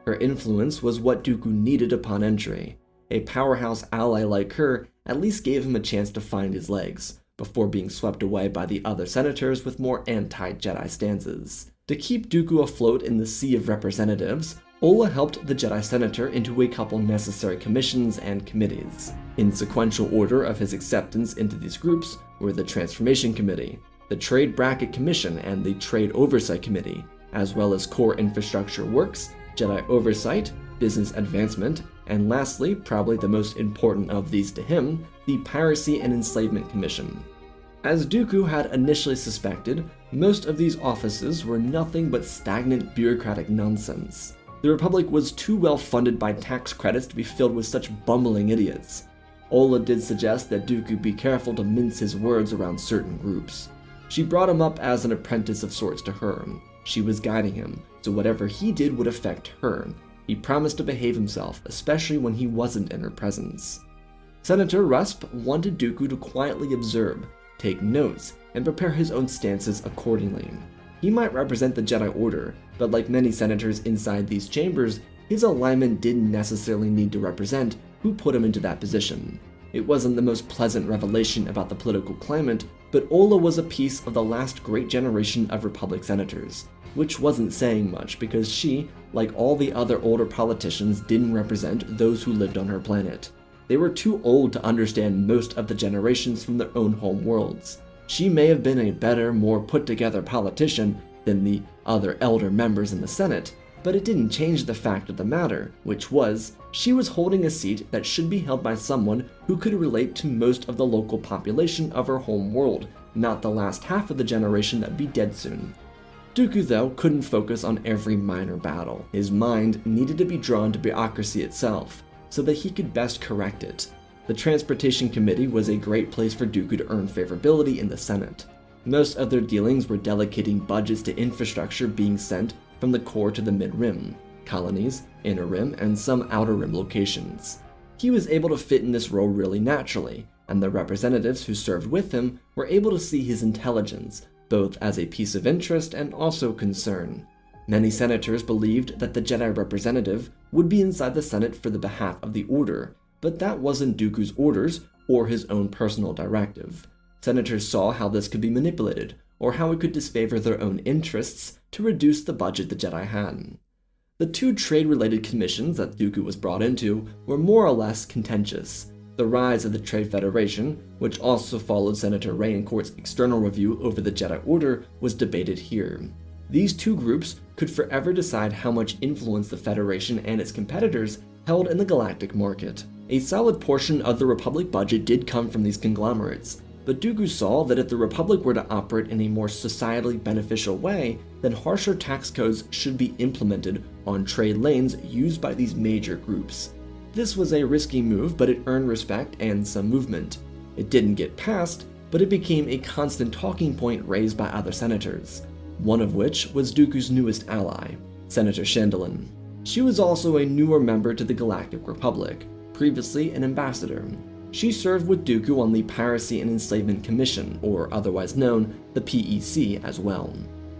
Her influence was what Dooku needed upon entry. A powerhouse ally like her at least gave him a chance to find his legs, before being swept away by the other senators with more anti-Jedi stances. To keep Dooku afloat in the sea of representatives, Ola helped the Jedi Senator into a couple necessary commissions and committees. In sequential order of his acceptance into these groups were the Transformation Committee, the Trade Bracket Commission, and the Trade Oversight Committee, as well as Core Infrastructure Works, Jedi Oversight, Business Advancement, and lastly, probably the most important of these to him, the Piracy and Enslavement Commission. As Dooku had initially suspected, most of these offices were nothing but stagnant bureaucratic nonsense. The Republic was too well funded by tax credits to be filled with such bumbling idiots. Ola did suggest that Dooku be careful to mince his words around certain groups. She brought him up as an apprentice of sorts to her. She was guiding him, so whatever he did would affect her. He promised to behave himself, especially when he wasn't in her presence. Senator Rusp wanted Dooku to quietly observe, take notes, and prepare his own stances accordingly. He might represent the Jedi Order, but like many senators inside these chambers, his alignment didn't necessarily need to represent who put him into that position. It wasn't the most pleasant revelation about the political climate, but Ola was a piece of the last great generation of Republic senators, which wasn't saying much because she, like all the other older politicians, didn't represent those who lived on her planet. They were too old to understand most of the generations from their own home worlds. She may have been a better, more put-together politician than the other elder members in the Senate, but it didn't change the fact of the matter, which was, she was holding a seat that should be held by someone who could relate to most of the local population of her home world, not the last half of the generation that'd be dead soon. Dooku, though, couldn't focus on every minor battle. His mind needed to be drawn to bureaucracy itself, so that he could best correct it. The Transportation Committee was a great place for Dooku to earn favorability in the Senate. Most of their dealings were delegating budgets to infrastructure being sent from the core to the mid-rim, colonies, inner rim, and some outer rim locations. He was able to fit in this role really naturally, and the representatives who served with him were able to see his intelligence, both as a piece of interest and also concern. Many senators believed that the Jedi representative would be inside the Senate for the behalf of the Order, but that wasn't Dooku's orders or his own personal directive. Senators saw how this could be manipulated, or how it could disfavor their own interests to reduce the budget the Jedi had. The two trade-related commissions that Dooku was brought into were more or less contentious. The rise of the Trade Federation, which also followed Senator Rayencourt's external review over the Jedi Order, was debated here. These two groups could forever decide how much influence the Federation and its competitors held in the galactic market. A solid portion of the Republic budget did come from these conglomerates, but Dooku saw that if the Republic were to operate in a more societally beneficial way, then harsher tax codes should be implemented on trade lanes used by these major groups. This was a risky move, but it earned respect and some movement. It didn't get passed, but it became a constant talking point raised by other senators, one of which was Dooku's newest ally, Senator Chandelin. She was also a newer member to the Galactic Republic, previously an ambassador. She served with Dooku on the Piracy and Enslavement Commission, or otherwise known, the PEC, as well.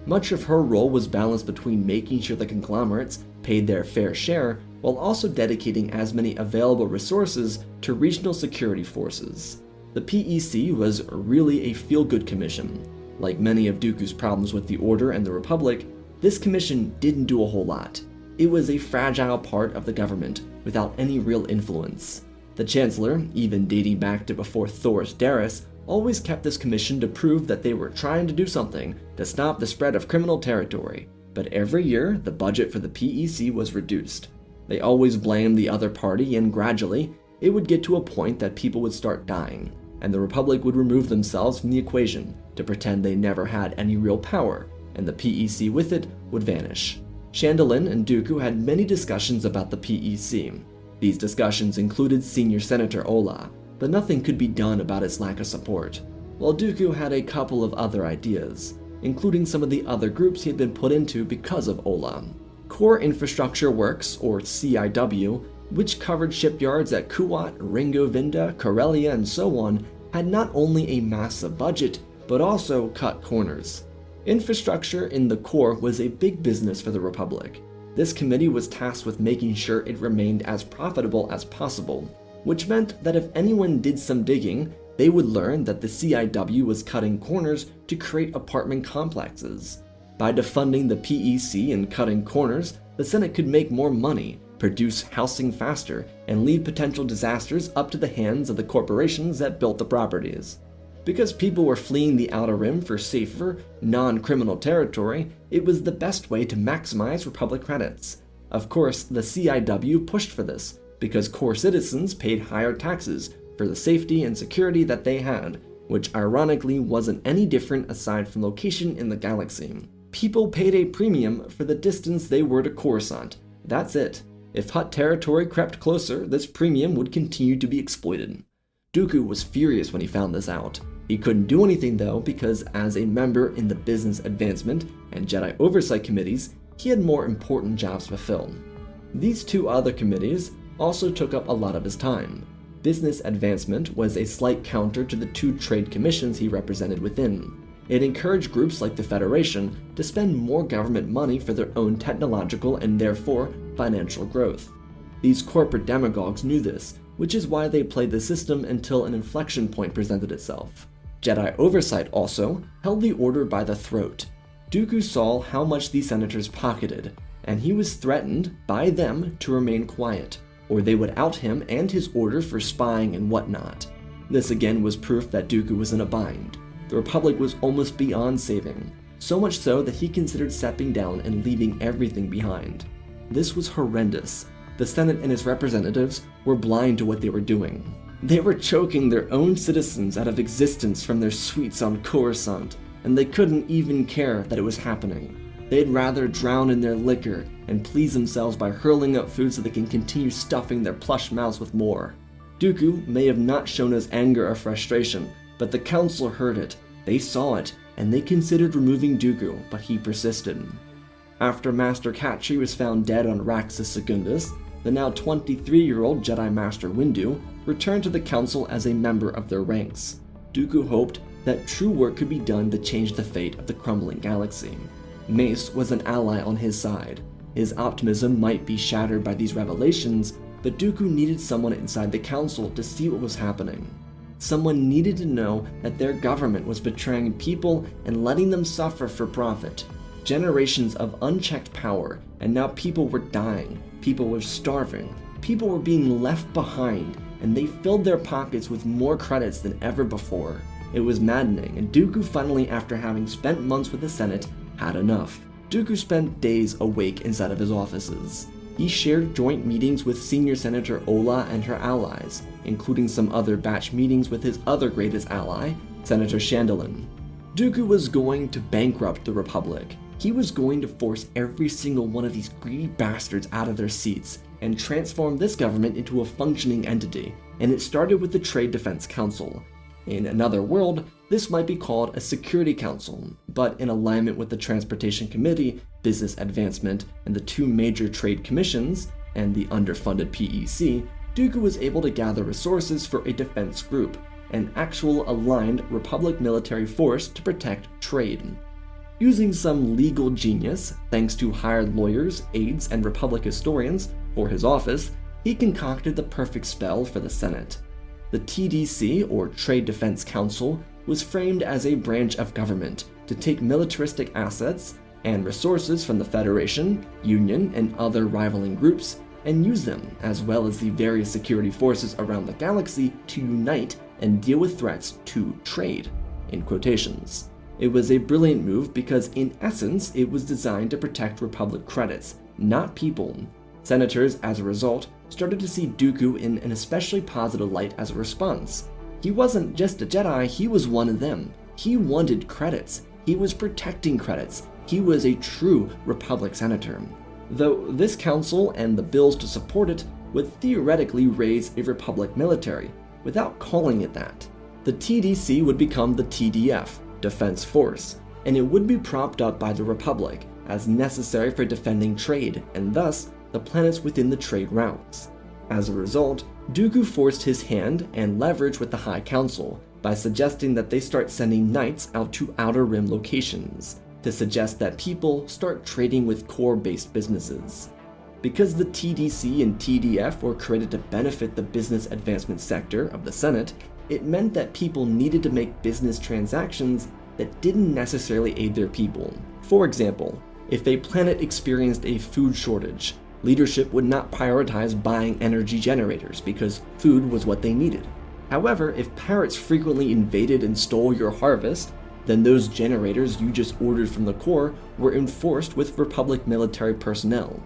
Much of her role was balanced between making sure the conglomerates paid their fair share, while also dedicating as many available resources to regional security forces. The PEC was really a feel-good commission. Like many of Dooku's problems with the Order and the Republic, this commission didn't do a whole lot. It was a fragile part of the government, without any real influence. The Chancellor, even dating back to before Thor's Darius, always kept this commission to prove that they were trying to do something to stop the spread of criminal territory, but every year the budget for the PEC was reduced. They always blamed the other party, and gradually, it would get to a point that people would start dying, and the Republic would remove themselves from the equation to pretend they never had any real power, and the PEC with it would vanish. Chandelin and Dooku had many discussions about the PEC. These discussions included Senior Senator Ola, but nothing could be done about its lack of support, while Dooku had a couple of other ideas, including some of the other groups he had been put into because of Ola. Core Infrastructure Works, or CIW, which covered shipyards at Kuwat, Ringo Vinda, Corellia, and so on, had not only a massive budget, but also cut corners. Infrastructure in the core was a big business for the Republic. This committee was tasked with making sure it remained as profitable as possible, which meant that if anyone did some digging, they would learn that the CIW was cutting corners to create apartment complexes. By defunding the PEC and cutting corners, the Senate could make more money, produce housing faster, and leave potential disasters up to the hands of the corporations that built the properties. Because people were fleeing the Outer Rim for safer, non-criminal territory, it was the best way to maximize Republic credits. Of course, the CIW pushed for this, because core citizens paid higher taxes for the safety and security that they had, which ironically wasn't any different aside from location in the galaxy. People paid a premium for the distance they were to Coruscant. That's it. If Hutt territory crept closer, this premium would continue to be exploited. Dooku was furious when he found this out. He couldn't do anything though, because as a member in the Business Advancement and Jedi Oversight Committees, he had more important jobs to fulfill. These two other committees also took up a lot of his time. Business Advancement was a slight counter to the two trade commissions he represented within. It encouraged groups like the Federation to spend more government money for their own technological and therefore financial growth. These corporate demagogues knew this, which is why they played the system until an inflection point presented itself. Jedi Oversight also held the order by the throat. Dooku saw how much these senators pocketed, and he was threatened by them to remain quiet, or they would out him and his order for spying and whatnot. This again was proof that Dooku was in a bind. The Republic was almost beyond saving, so much so that he considered stepping down and leaving everything behind. This was horrendous. The Senate and its representatives were blind to what they were doing. They were choking their own citizens out of existence from their suites on Coruscant, and they couldn't even care that it was happening. They'd rather drown in their liquor and please themselves by hurling up food so they can continue stuffing their plush mouths with more. Dooku may have not shown his anger or frustration, but the council heard it, they saw it, and they considered removing Dooku, but he persisted. After Master Katri was found dead on Raxus Secundus, the now 23-year-old Jedi Master Windu returned to the council as a member of their ranks. Dooku hoped that true work could be done to change the fate of the crumbling galaxy. Mace was an ally on his side. His optimism might be shattered by these revelations, but Dooku needed someone inside the council to see what was happening. Someone needed to know that their government was betraying people and letting them suffer for profit. Generations of unchecked power, and now people were dying, people were starving, people were being left behind, and they filled their pockets with more credits than ever before. It was maddening, and Dooku finally, after having spent months with the Senate, had enough. Dooku spent days awake inside of his offices. He shared joint meetings with Senior Senator Ola and her allies, including some other batch meetings with his other greatest ally, Senator Chandalin. Dooku was going to bankrupt the Republic. He was going to force every single one of these greedy bastards out of their seats and transform this government into a functioning entity, and it started with the Trade Defense Council. In another world, this might be called a Security Council, but in alignment with the Transportation Committee, Business Advancement, and the two major trade commissions, and the underfunded PEC, Dooku was able to gather resources for a defense group, an actual aligned Republic military force to protect trade. Using some legal genius, thanks to hired lawyers, aides, and Republic historians for his office, he concocted the perfect spell for the Senate. The TDC, or Trade Defense Council, was framed as a branch of government to take militaristic assets and resources from the Federation, Union, and other rivaling groups, and use them, as well as the various security forces around the galaxy, to unite and deal with threats to trade, in quotations. It was a brilliant move because, in essence, it was designed to protect Republic credits, not people. Senators, as a result, started to see Dooku in an especially positive light as a response. He wasn't just a Jedi, he was one of them. He wanted credits. He was protecting credits. He was a true Republic senator. Though this council and the bills to support it would theoretically raise a Republic military, without calling it that. The TDC would become the TDF, Defense Force, and it would be propped up by the Republic as necessary for defending trade, and thus the planets within the trade routes. As a result, Dooku forced his hand and leverage with the High Council by suggesting that they start sending knights out to Outer Rim locations, to suggest that people start trading with core-based businesses. Because the TDC and TDF were created to benefit the business advancement sector of the Senate, it meant that people needed to make business transactions that didn't necessarily aid their people. For example, if a planet experienced a food shortage, leadership would not prioritize buying energy generators because food was what they needed. However, if pirates frequently invaded and stole your harvest, then those generators you just ordered from the core were enforced with Republic military personnel.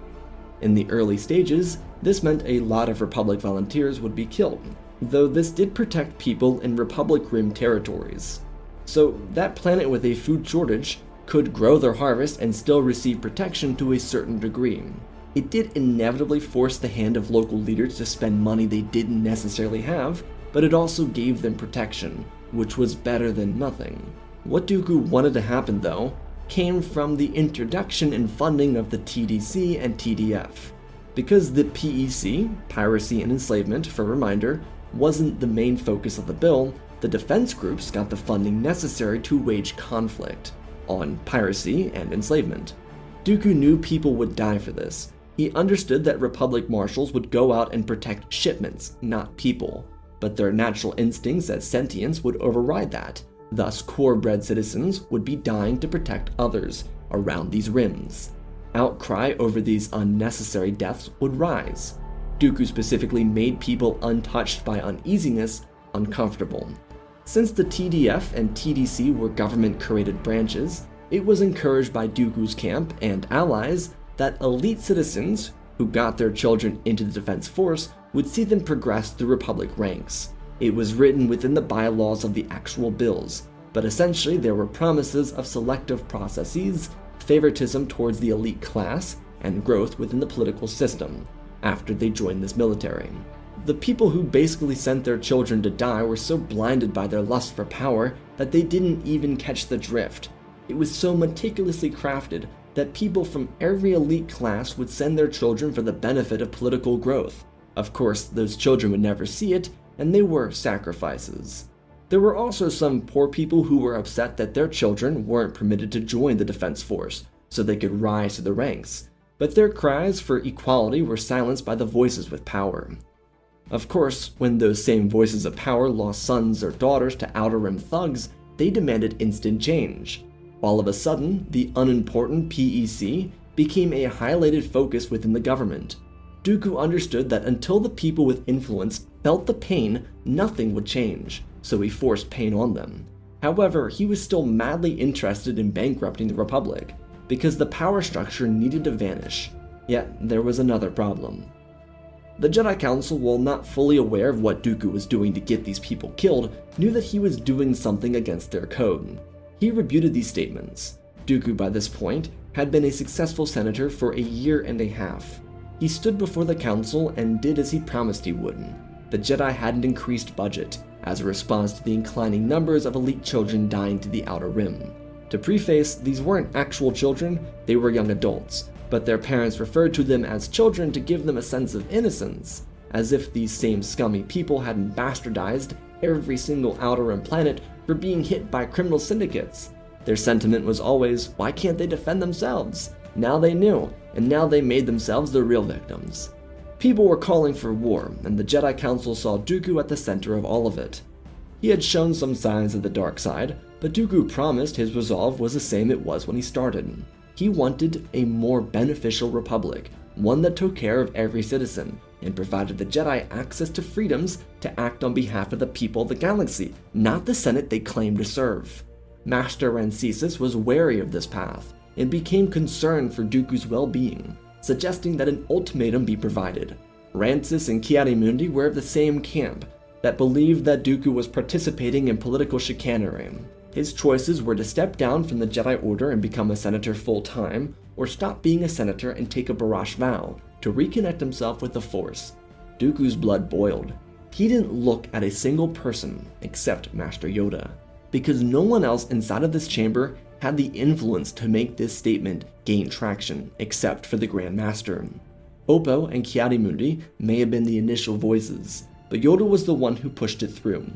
In the early stages, this meant a lot of Republic volunteers would be killed, though this did protect people in Republic Rim territories. So that planet with a food shortage could grow their harvest and still receive protection to a certain degree. It did inevitably force the hand of local leaders to spend money they didn't necessarily have, but it also gave them protection, which was better than nothing. What Dooku wanted to happen, though, came from the introduction and funding of the TDC and TDF. Because the PEC, Piracy and Enslavement, for reminder, wasn't the main focus of the bill, the defense groups got the funding necessary to wage conflict on piracy and enslavement. Dooku knew people would die for this. He understood that Republic marshals would go out and protect shipments, not people, but their natural instincts as sentients would override that. Thus, core-bred citizens would be dying to protect others around these rims. Outcry over these unnecessary deaths would rise. Dooku specifically made people untouched by uneasiness uncomfortable. Since the TDF and TDC were government-created branches, it was encouraged by Dooku's camp and allies that elite citizens who got their children into the defense force would see them progress through Republic ranks. It was written within the bylaws of the actual bills, but essentially there were promises of selective processes, favoritism towards the elite class, and growth within the political system after they joined this military. The people who basically sent their children to die were so blinded by their lust for power that they didn't even catch the drift. It was so meticulously crafted that people from every elite class would send their children for the benefit of political growth. Of course, those children would never see it, and they were sacrifices. There were also some poor people who were upset that their children weren't permitted to join the defense force so they could rise to the ranks, but their cries for equality were silenced by the voices with power. Of course, when those same voices of power lost sons or daughters to Outer Rim thugs, they demanded instant change. All of a sudden, the unimportant PEC became a highlighted focus within the government. Dooku understood that until the people with influence felt the pain, nothing would change, so he forced pain on them. However, he was still madly interested in bankrupting the Republic, because the power structure needed to vanish. Yet, there was another problem. The Jedi Council, while not fully aware of what Dooku was doing to get these people killed, knew that he was doing something against their code. He refuted these statements. Dooku, by this point, had been a successful senator for a year and a half. He stood before the council and did as he promised he would. The Jedi had an increased budget, as a response to the inclining numbers of elite children dying to the Outer Rim. To preface, these weren't actual children, they were young adults, but their parents referred to them as children to give them a sense of innocence, as if these same scummy people hadn't bastardized every single Outer Rim planet for being hit by criminal syndicates. Their sentiment was always, why can't they defend themselves? Now they knew, and now they made themselves the real victims. People were calling for war, and the Jedi Council saw Dooku at the center of all of it. He had shown some signs of the dark side, but Dooku promised his resolve was the same it was when he started. He wanted a more beneficial republic, one that took care of every citizen, and provided the Jedi access to freedoms to act on behalf of the people of the galaxy, not the Senate they claimed to serve. Master Rancisis was wary of this path, and became concerned for Dooku's well-being, suggesting that an ultimatum be provided. Rancis and Ki-Adi-Mundi were of the same camp, that believed that Dooku was participating in political chicanery. His choices were to step down from the Jedi Order and become a senator full-time, or stop being a senator and take a Barash vow to reconnect himself with the Force. Dooku's blood boiled. He didn't look at a single person except Master Yoda, because no one else inside of this chamber had the influence to make this statement gain traction, except for the Grand Master. Oppo and Ki-Adi-Mundi may have been the initial voices, but Yoda was the one who pushed it through.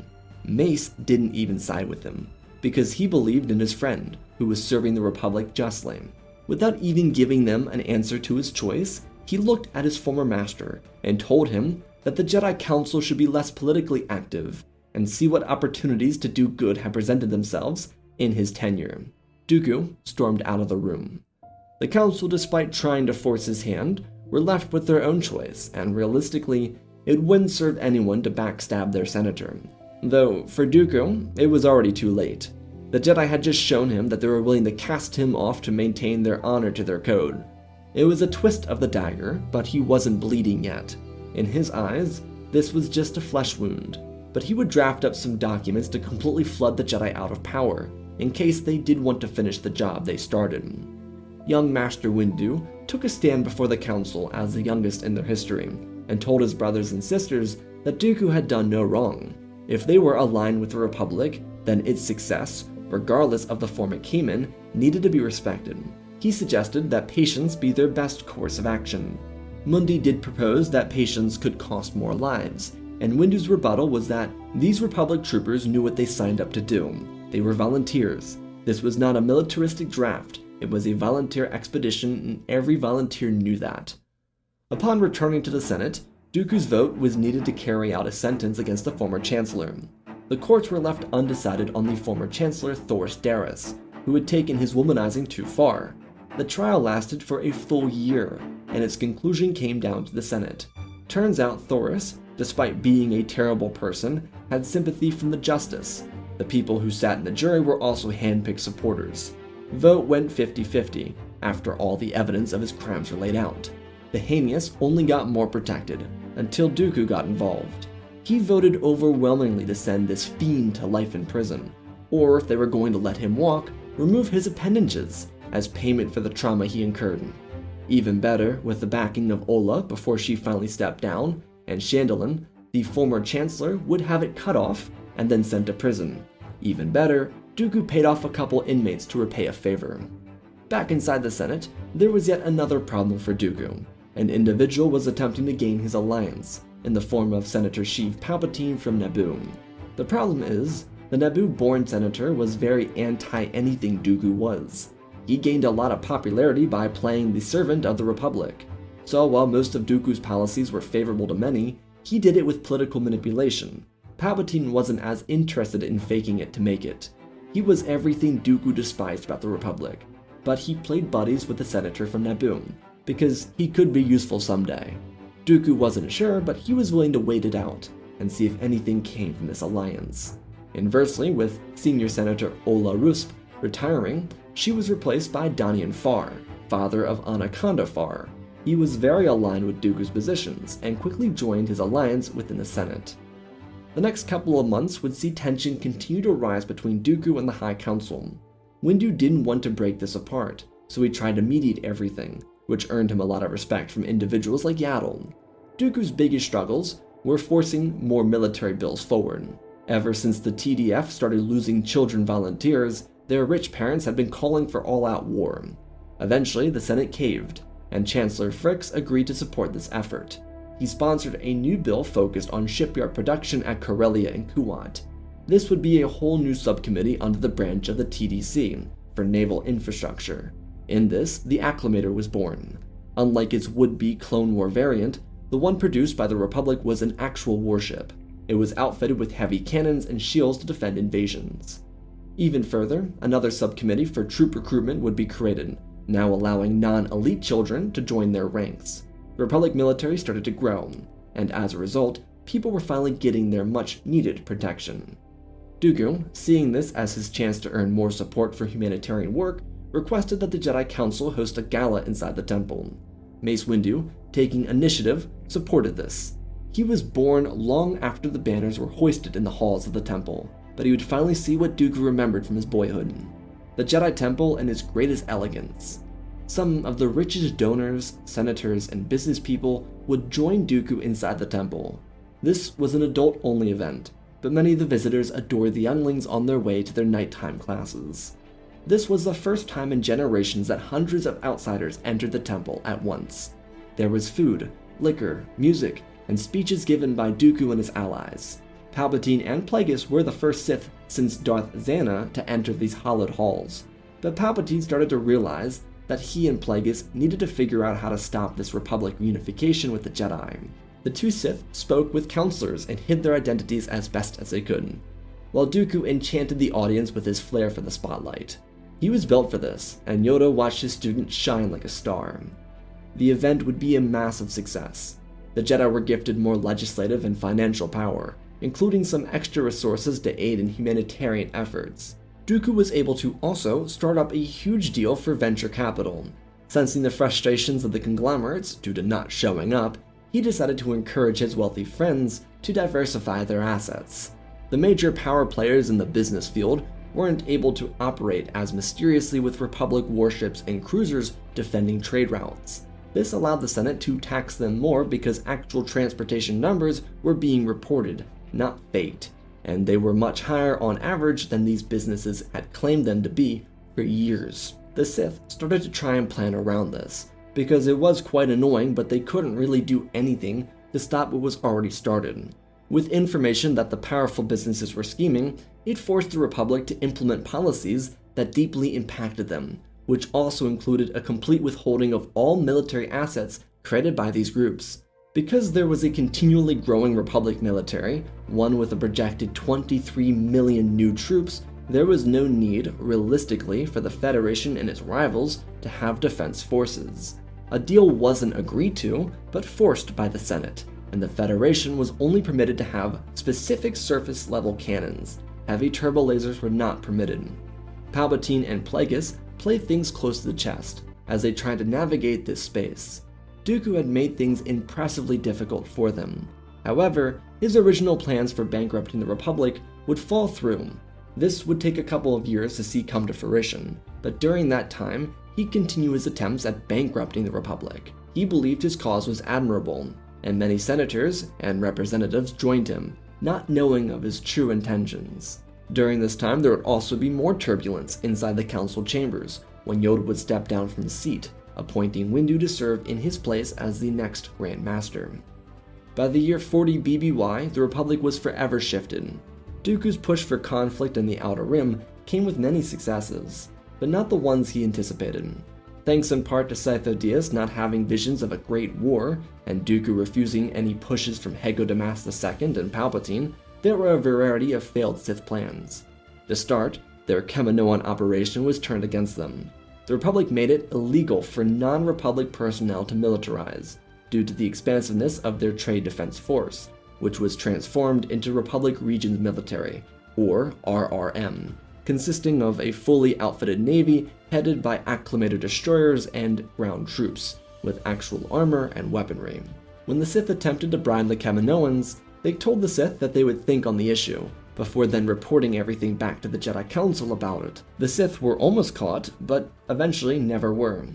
Mace didn't even side with him, because he believed in his friend, who was serving the Republic justly. Without even giving them an answer to his choice, he looked at his former master and told him that the Jedi Council should be less politically active and see what opportunities to do good had presented themselves in his tenure. Dooku stormed out of the room. The council, despite trying to force his hand, were left with their own choice, and realistically, it wouldn't serve anyone to backstab their senator. Though, for Dooku, it was already too late. The Jedi had just shown him that they were willing to cast him off to maintain their honor to their code. It was a twist of the dagger, but he wasn't bleeding yet. In his eyes, this was just a flesh wound, but he would draft up some documents to completely flood the Jedi out of power, in case they did want to finish the job they started. Young Master Windu took a stand before the council as the youngest in their history, and told his brothers and sisters that Dooku had done no wrong. If they were aligned with the Republic, then its success, regardless of the form it came in, needed to be respected. He suggested that patience be their best course of action. Mundi did propose that patience could cost more lives, and Windu's rebuttal was that these Republic troopers knew what they signed up to do. They were volunteers. This was not a militaristic draft, it was a volunteer expedition, and every volunteer knew that. Upon returning to the Senate, Dooku's vote was needed to carry out a sentence against the former Chancellor. The courts were left undecided on the former Chancellor Thoris Daris, who had taken his womanizing too far. The trial lasted for a full year, and its conclusion came down to the Senate. Turns out Thoris, despite being a terrible person, had sympathy from the justice. The people who sat in the jury were also hand-picked supporters. Vote went 50-50, after all the evidence of his crimes were laid out. The heinous only got more protected, until Dooku got involved. He voted overwhelmingly to send this fiend to life in prison, or if they were going to let him walk, remove his appendages as payment for the trauma he incurred. Even better, with the backing of Ola before she finally stepped down, and Chandalin, the former Chancellor, would have it cut off and then sent to prison. Even better, Dooku paid off a couple inmates to repay a favor. Back inside the Senate, there was yet another problem for Dooku. An individual was attempting to gain his alliance, in the form of Senator Sheev Palpatine from Naboo. The problem is, the Naboo-born senator was very anti-anything Dooku was. He gained a lot of popularity by playing the servant of the Republic. So while most of Dooku's policies were favorable to many, he did it with political manipulation. Palpatine wasn't as interested in faking it to make it. He was everything Dooku despised about the Republic, but he played buddies with the senator from Naboo, because he could be useful someday. Dooku wasn't sure, but he was willing to wait it out, and see if anything came from this alliance. Inversely, with senior Senator Ola Rusp retiring, she was replaced by Danian Farr, father of Anaconda Farr. He was very aligned with Dooku's positions, and quickly joined his alliance within the Senate. The next couple of months would see tension continue to rise between Dooku and the High Council. Windu didn't want to break this apart, so he tried to mediate everything, which earned him a lot of respect from individuals like Yaddle. Dooku's biggest struggles were forcing more military bills forward. Ever since the TDF started losing children volunteers, their rich parents had been calling for all-out war. Eventually, the Senate caved, and Chancellor Frakes agreed to support this effort. He sponsored a new bill focused on shipyard production at Corellia and Kuwait. This would be a whole new subcommittee under the branch of the TDC, for naval infrastructure. In this, the Acclamator was born. Unlike its would-be Clone War variant, the one produced by the Republic was an actual warship. It was outfitted with heavy cannons and shields to defend invasions. Even further, another subcommittee for troop recruitment would be created, now allowing non-elite children to join their ranks. The Republic military started to grow, and as a result, people were finally getting their much-needed protection. Dooku, seeing this as his chance to earn more support for humanitarian work, requested that the Jedi Council host a gala inside the temple. Mace Windu, taking initiative, supported this. He was born long after the banners were hoisted in the halls of the temple, but he would finally see what Dooku remembered from his boyhood: the Jedi Temple in its greatest elegance. Some of the richest donors, senators, and business people would join Dooku inside the temple. This was an adult-only event, but many of the visitors adored the younglings on their way to their nighttime classes. This was the first time in generations that hundreds of outsiders entered the temple at once. There was food, liquor, music, and speeches given by Dooku and his allies. Palpatine and Plagueis were the first Sith since Darth Xana to enter these hallowed halls, but Palpatine started to realize that he and Plagueis needed to figure out how to stop this Republic unification with the Jedi. The two Sith spoke with counselors and hid their identities as best as they could, while Dooku enchanted the audience with his flair for the spotlight. He was built for this, and Yoda watched his student shine like a star. The event would be a massive success. The Jedi were gifted more legislative and financial power, including some extra resources to aid in humanitarian efforts. Dooku was able to also start up a huge deal for venture capital. Sensing the frustrations of the conglomerates due to not showing up, he decided to encourage his wealthy friends to diversify their assets. The major power players in the business field weren't able to operate as mysteriously with Republic warships and cruisers defending trade routes. This allowed the Senate to tax them more because actual transportation numbers were being reported, not faked, and they were much higher on average than these businesses had claimed them to be for years. The Sith started to try and plan around this, because it was quite annoying, but they couldn't really do anything to stop what was already started. With information that the powerful businesses were scheming, it forced the Republic to implement policies that deeply impacted them, which also included a complete withholding of all military assets created by these groups. Because there was a continually growing Republic military, one with a projected 23 million new troops, there was no need, realistically, for the Federation and its rivals to have defense forces. A deal wasn't agreed to, but forced by the Senate, and the Federation was only permitted to have specific surface-level cannons. Heavy turbo lasers were not permitted. Palpatine and Plagueis played things close to the chest as they tried to navigate this space. Dooku had made things impressively difficult for them. However, his original plans for bankrupting the Republic would fall through. This would take a couple of years to see come to fruition, but during that time, he'd continue his attempts at bankrupting the Republic. He believed his cause was admirable, and many senators and representatives joined him, not knowing of his true intentions. During this time, there would also be more turbulence inside the council chambers, when Yoda would step down from his seat, appointing Windu to serve in his place as the next Grand Master. By the year 40 BBY, the Republic was forever shifted. Dooku's push for conflict in the Outer Rim came with many successes, but not the ones he anticipated. Thanks in part to Sitho Dyas not having visions of a great war, and Dooku refusing any pushes from Hego Damas II and Palpatine, there were a variety of failed Sith plans. To start, their Kaminoan operation was turned against them. The Republic made it illegal for non-Republic personnel to militarize, due to the expansiveness of their Trade Defense Force, which was transformed into Republic Regions Military, or RRM, consisting of a fully outfitted navy headed by acclimated destroyers and ground troops, with actual armor and weaponry. When the Sith attempted to bribe the Kaminoans, they told the Sith that they would think on the issue, before then reporting everything back to the Jedi Council about it. The Sith were almost caught, but eventually never were.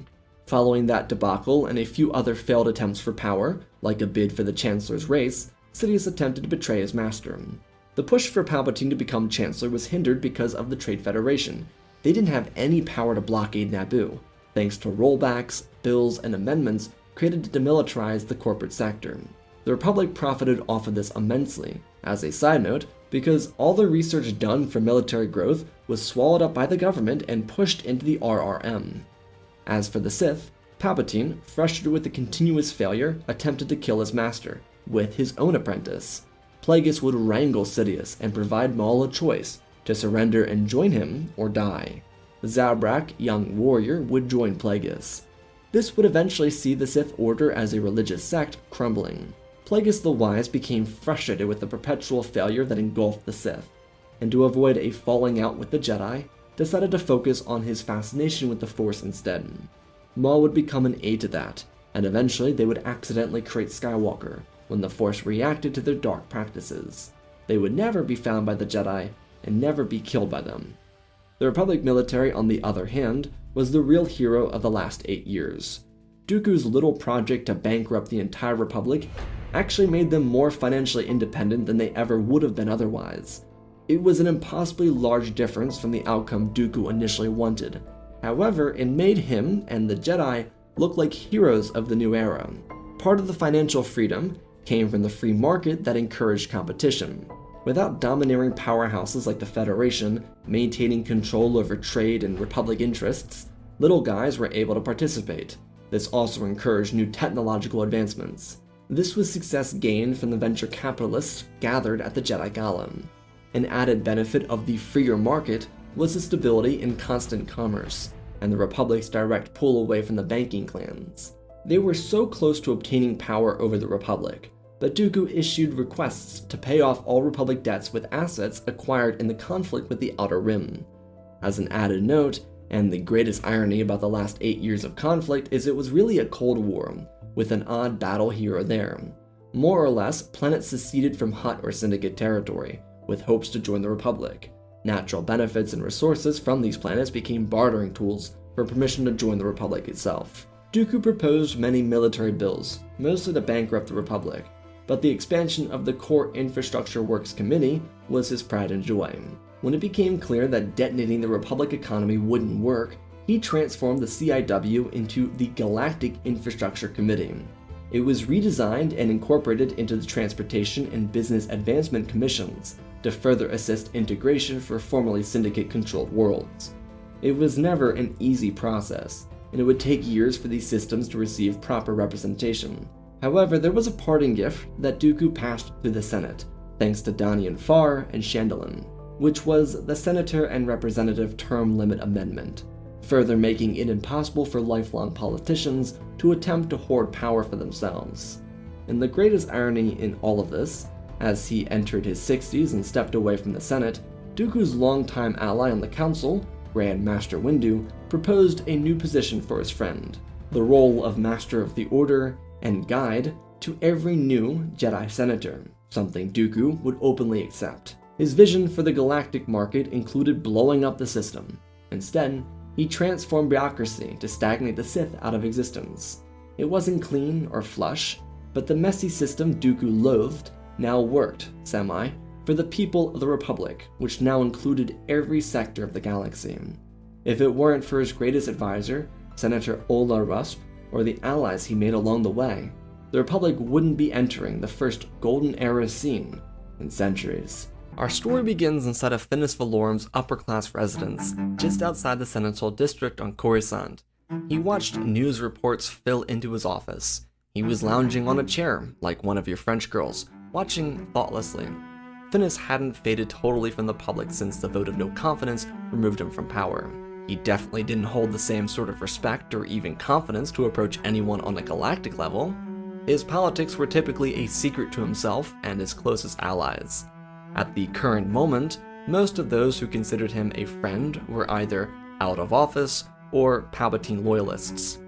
Following that debacle and a few other failed attempts for power, like a bid for the Chancellor's race, Sidious attempted to betray his master. The push for Palpatine to become Chancellor was hindered because of the Trade Federation. They didn't have any power to blockade Naboo, thanks to rollbacks, bills, and amendments created to demilitarize the corporate sector. The Republic profited off of this immensely. As a side note, because all the research done for military growth was swallowed up by the government and pushed into the RRM. As for the Sith, Palpatine, frustrated with the continuous failure, attempted to kill his master, with his own apprentice. Plagueis would wrangle Sidious and provide Maul a choice, to surrender and join him or die. Zabrak, young warrior, would join Plagueis. This would eventually see the Sith Order as a religious sect crumbling. Plagueis the Wise became frustrated with the perpetual failure that engulfed the Sith, and to avoid a falling out with the Jedi, decided to focus on his fascination with the Force instead. Maul would become an aid to that, and eventually they would accidentally create Skywalker when the Force reacted to their dark practices. They would never be found by the Jedi, and never be killed by them. The Republic military, on the other hand, was the real hero of the last 8 years. Dooku's little project to bankrupt the entire Republic actually made them more financially independent than they ever would have been otherwise. It was an impossibly large difference from the outcome Dooku initially wanted. However, it made him and the Jedi look like heroes of the new era. Part of the financial freedom came from the free market that encouraged competition. Without domineering powerhouses like the Federation maintaining control over trade and Republic interests, little guys were able to participate. This also encouraged new technological advancements. This was success gained from the venture capitalists gathered at the Jedi Gala. An added benefit of the freer market was the stability in constant commerce, and the Republic's direct pull away from the banking clans. They were so close to obtaining power over the Republic, but Dooku issued requests to pay off all Republic debts with assets acquired in the conflict with the Outer Rim. As an added note, and the greatest irony about the last 8 years of conflict is it was really a Cold War, with an odd battle here or there. More or less, planets seceded from Hutt or Syndicate territory, with hopes to join the Republic. Natural benefits and resources from these planets became bartering tools for permission to join the Republic itself. Dooku proposed many military bills, mostly to bankrupt the Republic, but the expansion of the Core Infrastructure Works Committee was his pride and joy. When it became clear that detonating the Republic economy wouldn't work, he transformed the CIW into the Galactic Infrastructure Committee. It was redesigned and incorporated into the Transportation and Business Advancement Commissions to further assist integration for formerly Syndicate-controlled worlds. It was never an easy process, and it would take years for these systems to receive proper representation. However, there was a parting gift that Dooku passed through the Senate, thanks to Danian Farr and Chandelian, which was the Senator and Representative Term Limit Amendment, further making it impossible for lifelong politicians to attempt to hoard power for themselves. And the greatest irony in all of this, as he entered his 60s and stepped away from the Senate, Dooku's longtime ally on the Council, Grand Master Windu, proposed a new position for his friend, the role of Master of the Order and Guide to every new Jedi Senator, something Dooku would openly accept. His vision for the galactic market included blowing up the system. Instead, he transformed bureaucracy to stagnate the Sith out of existence. It wasn't clean or flush, but the messy system Dooku loathed now worked, for the people of the Republic, which now included every sector of the galaxy. If it weren't for his greatest advisor, Senator Ola Rusp, or the allies he made along the way, the Republic wouldn't be entering the first Golden Era scene in centuries. Our story begins inside of Finis Valorum's upper-class residence, just outside the Senatorial District on Coruscant. He watched news reports fill into his office. He was lounging on a chair, like one of your French girls, watching thoughtlessly. Finis hadn't faded totally from the public since the vote of no confidence removed him from power. He definitely didn't hold the same sort of respect or even confidence to approach anyone on a galactic level. His politics were typically a secret to himself and his closest allies. At the current moment, most of those who considered him a friend were either out of office or Palpatine loyalists.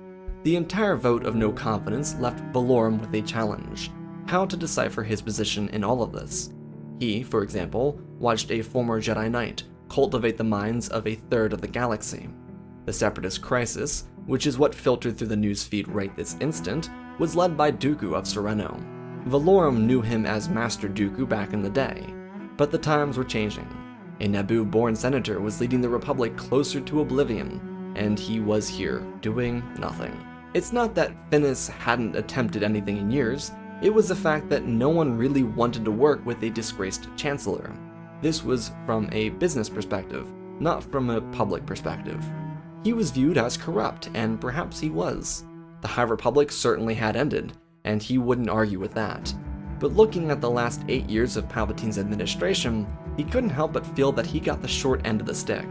The entire vote of no confidence left Valorum with a challenge: how to decipher his position in all of this. He, for example, watched a former Jedi Knight cultivate the minds of a third of the galaxy. The Separatist crisis, which is what filtered through the newsfeed right this instant, was led by Dooku of Sereno. Valorum knew him as Master Dooku back in the day, but the times were changing. A Naboo-born senator was leading the Republic closer to oblivion, and he was here, doing nothing. It's not that Finis hadn't attempted anything in years, it was the fact that no one really wanted to work with a disgraced chancellor. This was from a business perspective, not from a public perspective. He was viewed as corrupt, and perhaps he was. The High Republic certainly had ended, and he wouldn't argue with that. But looking at the last 8 years of Palpatine's administration, he couldn't help but feel that he got the short end of the stick.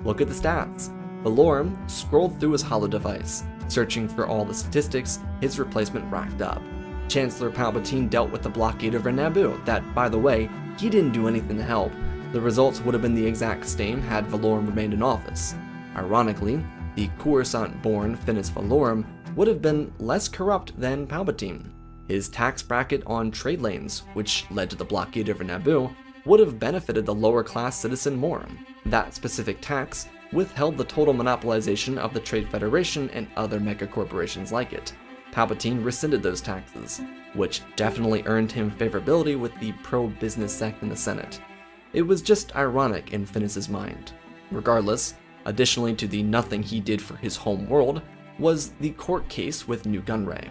Look at the stats. Valorum scrolled through his holo-device, searching for all the statistics his replacement racked up. Chancellor Palpatine dealt with the blockade over Naboo that, by the way, he didn't do anything to help. The results would have been the exact same had Valorum remained in office. Ironically, the Coruscant-born Finis Valorum would have been less corrupt than Palpatine. His tax bracket on trade lanes, which led to the blockade over Naboo, would have benefited the lower-class citizen more. That specific tax withheld the total monopolization of the Trade Federation and other megacorporations like it. Palpatine rescinded those taxes, which definitely earned him favorability with the pro-business sect in the Senate. It was just ironic in Finis's mind. Regardless, additionally to the nothing he did for his home world, was the court case with New Gunray.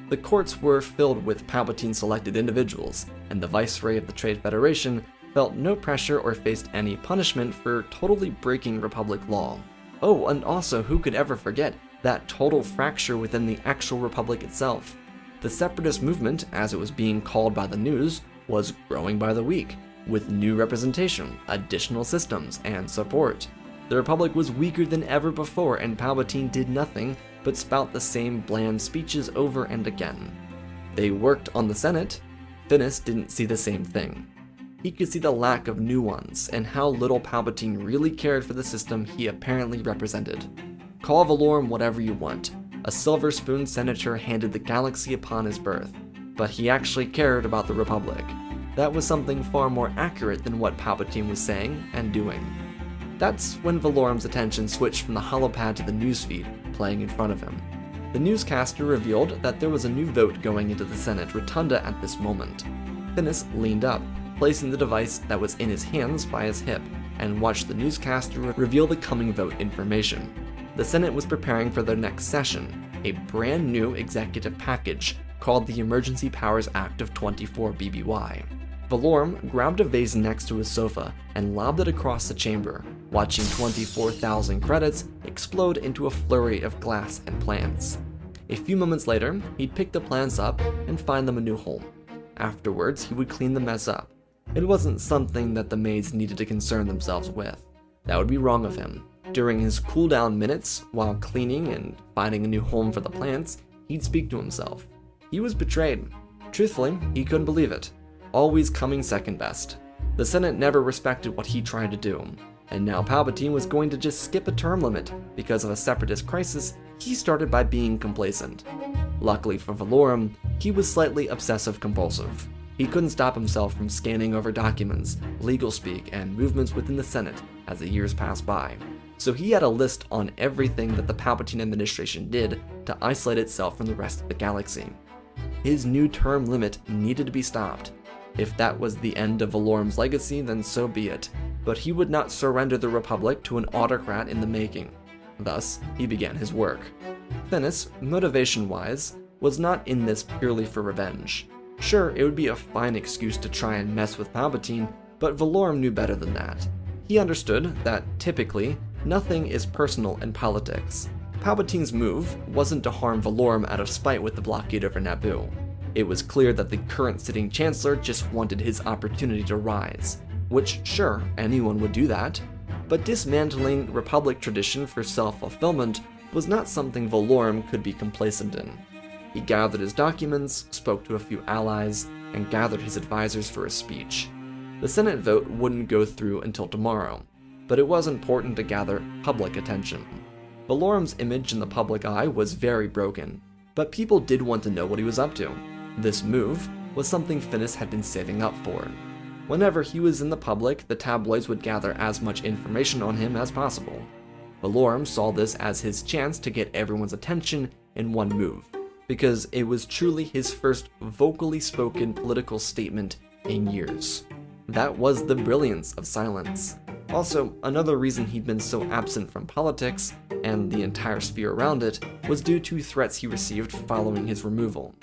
The courts were filled with Palpatine-selected individuals, and the Viceroy of the Trade Federation felt no pressure or faced any punishment for totally breaking Republic law. Oh, and also, who could ever forget that total fracture within the actual Republic itself? The separatist movement, as it was being called by the news, was growing by the week, with new representation, additional systems, and support. The Republic was weaker than ever before, and Palpatine did nothing but spout the same bland speeches over and again. They worked on the Senate. Finis didn't see the same thing. He could see the lack of nuance and how little Palpatine really cared for the system he apparently represented. Call Valorum whatever you want. A silver spoon senator handed the galaxy upon his birth, but he actually cared about the Republic. That was something far more accurate than what Palpatine was saying and doing. That's when Valorum's attention switched from the holopad to the newsfeed playing in front of him. The newscaster revealed that there was a new vote going into the Senate rotunda at this moment. Finis leaned up, placing the device that was in his hands by his hip, and watched the newscaster reveal the coming vote information. The Senate was preparing for their next session, a brand new executive package called the Emergency Powers Act of 24 BBY. Valorum grabbed a vase next to his sofa and lobbed it across the chamber, watching 24,000 credits explode into a flurry of glass and plants. A few moments later, he'd pick the plants up and find them a new home. Afterwards, he would clean the mess up. It wasn't something that the maids needed to concern themselves with. That would be wrong of him. During his cool-down minutes, while cleaning and finding a new home for the plants, he'd speak to himself. He was betrayed. Truthfully, he couldn't believe it. Always coming second best. The Senate never respected what he tried to do, and now Palpatine was going to just skip a term limit because of a separatist crisis. He started by being complacent. Luckily for Valorum, he was slightly obsessive-compulsive. He couldn't stop himself from scanning over documents, legal speak, and movements within the Senate as the years passed by. So he had a list on everything that the Palpatine administration did to isolate itself from the rest of the galaxy. His new term limit needed to be stopped. If that was the end of Valorum's legacy, then so be it. But he would not surrender the Republic to an autocrat in the making. Thus, he began his work. Finis, motivation-wise, was not in this purely for revenge. Sure, it would be a fine excuse to try and mess with Palpatine, but Valorum knew better than that. He understood that, typically, nothing is personal in politics. Palpatine's move wasn't to harm Valorum out of spite with the blockade over Naboo. It was clear that the current sitting chancellor just wanted his opportunity to rise, which, sure, anyone would do that, but dismantling Republic tradition for self-fulfillment was not something Valorum could be complacent in. He gathered his documents, spoke to a few allies, and gathered his advisors for a speech. The Senate vote wouldn't go through until tomorrow, but it was important to gather public attention. Valorum's image in the public eye was very broken, but people did want to know what he was up to. This move was something Finis had been saving up for. Whenever he was in the public, the tabloids would gather as much information on him as possible. Valorum saw this as his chance to get everyone's attention in one move, because it was truly his first vocally spoken political statement in years. That was the brilliance of silence. Also, another reason he'd been so absent from politics, and the entire sphere around it, was due to threats he received following his removal.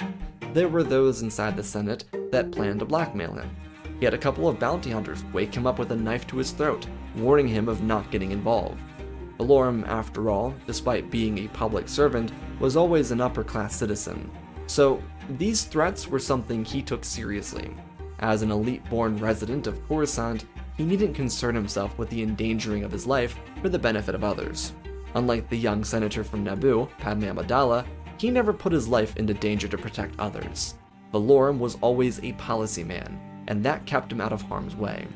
There were those inside the Senate that planned to blackmail him. He had a couple of bounty hunters wake him up with a knife to his throat, warning him of not getting involved. Valorum, after all, despite being a public servant, was always an upper-class citizen. So, these threats were something he took seriously. As an elite-born resident of Coruscant, he needn't concern himself with the endangering of his life for the benefit of others. Unlike the young senator from Naboo, Padme Amidala, he never put his life into danger to protect others. Valorum was always a policy man, and that kept him out of harm's way.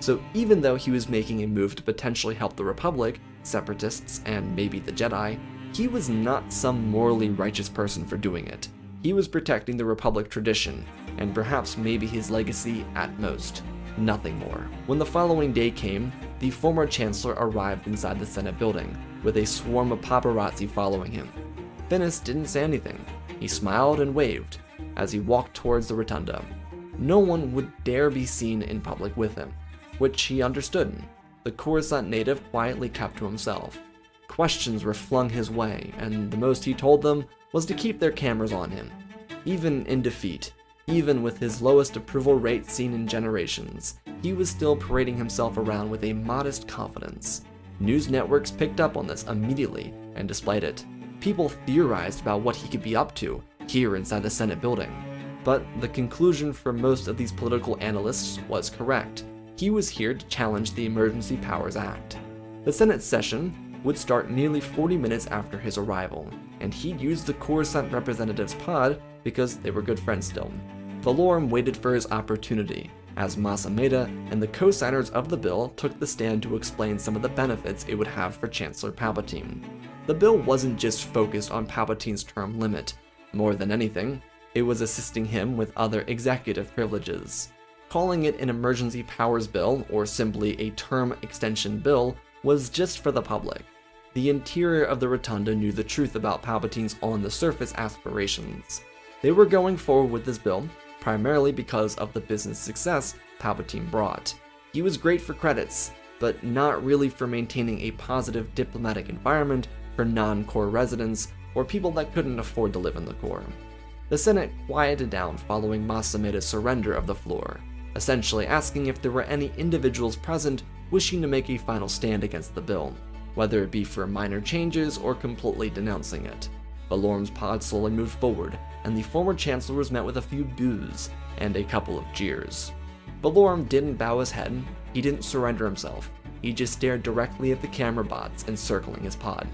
So even though he was making a move to potentially help the Republic, Separatists, and maybe the Jedi, he was not some morally righteous person for doing it. He was protecting the Republic tradition, and perhaps maybe his legacy at most. Nothing more. When the following day came, the former Chancellor arrived inside the Senate building, with a swarm of paparazzi following him. Finis didn't say anything. He smiled and waved as he walked towards the rotunda. No one would dare be seen in public with him, which he understood. The Coruscant native quietly kept to himself. Questions were flung his way, and the most he told them was to keep their cameras on him. Even in defeat, even with his lowest approval rate seen in generations, he was still parading himself around with a modest confidence. News networks picked up on this immediately and displayed it. People theorized about what he could be up to. here inside the Senate building. But the conclusion for most of these political analysts was correct. He was here to challenge the Emergency Powers Act. The Senate session would start nearly 40 minutes after his arrival, and he used the Coruscant representative's pod because they were good friends still. Valorum waited for his opportunity, as Mas Amedda and the co-signers of the bill took the stand to explain some of the benefits it would have for Chancellor Palpatine. The bill wasn't just focused on Palpatine's term limit. More than anything, it was assisting him with other executive privileges. Calling it an emergency powers bill, or simply a term extension bill, was just for the public. The interior of the rotunda knew the truth about Palpatine's on-the-surface aspirations. They were going forward with this bill, primarily because of the business success Palpatine brought. He was great for credits, but not really for maintaining a positive diplomatic environment for non-core residents or people that couldn't afford to live in the core. The Senate quieted down following Mas Amedda's surrender of the floor, essentially asking if there were any individuals present wishing to make a final stand against the bill, whether it be for minor changes or completely denouncing it. Valorum's pod slowly moved forward, and the former chancellor was met with a few boos and a couple of jeers. Valorum didn't bow his head, he didn't surrender himself, he just stared directly at the camera bots encircling his pod.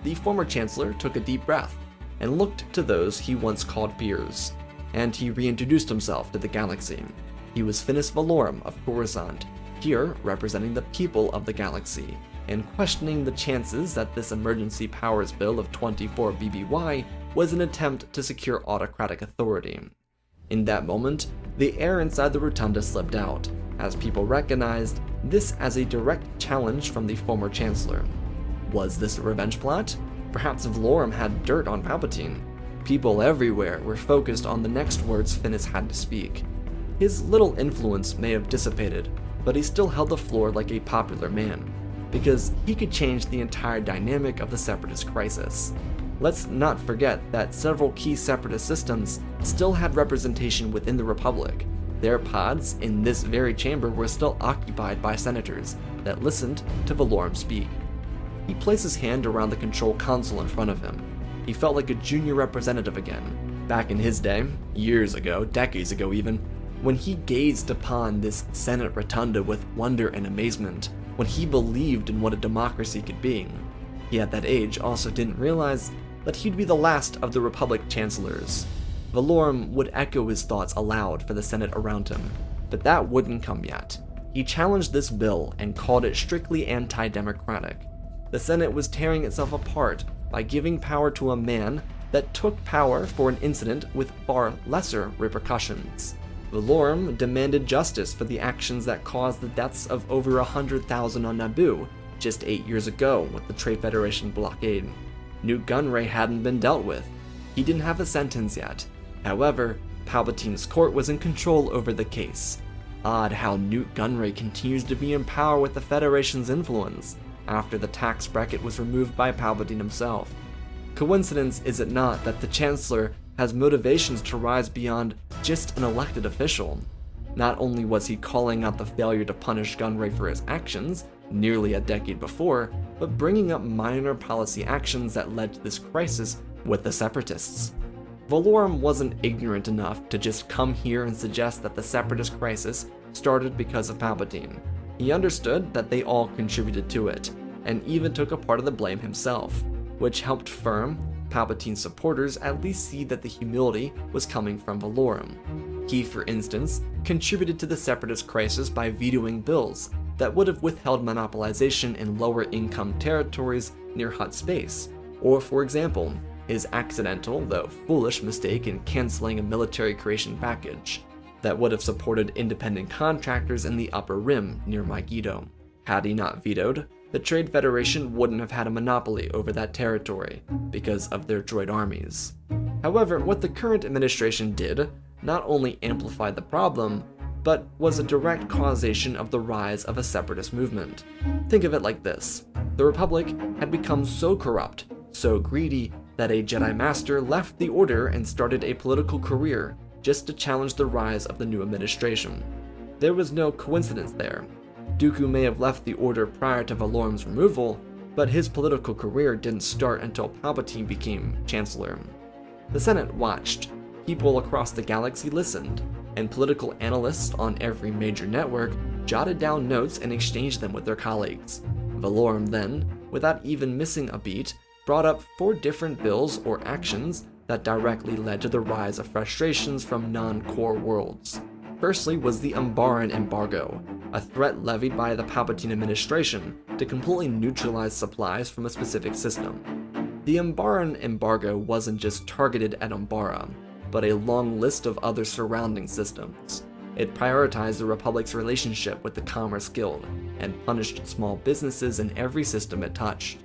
The former chancellor took a deep breath and looked to those he once called peers, and he reintroduced himself to the galaxy. He was Finis Valorum of Coruscant, here representing the people of the galaxy, and questioning the chances that this emergency powers bill of 24 BBY was an attempt to secure autocratic authority. In that moment, the air inside the rotunda slipped out, as people recognized this as a direct challenge from the former chancellor. Was this a revenge plot? Perhaps Valorum had dirt on Palpatine. People everywhere were focused on the next words Finis had to speak. His little influence may have dissipated, but he still held the floor like a popular man, because he could change the entire dynamic of the Separatist crisis. Let's not forget that several key Separatist systems still had representation within the Republic. Their pods in this very chamber were still occupied by senators that listened to Valorum speak. He placed his hand around the control console in front of him. He felt like a junior representative again. Back in his day, years ago, decades ago even, when he gazed upon this Senate rotunda with wonder and amazement, when he believed in what a democracy could be. He at that age also didn't realize that he'd be the last of the Republic chancellors. Valorum would echo his thoughts aloud for the Senate around him, but that wouldn't come yet. He challenged this bill and called it strictly anti-democratic. The Senate was tearing itself apart by giving power to a man that took power for an incident with far lesser repercussions. Valorum demanded justice for the actions that caused the deaths of over 100,000 on Naboo just 8 years ago with the Trade Federation blockade. Newt Gunray hadn't been dealt with. He didn't have a sentence yet. However, Palpatine's court was in control over the case. Odd how Newt Gunray continues to be in power with the Federation's influence after the tax bracket was removed by Palpatine himself. Coincidence is it not that the Chancellor has motivations to rise beyond just an elected official? Not only was he calling out the failure to punish Gunray for his actions nearly a decade before, but bringing up minor policy actions that led to this crisis with the Separatists. Valorum wasn't ignorant enough to just come here and suggest that the Separatist crisis started because of Palpatine. He understood that they all contributed to it, and even took a part of the blame himself, which helped Palpatine's supporters at least see that the humility was coming from Valorum. He, for instance, contributed to the Separatist crisis by vetoing bills that would have withheld monopolization in lower-income territories near Hutt space, or, for example, his accidental, though foolish, mistake in canceling a military creation package that would have supported independent contractors in the Upper Rim near Megiddo. Had he not vetoed, the Trade Federation wouldn't have had a monopoly over that territory because of their droid armies. However, what the current administration did not only amplified the problem, but was a direct causation of the rise of a separatist movement. Think of it like this: the Republic had become so corrupt, so greedy, that a Jedi Master left the Order and started a political career just to challenge the rise of the new administration. There was no coincidence there. Dooku may have left the Order prior to Valorum's removal, but his political career didn't start until Palpatine became Chancellor. The Senate watched, people across the galaxy listened, and political analysts on every major network jotted down notes and exchanged them with their colleagues. Valorum then, without even missing a beat, brought up 4 different bills or actions that directly led to the rise of frustrations from non-core worlds. Firstly was the Umbaran embargo, a threat levied by the Palpatine administration to completely neutralize supplies from a specific system. The Umbaran embargo wasn't just targeted at Umbara, but a long list of other surrounding systems. It prioritized the Republic's relationship with the Commerce Guild and punished small businesses in every system it touched.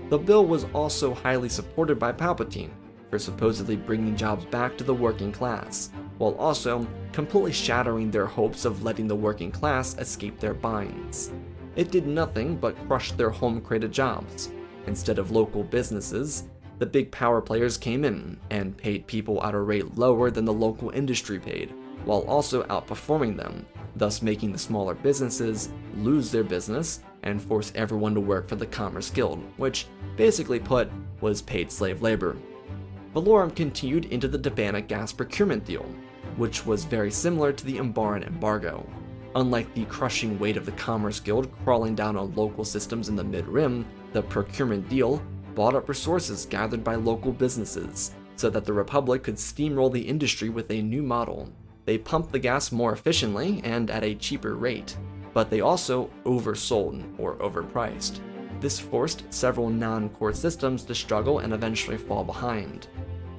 The bill was also highly supported by Palpatine for supposedly bringing jobs back to the working class, while also completely shattering their hopes of letting the working class escape their binds. It did nothing but crush their home-created jobs. Instead of local businesses, the big power players came in and paid people at a rate lower than the local industry paid, while also outperforming them, thus making the smaller businesses lose their business and force everyone to work for the Commerce Guild, which, basically put, was paid slave labor. Valorum continued into the Debana gas procurement deal, which was very similar to the Umbaran embargo. Unlike the crushing weight of the Commerce Guild crawling down on local systems in the Mid-Rim, the procurement deal bought up resources gathered by local businesses, so that the Republic could steamroll the industry with a new model. They pumped the gas more efficiently and at a cheaper rate, but they also oversold or overpriced. This forced several non-core systems to struggle and eventually fall behind.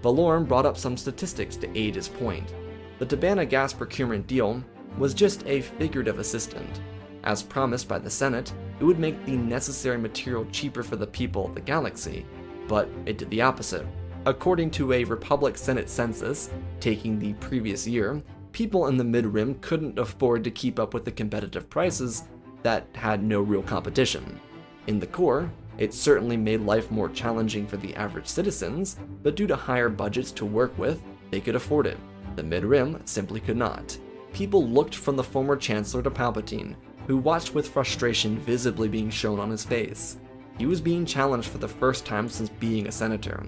Valorum brought up some statistics to aid his point. The Debana gas procurement deal was just a figurative assistant. As promised by the Senate, it would make the necessary material cheaper for the people of the galaxy, but it did the opposite. According to a Republic Senate census taking the previous year, people in the Mid-Rim couldn't afford to keep up with the competitive prices that had no real competition. In the core, it certainly made life more challenging for the average citizens, but due to higher budgets to work with, they could afford it. The Mid-Rim simply could not. People looked from the former Chancellor to Palpatine, who watched with frustration visibly being shown on his face. He was being challenged for the first time since being a senator.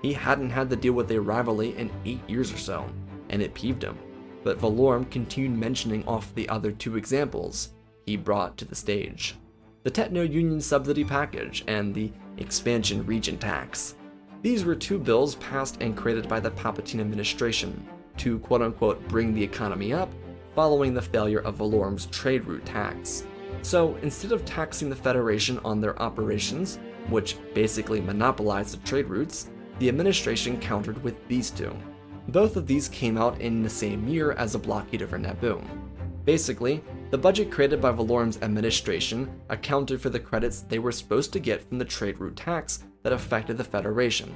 He hadn't had to deal with a rivalry in 8 years or so, and it peeved him. But Valorum continued mentioning off the other 2 examples he brought to the stage: the Techno-Union subsidy package and the expansion region tax. These were 2 bills passed and created by the Palpatine administration to quote-unquote bring the economy up following the failure of Valorum's trade route tax. So instead of taxing the Federation on their operations, which basically monopolized the trade routes, the administration countered with these 2. Both of these came out in the same year as the blockade over Naboo. Basically, the budget created by Valorum's administration accounted for the credits they were supposed to get from the trade route tax that affected the Federation.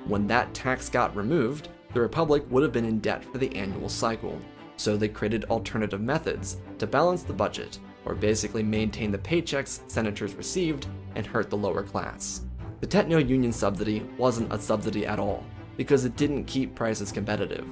When that tax got removed, the Republic would have been in debt for the annual cycle, so they created alternative methods to balance the budget, or basically maintain the paychecks senators received and hurt the lower class. The Techno-Union subsidy wasn't a subsidy at all, because it didn't keep prices competitive.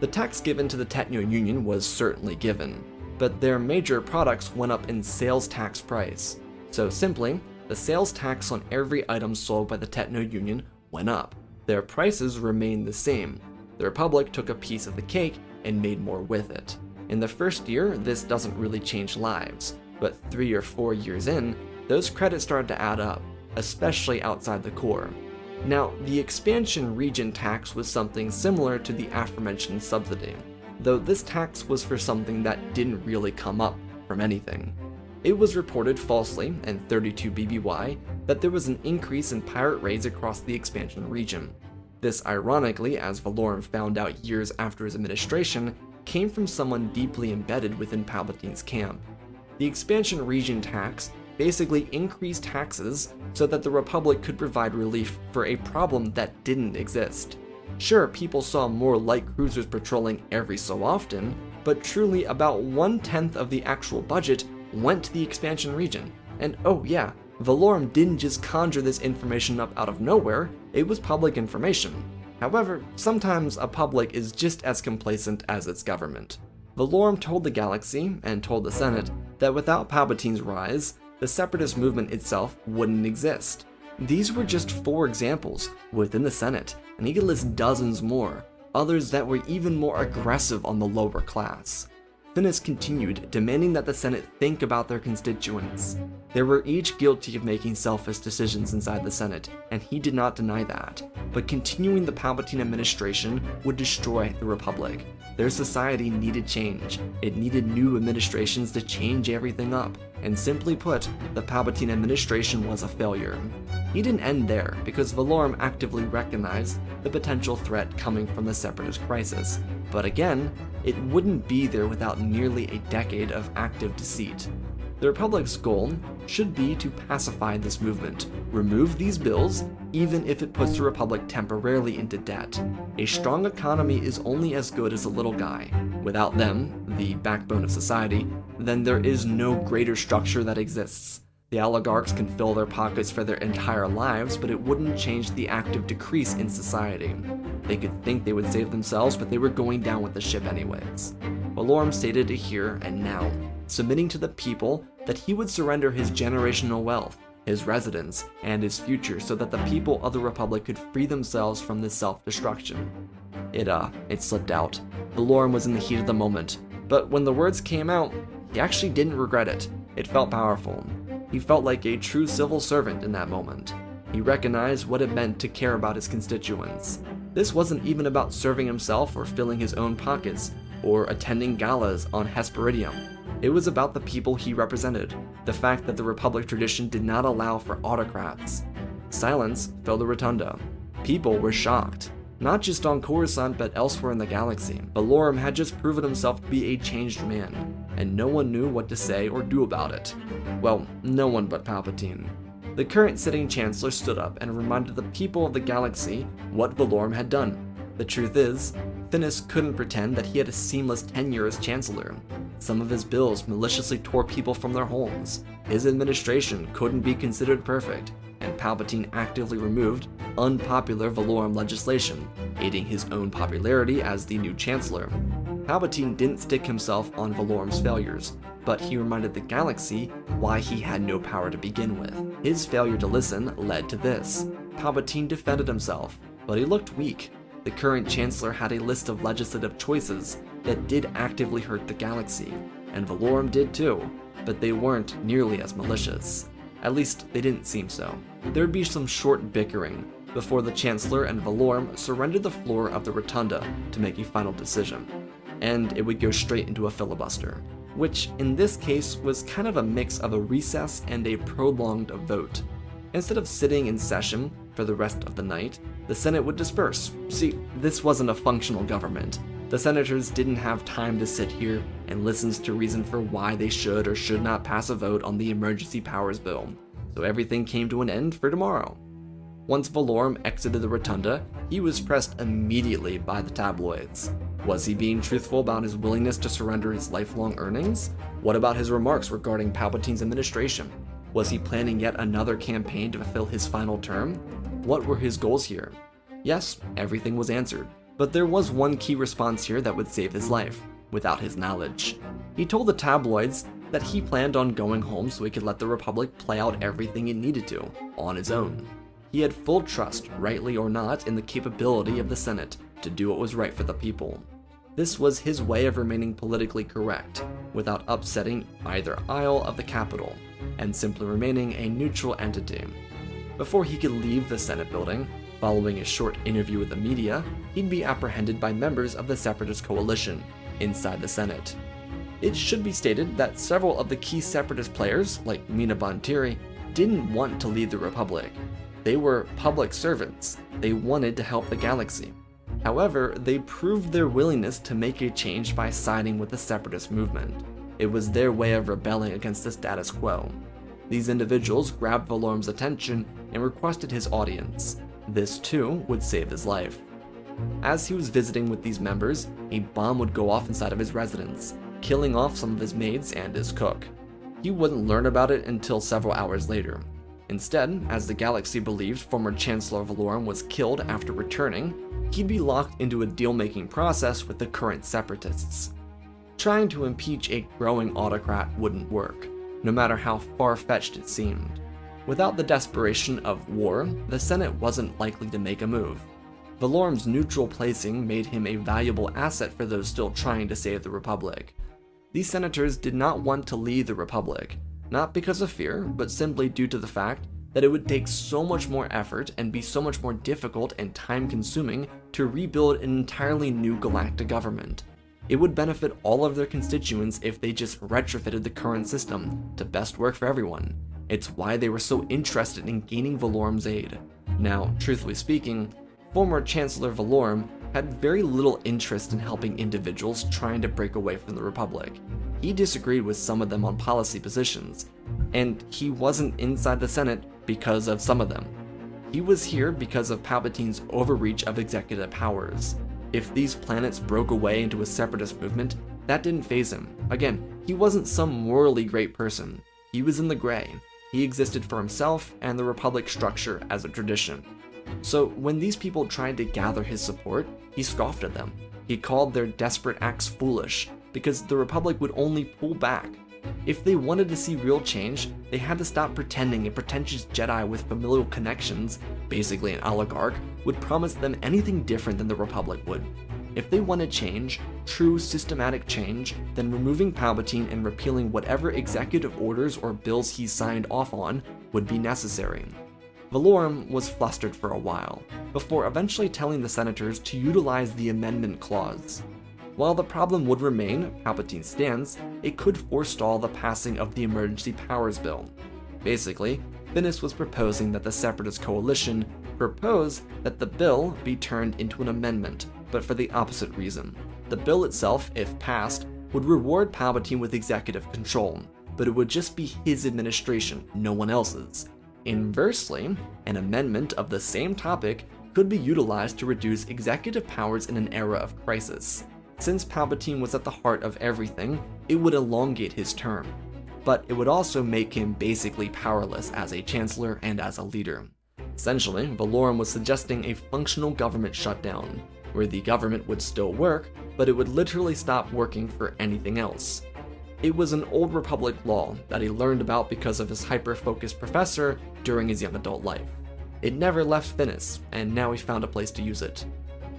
The tax given to the Techno-Union was certainly given, but their major products went up in sales tax price. So simply, the sales tax on every item sold by the Techno-Union went up. Their prices remained the same. The Republic took a piece of the cake and made more with it. In the first year, this doesn't really change lives, but 3 or 4 years in, those credits started to add up, especially outside the core. Now, the expansion region tax was something similar to the aforementioned subsidy, though this tax was for something that didn't really come up from anything. It was reported falsely in 32 BBY that there was an increase in pirate raids across the expansion region. This, ironically, as Valorum found out years after his administration, came from someone deeply embedded within Palpatine's camp. The expansion region tax basically increased taxes so that the Republic could provide relief for a problem that didn't exist. Sure, people saw more light cruisers patrolling every so often, but truly about 1/10 of the actual budget went to the expansion region. And oh yeah, Valorum didn't just conjure this information up out of nowhere, it was public information. However, sometimes a public is just as complacent as its government. Valorum told the galaxy, and told the Senate, that without Palpatine's rise, the separatist movement itself wouldn't exist. These were just 4 examples within the Senate, and he could list dozens more, others that were even more aggressive on the lower class. Finis continued, demanding that the Senate think about their constituents. They were each guilty of making selfish decisions inside the Senate, and he did not deny that. But continuing the Palpatine administration would destroy the Republic. Their society needed change. It needed new administrations to change everything up. And simply put, the Palpatine administration was a failure. He didn't end there, because Valorum actively recognized the potential threat coming from the Separatist crisis. But again, it wouldn't be there without nearly a decade of active deceit. The Republic's goal should be to pacify this movement, remove these bills, even if it puts the Republic temporarily into debt. A strong economy is only as good as a little guy. Without them, the backbone of society, then there is no greater structure that exists. The oligarchs can fill their pockets for their entire lives, but it wouldn't change the active decrease in society. They could think they would save themselves, but they were going down with the ship anyways. Valorum stated it here and now, submitting to the people that he would surrender his generational wealth, his residence, and his future so that the people of the Republic could free themselves from this self-destruction. It slipped out. Valorum was in the heat of the moment, but when the words came out, he actually didn't regret it. It felt powerful. He felt like a true civil servant in that moment. He recognized what it meant to care about his constituents. This wasn't even about serving himself or filling his own pockets, or attending galas on Hesperidium. It was about the people he represented, the fact that the Republic tradition did not allow for autocrats. Silence filled the rotunda. People were shocked, not just on Coruscant but elsewhere in the galaxy. Valorum had just proven himself to be a changed man, and no one knew what to say or do about it. Well, no one but Palpatine. The current sitting Chancellor stood up and reminded the people of the galaxy what Valorum had done. The truth is, Finis couldn't pretend that he had a seamless tenure as Chancellor. Some of his bills maliciously tore people from their homes. His administration couldn't be considered perfect, and Palpatine actively removed unpopular Valorum legislation, aiding his own popularity as the new Chancellor. Palpatine didn't stick himself on Valorum's failures, but he reminded the galaxy why he had no power to begin with. His failure to listen led to this. Palpatine defended himself, but he looked weak. The current Chancellor had a list of legislative choices that did actively hurt the galaxy, and Valorum did too, but they weren't nearly as malicious. At least, they didn't seem so. There'd be some short bickering before the Chancellor and Valorum surrendered the floor of the rotunda to make a final decision, and it would go straight into a filibuster, which in this case was kind of a mix of a recess and a prolonged vote. Instead of sitting in session for the rest of the night, the Senate would disperse. See, this wasn't a functional government. The senators didn't have time to sit here and listen to reason for why they should or should not pass a vote on the Emergency Powers Bill, so everything came to an end for tomorrow. Once Valorum exited the rotunda, he was pressed immediately by the tabloids. Was he being truthful about his willingness to surrender his lifelong earnings? What about his remarks regarding Palpatine's administration? Was he planning yet another campaign to fulfill his final term? What were his goals here? Yes, everything was answered. But there was one key response here that would save his life, without his knowledge. He told the tabloids that he planned on going home so he could let the Republic play out everything it needed to, on his own. He had full trust, rightly or not, in the capability of the Senate to do what was right for the people. This was his way of remaining politically correct, without upsetting either aisle of the Capitol, and simply remaining a neutral entity. Before he could leave the Senate building, following a short interview with the media, he'd be apprehended by members of the Separatist coalition inside the Senate. It should be stated that several of the key Separatist players, like Mina Bontiri, didn't want to lead the Republic. They were public servants. They wanted to help the galaxy. However, they proved their willingness to make a change by siding with the Separatist movement. It was their way of rebelling against the status quo. These individuals grabbed Valorum's attention and requested his audience. This too would save his life. As he was visiting with these members, a bomb would go off inside of his residence, killing off some of his maids and his cook. He wouldn't learn about it until several hours later. Instead, as the galaxy believed former Chancellor Valorum was killed after returning, he'd be locked into a deal-making process with the current Separatists. Trying to impeach a growing autocrat wouldn't work, no matter how far-fetched it seemed. Without the desperation of war, the Senate wasn't likely to make a move. Valorum's neutral placing made him a valuable asset for those still trying to save the Republic. These senators did not want to leave the Republic, not because of fear, but simply due to the fact that it would take so much more effort and be so much more difficult and time-consuming to rebuild an entirely new galactic government. It would benefit all of their constituents if they just retrofitted the current system to best work for everyone. It's why they were so interested in gaining Valorum's aid. Now, truthfully speaking, former Chancellor Valorum had very little interest in helping individuals trying to break away from the Republic. He disagreed with some of them on policy positions, and he wasn't inside the Senate because of some of them. He was here because of Palpatine's overreach of executive powers. If these planets broke away into a separatist movement, that didn't faze him. Again, he wasn't some morally great person. He was in the gray. He existed for himself and the Republic structure as a tradition. So when these people tried to gather his support, he scoffed at them. He called their desperate acts foolish, because the Republic would only pull back. If they wanted to see real change, they had to stop pretending a pretentious Jedi with familial connections, basically an oligarch, would promise them anything different than the Republic would. If they wanted change, true systematic change, then removing Palpatine and repealing whatever executive orders or bills he signed off on would be necessary. Valorum was flustered for a while, before eventually telling the senators to utilize the Amendment Clause. While the problem would remain Palpatine's stance, it could forestall the passing of the Emergency Powers Bill. Basically, Finis was proposing that the Separatist Coalition propose that the bill be turned into an amendment, but for the opposite reason. The bill itself, if passed, would reward Palpatine with executive control, but it would just be his administration, no one else's. Inversely, an amendment of the same topic could be utilized to reduce executive powers in an era of crisis. Since Palpatine was at the heart of everything, it would elongate his term, but it would also make him basically powerless as a chancellor and as a leader. Essentially, Valorum was suggesting a functional government shutdown, where the government would still work, but it would literally stop working for anything else. It was an old Republic law that he learned about because of his hyper-focused professor during his young adult life. It never left Finis, and now he found a place to use it.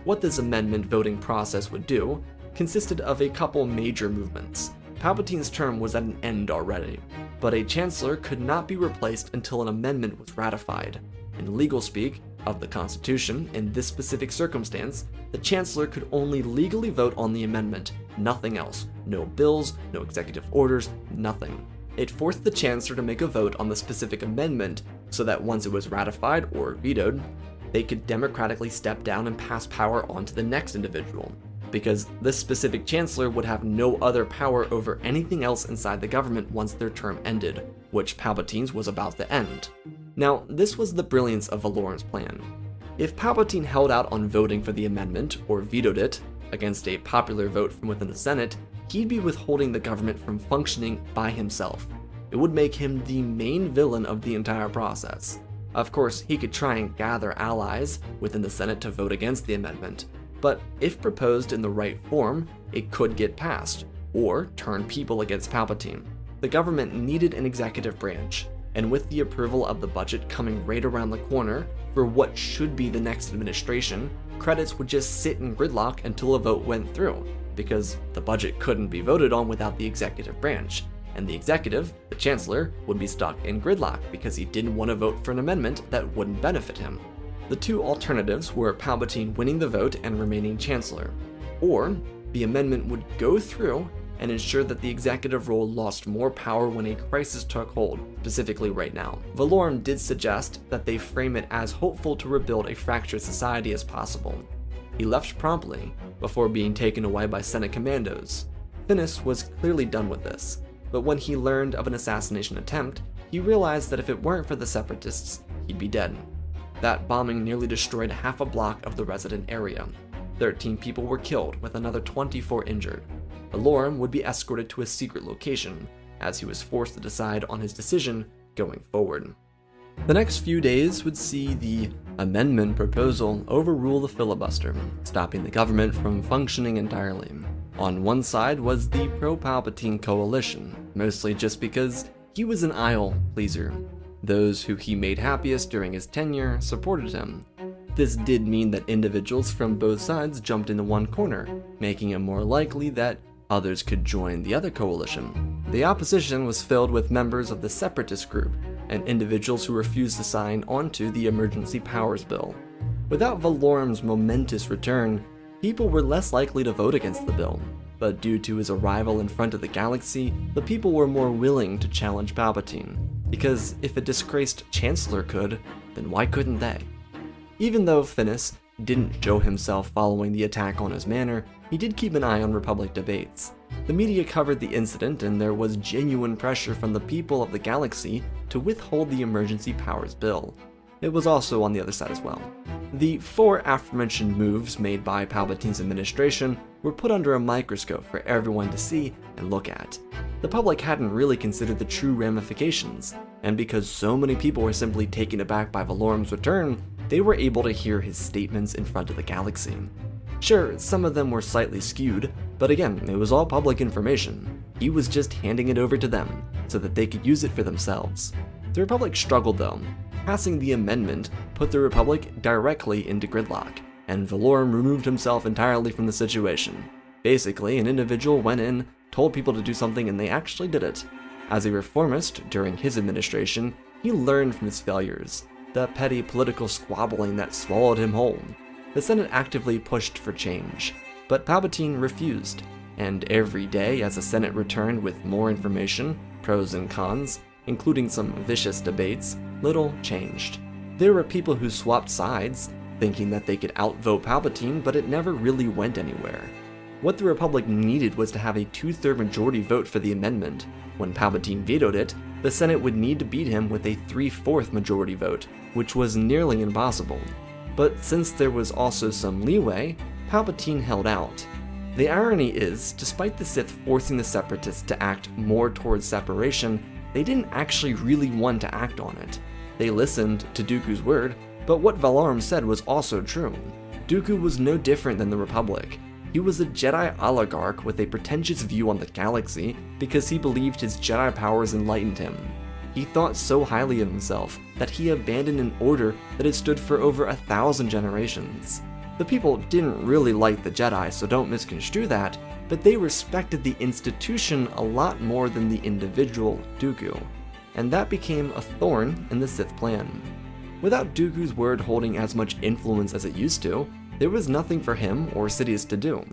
What this amendment voting process would do consisted of a couple major movements. Palpatine's term was at an end already, but a chancellor could not be replaced until an amendment was ratified. In legal speak of the Constitution, in this specific circumstance, the chancellor could only legally vote on the amendment, nothing else. No bills, no executive orders, nothing. It forced the chancellor to make a vote on the specific amendment so that once it was ratified or vetoed, they could democratically step down and pass power on to the next individual, because this specific chancellor would have no other power over anything else inside the government once their term ended, which Palpatine's was about to end. Now, this was the brilliance of Valorum's plan. If Palpatine held out on voting for the amendment, or vetoed it, against a popular vote from within the Senate, he'd be withholding the government from functioning by himself. It would make him the main villain of the entire process. Of course, he could try and gather allies within the Senate to vote against the amendment, but if proposed in the right form, it could get passed, or turn people against Palpatine. The government needed an executive branch, and with the approval of the budget coming right around the corner for what should be the next administration, credits would just sit in gridlock until a vote went through, because the budget couldn't be voted on without the executive branch, and the executive, the chancellor, would be stuck in gridlock because he didn't want to vote for an amendment that wouldn't benefit him. The two alternatives were Palpatine winning the vote and remaining chancellor, or the amendment would go through and ensure that the executive role lost more power when a crisis took hold, specifically right now. Valorum did suggest that they frame it as hopeful to rebuild a fractured society as possible. He left promptly, before being taken away by Senate commandos. Finis was clearly done with this, but when he learned of an assassination attempt, he realized that if it weren't for the Separatists, he'd be dead. That bombing nearly destroyed half a block of the resident area. 13 people were killed, with another 24 injured. Valorum would be escorted to a secret location, as he was forced to decide on his decision going forward. The next few days would see the amendment proposal overrule the filibuster, stopping the government from functioning entirely. On one side was the pro-Palpatine coalition, mostly just because he was an aisle pleaser. Those who he made happiest during his tenure supported him. This did mean that individuals from both sides jumped into one corner, making it more likely that others could join the other coalition. The opposition was filled with members of the Separatist group and individuals who refused to sign onto the Emergency Powers Bill. Without Valorum's momentous return, people were less likely to vote against the bill, but due to his arrival in front of the galaxy, the people were more willing to challenge Palpatine, because if a disgraced Chancellor could, then why couldn't they? Even though Finis didn't show himself following the attack on his manor, he did keep an eye on Republic debates. The media covered the incident, and there was genuine pressure from the people of the galaxy to withhold the Emergency Powers Bill. It was also on the other side as well. The 4 aforementioned moves made by Palpatine's administration were put under a microscope for everyone to see and look at. The public hadn't really considered the true ramifications, and because so many people were simply taken aback by Valorum's return, they were able to hear his statements in front of the galaxy. Sure, some of them were slightly skewed, but again, it was all public information. He was just handing it over to them, so that they could use it for themselves. The Republic struggled though. Passing the amendment put the Republic directly into gridlock, and Valorum removed himself entirely from the situation. Basically, an individual went in, told people to do something, and they actually did it. As a reformist during his administration, he learned from his failures, the petty political squabbling that swallowed him whole. The Senate actively pushed for change, but Palpatine refused, and every day as the Senate returned with more information, pros and cons, including some vicious debates, little changed. There were people who swapped sides, thinking that they could outvote Palpatine, but it never really went anywhere. What the Republic needed was to have a 2/3 majority vote for the amendment. When Palpatine vetoed it, the Senate would need to beat him with a 3/4 majority vote, which was nearly impossible. But since there was also some leeway, Palpatine held out. The irony is, despite the Sith forcing the Separatists to act more towards separation, they didn't actually really want to act on it. They listened to Dooku's word, but what Valorum said was also true. Dooku was no different than the Republic. He was a Jedi oligarch with a pretentious view on the galaxy because he believed his Jedi powers enlightened him. He thought so highly of himself that he abandoned an order that had stood for over 1,000 generations. The people didn't really like the Jedi, so don't misconstrue that, but they respected the institution a lot more than the individual Dooku, and that became a thorn in the Sith plan. Without Dooku's word holding as much influence as it used to, there was nothing for him or Sidious to do.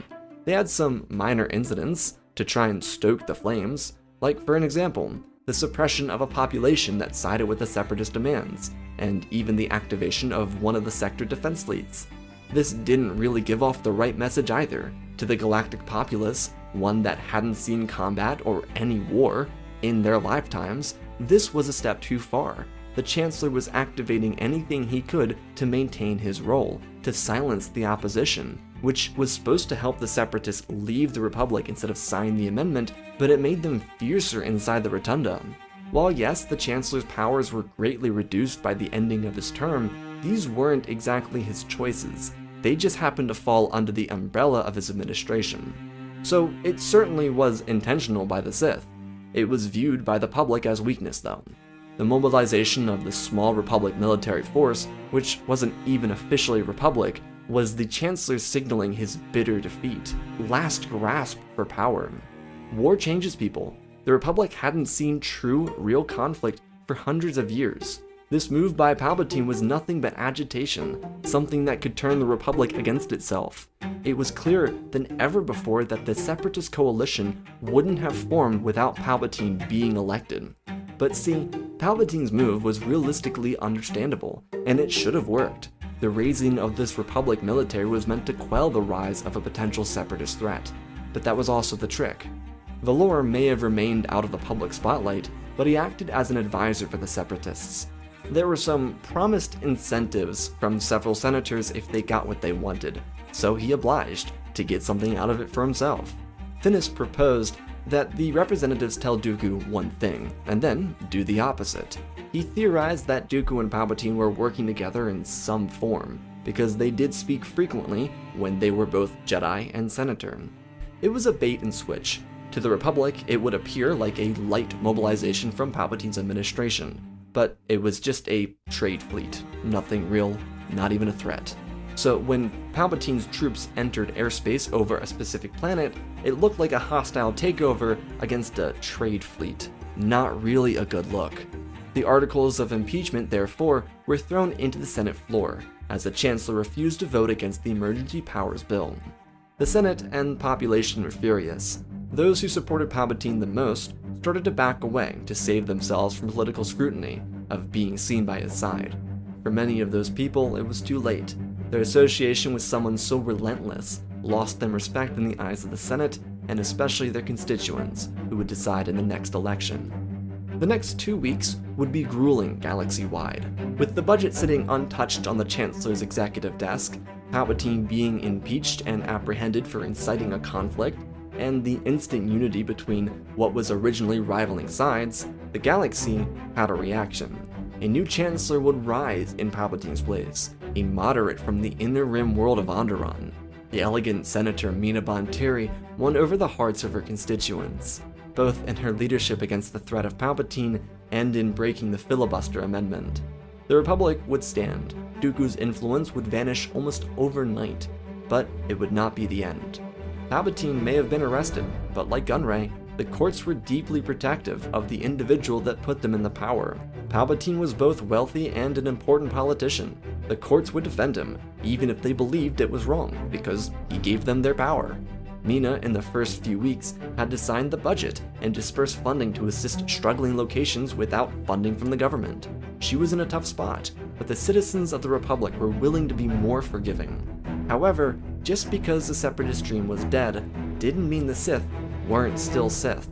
They had some minor incidents to try and stoke the flames, like for an example, the suppression of a population that sided with the Separatist demands, and even the activation of one of the sector defense fleets. This didn't really give off the right message either to the galactic populace, one that hadn't seen combat or any war in their lifetimes. This was a step too far. The Chancellor was activating anything he could to maintain his role, to silence the opposition, which was supposed to help the Separatists leave the Republic instead of sign the amendment, but it made them fiercer inside the Rotunda. While yes, the Chancellor's powers were greatly reduced by the ending of his term, these weren't exactly his choices. They just happened to fall under the umbrella of his administration. So it certainly was intentional by the Sith. It was viewed by the public as weakness though. The mobilization of the small Republic military force, which wasn't even officially Republic, was the Chancellor signaling his bitter defeat, last grasp for power. War changes people. The Republic hadn't seen true, real conflict for hundreds of years. This move by Palpatine was nothing but agitation, something that could turn the Republic against itself. It was clearer than ever before that the Separatist coalition wouldn't have formed without Palpatine being elected. But see, Palpatine's move was realistically understandable, and it should have worked. The raising of this Republic military was meant to quell the rise of a potential Separatist threat, but that was also the trick. Valorum may have remained out of the public spotlight, but he acted as an advisor for the Separatists. There were some promised incentives from several senators if they got what they wanted, so he obliged to get something out of it for himself. Finis proposed that the representatives tell Dooku one thing, and then do the opposite. He theorized that Dooku and Palpatine were working together in some form, because they did speak frequently when they were both Jedi and Senator. It was a bait and switch. To the Republic, it would appear like a light mobilization from Palpatine's administration, but it was just a trade fleet, nothing real, not even a threat. So when Palpatine's troops entered airspace over a specific planet, it looked like a hostile takeover against a trade fleet. Not really a good look. The articles of impeachment, therefore, were thrown into the Senate floor, as the Chancellor refused to vote against the Emergency Powers Bill. The Senate and population were furious. Those who supported Palpatine the most started to back away to save themselves from political scrutiny of being seen by his side. For many of those people, it was too late. Their association with someone so relentless lost them respect in the eyes of the Senate, and especially their constituents, who would decide in the next election. The next 2 weeks would be grueling galaxy-wide, with the budget sitting untouched on the Chancellor's executive desk, Palpatine being impeached and apprehended for inciting a conflict, and the instant unity between what was originally rivaling sides. The galaxy had a reaction. A new Chancellor would rise in Palpatine's place, a moderate from the inner rim world of Onderon. The elegant Senator Mina Bonteri won over the hearts of her constituents, both in her leadership against the threat of Palpatine and in breaking the filibuster amendment. The Republic would stand. Dooku's influence would vanish almost overnight, but it would not be the end. Palpatine may have been arrested, but like Gunray, the courts were deeply protective of the individual that put them in the power. Palpatine was both wealthy and an important politician. The courts would defend him, even if they believed it was wrong, because he gave them their power. Mina, in the first few weeks, had to sign the budget and disperse funding to assist struggling locations without funding from the government. She was in a tough spot, but the citizens of the Republic were willing to be more forgiving. However, just because the Separatist dream was dead, didn't mean the Sith weren't still Sith.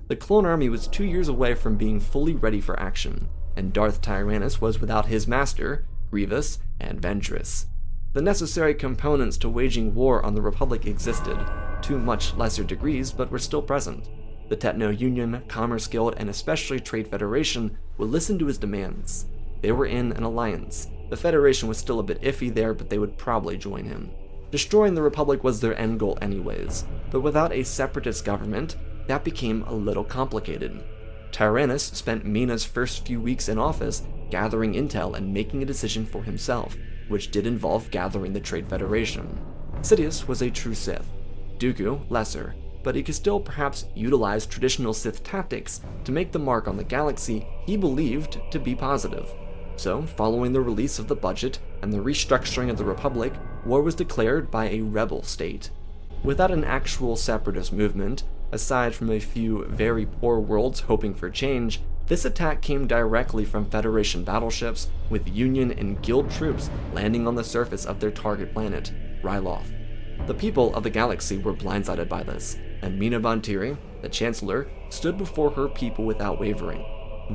The Clone Army was 2 years away from being fully ready for action, and Darth Tyrannus was without his master, Grievous, and Ventress. The necessary components to waging war on the Republic existed, to much lesser degrees, but were still present. The Techno Union, Commerce Guild, and especially Trade Federation would listen to his demands. They were in an alliance. The Federation was still a bit iffy there, but they would probably join him. Destroying the Republic was their end goal anyways, but without a separatist government, that became a little complicated. Tyrannus spent Mina's first few weeks in office gathering intel and making a decision for himself, which did involve gathering the Trade Federation. Sidious was a true Sith. Dooku, lesser, but he could still perhaps utilize traditional Sith tactics to make the mark on the galaxy he believed to be positive. So, following the release of the budget and the restructuring of the Republic, war was declared by a rebel state. Without an actual separatist movement, aside from a few very poor worlds hoping for change, this attack came directly from Federation battleships, with Union and Guild troops landing on the surface of their target planet, Ryloth. The people of the galaxy were blindsided by this, and Mina Bonteri, the Chancellor, stood before her people without wavering.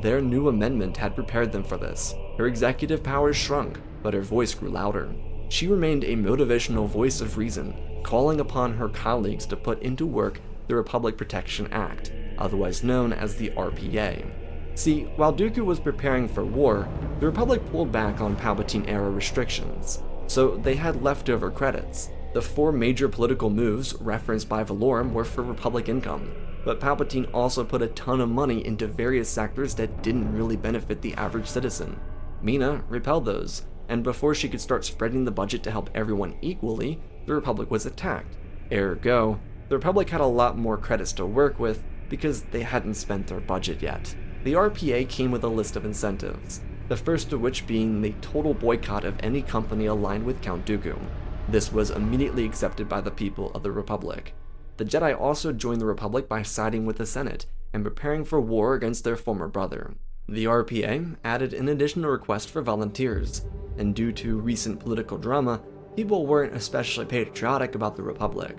Their new amendment had prepared them for this. Her executive powers shrunk, but her voice grew louder. She remained a motivational voice of reason, calling upon her colleagues to put into work the Republic Protection Act, otherwise known as the RPA. See, while Dooku was preparing for war, the Republic pulled back on Palpatine-era restrictions, so they had leftover credits. The 4 major political moves referenced by Valorum were for Republic income, but Palpatine also put a ton of money into various sectors that didn't really benefit the average citizen. Mina repelled those, and before she could start spreading the budget to help everyone equally, the Republic was attacked. Ergo, the Republic had a lot more credits to work with because they hadn't spent their budget yet. The RPA came with a list of incentives, the first of which being the total boycott of any company aligned with Count Dooku. This was immediately accepted by the people of the Republic. The Jedi also joined the Republic by siding with the Senate and preparing for war against their former brother. The RPA added an additional request for volunteers, and due to recent political drama, people weren't especially patriotic about the Republic.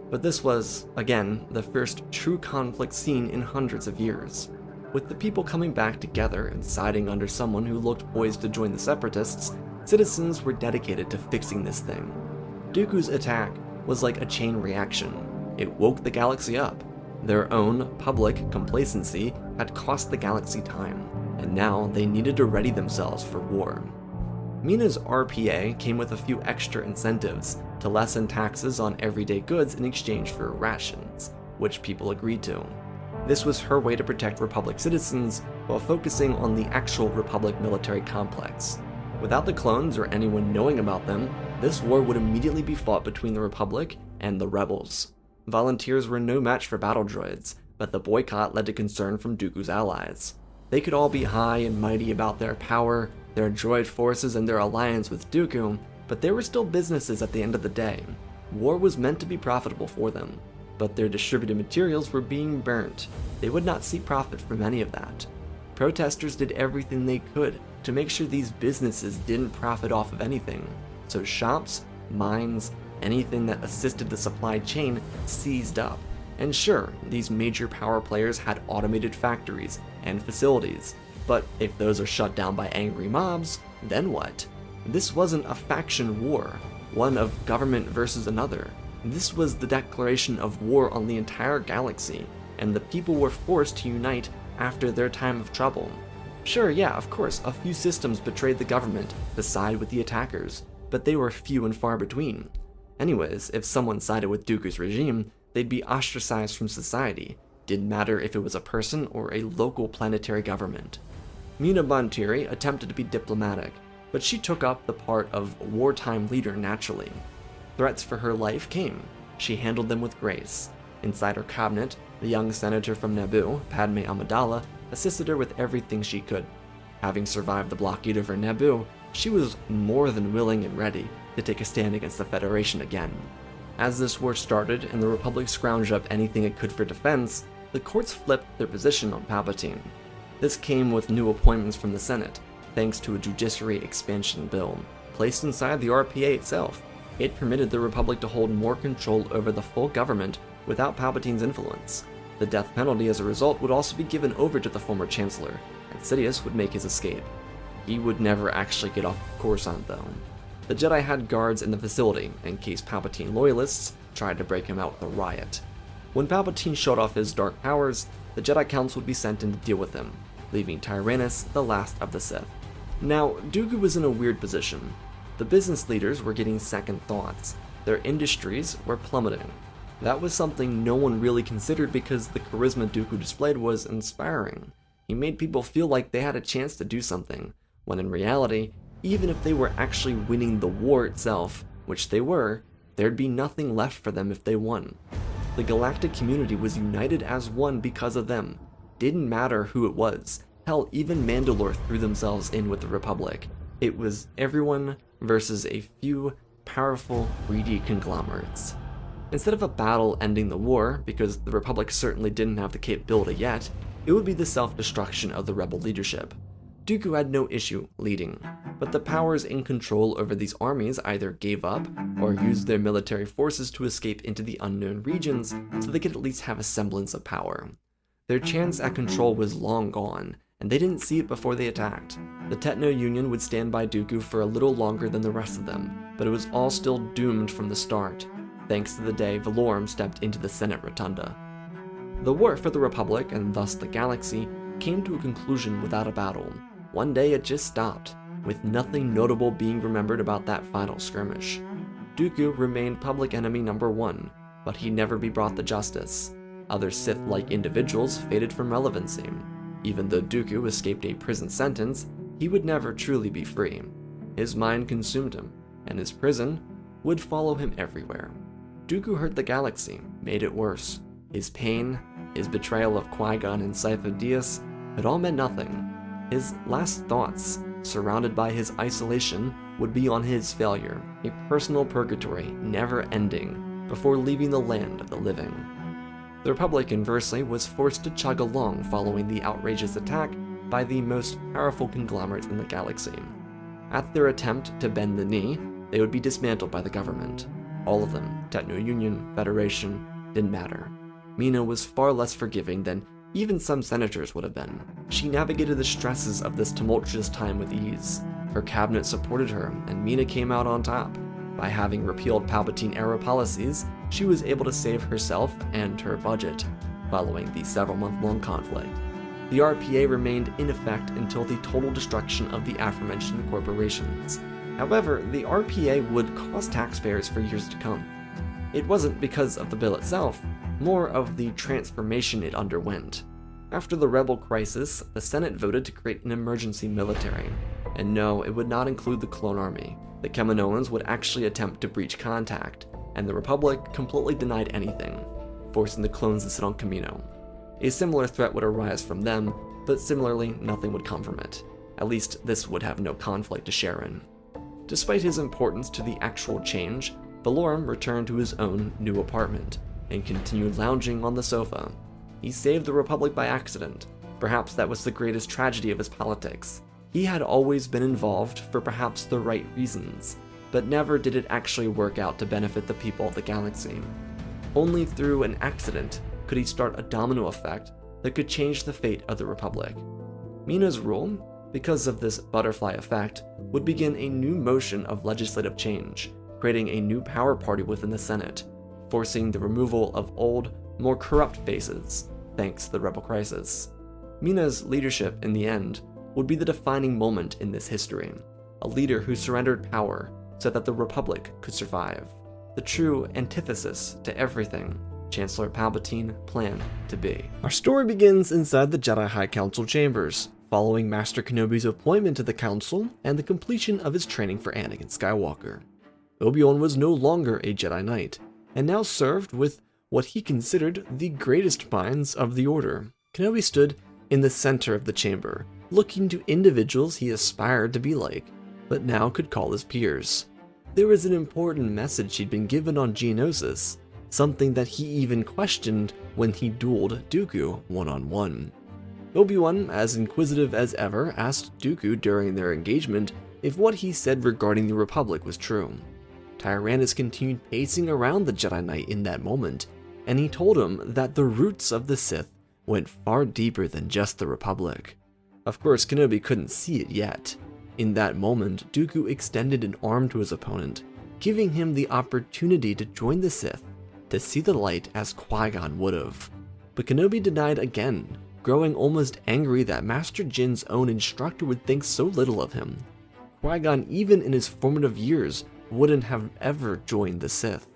But this was, again, the first true conflict seen in hundreds of years. With the people coming back together and siding under someone who looked poised to join the Separatists, citizens were dedicated to fixing this thing. Dooku's attack was like a chain reaction. It woke the galaxy up. Their own public complacency had cost the galaxy time, and now they needed to ready themselves for war. Mina's RPA came with a few extra incentives to lessen taxes on everyday goods in exchange for rations, which people agreed to. This was her way to protect Republic citizens while focusing on the actual Republic military complex. Without the clones or anyone knowing about them, this war would immediately be fought between the Republic and the Rebels. Volunteers were no match for battle droids, but the boycott led to concern from Dooku's allies. They could all be high and mighty about their power, their droid forces, and their alliance with Dooku, but they were still businesses at the end of the day. War was meant to be profitable for them, but their distributed materials were being burnt. They would not see profit from any of that. Protesters did everything they could to make sure these businesses didn't profit off of anything, so shops, mines, anything that assisted the supply chain seized up. And sure, these major power players had automated factories and facilities, but if those are shut down by angry mobs, then what? This wasn't a faction war, one of government versus another. This was the declaration of war on the entire galaxy, and the people were forced to unite after their time of trouble. Sure, yeah, of course, a few systems betrayed the government to side with the attackers, but they were few and far between. Anyways, if someone sided with Dooku's regime, they'd be ostracized from society. Didn't matter if it was a person or a local planetary government. Mina Bontiri attempted to be diplomatic, but she took up the part of wartime leader naturally. Threats for her life came. She handled them with grace. Inside her cabinet, the young senator from Naboo, Padme Amidala, assisted her with everything she could. Having survived the blockade over Naboo, she was more than willing and ready to take a stand against the Federation again. As this war started and the Republic scrounged up anything it could for defense, the courts flipped their position on Palpatine. This came with new appointments from the Senate, thanks to a judiciary expansion bill placed inside the RPA itself. It permitted the Republic to hold more control over the full government without Palpatine's influence. The death penalty as a result would also be given over to the former Chancellor, and Sidious would make his escape. He would never actually get off Coruscant though. The Jedi had guards in the facility in case Palpatine loyalists tried to break him out with a riot. When Palpatine showed off his dark powers, the Jedi Council would be sent in to deal with him, leaving Tyrannus the last of the Sith. Now, Dooku was in a weird position. The business leaders were getting second thoughts. Their industries were plummeting. That was something no one really considered because the charisma Dooku displayed was inspiring. He made people feel like they had a chance to do something, when in reality, even if they were actually winning the war itself, which they were, there'd be nothing left for them if they won. The galactic community was united as one because of them. Didn't matter who it was. Hell, even Mandalore threw themselves in with the Republic. It was everyone versus a few powerful, greedy conglomerates. Instead of a battle ending the war, because the Republic certainly didn't have the capability yet, it would be the self-destruction of the rebel leadership. Dooku had no issue leading, but the powers in control over these armies either gave up or used their military forces to escape into the unknown regions so they could at least have a semblance of power. Their chance at control was long gone, and they didn't see it before they attacked. The Techno Union would stand by Dooku for a little longer than the rest of them, but it was all still doomed from the start, thanks to the day Valorum stepped into the Senate Rotunda. The war for the Republic, and thus the galaxy, came to a conclusion without a battle. One day it just stopped, with nothing notable being remembered about that final skirmish. Dooku remained public enemy number one, but he'd never be brought to justice. Other Sith-like individuals faded from relevancy. Even though Dooku escaped a prison sentence, he would never truly be free. His mind consumed him, and his prison would follow him everywhere. Dooku hurt the galaxy, made it worse. His pain, his betrayal of Qui-Gon and Sifo Dyas, it all meant nothing. His last thoughts, surrounded by his isolation, would be on his failure, a personal purgatory never ending, before leaving the land of the living. The Republic, inversely, was forced to chug along following the outrageous attack by the most powerful conglomerates in the galaxy. At their attempt to bend the knee, they would be dismantled by the government. All of them, Techno Union, Federation, didn't matter. Mina was far less forgiving than even some senators would have been. She navigated the stresses of this tumultuous time with ease. Her cabinet supported her, and Mina came out on top. By having repealed Palpatine-era policies, she was able to save herself and her budget, following the several-month-long conflict. The RPA remained in effect until the total destruction of the aforementioned corporations. However, the RPA would cost taxpayers for years to come. It wasn't because of the bill itself, more of the transformation it underwent. After the rebel crisis, the Senate voted to create an emergency military, and no, it would not include the clone army. The Kaminoans would actually attempt to breach contact, and the Republic completely denied anything, forcing the clones to sit on Kamino. A similar threat would arise from them, but similarly, nothing would come from it. At least, this would have no conflict to share in. Despite his importance to the actual change, Valorum returned to his own new apartment, and continued lounging on the sofa. He saved the Republic by accident. Perhaps that was the greatest tragedy of his politics. He had always been involved for perhaps the right reasons, but never did it actually work out to benefit the people of the galaxy. Only through an accident could he start a domino effect that could change the fate of the Republic. Mina's rule, because of this butterfly effect, would begin a new motion of legislative change, creating a new power party within the Senate, forcing the removal of old, more corrupt faces, thanks to the Rebel Crisis. Mina's leadership, in the end, would be the defining moment in this history, a leader who surrendered power so that the Republic could survive, the true antithesis to everything Chancellor Palpatine planned to be. Our story begins inside the Jedi High Council chambers, following Master Kenobi's appointment to the Council and the completion of his training for Anakin Skywalker. Obi-Wan was no longer a Jedi Knight, and now served with what he considered the greatest minds of the Order. Kenobi stood in the center of the chamber, looking to individuals he aspired to be like, but now could call his peers. There was an important message he'd been given on Geonosis, something that he even questioned when he dueled Dooku one-on-one. Obi-Wan, as inquisitive as ever, asked Dooku during their engagement if what he said regarding the Republic was true. Tyrannus continued pacing around the Jedi Knight in that moment, and he told him that the roots of the Sith went far deeper than just the Republic. Of course, Kenobi couldn't see it yet. In that moment, Dooku extended an arm to his opponent, giving him the opportunity to join the Sith, to see the light as Qui-Gon would've. But Kenobi denied again, growing almost angry that Master Jin's own instructor would think so little of him. Qui-Gon, even in his formative years, wouldn't have ever joined the Sith.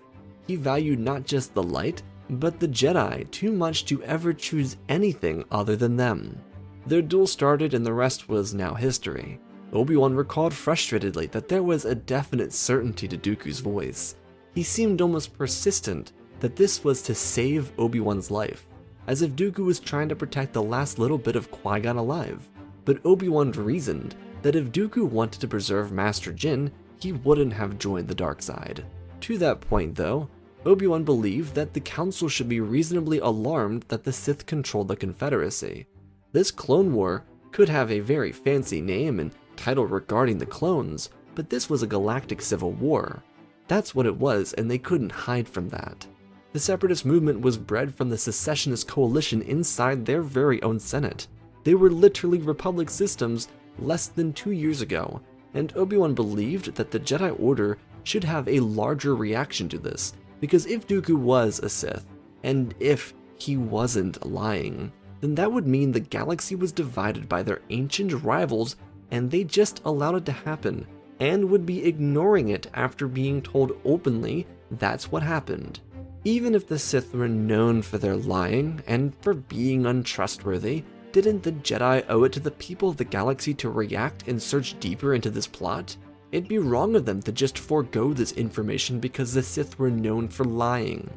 He valued not just the light, but the Jedi too much to ever choose anything other than them. Their duel started and the rest was now history. Obi-Wan recalled frustratedly that there was a definite certainty to Dooku's voice. He seemed almost persistent that this was to save Obi-Wan's life, as if Dooku was trying to protect the last little bit of Qui-Gon alive. But Obi-Wan reasoned that if Dooku wanted to preserve Master Jin, he wouldn't have joined the dark side. To that point though, Obi-Wan believed that the Council should be reasonably alarmed that the Sith controlled the Confederacy. This clone war could have a very fancy name and title regarding the clones, but this was a galactic civil war. That's what it was, and they couldn't hide from that. The separatist movement was bred from the secessionist coalition inside their very own Senate. They were literally Republic systems less than 2 years ago, and Obi-Wan believed that the Jedi Order should have a larger reaction to this, because if Dooku was a Sith, and if he wasn't lying, then that would mean the galaxy was divided by their ancient rivals and they just allowed it to happen, and would be ignoring it after being told openly that's what happened. Even if the Sith were known for their lying and for being untrustworthy, didn't the Jedi owe it to the people of the galaxy to react and search deeper into this plot? It'd be wrong of them to just forego this information because the Sith were known for lying.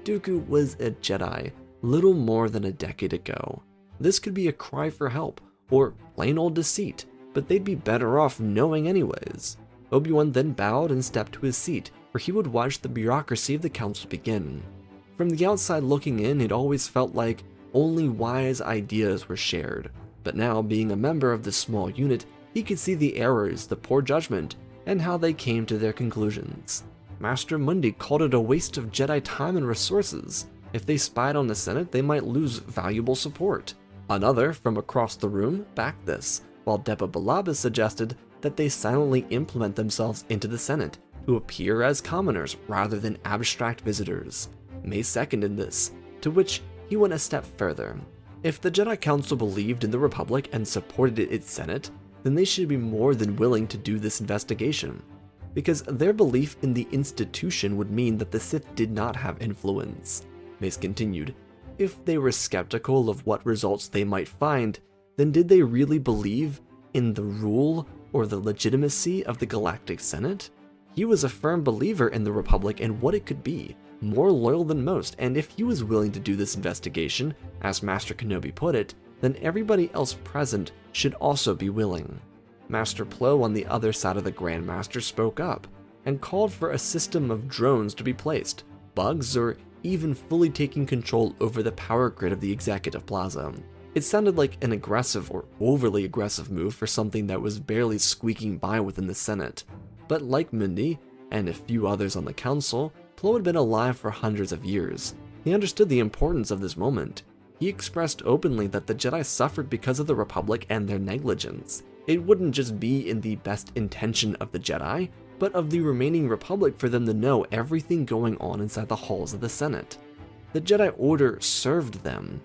Dooku was a Jedi little more than a decade ago. This could be a cry for help, or plain old deceit, but they'd be better off knowing anyways. Obi-Wan then bowed and stepped to his seat, where he would watch the bureaucracy of the Council begin. From the outside looking in, it always felt like only wise ideas were shared, but now, being a member of this small unit, he could see the errors, the poor judgment, and how they came to their conclusions. Master Mundi called it a waste of Jedi time and resources. If they spied on the Senate, they might lose valuable support. Another, from across the room, backed this, while Depa Billaba suggested that they silently implement themselves into the Senate to appear as commoners rather than abstract visitors. Mace seconded this, to which he went a step further. If the Jedi Council believed in the Republic and supported its Senate, then they should be more than willing to do this investigation, because their belief in the institution would mean that the Sith did not have influence. Mace continued, if they were skeptical of what results they might find, then did they really believe in the rule or the legitimacy of the Galactic Senate? He was a firm believer in the Republic and what it could be, more loyal than most, and if he was willing to do this investigation, as Master Kenobi put it, then everybody else present should also be willing. Master Plo on the other side of the Grand Master spoke up, and called for a system of drones to be placed, bugs, or even fully taking control over the power grid of the Executive Plaza. It sounded like an aggressive or overly aggressive move for something that was barely squeaking by within the Senate, but like Mindy, and a few others on the Council, Plo had been alive for hundreds of years. He understood the importance of this moment. He expressed openly that the Jedi suffered because of the Republic and their negligence. It wouldn't just be in the best intention of the Jedi, but of the remaining Republic for them to know everything going on inside the halls of the Senate. The Jedi Order served them,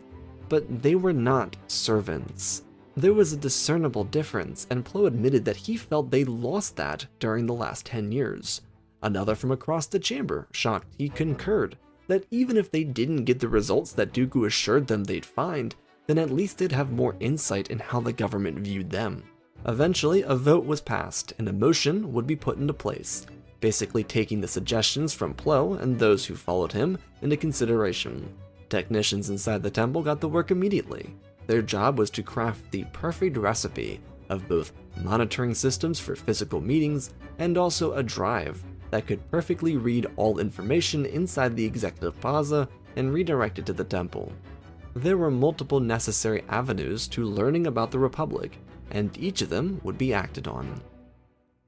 but they were not servants. There was a discernible difference, and Plo admitted that he felt they lost that during the last 10 years. Another from across the chamber, shocked, he concurred that even if they didn't get the results that Dooku assured them they'd find, then at least they'd have more insight in how the government viewed them. Eventually, a vote was passed, and a motion would be put into place, basically taking the suggestions from Plo and those who followed him into consideration. Technicians inside the temple got to work immediately. Their job was to craft the perfect recipe of both monitoring systems for physical meetings and also a drive that could perfectly read all information inside the Executive Plaza and redirect it to the temple. There were multiple necessary avenues to learning about the Republic, and each of them would be acted on.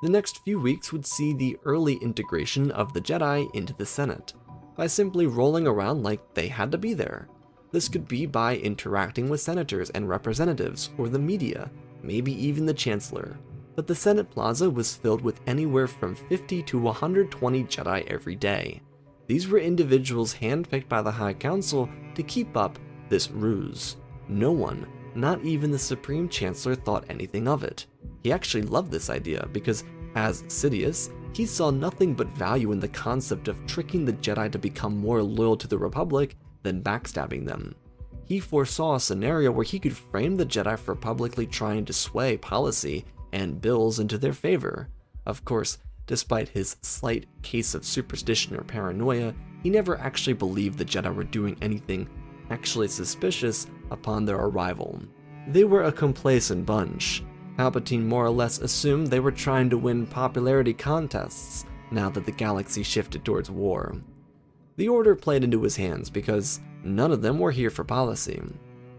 The next few weeks would see the early integration of the Jedi into the Senate, by simply rolling around like they had to be there. This could be by interacting with senators and representatives, or the media, maybe even the Chancellor. But the Senate Plaza was filled with anywhere from 50 to 120 Jedi every day. These were individuals handpicked by the High Council to keep up this ruse. No one, not even the Supreme Chancellor, thought anything of it. He actually loved this idea because, as Sidious, he saw nothing but value in the concept of tricking the Jedi to become more loyal to the Republic than backstabbing them. He foresaw a scenario where he could frame the Jedi for publicly trying to sway policy and bills into their favor. Of course, despite his slight case of superstition or paranoia, he never actually believed the Jedi were doing anything actually suspicious upon their arrival. They were a complacent bunch. Palpatine more or less assumed they were trying to win popularity contests now that the galaxy shifted towards war. The Order played into his hands because none of them were here for policy.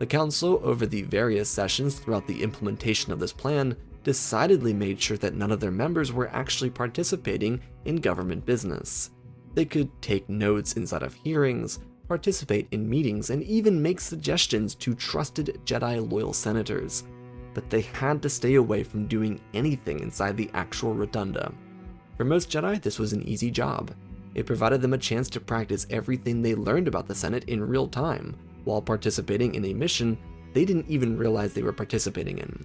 The Council, over the various sessions throughout the implementation of this plan, decidedly made sure that none of their members were actually participating in government business. They could take notes inside of hearings, participate in meetings, and even make suggestions to trusted Jedi loyal senators, but they had to stay away from doing anything inside the actual rotunda. For most Jedi, this was an easy job. It provided them a chance to practice everything they learned about the Senate in real time, while participating in a mission they didn't even realize they were participating in.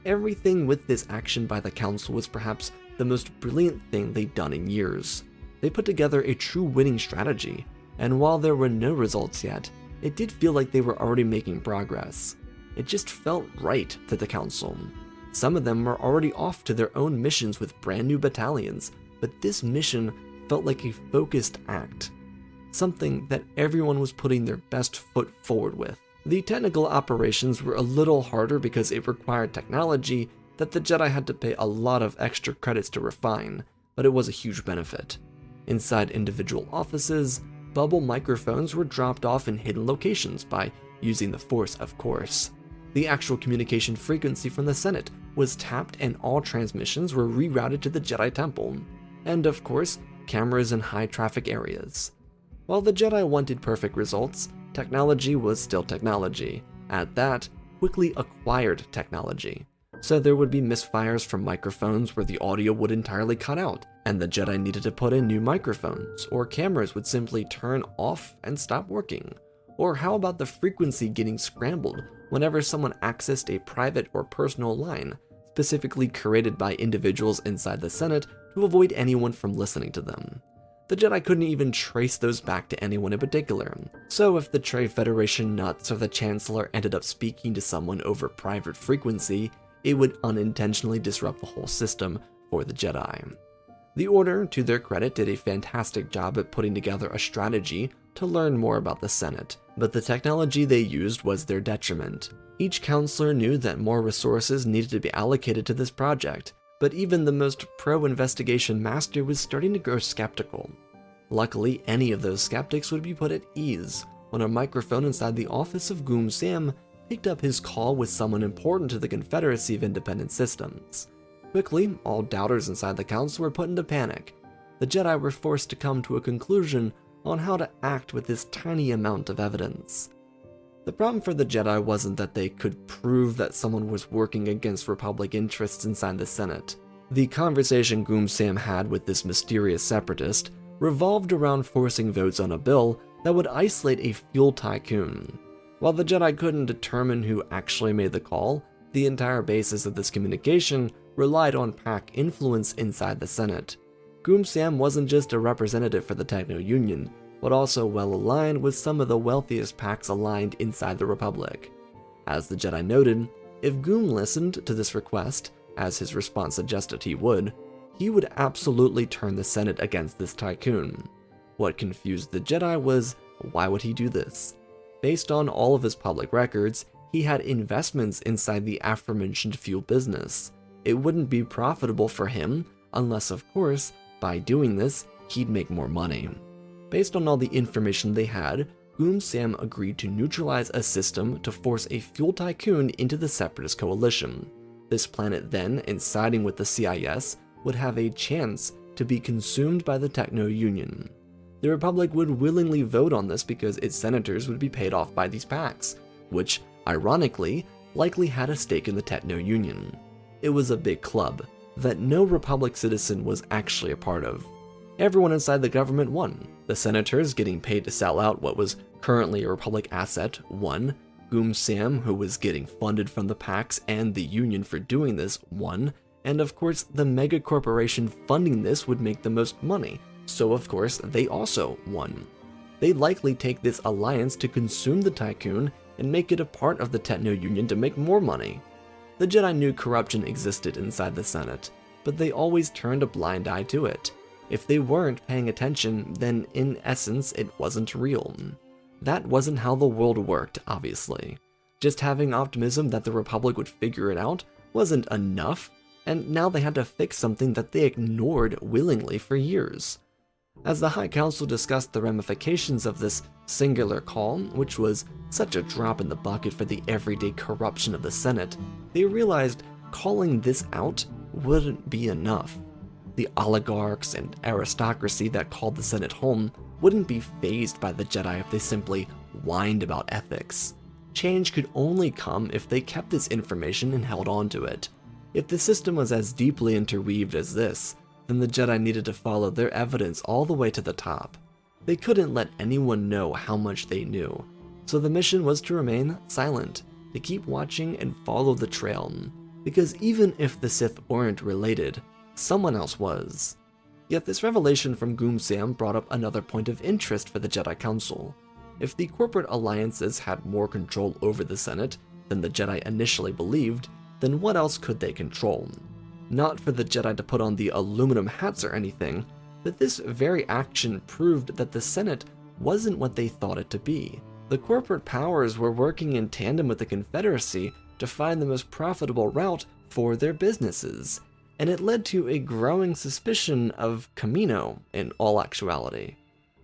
Everything with this action by the Council was perhaps the most brilliant thing they'd done in years. They put together a true winning strategy, and while there were no results yet, it did feel like they were already making progress. It just felt right to the Council. Some of them were already off to their own missions with brand new battalions, but this mission felt like a focused act, something that everyone was putting their best foot forward with. The technical operations were a little harder because it required technology that the Jedi had to pay a lot of extra credits to refine, but it was a huge benefit. Inside individual offices, bubble microphones were dropped off in hidden locations by using the Force, of course. The actual communication frequency from the Senate was tapped and all transmissions were rerouted to the Jedi Temple. And of course, cameras in high traffic areas. While the Jedi wanted perfect results, technology was still technology. At that, quickly acquired technology. So there would be misfires from microphones where the audio would entirely cut out, and the Jedi needed to put in new microphones, or cameras would simply turn off and stop working. Or how about the frequency getting scrambled whenever someone accessed a private or personal line, specifically curated by individuals inside the Senate to avoid anyone from listening to them. The Jedi couldn't even trace those back to anyone in particular, so if the Trade Federation nuts or the Chancellor ended up speaking to someone over private frequency, it would unintentionally disrupt the whole system for the Jedi. The Order, to their credit, did a fantastic job at putting together a strategy to learn more about the Senate, but the technology they used was their detriment. Each counselor knew that more resources needed to be allocated to this project, but even the most pro-investigation master was starting to grow skeptical. Luckily, any of those skeptics would be put at ease when a microphone inside the office of Goom Sam picked up his call with someone important to the Confederacy of Independent Systems. Quickly, all doubters inside the council were put into panic. The Jedi were forced to come to a conclusion on how to act with this tiny amount of evidence. The problem for the Jedi wasn't that they could prove that someone was working against Republic interests inside the Senate. The conversation Goom Sam had with this mysterious separatist revolved around forcing votes on a bill that would isolate a fuel tycoon. While the Jedi couldn't determine who actually made the call, the entire basis of this communication relied on PAC influence inside the Senate. Goom Sam wasn't just a representative for the Techno-Union, but also well aligned with some of the wealthiest PACs aligned inside the Republic. As the Jedi noted, if Goom listened to this request, as his response suggested he would absolutely turn the Senate against this tycoon. What confused the Jedi was, why would he do this? Based on all of his public records, he had investments inside the aforementioned fuel business. It wouldn't be profitable for him, unless of course, by doing this, he'd make more money. Based on all the information they had, Goom Sam agreed to neutralize a system to force a fuel tycoon into the Separatist coalition. This planet then, in siding with the CIS, would have a chance to be consumed by the Techno-Union. The Republic would willingly vote on this because its senators would be paid off by these PACs, which, ironically, likely had a stake in the Techno-Union. It was a big club that no Republic citizen was actually a part of. Everyone inside the government won. The senators getting paid to sell out what was currently a Republic asset won. Goom Sam, who was getting funded from the PACs and the Union for doing this, won. And of course, the mega corporation funding this would make the most money, so of course, they also won. They'd likely take this alliance to consume the tycoon and make it a part of the Techno-Union to make more money. The Jedi knew corruption existed inside the Senate, but they always turned a blind eye to it. If they weren't paying attention, then in essence, it wasn't real. That wasn't how the world worked, obviously. Just having optimism that the Republic would figure it out wasn't enough, and now they had to fix something that they ignored willingly for years. As the High Council discussed the ramifications of this singular call, which was such a drop in the bucket for the everyday corruption of the Senate, they realized calling this out wouldn't be enough. The oligarchs and aristocracy that called the Senate home wouldn't be fazed by the Jedi if they simply whined about ethics. Change could only come if they kept this information and held on to it. If the system was as deeply interweaved as this, then the Jedi needed to follow their evidence all the way to the top. They couldn't let anyone know how much they knew, so the mission was to remain silent, to keep watching and follow the trail, because even if the Sith weren't related, someone else was. Yet this revelation from Goom Sam brought up another point of interest for the Jedi Council. If the corporate alliances had more control over the Senate than the Jedi initially believed, then what else could they control? Not for the Jedi to put on the aluminum hats or anything, but this very action proved that the Senate wasn't what they thought it to be. The corporate powers were working in tandem with the Confederacy to find the most profitable route for their businesses, and it led to a growing suspicion of Kamino in all actuality.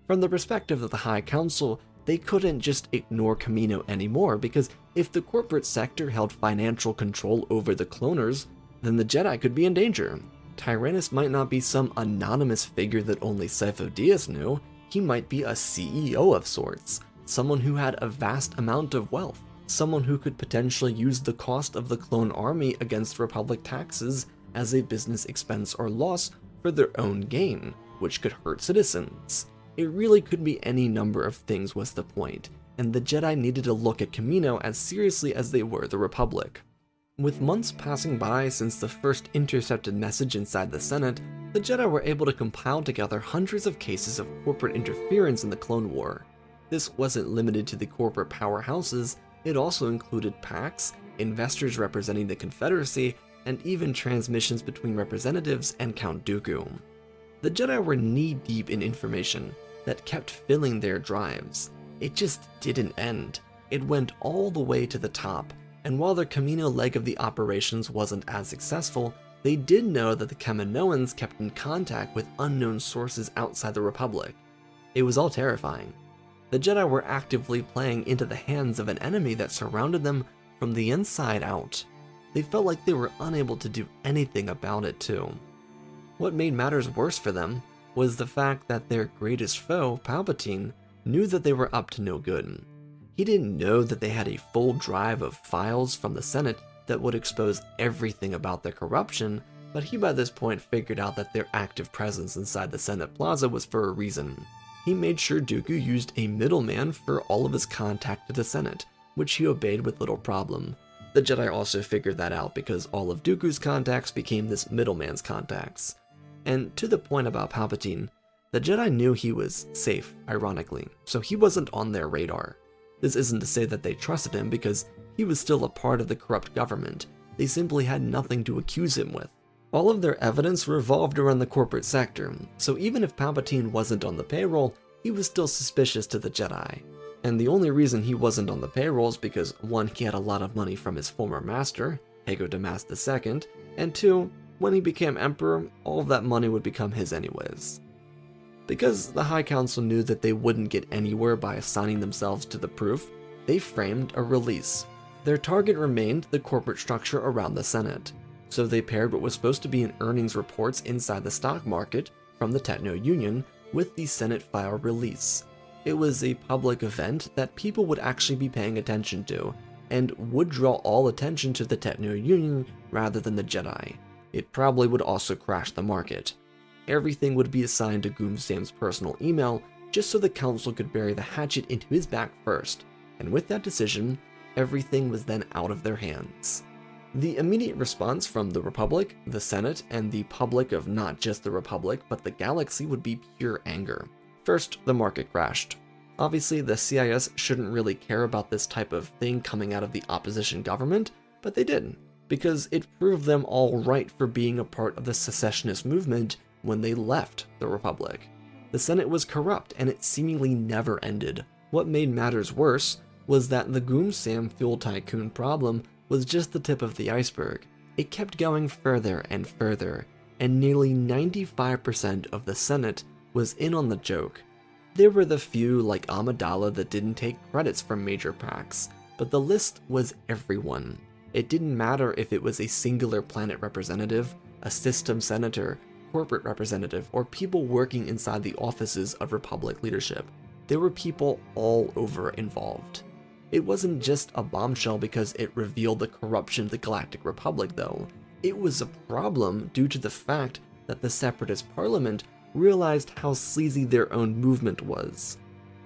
From the perspective of the High Council, they couldn't just ignore Kamino anymore, because if the corporate sector held financial control over the cloners, then the Jedi could be in danger. Tyrannus might not be some anonymous figure that only Sifo Dyas knew, he might be a CEO of sorts, someone who had a vast amount of wealth, someone who could potentially use the cost of the clone army against Republic taxes as a business expense or loss for their own gain, which could hurt citizens. It really could be any number of things was the point, and the Jedi needed to look at Kamino as seriously as they were the Republic. With months passing by since the first intercepted message inside the Senate, The Jedi were able to compile together hundreds of cases of corporate interference in the Clone War. This wasn't limited to the corporate powerhouses, it also included PACs, investors representing the Confederacy, and even transmissions between representatives and Count Dooku. The Jedi were knee-deep in information that kept filling their drives. It just didn't end. It went all the way to the top, and while their Camino leg of the operations wasn't as successful, they did know that the Kaminoans kept in contact with unknown sources outside the Republic. It was all terrifying. The Jedi were actively playing into the hands of an enemy that surrounded them from the inside out. They felt like they were unable to do anything about it too. What made matters worse for them was the fact that their greatest foe, Palpatine, knew that they were up to no good. He didn't know that they had a full drive of files from the Senate that would expose everything about their corruption, but he by this point figured out that their active presence inside the Senate Plaza was for a reason. He made sure Dooku used a middleman for all of his contact to the Senate, which he obeyed with little problem. The Jedi also figured that out because all of Dooku's contacts became this middleman's contacts. And to the point about Palpatine, the Jedi knew he was safe, ironically, so he wasn't on their radar. This isn't to say that they trusted him because he was still a part of the corrupt government. They simply had nothing to accuse him with. All of their evidence revolved around the corporate sector, so even if Palpatine wasn't on the payroll, he was still suspicious to the Jedi. And the only reason he wasn't on the payroll is because 1, he had a lot of money from his former master, Hago Damas II, and 2, when he became Emperor, all of that money would become his anyways. Because the High Council knew that they wouldn't get anywhere by assigning themselves to the proof, they framed a release. Their target remained the corporate structure around the Senate, so they paired what was supposed to be an earnings reports inside the stock market from the Techno-Union with the Senate file release. It was a public event that people would actually be paying attention to, and would draw all attention to the Techno-Union rather than the Jedi. It probably would also crash the market. Everything would be assigned to Goom Sam's personal email, just so the council could bury the hatchet into his back first, and with that decision, everything was then out of their hands. The immediate response from the Republic, the Senate, and the public of not just the Republic but the galaxy would be pure anger. First, the market crashed. Obviously, the CIS shouldn't really care about this type of thing coming out of the opposition government, but they did, because it proved them all right for being a part of the secessionist movement when they left the Republic. The Senate was corrupt, and it seemingly never ended. What made matters worse was that the Goom Sam Fuel Tycoon problem was just the tip of the iceberg. It kept going further and further, and nearly 95% of the Senate was in on the joke. There were the few like Amidala that didn't take credits from major PACs, but the list was everyone. It didn't matter if it was a singular planet representative, a system senator, corporate representative, or people working inside the offices of Republic leadership. There were people all over involved. It wasn't just a bombshell because it revealed the corruption of the Galactic Republic, though. It was a problem due to the fact that the Separatist Parliament realized how sleazy their own movement was.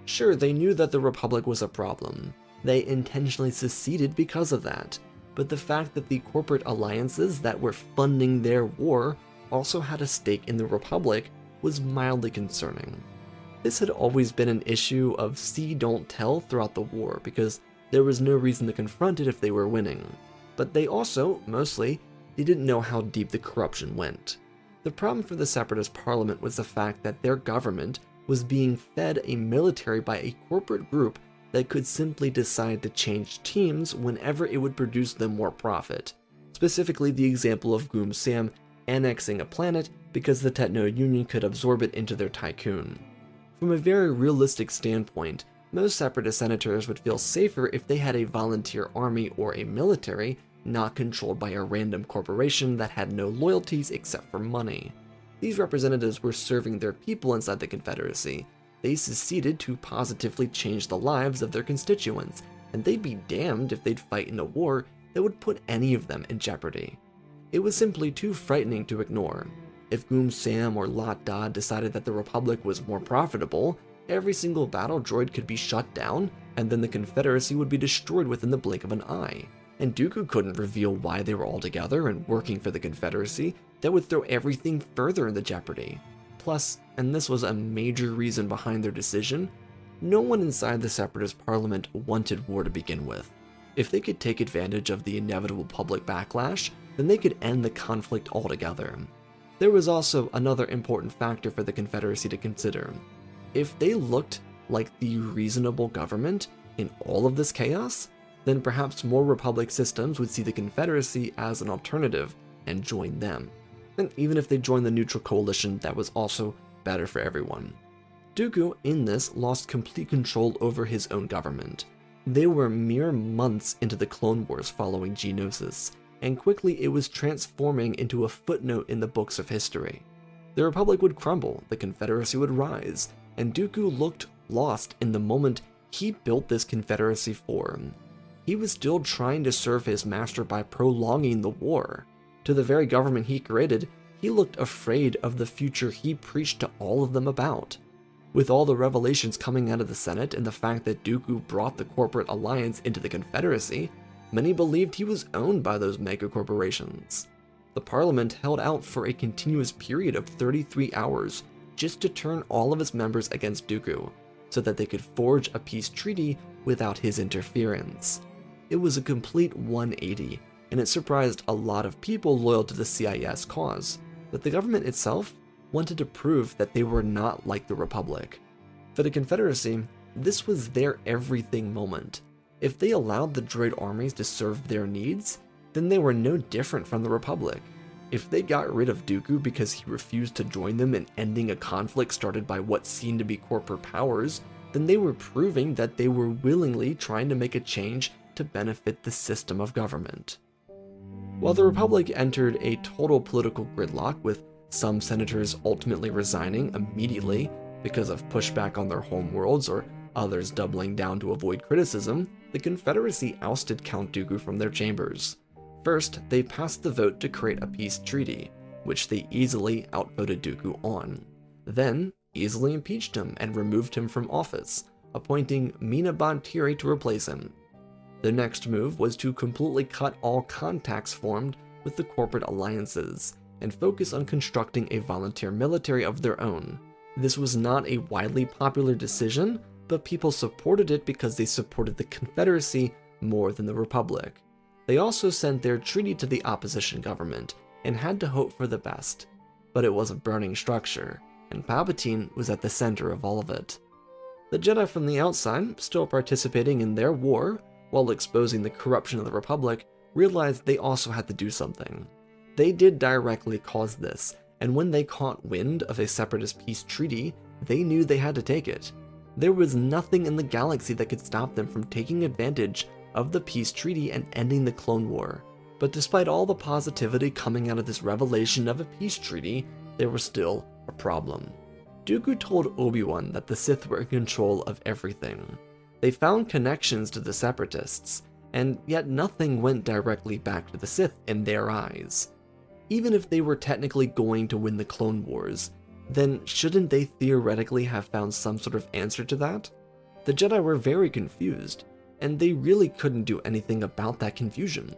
Sure, they knew that the Republic was a problem. They intentionally seceded because of that. But the fact that the corporate alliances that were funding their war also had a stake in the Republic was mildly concerning. This had always been an issue of see don't tell throughout the war because there was no reason to confront it if they were winning. But they also, mostly, they didn't know how deep the corruption went. The problem for the Separatist Parliament was the fact that their government was being fed a military by a corporate group that could simply decide to change teams whenever it would produce them more profit. Specifically the example of Goom Sam annexing a planet because the Techno-Union could absorb it into their tycoon. From a very realistic standpoint, most Separatist senators would feel safer if they had a volunteer army or a military not controlled by a random corporation that had no loyalties except for money. These representatives were serving their people inside the Confederacy. They seceded to positively change the lives of their constituents, and they'd be damned if they'd fight in a war that would put any of them in jeopardy. It was simply too frightening to ignore. If Goom Sam or Lot Dod decided that the Republic was more profitable, every single battle droid could be shut down, and then the Confederacy would be destroyed within the blink of an eye. And Dooku couldn't reveal why they were all together and working for the Confederacy, that would throw everything further into jeopardy. Plus, and this was a major reason behind their decision, no one inside the Separatist Parliament wanted war to begin with. If they could take advantage of the inevitable public backlash, then they could end the conflict altogether. There was also another important factor for the Confederacy to consider. If they looked like the reasonable government in all of this chaos, then perhaps more Republic systems would see the Confederacy as an alternative and join them. And even if they joined the neutral coalition, that was also better for everyone. Dooku, in this, lost complete control over his own government. They were mere months into the Clone Wars following Geonosis, and quickly it was transforming into a footnote in the books of history. The Republic would crumble, the Confederacy would rise, and Dooku looked lost in the moment he built this Confederacy for. He was still trying to serve his master by prolonging the war. To the very government he created, he looked afraid of the future he preached to all of them about. With all the revelations coming out of the Senate and the fact that Dooku brought the corporate alliance into the Confederacy, many believed he was owned by those mega corporations. The Parliament held out for a continuous period of 33 hours just to turn all of its members against Dooku, so that they could forge a peace treaty without his interference. It was a complete 180, and it surprised a lot of people loyal to the CIS cause, but the government itself wanted to prove that they were not like the Republic. For the Confederacy, this was their everything moment. If they allowed the droid armies to serve their needs, then they were no different from the Republic. If they got rid of Dooku because he refused to join them in ending a conflict started by what seemed to be corporate powers, then they were proving that they were willingly trying to make a change to benefit the system of government. While the Republic entered a total political gridlock, with some senators ultimately resigning immediately because of pushback on their homeworlds or others doubling down to avoid criticism, the Confederacy ousted Count Dooku from their chambers. First, they passed the vote to create a peace treaty, which they easily outvoted Dooku on. Then, easily impeached him and removed him from office, appointing Mina Bontiri to replace him. The next move was to completely cut all contacts formed with the corporate alliances, and focus on constructing a volunteer military of their own. This was not a widely popular decision, but people supported it because they supported the Confederacy more than the Republic. They also sent their treaty to the opposition government, and had to hope for the best. But it was a burning structure, and Palpatine was at the center of all of it. The Jedi from the outside, still participating in their war, while exposing the corruption of the Republic, realized they also had to do something. They did directly cause this, and when they caught wind of a separatist peace treaty, they knew they had to take it. There was nothing in the galaxy that could stop them from taking advantage of the peace treaty and ending the Clone War. But despite all the positivity coming out of this revelation of a peace treaty, there was still a problem. Dooku told Obi-Wan that the Sith were in control of everything. They found connections to the Separatists, and yet nothing went directly back to the Sith in their eyes. Even if they were technically going to win the Clone Wars, then shouldn't they theoretically have found some sort of answer to that? The Jedi were very confused, and they really couldn't do anything about that confusion.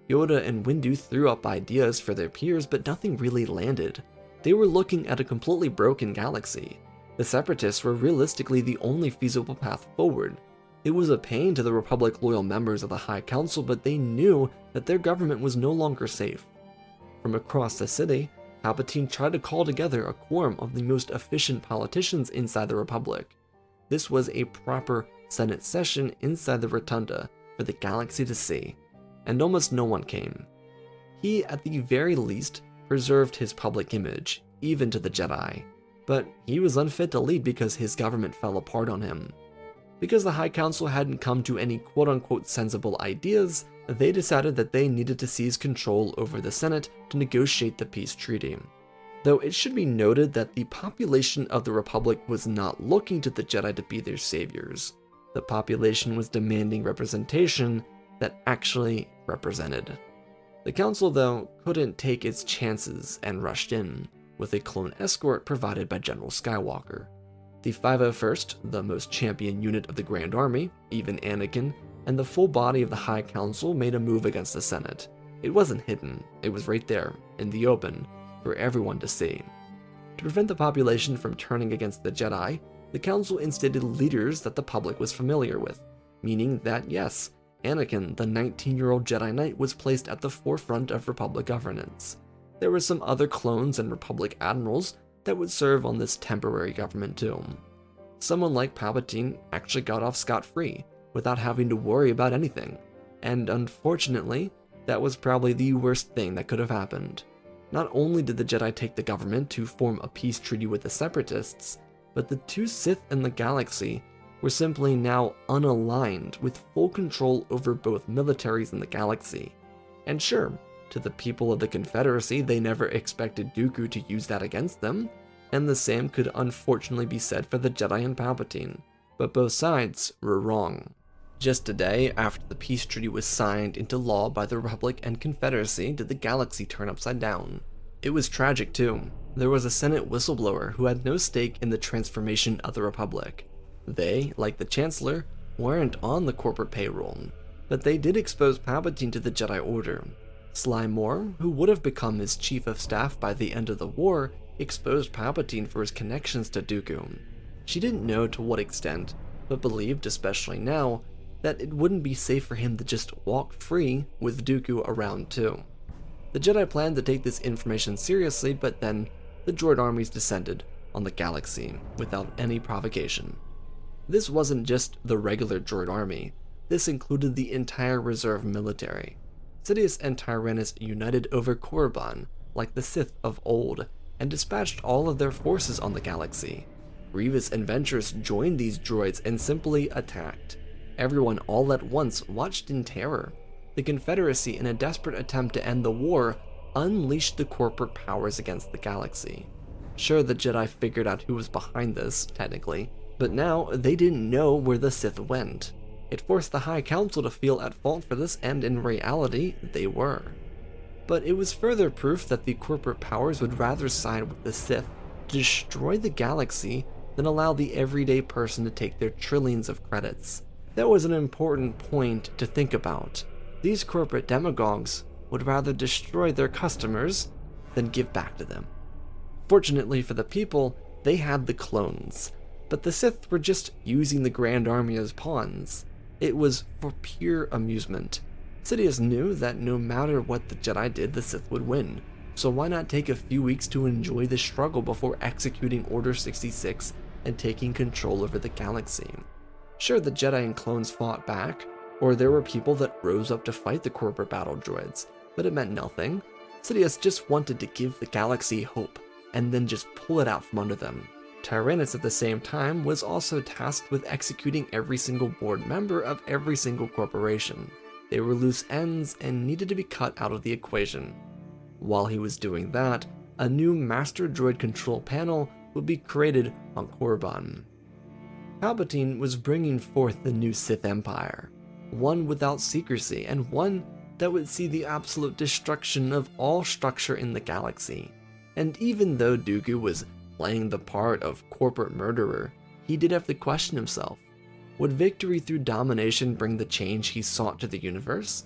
Yoda and Windu threw up ideas for their peers, but nothing really landed. They were looking at a completely broken galaxy. The Separatists were realistically the only feasible path forward. It was a pain to the Republic loyal members of the High Council, but they knew that their government was no longer safe. From across the city, Palpatine tried to call together a quorum of the most efficient politicians inside the Republic. This was a proper Senate session inside the Rotunda for the galaxy to see, and almost no one came. He, at the very least, preserved his public image, even to the Jedi, but he was unfit to lead because his government fell apart on him. Because the High Council hadn't come to any quote-unquote sensible ideas, they decided that they needed to seize control over the Senate to negotiate the peace treaty. Though it should be noted that the population of the Republic was not looking to the Jedi to be their saviors. The population was demanding representation that actually represented. The Council, though, couldn't take its chances and rushed in, with a clone escort provided by General Skywalker. The 501st, the most champion unit of the Grand Army, even Anakin, and the full body of the High Council made a move against the Senate. It wasn't hidden, it was right there, in the open, for everyone to see. To prevent the population from turning against the Jedi, the Council instated leaders that the public was familiar with, meaning that yes, Anakin, the 19-year-old Jedi Knight, was placed at the forefront of Republic governance. There were some other clones and Republic admirals that would serve on this temporary government too. Someone like Palpatine actually got off scot-free, without having to worry about anything, and unfortunately, that was probably the worst thing that could have happened. Not only did the Jedi take the government to form a peace treaty with the Separatists, but the two Sith in the galaxy were simply now unaligned with full control over both militaries in the galaxy. And sure, to the people of the Confederacy, they never expected Dooku to use that against them, and the same could unfortunately be said for the Jedi and Palpatine, but both sides were wrong. Just a day after the peace treaty was signed into law by the Republic and Confederacy did the galaxy turn upside down. It was tragic too. There was a Senate whistleblower who had no stake in the transformation of the Republic. They, like the Chancellor, weren't on the corporate payroll, but they did expose Palpatine to the Jedi Order. Sly Moore, who would have become his chief of staff by the end of the war, exposed Palpatine for his connections to Dooku. She didn't know to what extent, but believed, especially now, that it wouldn't be safe for him to just walk free with Dooku around too. The Jedi planned to take this information seriously, but then the droid armies descended on the galaxy without any provocation. This wasn't just the regular droid army, this included the entire reserve military. Sidious and Tyrannus united over Korriban, like the Sith of old, and dispatched all of their forces on the galaxy. Grievous and Ventress joined these droids and simply attacked. Everyone all at once watched in terror. The Confederacy, in a desperate attempt to end the war, unleashed the corporate powers against the galaxy. Sure, the Jedi figured out who was behind this, technically, but now they didn't know where the Sith went. It forced the High Council to feel at fault for this, and in reality, they were. But it was further proof that the corporate powers would rather side with the Sith to destroy the galaxy than allow the everyday person to take their trillions of credits. That was an important point to think about. These corporate demagogues would rather destroy their customers than give back to them. Fortunately for the people, they had the clones, but the Sith were just using the Grand Army as pawns. It was for pure amusement. Sidious knew that no matter what the Jedi did, the Sith would win, so why not take a few weeks to enjoy the struggle before executing Order 66 and taking control over the galaxy? Sure, the Jedi and clones fought back, or there were people that rose up to fight the corporate battle droids, but it meant nothing. Sidious just wanted to give the galaxy hope, and then just pull it out from under them. Tyrannus at the same time was also tasked with executing every single board member of every single corporation. They were loose ends and needed to be cut out of the equation. While he was doing that, a new Master Droid control panel would be created on Korriban. Palpatine was bringing forth the new Sith Empire, one without secrecy and one that would see the absolute destruction of all structure in the galaxy. And even though Dooku was playing the part of corporate murderer, he did have to question himself. Would victory through domination bring the change he sought to the universe?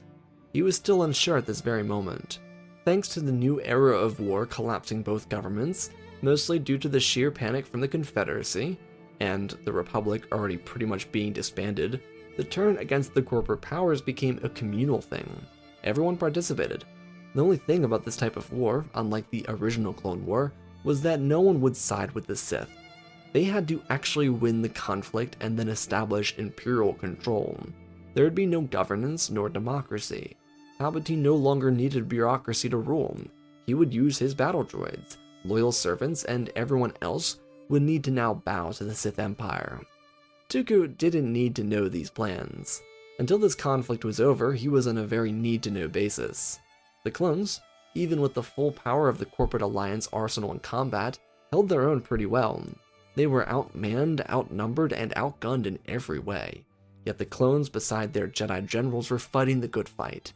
He was still unsure at this very moment. Thanks to the new era of war collapsing both governments, mostly due to the sheer panic from the Confederacy, and the Republic already pretty much being disbanded, the turn against the corporate powers became a communal thing. Everyone participated. The only thing about this type of war, unlike the original Clone War, was that no one would side with the Sith. They had to actually win the conflict and then establish Imperial control. There would be no governance nor democracy. Palpatine no longer needed bureaucracy to rule. He would use his battle droids, loyal servants, and everyone else would need to now bow to the Sith Empire. Dooku didn't need to know these plans. Until this conflict was over, he was on a very need-to-know basis. The clones, even with the full power of the corporate alliance arsenal in combat, held their own pretty well. They were outmanned, outnumbered, and outgunned in every way. Yet the clones beside their Jedi generals were fighting the good fight.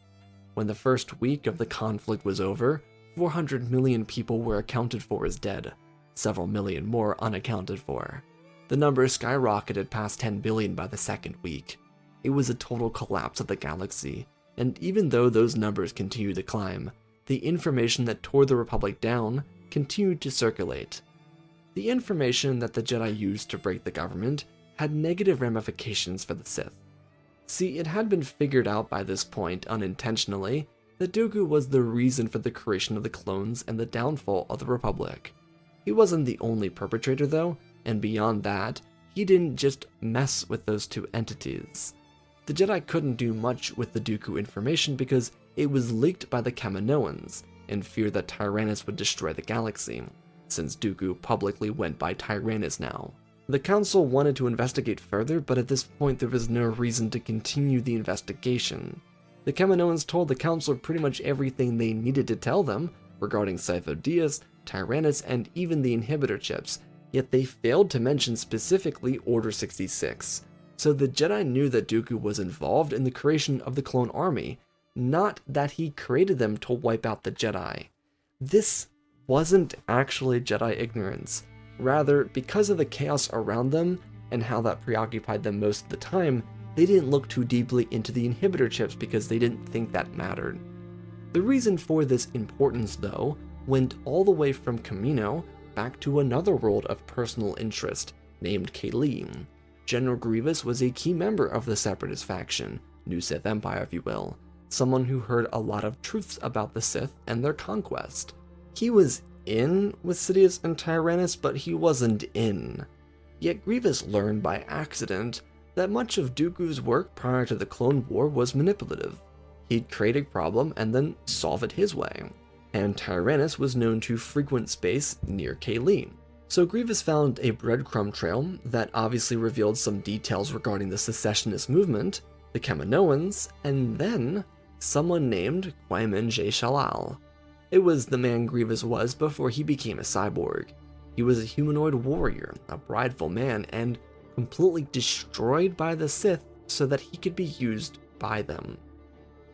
When the first week of the conflict was over, 400 million people were accounted for as dead, several million more unaccounted for. The number skyrocketed past 10 billion by the second week. It was a total collapse of the galaxy, and even though those numbers continued to climb, the information that tore the Republic down continued to circulate. The information that the Jedi used to break the government had negative ramifications for the Sith. See, it had been figured out by this point unintentionally that Dooku was the reason for the creation of the clones and the downfall of the Republic. He wasn't the only perpetrator though, and beyond that, he didn't just mess with those two entities. The Jedi couldn't do much with the Dooku information because it was leaked by the Kaminoans, in fear that Tyrannus would destroy the galaxy, since Dooku publicly went by Tyrannus now. The Council wanted to investigate further, but at this point there was no reason to continue the investigation. The Kaminoans told the Council pretty much everything they needed to tell them regarding Sifo Dyas, Tyrannus, and even the inhibitor chips, yet they failed to mention specifically Order 66. So the Jedi knew that Dooku was involved in the creation of the clone army, not that he created them to wipe out the Jedi. This wasn't actually Jedi ignorance. Rather, because of the chaos around them and how that preoccupied them most of the time, they didn't look too deeply into the inhibitor chips because they didn't think that mattered. The reason for this importance, though, went all the way from Kamino back to another world of personal interest, named Kaylee. General Grievous was a key member of the Separatist faction, New Sith Empire if you will, someone who heard a lot of truths about the Sith and their conquest. He was in with Sidious and Tyrannus, but he wasn't in. Yet Grievous learned by accident that much of Dooku's work prior to the Clone War was manipulative. He'd create a problem and then solve it his way, and Tyrannus was known to frequent space near Kaylee. So Grievous found a breadcrumb trail that obviously revealed some details regarding the secessionist movement, the Kaminoans, and then someone named Kwaimen J. Shalal. It was the man Grievous was before he became a cyborg. He was a humanoid warrior, a prideful man, and completely destroyed by the Sith so that he could be used by them.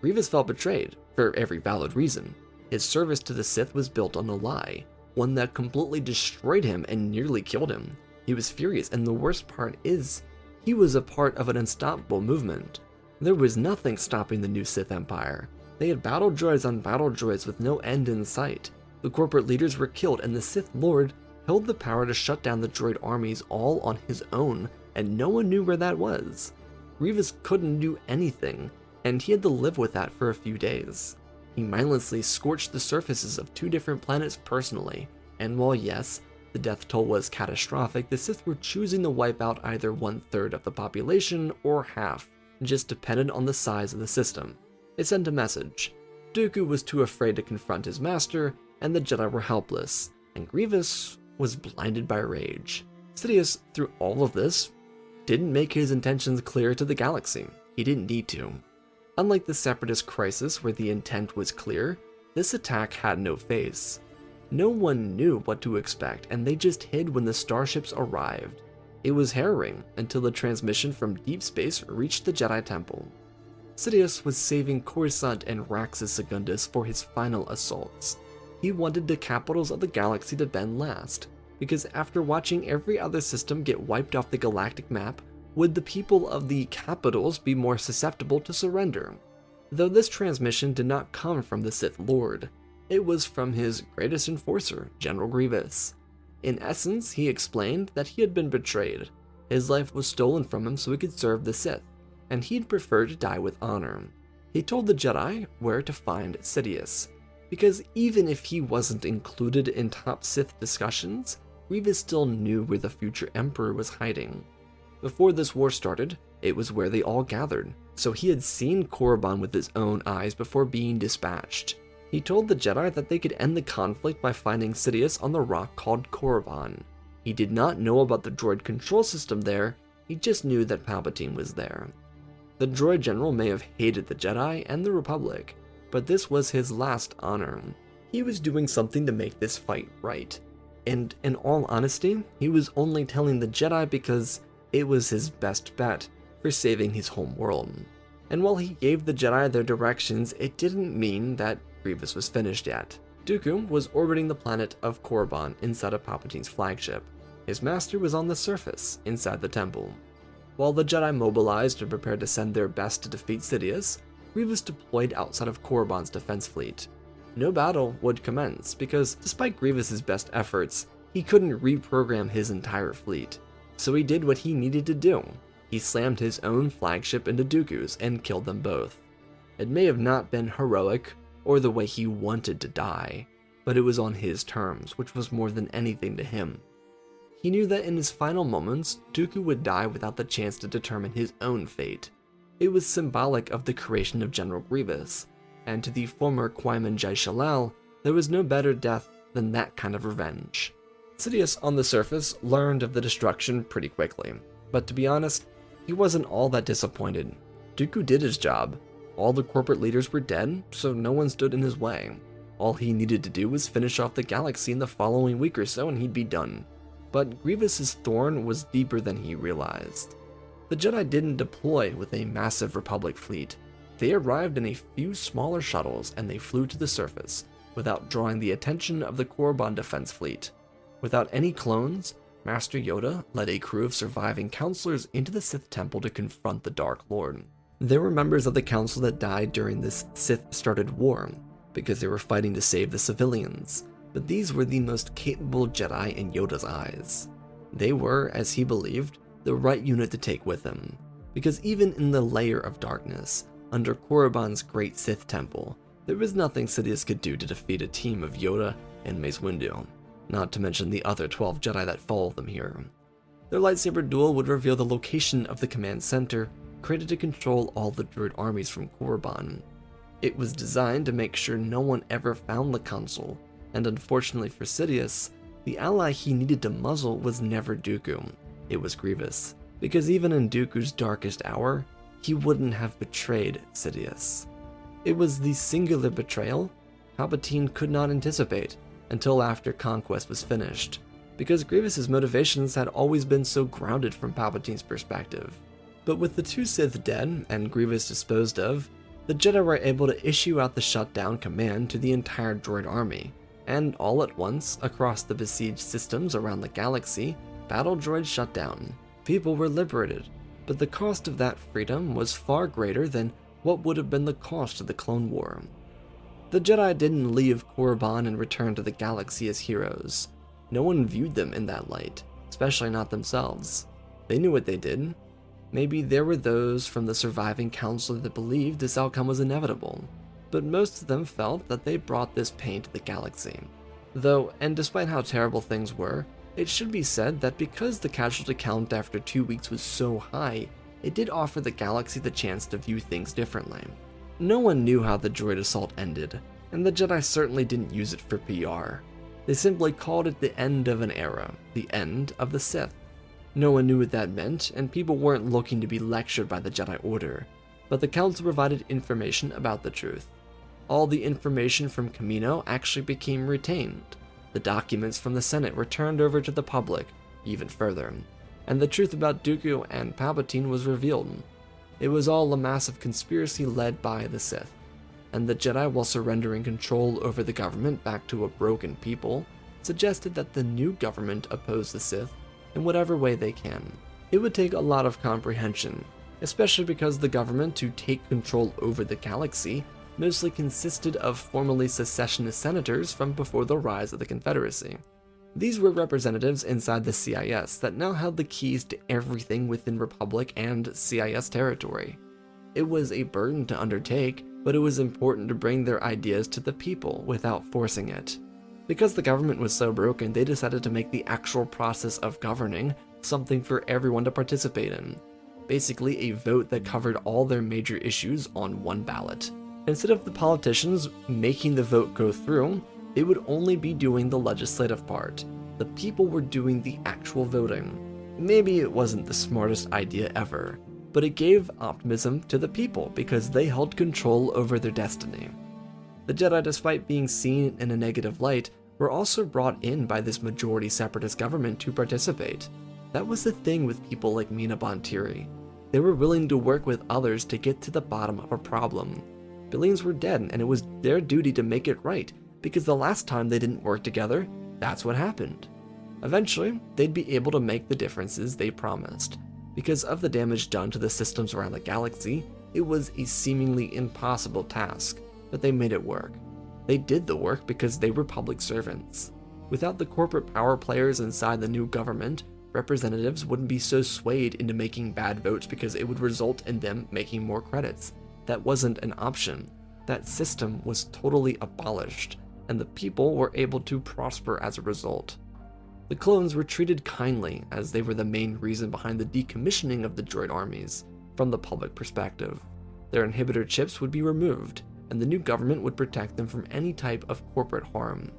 Grievous felt betrayed, for every valid reason. His service to the Sith was built on a lie, one that completely destroyed him and nearly killed him. He was furious, and the worst part is, he was a part of an unstoppable movement. There was nothing stopping the new Sith Empire. They had battle droids on battle droids with no end in sight. The corporate leaders were killed, and the Sith Lord held the power to shut down the droid armies all on his own, and no one knew where that was. Grievous couldn't do anything, and he had to live with that for a few days. He mindlessly scorched the surfaces of 2 different planets personally, and while yes, the death toll was catastrophic, the Sith were choosing to wipe out either 1/3 of the population or half, just dependent on the size of the system. It sent a message. Dooku was too afraid to confront his master, and the Jedi were helpless, and Grievous was blinded by rage. Sidious, through all of this, didn't make his intentions clear to the galaxy. He didn't need to. Unlike the Separatist crisis where the intent was clear, this attack had no face. No one knew what to expect, and they just hid when the starships arrived. It was harrowing until the transmission from deep space reached the Jedi Temple. Sidious was saving Coruscant and Raxus Secundus for his final assaults. He wanted the capitals of the galaxy to bend last, because after watching every other system get wiped off the galactic map, would the people of the capitals be more susceptible to surrender? Though this transmission did not come from the Sith Lord, it was from his greatest enforcer, General Grievous. In essence, he explained that he had been betrayed. His life was stolen from him so he could serve the Sith, and he'd prefer to die with honor. He told the Jedi where to find Sidious, because even if he wasn't included in top Sith discussions, Grievous still knew where the future Emperor was hiding. Before this war started, it was where they all gathered, so he had seen Korriban with his own eyes before being dispatched. He told the Jedi that they could end the conflict by finding Sidious on the rock called Korriban. He did not know about the droid control system there, he just knew that Palpatine was there. The droid general may have hated the Jedi and the Republic, but this was his last honor. He was doing something to make this fight right. And in all honesty, he was only telling the Jedi because it was his best bet for saving his home world. And while he gave the Jedi their directions, it didn't mean that Grievous was finished yet. Dooku was orbiting the planet of Korriban inside of Palpatine's flagship. His master was on the surface, inside the temple. While the Jedi mobilized and prepared to send their best to defeat Sidious, Grievous deployed outside of Korriban's defense fleet. no battle would commence because despite Grievous's best efforts, he couldn't reprogram his entire fleet. So he did what he needed to do. He slammed his own flagship into Dooku's and killed them both. It may have not been heroic or the way he wanted to die, but it was on his terms, which was more than anything to him. He knew that in his final moments, Dooku would die without the chance to determine his own fate. It was symbolic of the creation of General Grievous, and to the former Qui-Min Jai Shalal, there was no better death than that kind of revenge. Sidious, on the surface, learned of the destruction pretty quickly, but to be honest, he wasn't all that disappointed. Dooku did his job. All the corporate leaders were dead, so no one stood in his way. All he needed to do was finish off the galaxy in the following week or so and he'd be done. But Grievous's thorn was deeper than he realized. The Jedi didn't deploy with a massive Republic fleet. They arrived in a few smaller shuttles and they flew to the surface, without drawing the attention of the Korriban defense fleet. Without any clones, Master Yoda led a crew of surviving counselors into the Sith Temple to confront the Dark Lord. There were members of the council that died during this Sith-started war, because they were fighting to save the civilians, but these were the most capable Jedi in Yoda's eyes. They were, as he believed, the right unit to take with him, because even in the layer of darkness, under Korriban's great Sith temple, there was nothing Sidious could do to defeat a team of Yoda and Mace Windu, not to mention the other 12 Jedi that followed them here. Their lightsaber duel would reveal the location of the command center, created to control all the droid armies from Korriban. It was designed to make sure no one ever found the console, and unfortunately for Sidious, the ally he needed to muzzle was never Dooku, it was Grievous, because even in Dooku's darkest hour, he wouldn't have betrayed Sidious. It was the singular betrayal Palpatine could not anticipate until after Conquest was finished, because Grievous's motivations had always been so grounded from Palpatine's perspective. But with the two Sith dead and Grievous disposed of, the Jedi were able to issue out the shutdown command to the entire droid army, and all at once, across the besieged systems around the galaxy, battle droids shut down. People were liberated, but the cost of that freedom was far greater than what would have been the cost of the Clone War. The Jedi didn't leave Korriban and return to the galaxy as heroes. No one viewed them in that light, especially not themselves. They knew what they did. Maybe there were those from the surviving council that believed this outcome was inevitable, but most of them felt that they brought this pain to the galaxy. Though, and despite how terrible things were, it should be said that because the casualty count after 2 weeks was so high, it did offer the galaxy the chance to view things differently. No one knew how the droid assault ended, and the Jedi certainly didn't use it for PR. They simply called it the end of an era, the end of the Sith. No one knew what that meant, and people weren't looking to be lectured by the Jedi Order, but the Council provided information about the truth. All the information from Kamino actually became retained. The documents from the Senate were turned over to the public, even further, and the truth about Dooku and Palpatine was revealed. It was all a massive conspiracy led by the Sith, and the Jedi, while surrendering control over the government back to a broken people, suggested that the new government oppose the Sith in whatever way they can. It would take a lot of comprehension, especially because the government to take control over the galaxy mostly consisted of formerly secessionist senators from before the rise of the Confederacy. These were representatives inside the CIS that now held the keys to everything within Republic and CIS territory. It was a burden to undertake, but it was important to bring their ideas to the people without forcing it. Because the government was so broken, they decided to make the actual process of governing something for everyone to participate in. Basically, a vote that covered all their major issues on one ballot. Instead of the politicians making the vote go through, they would only be doing the legislative part. The people were doing the actual voting. Maybe it wasn't the smartest idea ever, but it gave optimism to the people because they held control over their destiny. The Jedi, despite being seen in a negative light, were also brought in by this majority separatist government to participate. That was the thing with people like Mina Bontiri. They were willing to work with others to get to the bottom of a problem. Billions were dead, and it was their duty to make it right, because the last time they didn't work together, that's what happened. Eventually, they'd be able to make the differences they promised. Because of the damage done to the systems around the galaxy, it was a seemingly impossible task, but they made it work. They did the work because they were public servants. Without the corporate power players inside the new government, representatives wouldn't be so swayed into making bad votes because it would result in them making more credits. That wasn't an option. That system was totally abolished, and the people were able to prosper as a result. The clones were treated kindly, as they were the main reason behind the decommissioning of the droid armies. From the public perspective, their inhibitor chips would be removed, and the new government would protect them from any type of corporate harm.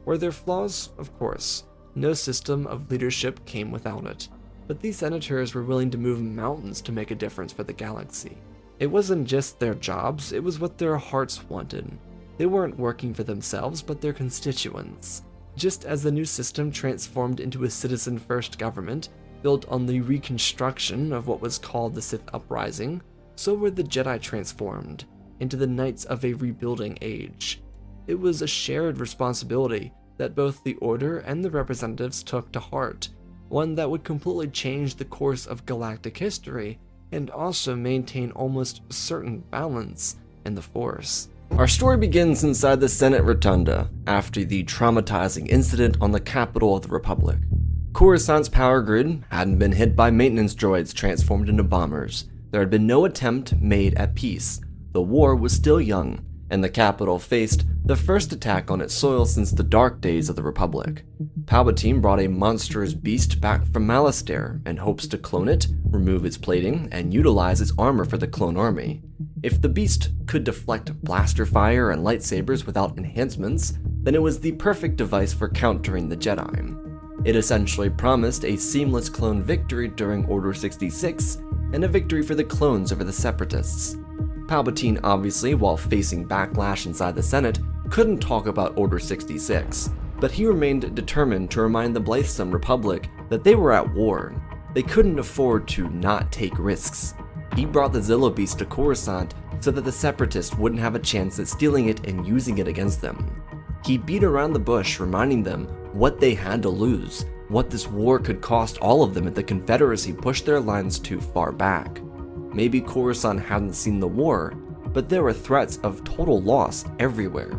Were there flaws? Of course. No system of leadership came without it, but these senators were willing to move mountains to make a difference for the galaxy. It wasn't just their jobs, it was what their hearts wanted. They weren't working for themselves, but their constituents. Just as the new system transformed into a citizen-first government, built on the reconstruction of what was called the Sith Uprising, so were the Jedi transformed into the Knights of a rebuilding age. It was a shared responsibility that both the Order and the representatives took to heart, one that would completely change the course of galactic history and also maintain almost certain balance in the Force. Our story begins inside the Senate Rotunda, after the traumatizing incident on the capital of the Republic. Coruscant's power grid hadn't been hit by maintenance droids transformed into bombers. There had been no attempt made at peace. The war was still young, and the capital faced the first attack on its soil since the dark days of the Republic. Palpatine brought a monstrous beast back from Malastare in hopes to clone it, remove its plating, and utilize its armor for the clone army. If the beast could deflect blaster fire and lightsabers without enhancements, then it was the perfect device for countering the Jedi. It essentially promised a seamless clone victory during Order 66, and a victory for the clones over the Separatists. Palpatine, obviously, while facing backlash inside the Senate, couldn't talk about Order 66, but he remained determined to remind the blithesome Republic that they were at war. They couldn't afford to not take risks. He brought the Zilo beast to Coruscant so that the Separatists wouldn't have a chance at stealing it and using it against them. He beat around the bush, reminding them what they had to lose, what this war could cost all of them if the Confederacy pushed their lines too far back. Maybe Coruscant hadn't seen the war, but there were threats of total loss everywhere.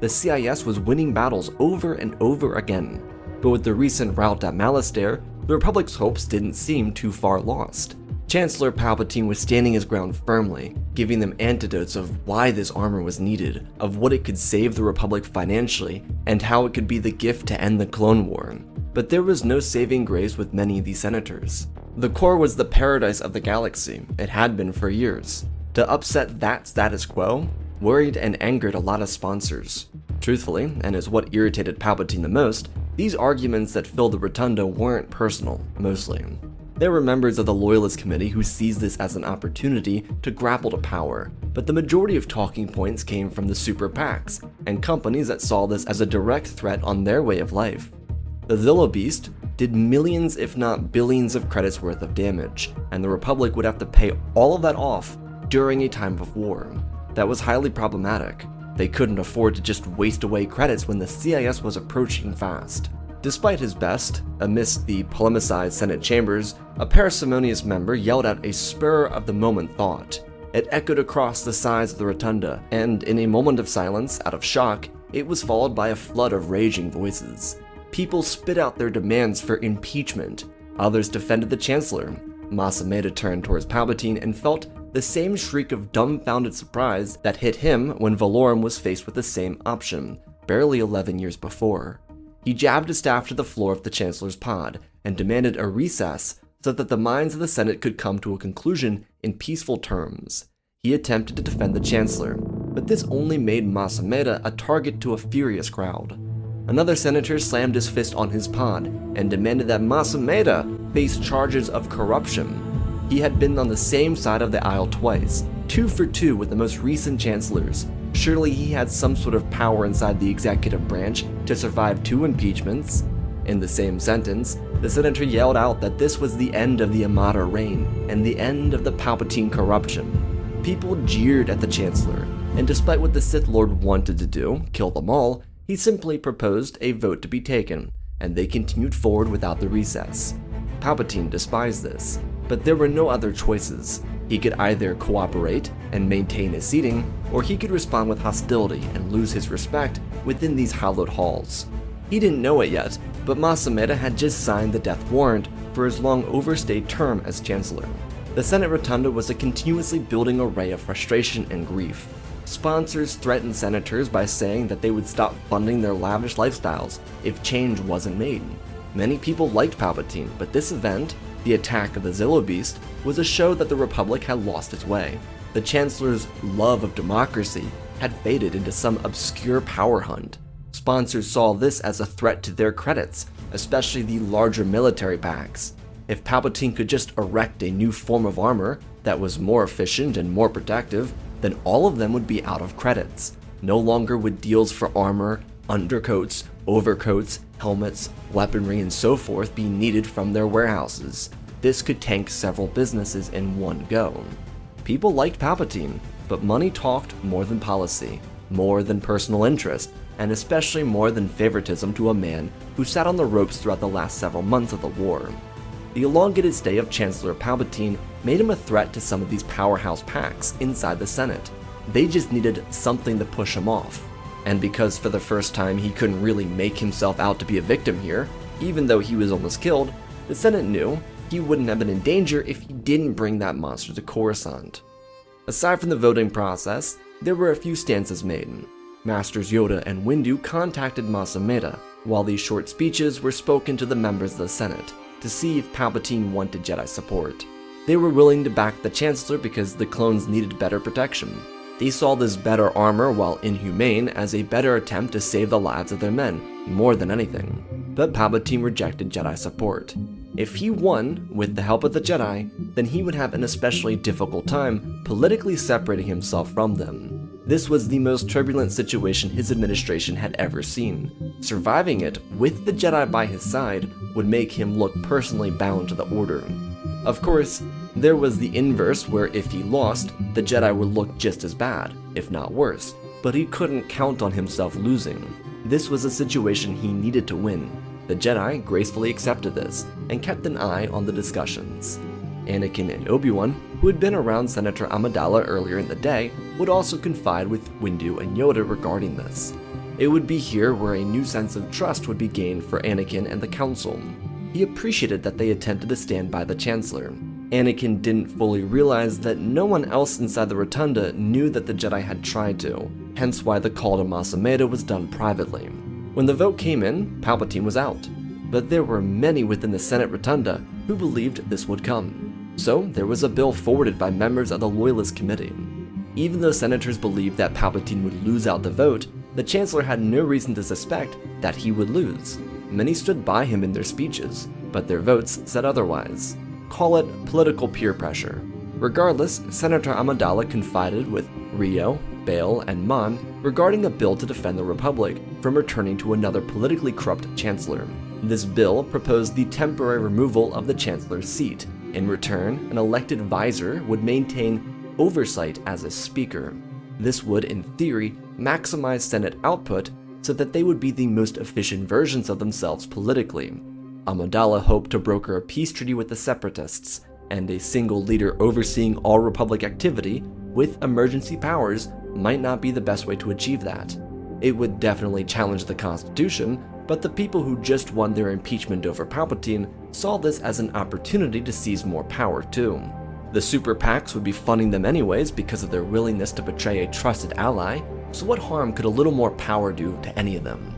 The CIS was winning battles over and over again, but with the recent rout at Malastare, the Republic's hopes didn't seem too far lost. Chancellor Palpatine was standing his ground firmly, giving them antidotes of why this armor was needed, of what it could save the Republic financially, and how it could be the gift to end the Clone War. But there was no saving grace with many of these senators. The core was the paradise of the galaxy. It had been for years. To upset that status quo worried and angered a lot of sponsors. Truthfully, and is what irritated Palpatine the most, these arguments that filled the Rotunda weren't personal, mostly. There were members of the Loyalist Committee who seized this as an opportunity to grapple to power, but the majority of talking points came from the super PACs, and companies that saw this as a direct threat on their way of life. The Zilo Beast did millions if not billions of credits worth of damage, and the Republic would have to pay all of that off during a time of war. That was highly problematic. They couldn't afford to just waste away credits when the CIS was approaching fast. Despite his best, amidst the polemicized Senate chambers, a parsimonious member yelled out a spur-of-the-moment thought. It echoed across the sides of the Rotunda, and in a moment of silence, out of shock, it was followed by a flood of raging voices. People spit out their demands for impeachment. Others defended the Chancellor. Mas Amedda turned towards Palpatine and felt the same shriek of dumbfounded surprise that hit him when Valorum was faced with the same option, barely 11 years before. He jabbed his staff to the floor of the Chancellor's pod and demanded a recess so that the minds of the Senate could come to a conclusion in peaceful terms. He attempted to defend the Chancellor, but this only made Mas Amedda a target to a furious crowd. Another senator slammed his fist on his pod and demanded that Mas Amedda face charges of corruption. He had been on the same side of the aisle twice, 2 for 2 with the most recent chancellors. Surely he had some sort of power inside the executive branch to survive 2 impeachments. In the same sentence, the senator yelled out that this was the end of the Amada reign and the end of the Palpatine corruption. People jeered at the Chancellor, and despite what the Sith Lord wanted to do, kill them all, he simply proposed a vote to be taken, and they continued forward without the recess. Palpatine despised this, but there were no other choices. He could either cooperate and maintain his seating, or he could respond with hostility and lose his respect within these hallowed halls. He didn't know it yet, but Mas Amedda had just signed the death warrant for his long overstayed term as Chancellor. The Senate Rotunda was a continuously building array of frustration and grief. Sponsors threatened senators by saying that they would stop funding their lavish lifestyles if change wasn't made. Many people liked Palpatine, but this event, the attack of the Zilo Beast, was a show that the Republic had lost its way. The Chancellor's love of democracy had faded into some obscure power hunt. Sponsors saw this as a threat to their credits, especially the larger military packs. If Palpatine could just erect a new form of armor that was more efficient and more protective, then all of them would be out of credits. No longer would deals for armor, undercoats, overcoats, helmets, weaponry, and so forth be needed from their warehouses. This could tank several businesses in one go. People liked Palpatine, but money talked more than policy, more than personal interest, and especially more than favoritism to a man who sat on the ropes throughout the last several months of the war. The elongated stay of Chancellor Palpatine made him a threat to some of these powerhouse packs inside the Senate. They just needed something to push him off. And because for the first time he couldn't really make himself out to be a victim here, even though he was almost killed, the Senate knew he wouldn't have been in danger if he didn't bring that monster to Coruscant. Aside from the voting process, there were a few stances made. Masters Yoda and Windu contacted Mas Amedda, while these short speeches were spoken to the members of the Senate to see if Palpatine wanted Jedi support. They were willing to back the Chancellor because the clones needed better protection. They saw this better armor, while inhumane, as a better attempt to save the lives of their men, more than anything. But Palpatine rejected Jedi support. If he won, with the help of the Jedi, then he would have an especially difficult time politically separating himself from them. This was the most turbulent situation his administration had ever seen. Surviving it with the Jedi by his side would make him look personally bound to the Order. Of course, there was the inverse where if he lost, the Jedi would look just as bad, if not worse, but he couldn't count on himself losing. This was a situation he needed to win. The Jedi gracefully accepted this, and kept an eye on the discussions. Anakin and Obi-Wan, who had been around Senator Amidala earlier in the day, would also confide with Windu and Yoda regarding this. It would be here where a new sense of trust would be gained for Anakin and the Council. He appreciated that they attempted to stand by the Chancellor. Anakin didn't fully realize that no one else inside the Rotunda knew that the Jedi had tried to, hence why the call to Mas Amedda was done privately. When the vote came in, Palpatine was out, but there were many within the Senate Rotunda who believed this would come. So there was a bill forwarded by members of the Loyalist Committee. Even though senators believed that Palpatine would lose out the vote, the Chancellor had no reason to suspect that he would lose. Many stood by him in their speeches, but their votes said otherwise. Call it political peer pressure. Regardless, Senator Amidala confided with Rio, Bail, and Mon regarding a bill to defend the Republic from returning to another politically corrupt Chancellor. This bill proposed the temporary removal of the Chancellor's seat. In return, an elected visor would maintain oversight as a speaker. This would, in theory, maximize Senate output so that they would be the most efficient versions of themselves politically. Amidala hoped to broker a peace treaty with the Separatists, and a single leader overseeing all Republic activity with emergency powers might not be the best way to achieve that. It would definitely challenge the Constitution, but the people who just won their impeachment over Palpatine saw this as an opportunity to seize more power too. The super PACs would be funding them anyways because of their willingness to betray a trusted ally, so what harm could a little more power do to any of them?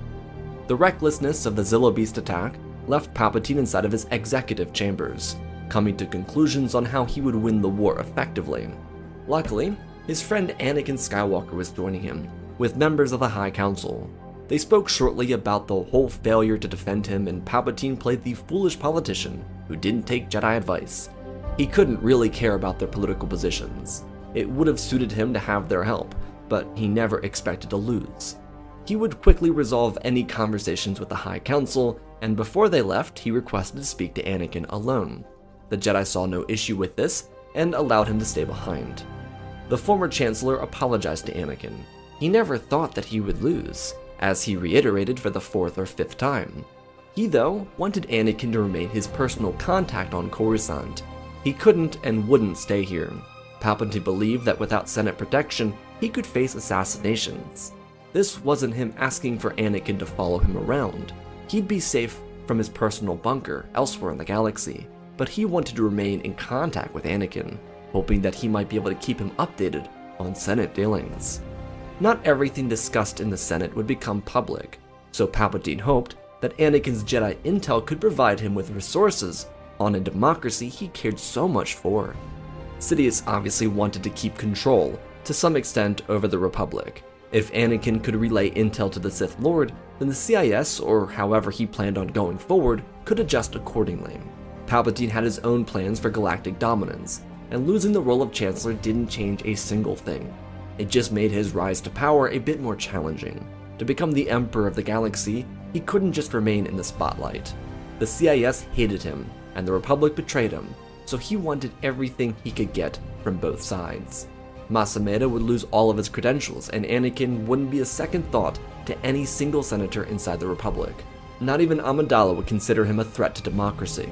The recklessness of the Zilo Beast attack left Palpatine inside of his executive chambers, coming to conclusions on how he would win the war effectively. Luckily, his friend Anakin Skywalker was joining him, with members of the High Council. They spoke shortly about the whole failure to defend him, and Palpatine played the foolish politician who didn't take Jedi advice. He couldn't really care about their political positions. It would have suited him to have their help, but he never expected to lose. He would quickly resolve any conversations with the High Council, and before they left, he requested to speak to Anakin alone. The Jedi saw no issue with this, and allowed him to stay behind. The former Chancellor apologized to Anakin. He never thought that he would lose, as he reiterated for the 4th or 5th time. He, though, wanted Anakin to remain his personal contact on Coruscant. He couldn't and wouldn't stay here. Palpatine believed that without Senate protection, he could face assassinations. This wasn't him asking for Anakin to follow him around. He'd be safe from his personal bunker elsewhere in the galaxy, but he wanted to remain in contact with Anakin, hoping that he might be able to keep him updated on Senate dealings. Not everything discussed in the Senate would become public, so Palpatine hoped that Anakin's Jedi intel could provide him with resources on a democracy he cared so much for. Sidious obviously wanted to keep control, to some extent, over the Republic. If Anakin could relay intel to the Sith Lord, then the CIS, or however he planned on going forward, could adjust accordingly. Palpatine had his own plans for galactic dominance, and losing the role of Chancellor didn't change a single thing. It just made his rise to power a bit more challenging. To become the Emperor of the Galaxy, he couldn't just remain in the spotlight. The CIS hated him, and the Republic betrayed him, so he wanted everything he could get from both sides. Masameda would lose all of his credentials, and Anakin wouldn't be a second thought to any single senator inside the Republic. Not even Amidala would consider him a threat to democracy.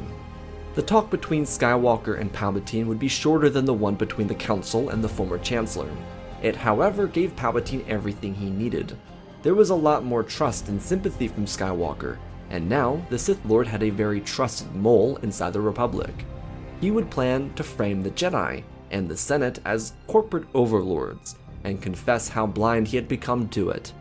The talk between Skywalker and Palpatine would be shorter than the one between the Council and the former Chancellor. It, however, gave Palpatine everything he needed. There was a lot more trust and sympathy from Skywalker, and now the Sith Lord had a very trusted mole inside the Republic. He would plan to frame the Jedi and the Senate as corporate overlords, and confess how blind he had become to it.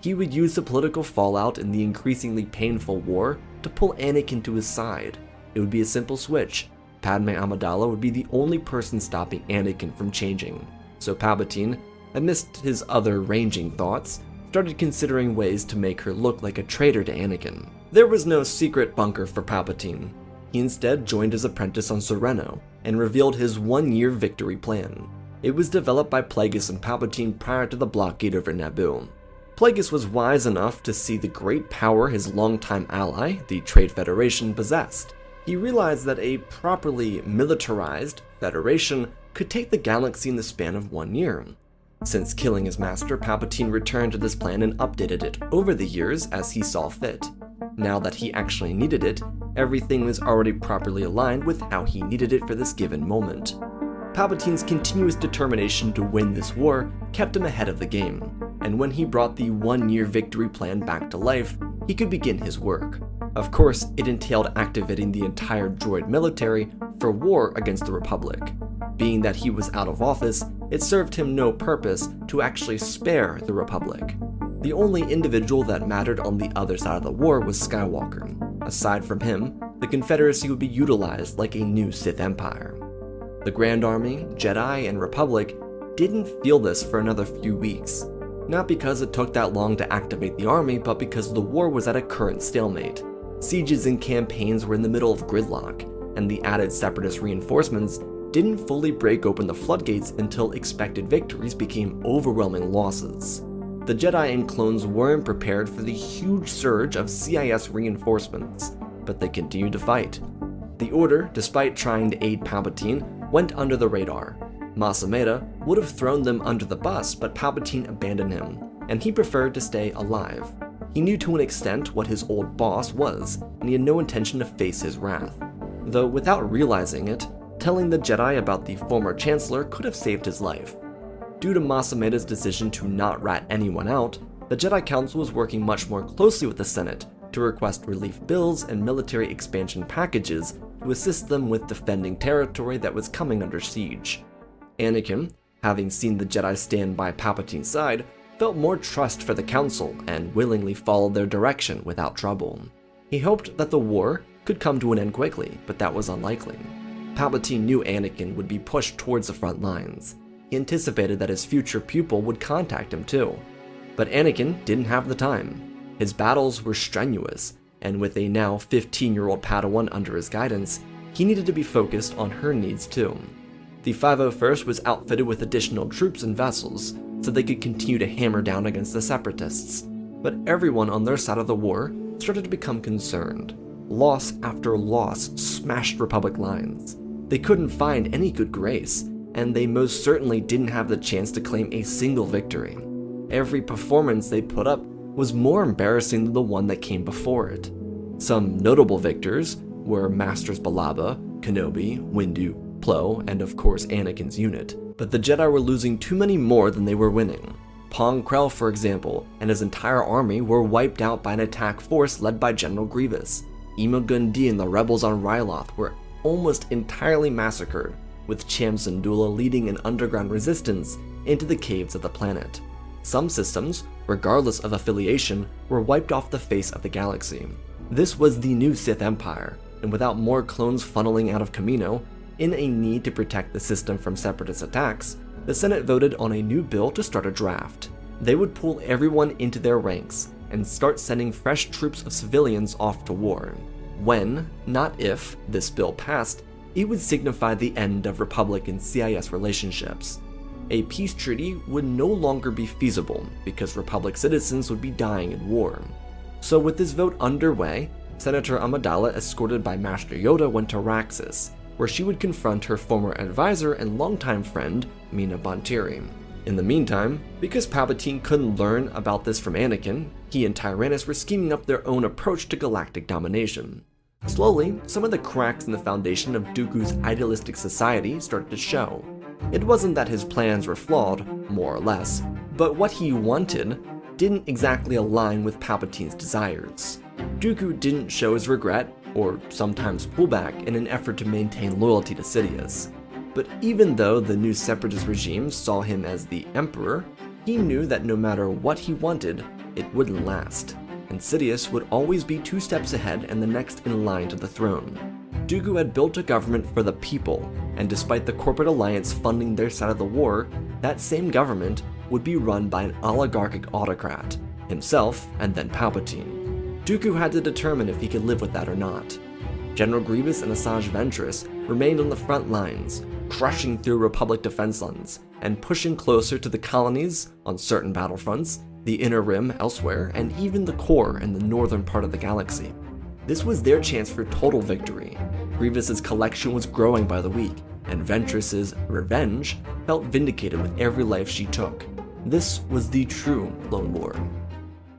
He would use the political fallout in the increasingly painful war to pull Anakin to his side. It would be a simple switch. Padme Amidala would be the only person stopping Anakin from changing. So Palpatine, amidst his other ranging thoughts, started considering ways to make her look like a traitor to Anakin. There was no secret bunker for Palpatine. He instead joined his apprentice on Sereno and revealed his one-year victory plan. It was developed by Plagueis and Palpatine prior to the blockade over Naboo. Plagueis was wise enough to see the great power his longtime ally, the Trade Federation, possessed. He realized that a properly militarized Federation could take the galaxy in the span of 1 year. Since killing his master, Palpatine returned to this plan and updated it over the years as he saw fit. Now that he actually needed it, everything was already properly aligned with how he needed it for this given moment. Palpatine's continuous determination to win this war kept him ahead of the game, and when he brought the one-year victory plan back to life, he could begin his work. Of course, it entailed activating the entire droid military for war against the Republic. Being that he was out of office, it served him no purpose to actually spare the Republic. The only individual that mattered on the other side of the war was Skywalker. Aside from him, the Confederacy would be utilized like a new Sith Empire. The Grand Army, Jedi, and Republic didn't feel this for another few weeks. Not because it took that long to activate the army, but because the war was at a current stalemate. Sieges and campaigns were in the middle of gridlock, and the added separatist reinforcements didn't fully break open the floodgates until expected victories became overwhelming losses. The Jedi and clones weren't prepared for the huge surge of CIS reinforcements, but they continued to fight. The Order, despite trying to aid Palpatine, went under the radar. Masameda would have thrown them under the bus, but Palpatine abandoned him, and he preferred to stay alive. He knew to an extent what his old boss was, and he had no intention to face his wrath. Though without realizing it, telling the Jedi about the former Chancellor could have saved his life. Due to Masameda's decision to not rat anyone out, the Jedi Council was working much more closely with the Senate to request relief bills and military expansion packages to assist them with defending territory that was coming under siege. Anakin, having seen the Jedi stand by Palpatine's side, felt more trust for the Council and willingly followed their direction without trouble. He hoped that the war could come to an end quickly, but that was unlikely. Palpatine knew Anakin would be pushed towards the front lines. He anticipated that his future pupil would contact him too. But Anakin didn't have the time. His battles were strenuous, and with a now 15-year-old Padawan under his guidance, he needed to be focused on her needs too. The 501st was outfitted with additional troops and vessels, so they could continue to hammer down against the Separatists. But everyone on their side of the war started to become concerned. Loss after loss smashed Republic lines. They couldn't find any good grace, and they most certainly didn't have the chance to claim a single victory. Every performance they put up was more embarrassing than the one that came before it. Some notable victors were Masters Balaba, Kenobi, Windu, Plo, and of course Anakin's unit, but the Jedi were losing too many more than they were winning. Pong Krell, for example, and his entire army were wiped out by an attack force led by General Grievous. Ima Gundy and the rebels on Ryloth were almost entirely massacred, with Cham Syndulla leading an underground resistance into the caves of the planet. Some systems, regardless of affiliation, were wiped off the face of the galaxy. This was the new Sith Empire, and without more clones funneling out of Kamino, in a need to protect the system from separatist attacks, the Senate voted on a new bill to start a draft. They would pull everyone into their ranks and start sending fresh troops of civilians off to war. When, not if, this bill passed, it would signify the end of Republic and CIS relationships. A peace treaty would no longer be feasible because Republic citizens would be dying in war. So with this vote underway, Senator Amidala, escorted by Master Yoda, went to Raxus, where she would confront her former advisor and longtime friend, Mina Bonteri. In the meantime, because Palpatine couldn't learn about this from Anakin, he and Tyrannus were scheming up their own approach to galactic domination. Slowly, some of the cracks in the foundation of Dooku's idealistic society started to show. It wasn't that his plans were flawed, more or less, but what he wanted didn't exactly align with Palpatine's desires. Dooku didn't show his regret, or sometimes pull back, in an effort to maintain loyalty to Sidious. But even though the new separatist regime saw him as the Emperor, he knew that no matter what he wanted, it wouldn't last, and Sidious would always be 2 steps ahead and the next in line to the throne. Dooku had built a government for the people, and despite the corporate alliance funding their side of the war, that same government would be run by an oligarchic autocrat, himself and then Palpatine. Dooku had to determine if he could live with that or not. General Grievous and Asajj Ventress remained on the front lines, crushing through Republic defense lines and pushing closer to the colonies on certain battlefronts, the Inner Rim elsewhere, and even the core in the northern part of the galaxy. This was their chance for total victory. Grievous's collection was growing by the week, and Ventress's revenge felt vindicated with every life she took. This was the true Clone War.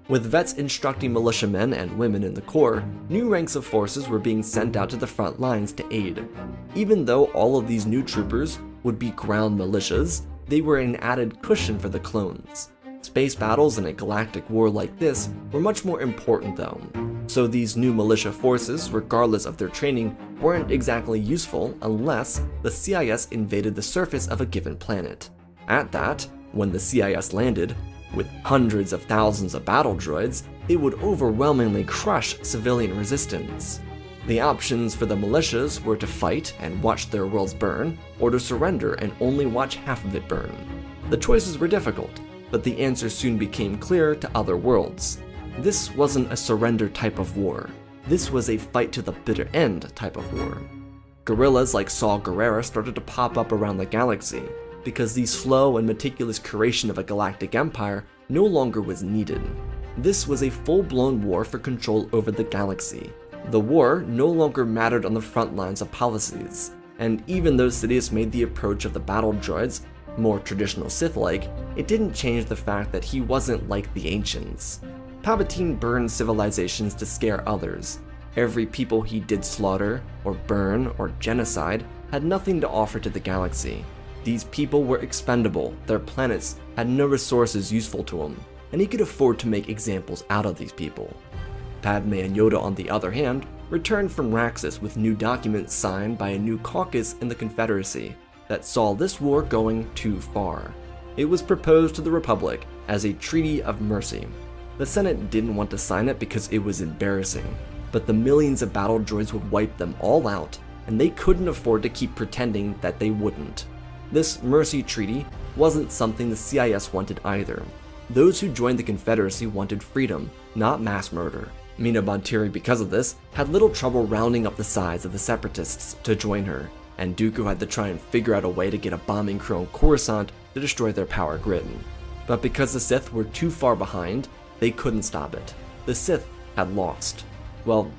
With vets instructing militiamen and women in the core, new ranks of forces were being sent out to the front lines to aid. Even though all of these new troopers would be ground militias, they were an added cushion for the clones. Space battles in a galactic war like this were much more important though, so these new militia forces, regardless of their training, weren't exactly useful unless the CIS invaded the surface of a given planet. At that, when the CIS landed, with hundreds of thousands of battle droids, they would overwhelmingly crush civilian resistance. The options for the militias were to fight and watch their worlds burn, or to surrender and only watch half of it burn. The choices were difficult, but the answer soon became clear to other worlds. This wasn't a surrender type of war. This was a fight to the bitter end type of war. Guerrillas like Saw Gerrera started to pop up around the galaxy, because the slow and meticulous curation of a galactic empire no longer was needed. This was a full-blown war for control over the galaxy. The war no longer mattered on the front lines of policies, and even though Sidious made the approach of the battle droids more traditional Sith-like, it didn't change the fact that he wasn't like the Ancients. Palpatine burned civilizations to scare others. Every people he did slaughter, or burn, or genocide had nothing to offer to the galaxy. These people were expendable, their planets had no resources useful to him, and he could afford to make examples out of these people. Padme and Yoda, on the other hand, returned from Raxus with new documents signed by a new caucus in the Confederacy that saw this war going too far. It was proposed to the Republic as a treaty of mercy. The Senate didn't want to sign it because it was embarrassing, but the millions of battle droids would wipe them all out, and they couldn't afford to keep pretending that they wouldn't. This mercy treaty wasn't something the CIS wanted either. Those who joined the Confederacy wanted freedom, not mass murder. Mina Bonteri, because of this, had little trouble rounding up the sides of the Separatists to join her, and Dooku had to try and figure out a way to get a bombing crew on Coruscant to destroy their power grid. But because the Sith were too far behind, they couldn't stop it. The Sith had lost. Well,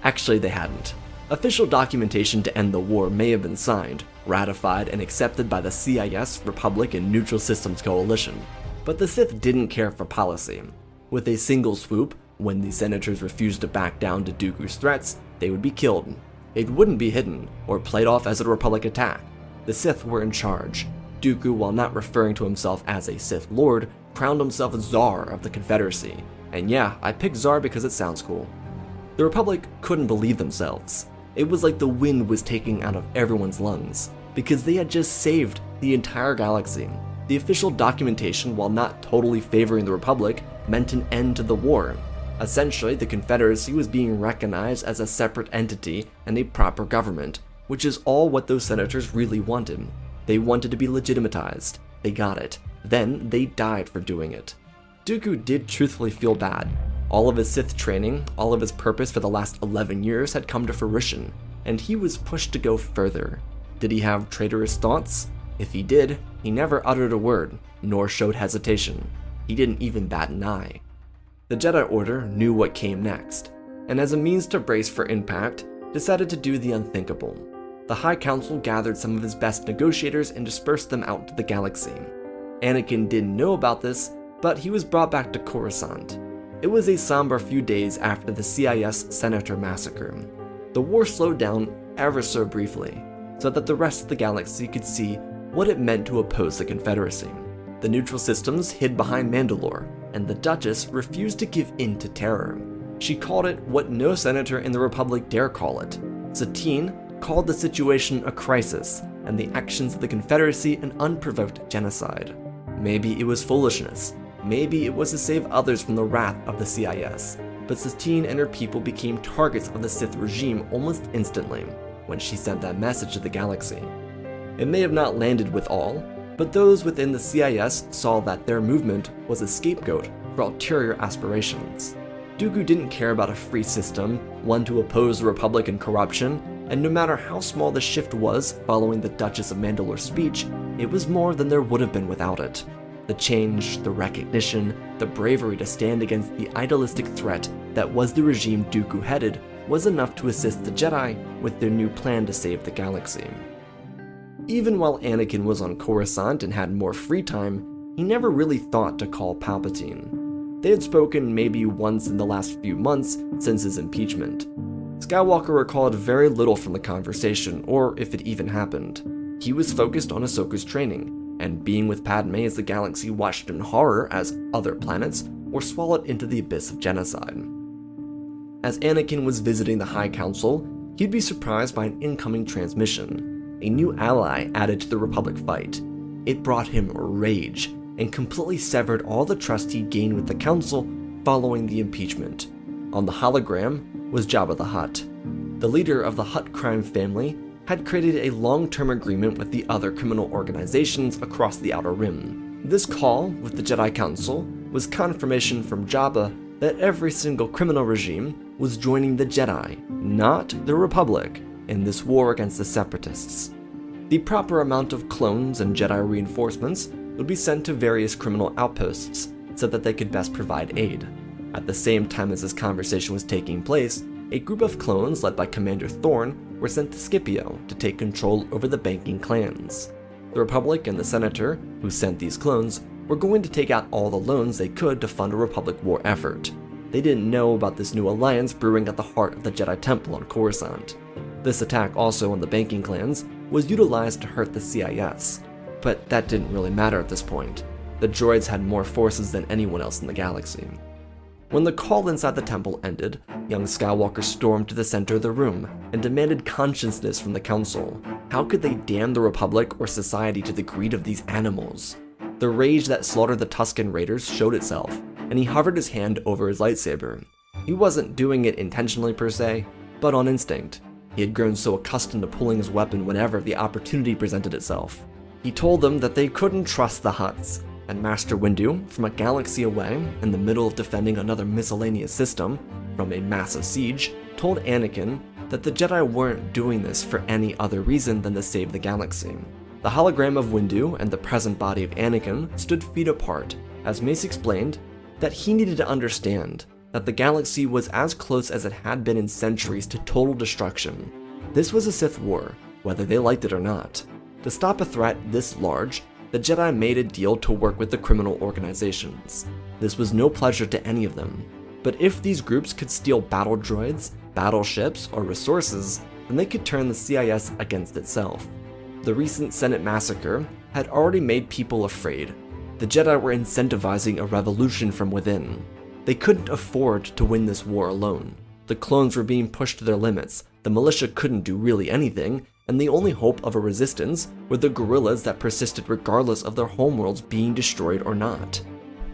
actually they hadn't. Official documentation to end the war may have been signed, ratified, and accepted by the CIS, Republic, and Neutral Systems Coalition, but the Sith didn't care for policy. With a single swoop, when the senators refused to back down to Dooku's threats, they would be killed. It wouldn't be hidden, or played off as a Republic attack. The Sith were in charge. Dooku, while not referring to himself as a Sith Lord, crowned himself Tsar of the Confederacy. And yeah, I picked Tsar because it sounds cool. The Republic couldn't believe themselves. It was like the wind was taking out of everyone's lungs, because they had just saved the entire galaxy. The official documentation, while not totally favoring the Republic, meant an end to the war. Essentially, the Confederacy was being recognized as a separate entity and a proper government, which is all what those senators really wanted. They wanted to be legitimatized. They got it. Then they died for doing it. Dooku did truthfully feel bad. All of his Sith training, all of his purpose for the last 11 years had come to fruition, and he was pushed to go further. Did he have traitorous thoughts? If he did, he never uttered a word, nor showed hesitation. He didn't even bat an eye. The Jedi Order knew what came next, and as a means to brace for impact, decided to do the unthinkable. The High Council gathered some of his best negotiators and dispersed them out to the galaxy. Anakin didn't know about this, but he was brought back to Coruscant. It was a somber few days after the CIS Senator massacre. The war slowed down ever so briefly, so that the rest of the galaxy could see what it meant to oppose the Confederacy. The neutral systems hid behind Mandalore, and the Duchess refused to give in to terror. She called it what no senator in the Republic dare call it. Satine called the situation a crisis, and the actions of the Confederacy an unprovoked genocide. Maybe it was foolishness. Maybe it was to save others from the wrath of the CIS. But Satine and her people became targets of the Sith regime almost instantly when she sent that message to the galaxy. It may have not landed with all, but those within the CIS saw that their movement was a scapegoat for ulterior aspirations. Dooku didn't care about a free system, one to oppose the Republic and corruption, and no matter how small the shift was following the Duchess of Mandalore's speech, it was more than there would have been without it. The change, the recognition, the bravery to stand against the idealistic threat that was the regime Dooku headed was enough to assist the Jedi with their new plan to save the galaxy. Even while Anakin was on Coruscant and had more free time, he never really thought to call Palpatine. They had spoken maybe once in the last few months since his impeachment. Skywalker recalled very little from the conversation, or if it even happened. He was focused on Ahsoka's training, and being with Padme as the galaxy watched in horror as other planets were swallowed into the abyss of genocide. As Anakin was visiting the High Council, he'd be surprised by an incoming transmission, a new ally added to the Republic fight. It brought him rage, and completely severed all the trust he gained with the Council following the impeachment. On the hologram was Jabba the Hutt. The leader of the Hutt crime family had created a long-term agreement with the other criminal organizations across the Outer Rim. This call with the Jedi Council was confirmation from Jabba that every single criminal regime was joining the Jedi, not the Republic, in this war against the Separatists. The proper amount of clones and Jedi reinforcements would be sent to various criminal outposts so that they could best provide aid. At the same time as this conversation was taking place, a group of clones led by Commander Thorn were sent to Scipio to take control over the banking clans. The Republic and the Senator, who sent these clones, were going to take out all the loans they could to fund a Republic war effort. They didn't know about this new alliance brewing at the heart of the Jedi Temple on Coruscant. This attack also on the banking clans was utilized to hurt the CIS, but that didn't really matter at this point. The droids had more forces than anyone else in the galaxy. When the call inside the temple ended, young Skywalker stormed to the center of the room and demanded consciousness from the Council. How could they damn the Republic or society to the greed of these animals? The rage that slaughtered the Tusken Raiders showed itself, and he hovered his hand over his lightsaber. He wasn't doing it intentionally per se, but on instinct. He had grown so accustomed to pulling his weapon whenever the opportunity presented itself. He told them that they couldn't trust the Hutts, and Master Windu, from a galaxy away, in the middle of defending another miscellaneous system from a massive siege, told Anakin that the Jedi weren't doing this for any other reason than to save the galaxy. The hologram of Windu and the present body of Anakin stood feet apart, as Mace explained that he needed to understand that the galaxy was as close as it had been in centuries to total destruction. This was a Sith war, whether they liked it or not. To stop a threat this large, the Jedi made a deal to work with the criminal organizations. This was no pleasure to any of them, but if these groups could steal battle droids, battleships, or resources, then they could turn the CIS against itself. The recent Senate massacre had already made people afraid. The Jedi were incentivizing a revolution from within. They couldn't afford to win this war alone. The clones were being pushed to their limits, the militia couldn't do really anything, and the only hope of a resistance were the guerrillas that persisted regardless of their homeworlds being destroyed or not.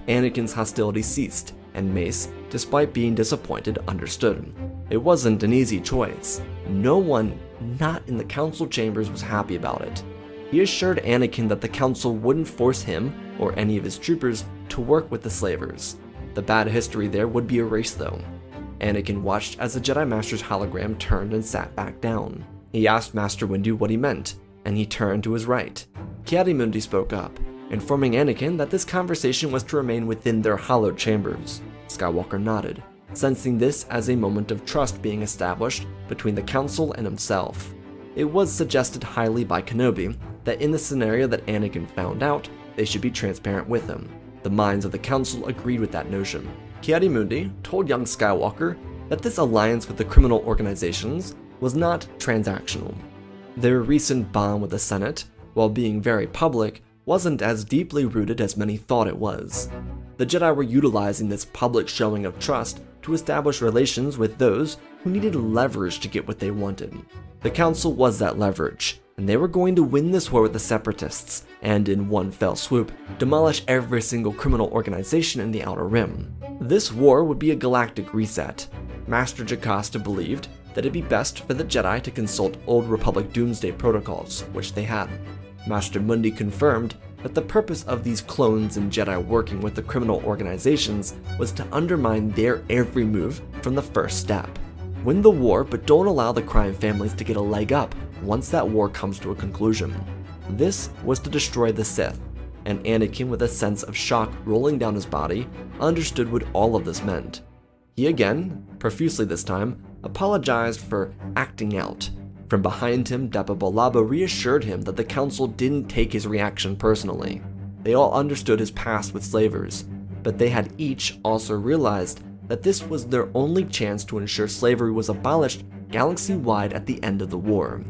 Anakin's hostility ceased, and Mace, despite being disappointed, understood. It wasn't an easy choice. No one, not in the council chambers, was happy about it. He assured Anakin that the council wouldn't force him, or any of his troopers, to work with the slavers. The bad history there would be erased though. Anakin watched as the Jedi Master's hologram turned and sat back down. He asked Master Windu what he meant, and he turned to his right. Ki-Adi-Mundi spoke up, informing Anakin that this conversation was to remain within their hallowed chambers. Skywalker nodded, sensing this as a moment of trust being established between the Council and himself. It was suggested highly by Kenobi that in the scenario that Anakin found out, they should be transparent with him. The minds of the Council agreed with that notion. Ki-Adi-Mundi told young Skywalker that this alliance with the criminal organizations was not transactional. Their recent bond with the Senate, while being very public, wasn't as deeply rooted as many thought it was. The Jedi were utilizing this public showing of trust to establish relations with those who needed leverage to get what they wanted. The Council was that leverage, and they were going to win this war with the Separatists, and in one fell swoop, demolish every single criminal organization in the Outer Rim. This war would be a galactic reset. Master Jocasta believed that it'd be best for the Jedi to consult Old Republic Doomsday protocols, which they had. Master Mundi confirmed that the purpose of these clones and Jedi working with the criminal organizations was to undermine their every move from the first step. Win the war, but don't allow the crime families to get a leg up once that war comes to a conclusion. This was to destroy the Sith, and Anakin, with a sense of shock rolling down his body, understood what all of this meant. He again, profusely this time, apologized for acting out. From behind him, Depa Billaba reassured him that the Council didn't take his reaction personally. They all understood his past with slavers, but they had each also realized that this was their only chance to ensure slavery was abolished galaxy-wide at the end of the war.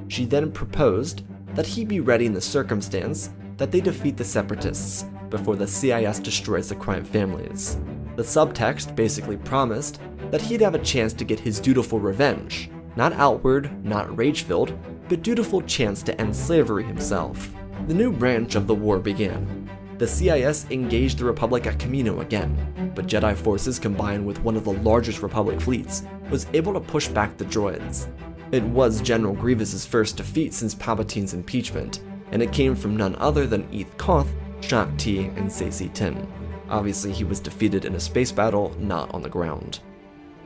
She then proposed that he be ready in the circumstance that they defeat the Separatists before the CIS destroys the crime families. The subtext basically promised that he'd have a chance to get his dutiful revenge, not outward, not rage-filled, but dutiful chance to end slavery himself. The new branch of the war began. The CIS engaged the Republic at Kamino again, but Jedi forces combined with one of the largest Republic fleets was able to push back the droids. It was General Grievous's first defeat since Palpatine's impeachment, and it came from none other than Eeth Koth, Shaak Ti, and Saesee Tiin. Obviously, he was defeated in a space battle, not on the ground.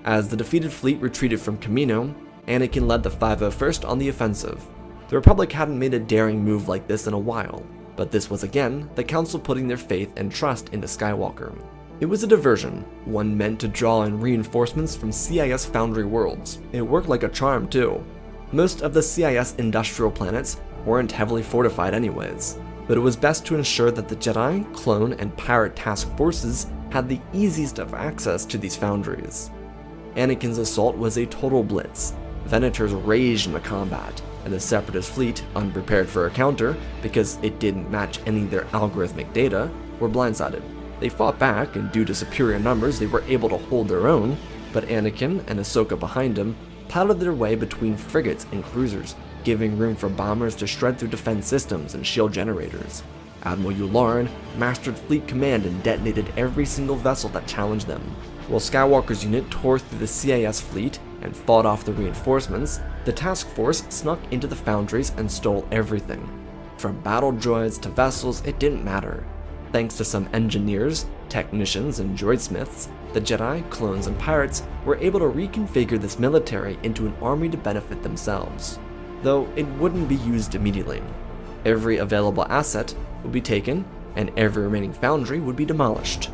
As the defeated fleet retreated from Kamino, Anakin led the 501st on the offensive. The Republic hadn't made a daring move like this in a while, but this was again the Council putting their faith and trust into Skywalker. It was a diversion, one meant to draw in reinforcements from CIS Foundry worlds. It worked like a charm too. Most of the CIS industrial planets weren't heavily fortified anyways, but it was best to ensure that the Jedi, clone, and pirate task forces had the easiest of access to these foundries. Anakin's assault was a total blitz. Venators raged in the combat, and the Separatist fleet, unprepared for a counter because it didn't match any of their algorithmic data, were blindsided. They fought back, and due to superior numbers they were able to hold their own, but Anakin and Ahsoka behind him paddled their way between frigates and cruisers, giving room for bombers to shred through defense systems and shield generators. Admiral Yularen mastered fleet command and detonated every single vessel that challenged them. While Skywalker's unit tore through the CIS fleet and fought off the reinforcements, the task force snuck into the foundries and stole everything. From battle droids to vessels, it didn't matter. Thanks to some engineers, technicians, and droidsmiths, the Jedi, clones, and pirates were able to reconfigure this military into an army to benefit themselves, though it wouldn't be used immediately. Every available asset would be taken, and every remaining foundry would be demolished.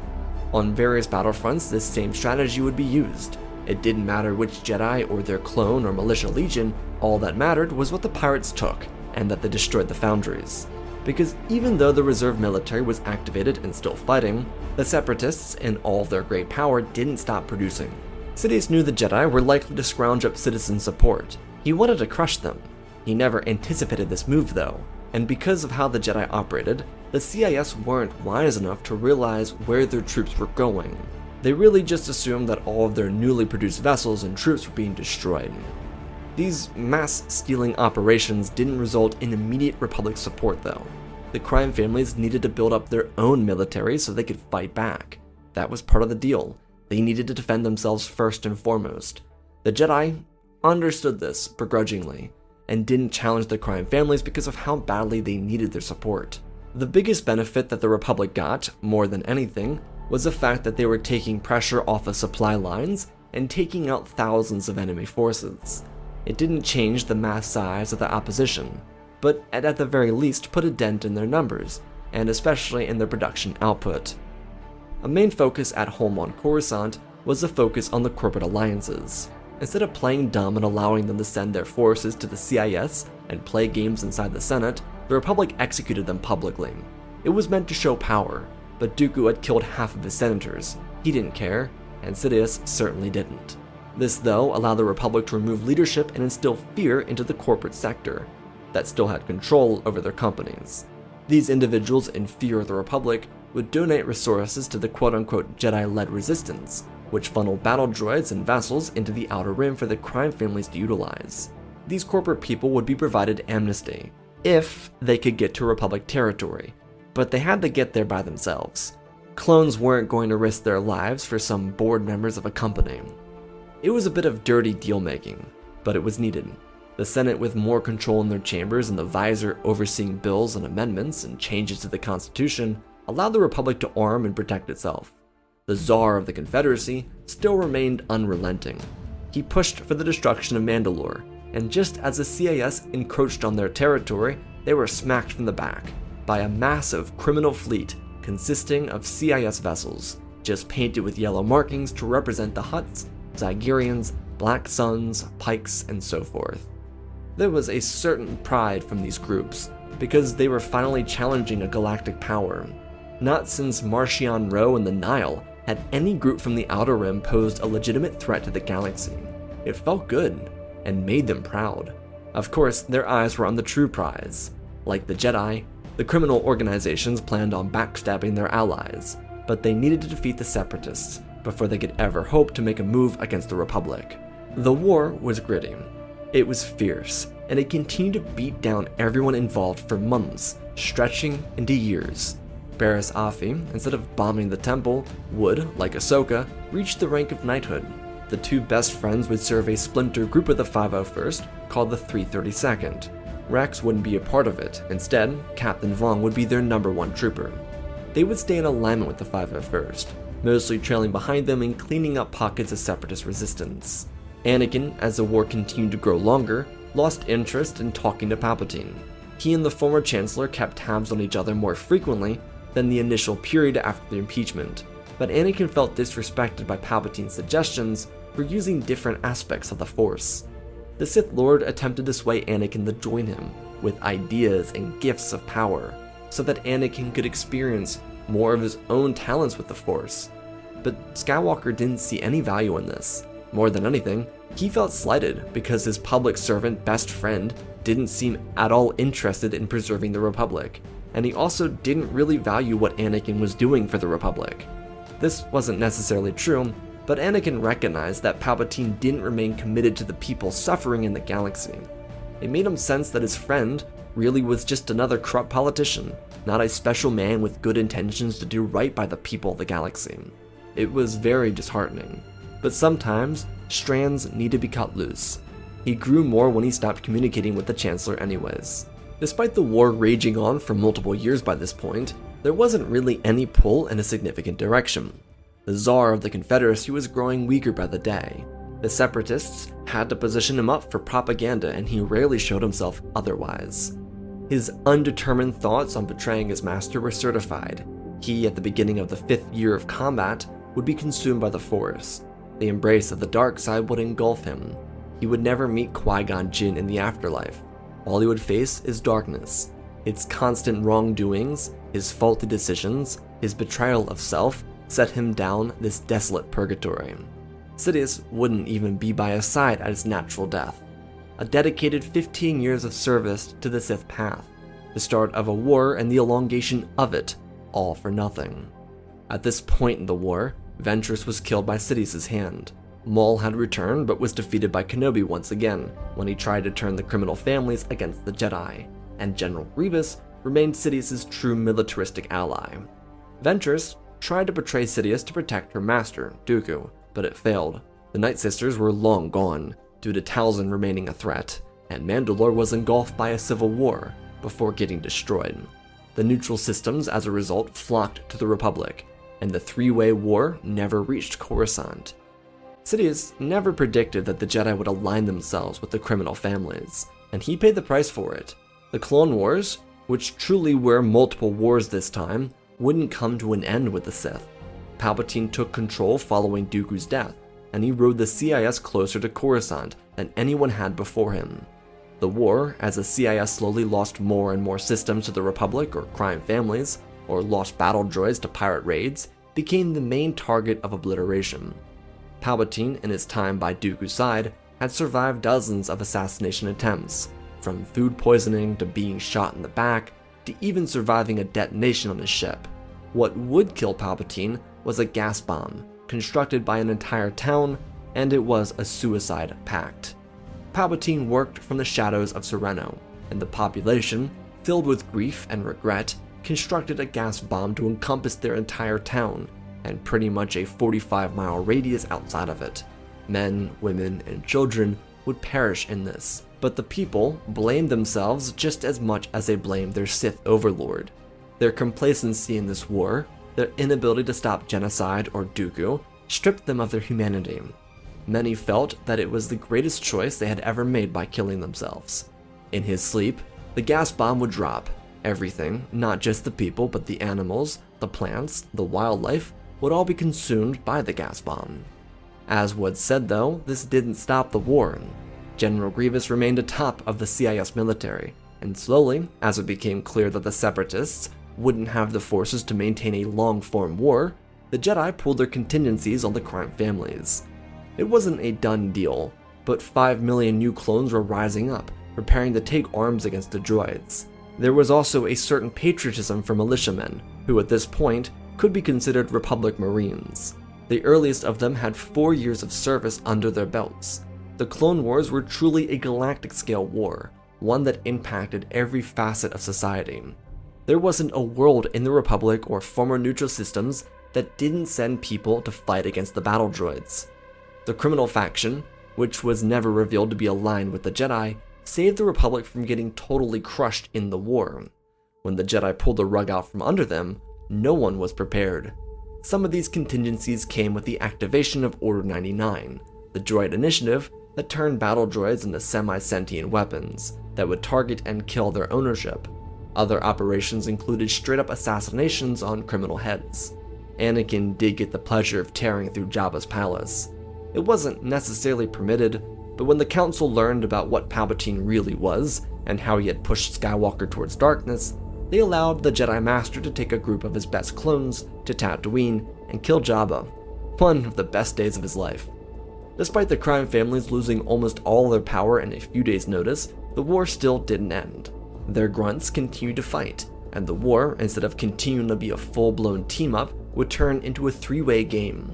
On various battlefronts, this same strategy would be used. It didn't matter which Jedi or their clone or militia legion, all that mattered was what the pirates took, and that they destroyed the foundries. Because even though the reserve military was activated and still fighting, the Separatists, in all their great power, didn't stop producing. Sidious knew the Jedi were likely to scrounge up citizen support. He wanted to crush them. He never anticipated this move though, and because of how the Jedi operated, the CIS weren't wise enough to realize where their troops were going. They really just assumed that all of their newly produced vessels and troops were being destroyed. These mass-stealing operations didn't result in immediate Republic support though. The crime families needed to build up their own military so they could fight back. That was part of the deal. They needed to defend themselves first and foremost. The Jedi understood this begrudgingly, and didn't challenge the crime families because of how badly they needed their support. The biggest benefit that the Republic got, more than anything, was the fact that they were taking pressure off of supply lines and taking out thousands of enemy forces. It didn't change the mass size of the opposition, but at the very least put a dent in their numbers, and especially in their production output. A main focus at home on Coruscant was the focus on the corporate alliances. Instead of playing dumb and allowing them to send their forces to the CIS and play games inside the Senate, the Republic executed them publicly. It was meant to show power, but Dooku had killed half of his senators. He didn't care, and Sidious certainly didn't. This, though, allowed the Republic to remove leadership and instill fear into the corporate sector that still had control over their companies. These individuals, in fear of the Republic, would donate resources to the quote-unquote Jedi-led resistance, which funneled battle droids and vessels into the Outer Rim for the crime families to utilize. These corporate people would be provided amnesty, if they could get to Republic territory, but they had to get there by themselves. Clones weren't going to risk their lives for some board members of a company. It was a bit of dirty deal-making, but it was needed. The Senate, with more control in their chambers and the Visor overseeing bills and amendments and changes to the Constitution, allowed the Republic to arm and protect itself. The Tsar of the Confederacy still remained unrelenting. He pushed for the destruction of Mandalore, and just as the CIS encroached on their territory, they were smacked from the back by a massive criminal fleet consisting of CIS vessels, just painted with yellow markings to represent the Hutts, Zygerians, Black Suns, Pikes, and so forth. There was a certain pride from these groups, because they were finally challenging a galactic power. Not since Marchion Ro and the Nile had any group from the Outer Rim posed a legitimate threat to the galaxy. It felt good, and made them proud. Of course, their eyes were on the true prize. Like the Jedi, the criminal organizations planned on backstabbing their allies, but they needed to defeat the Separatists before they could ever hope to make a move against the Republic. The war was gritty. It was fierce, and it continued to beat down everyone involved for months, stretching into years. Barriss Offee, instead of bombing the temple, would, like Ahsoka, reach the rank of knighthood. The two best friends would serve a splinter group of the 501st called the 332nd. Rex wouldn't be a part of it. Instead, Captain Vong would be their #1 trooper. They would stay in alignment with the 501st, mostly trailing behind them and cleaning up pockets of Separatist resistance. Anakin, as the war continued to grow longer, lost interest in talking to Palpatine. He and the former Chancellor kept tabs on each other more frequently than the initial period after the impeachment, but Anakin felt disrespected by Palpatine's suggestions for using different aspects of the Force. The Sith Lord attempted to sway Anakin to join him with ideas and gifts of power, so that Anakin could experience more of his own talents with the Force. But Skywalker didn't see any value in this. More than anything, he felt slighted because his public servant best friend didn't seem at all interested in preserving the Republic, and he also didn't really value what Anakin was doing for the Republic. This wasn't necessarily true, but Anakin recognized that Palpatine didn't remain committed to the people suffering in the galaxy. It made him sense that his friend really was just another corrupt politician, not a special man with good intentions to do right by the people of the galaxy. It was very disheartening, but sometimes strands need to be cut loose. He grew more when he stopped communicating with the Chancellor anyways. Despite the war raging on for multiple years by this point, there wasn't really any pull in a significant direction. The Tsar of the Confederacy was growing weaker by the day. The Separatists had to position him up for propaganda, and he rarely showed himself otherwise. His undetermined thoughts on betraying his master were certified. He, at the beginning of the 5th year of combat, would be consumed by the Force. The embrace of the dark side would engulf him. He would never meet Qui-Gon Jinn in the afterlife. All he would face is darkness. Its constant wrongdoings, his faulty decisions, his betrayal of self, set him down this desolate purgatory. Sidious wouldn't even be by his side at his natural death. a dedicated 15 years of service to the Sith path, the start of a war and the elongation of it, all for nothing. At this point in the war, Ventress was killed by Sidious's hand. Maul had returned but was defeated by Kenobi once again when he tried to turn the criminal families against the Jedi, and General Grievous remained Sidious's true militaristic ally. Ventress tried to betray Sidious to protect her master, Dooku, but it failed. The Night Sisters were long gone, due to Talzin remaining a threat, and Mandalore was engulfed by a civil war before getting destroyed. The neutral systems, as a result, flocked to the Republic, and the three-way war never reached Coruscant. Sidious never predicted that the Jedi would align themselves with the criminal families, and he paid the price for it. The Clone Wars, which truly were multiple wars this time, wouldn't come to an end with the Sith. Palpatine took control following Dooku's death, and he rode the CIS closer to Coruscant than anyone had before him. The war, as the CIS slowly lost more and more systems to the Republic or crime families, or lost battle droids to pirate raids, became the main target of obliteration. Palpatine, in his time by Dooku's side, had survived dozens of assassination attempts, from food poisoning to being shot in the back, to even surviving a detonation on his ship. What would kill Palpatine was a gas bomb, constructed by an entire town, and it was a suicide pact. Palpatine worked from the shadows of Sereno, and the population, filled with grief and regret, constructed a gas bomb to encompass their entire town, and pretty much a 45-mile radius outside of it. Men, women, and children would perish in this, but the people blamed themselves just as much as they blamed their Sith overlord. Their complacency in this war, their inability to stop genocide or Dooku, stripped them of their humanity. Many felt that it was the greatest choice they had ever made by killing themselves. In his sleep, the gas bomb would drop. Everything, not just the people but the animals, the plants, the wildlife, would all be consumed by the gas bomb. As was said though, this didn't stop the war. General Grievous remained atop of the CIS military, and slowly, as it became clear that the Separatists wouldn't have the forces to maintain a long-form war, the Jedi pulled their contingencies on the crime families. It wasn't a done deal, but 5 million new clones were rising up, preparing to take arms against the droids. There was also a certain patriotism for militiamen, who at this point could be considered Republic Marines. The earliest of them had 4 years of service under their belts. The Clone Wars were truly a galactic-scale war, one that impacted every facet of society. There wasn't a world in the Republic or former neutral systems that didn't send people to fight against the battle droids. The criminal faction, which was never revealed to be aligned with the Jedi, saved the Republic from getting totally crushed in the war. When the Jedi pulled the rug out from under them, no one was prepared. Some of these contingencies came with the activation of Order 99, the droid initiative that turned battle droids into semi-sentient weapons that would target and kill their ownership. Other operations included straight-up assassinations on criminal heads. Anakin did get the pleasure of tearing through Jabba's palace. It wasn't necessarily permitted, but when the Council learned about what Palpatine really was, and how he had pushed Skywalker towards darkness, they allowed the Jedi Master to take a group of his best clones to Tatooine and kill Jabba, one of the best days of his life. Despite the crime families losing almost all their power in a few days' notice, the war still didn't end. Their grunts continued to fight, and the war, instead of continuing to be a full-blown team-up, would turn into a three-way game.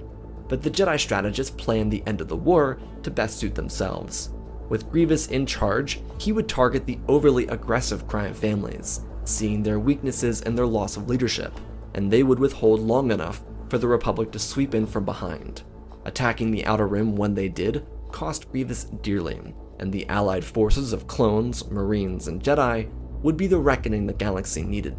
But the Jedi strategists planned the end of the war to best suit themselves. With Grievous in charge, he would target the overly aggressive crime families, seeing their weaknesses and their loss of leadership, and they would withhold long enough for the Republic to sweep in from behind. Attacking the Outer Rim when they did cost Grievous dearly, and the allied forces of clones, Marines, and Jedi would be the reckoning the galaxy needed.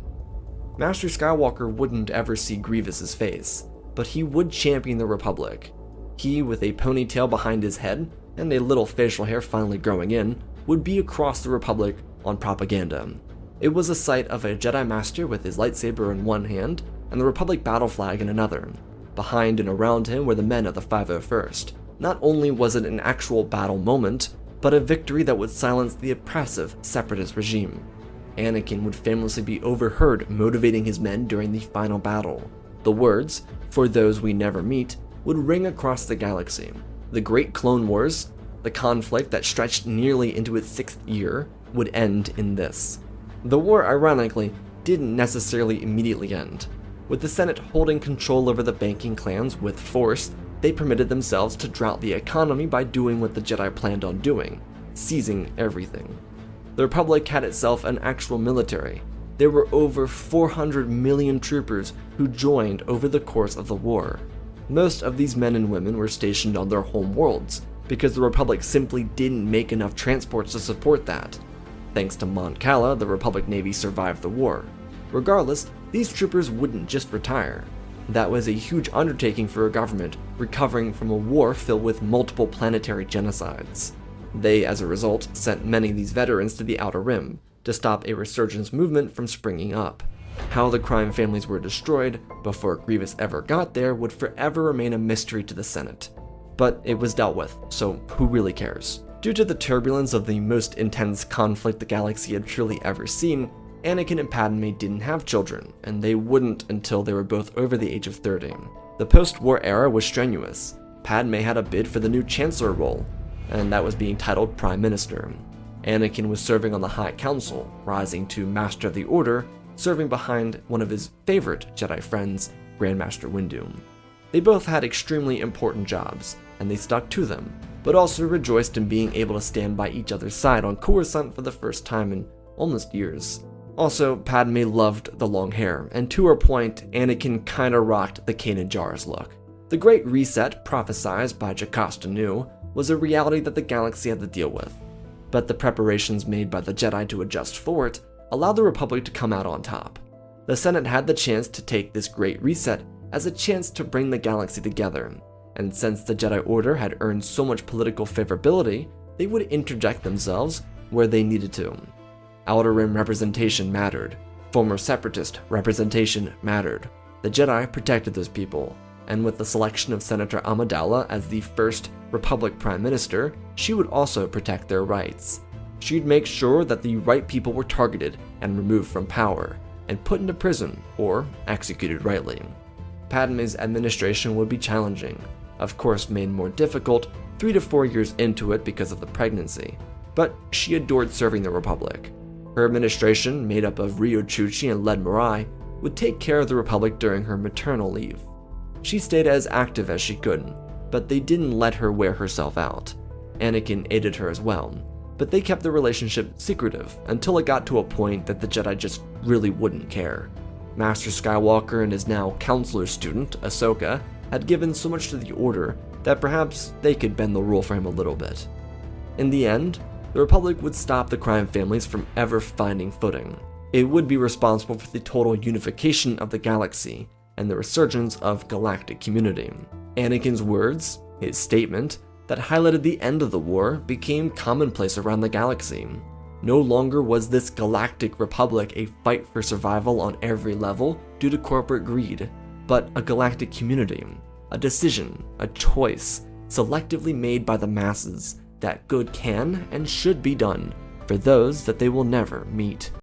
Master Skywalker wouldn't ever see Grievous's face, but he would champion the Republic. He, with a ponytail behind his head and a little facial hair finally growing in, would be across the Republic on propaganda. It was a sight of a Jedi Master with his lightsaber in one hand and the Republic battle flag in another. Behind and around him were the men of the 501st. Not only was it an actual battle moment, but a victory that would silence the oppressive Separatist regime. Anakin would famously be overheard motivating his men during the final battle. The words, "For those we never meet," would ring across the galaxy. The Great Clone Wars the conflict that stretched nearly into its 6th year would end in this. The war, ironically, didn't necessarily immediately end. With the Senate holding control over the banking clans with force, they permitted themselves to drought the economy by doing what the Jedi planned on doing, seizing everything. The Republic had itself an actual military. There were over 400 million troopers who joined over the course of the war. Most of these men and women were stationed on their home worlds, because the Republic simply didn't make enough transports to support that. Thanks to Mon Cala, the Republic Navy survived the war. Regardless, these troopers wouldn't just retire. That was a huge undertaking for a government recovering from a war filled with multiple planetary genocides. They, as a result, sent many of these veterans to the Outer Rim to stop a resurgence movement from springing up. How the crime families were destroyed before Grievous ever got there would forever remain a mystery to the Senate. But it was dealt with, so who really cares? Due to the turbulence of the most intense conflict the galaxy had truly ever seen, Anakin and Padme didn't have children, and they wouldn't until they were both over the age of 30. The post-war era was strenuous. Padme had a bid for the new Chancellor role, and that was being titled Prime Minister. Anakin was serving on the High Council, rising to Master of the Order, serving behind one of his favorite Jedi friends, Grandmaster Windu. They both had extremely important jobs, and they stuck to them, but also rejoiced in being able to stand by each other's side on Coruscant for the first time in almost years. Also, Padme loved the long hair, and to her point, Anakin kinda rocked the Kanan Jarrus look. The Great Reset, prophesied by Jocasta Nu, was a reality that the galaxy had to deal with, but the preparations made by the Jedi to adjust for it allowed the Republic to come out on top. The Senate had the chance to take this Great Reset as a chance to bring the galaxy together, and since the Jedi Order had earned so much political favorability, they would interject themselves where they needed to. Outer Rim representation mattered. Former Separatist representation mattered. The Jedi protected those people, and with the selection of Senator Amidala as the first Republic Prime Minister, she would also protect their rights. She'd make sure that the right people were targeted and removed from power, and put into prison or executed rightly. Padme's administration would be challenging, of course made more difficult 3 to 4 years into it because of the pregnancy, but she adored serving the Republic. Her administration, made up of Ryo Chuchi and Led Morai, would take care of the Republic during her maternal leave. She stayed as active as she could, but they didn't let her wear herself out. Anakin aided her as well, but they kept the relationship secretive until it got to a point that the Jedi just really wouldn't care. Master Skywalker and his now counselor student, Ahsoka, had given so much to the Order that perhaps they could bend the rule for him a little bit. In the end, the Republic would stop the crime families from ever finding footing. It would be responsible for the total unification of the galaxy and the resurgence of galactic community. Anakin's words, his statement, that highlighted the end of the war became commonplace around the galaxy. No longer was this galactic republic a fight for survival on every level due to corporate greed, but a galactic community, a decision, a choice, selectively made by the masses, that good can and should be done for those that they will never meet.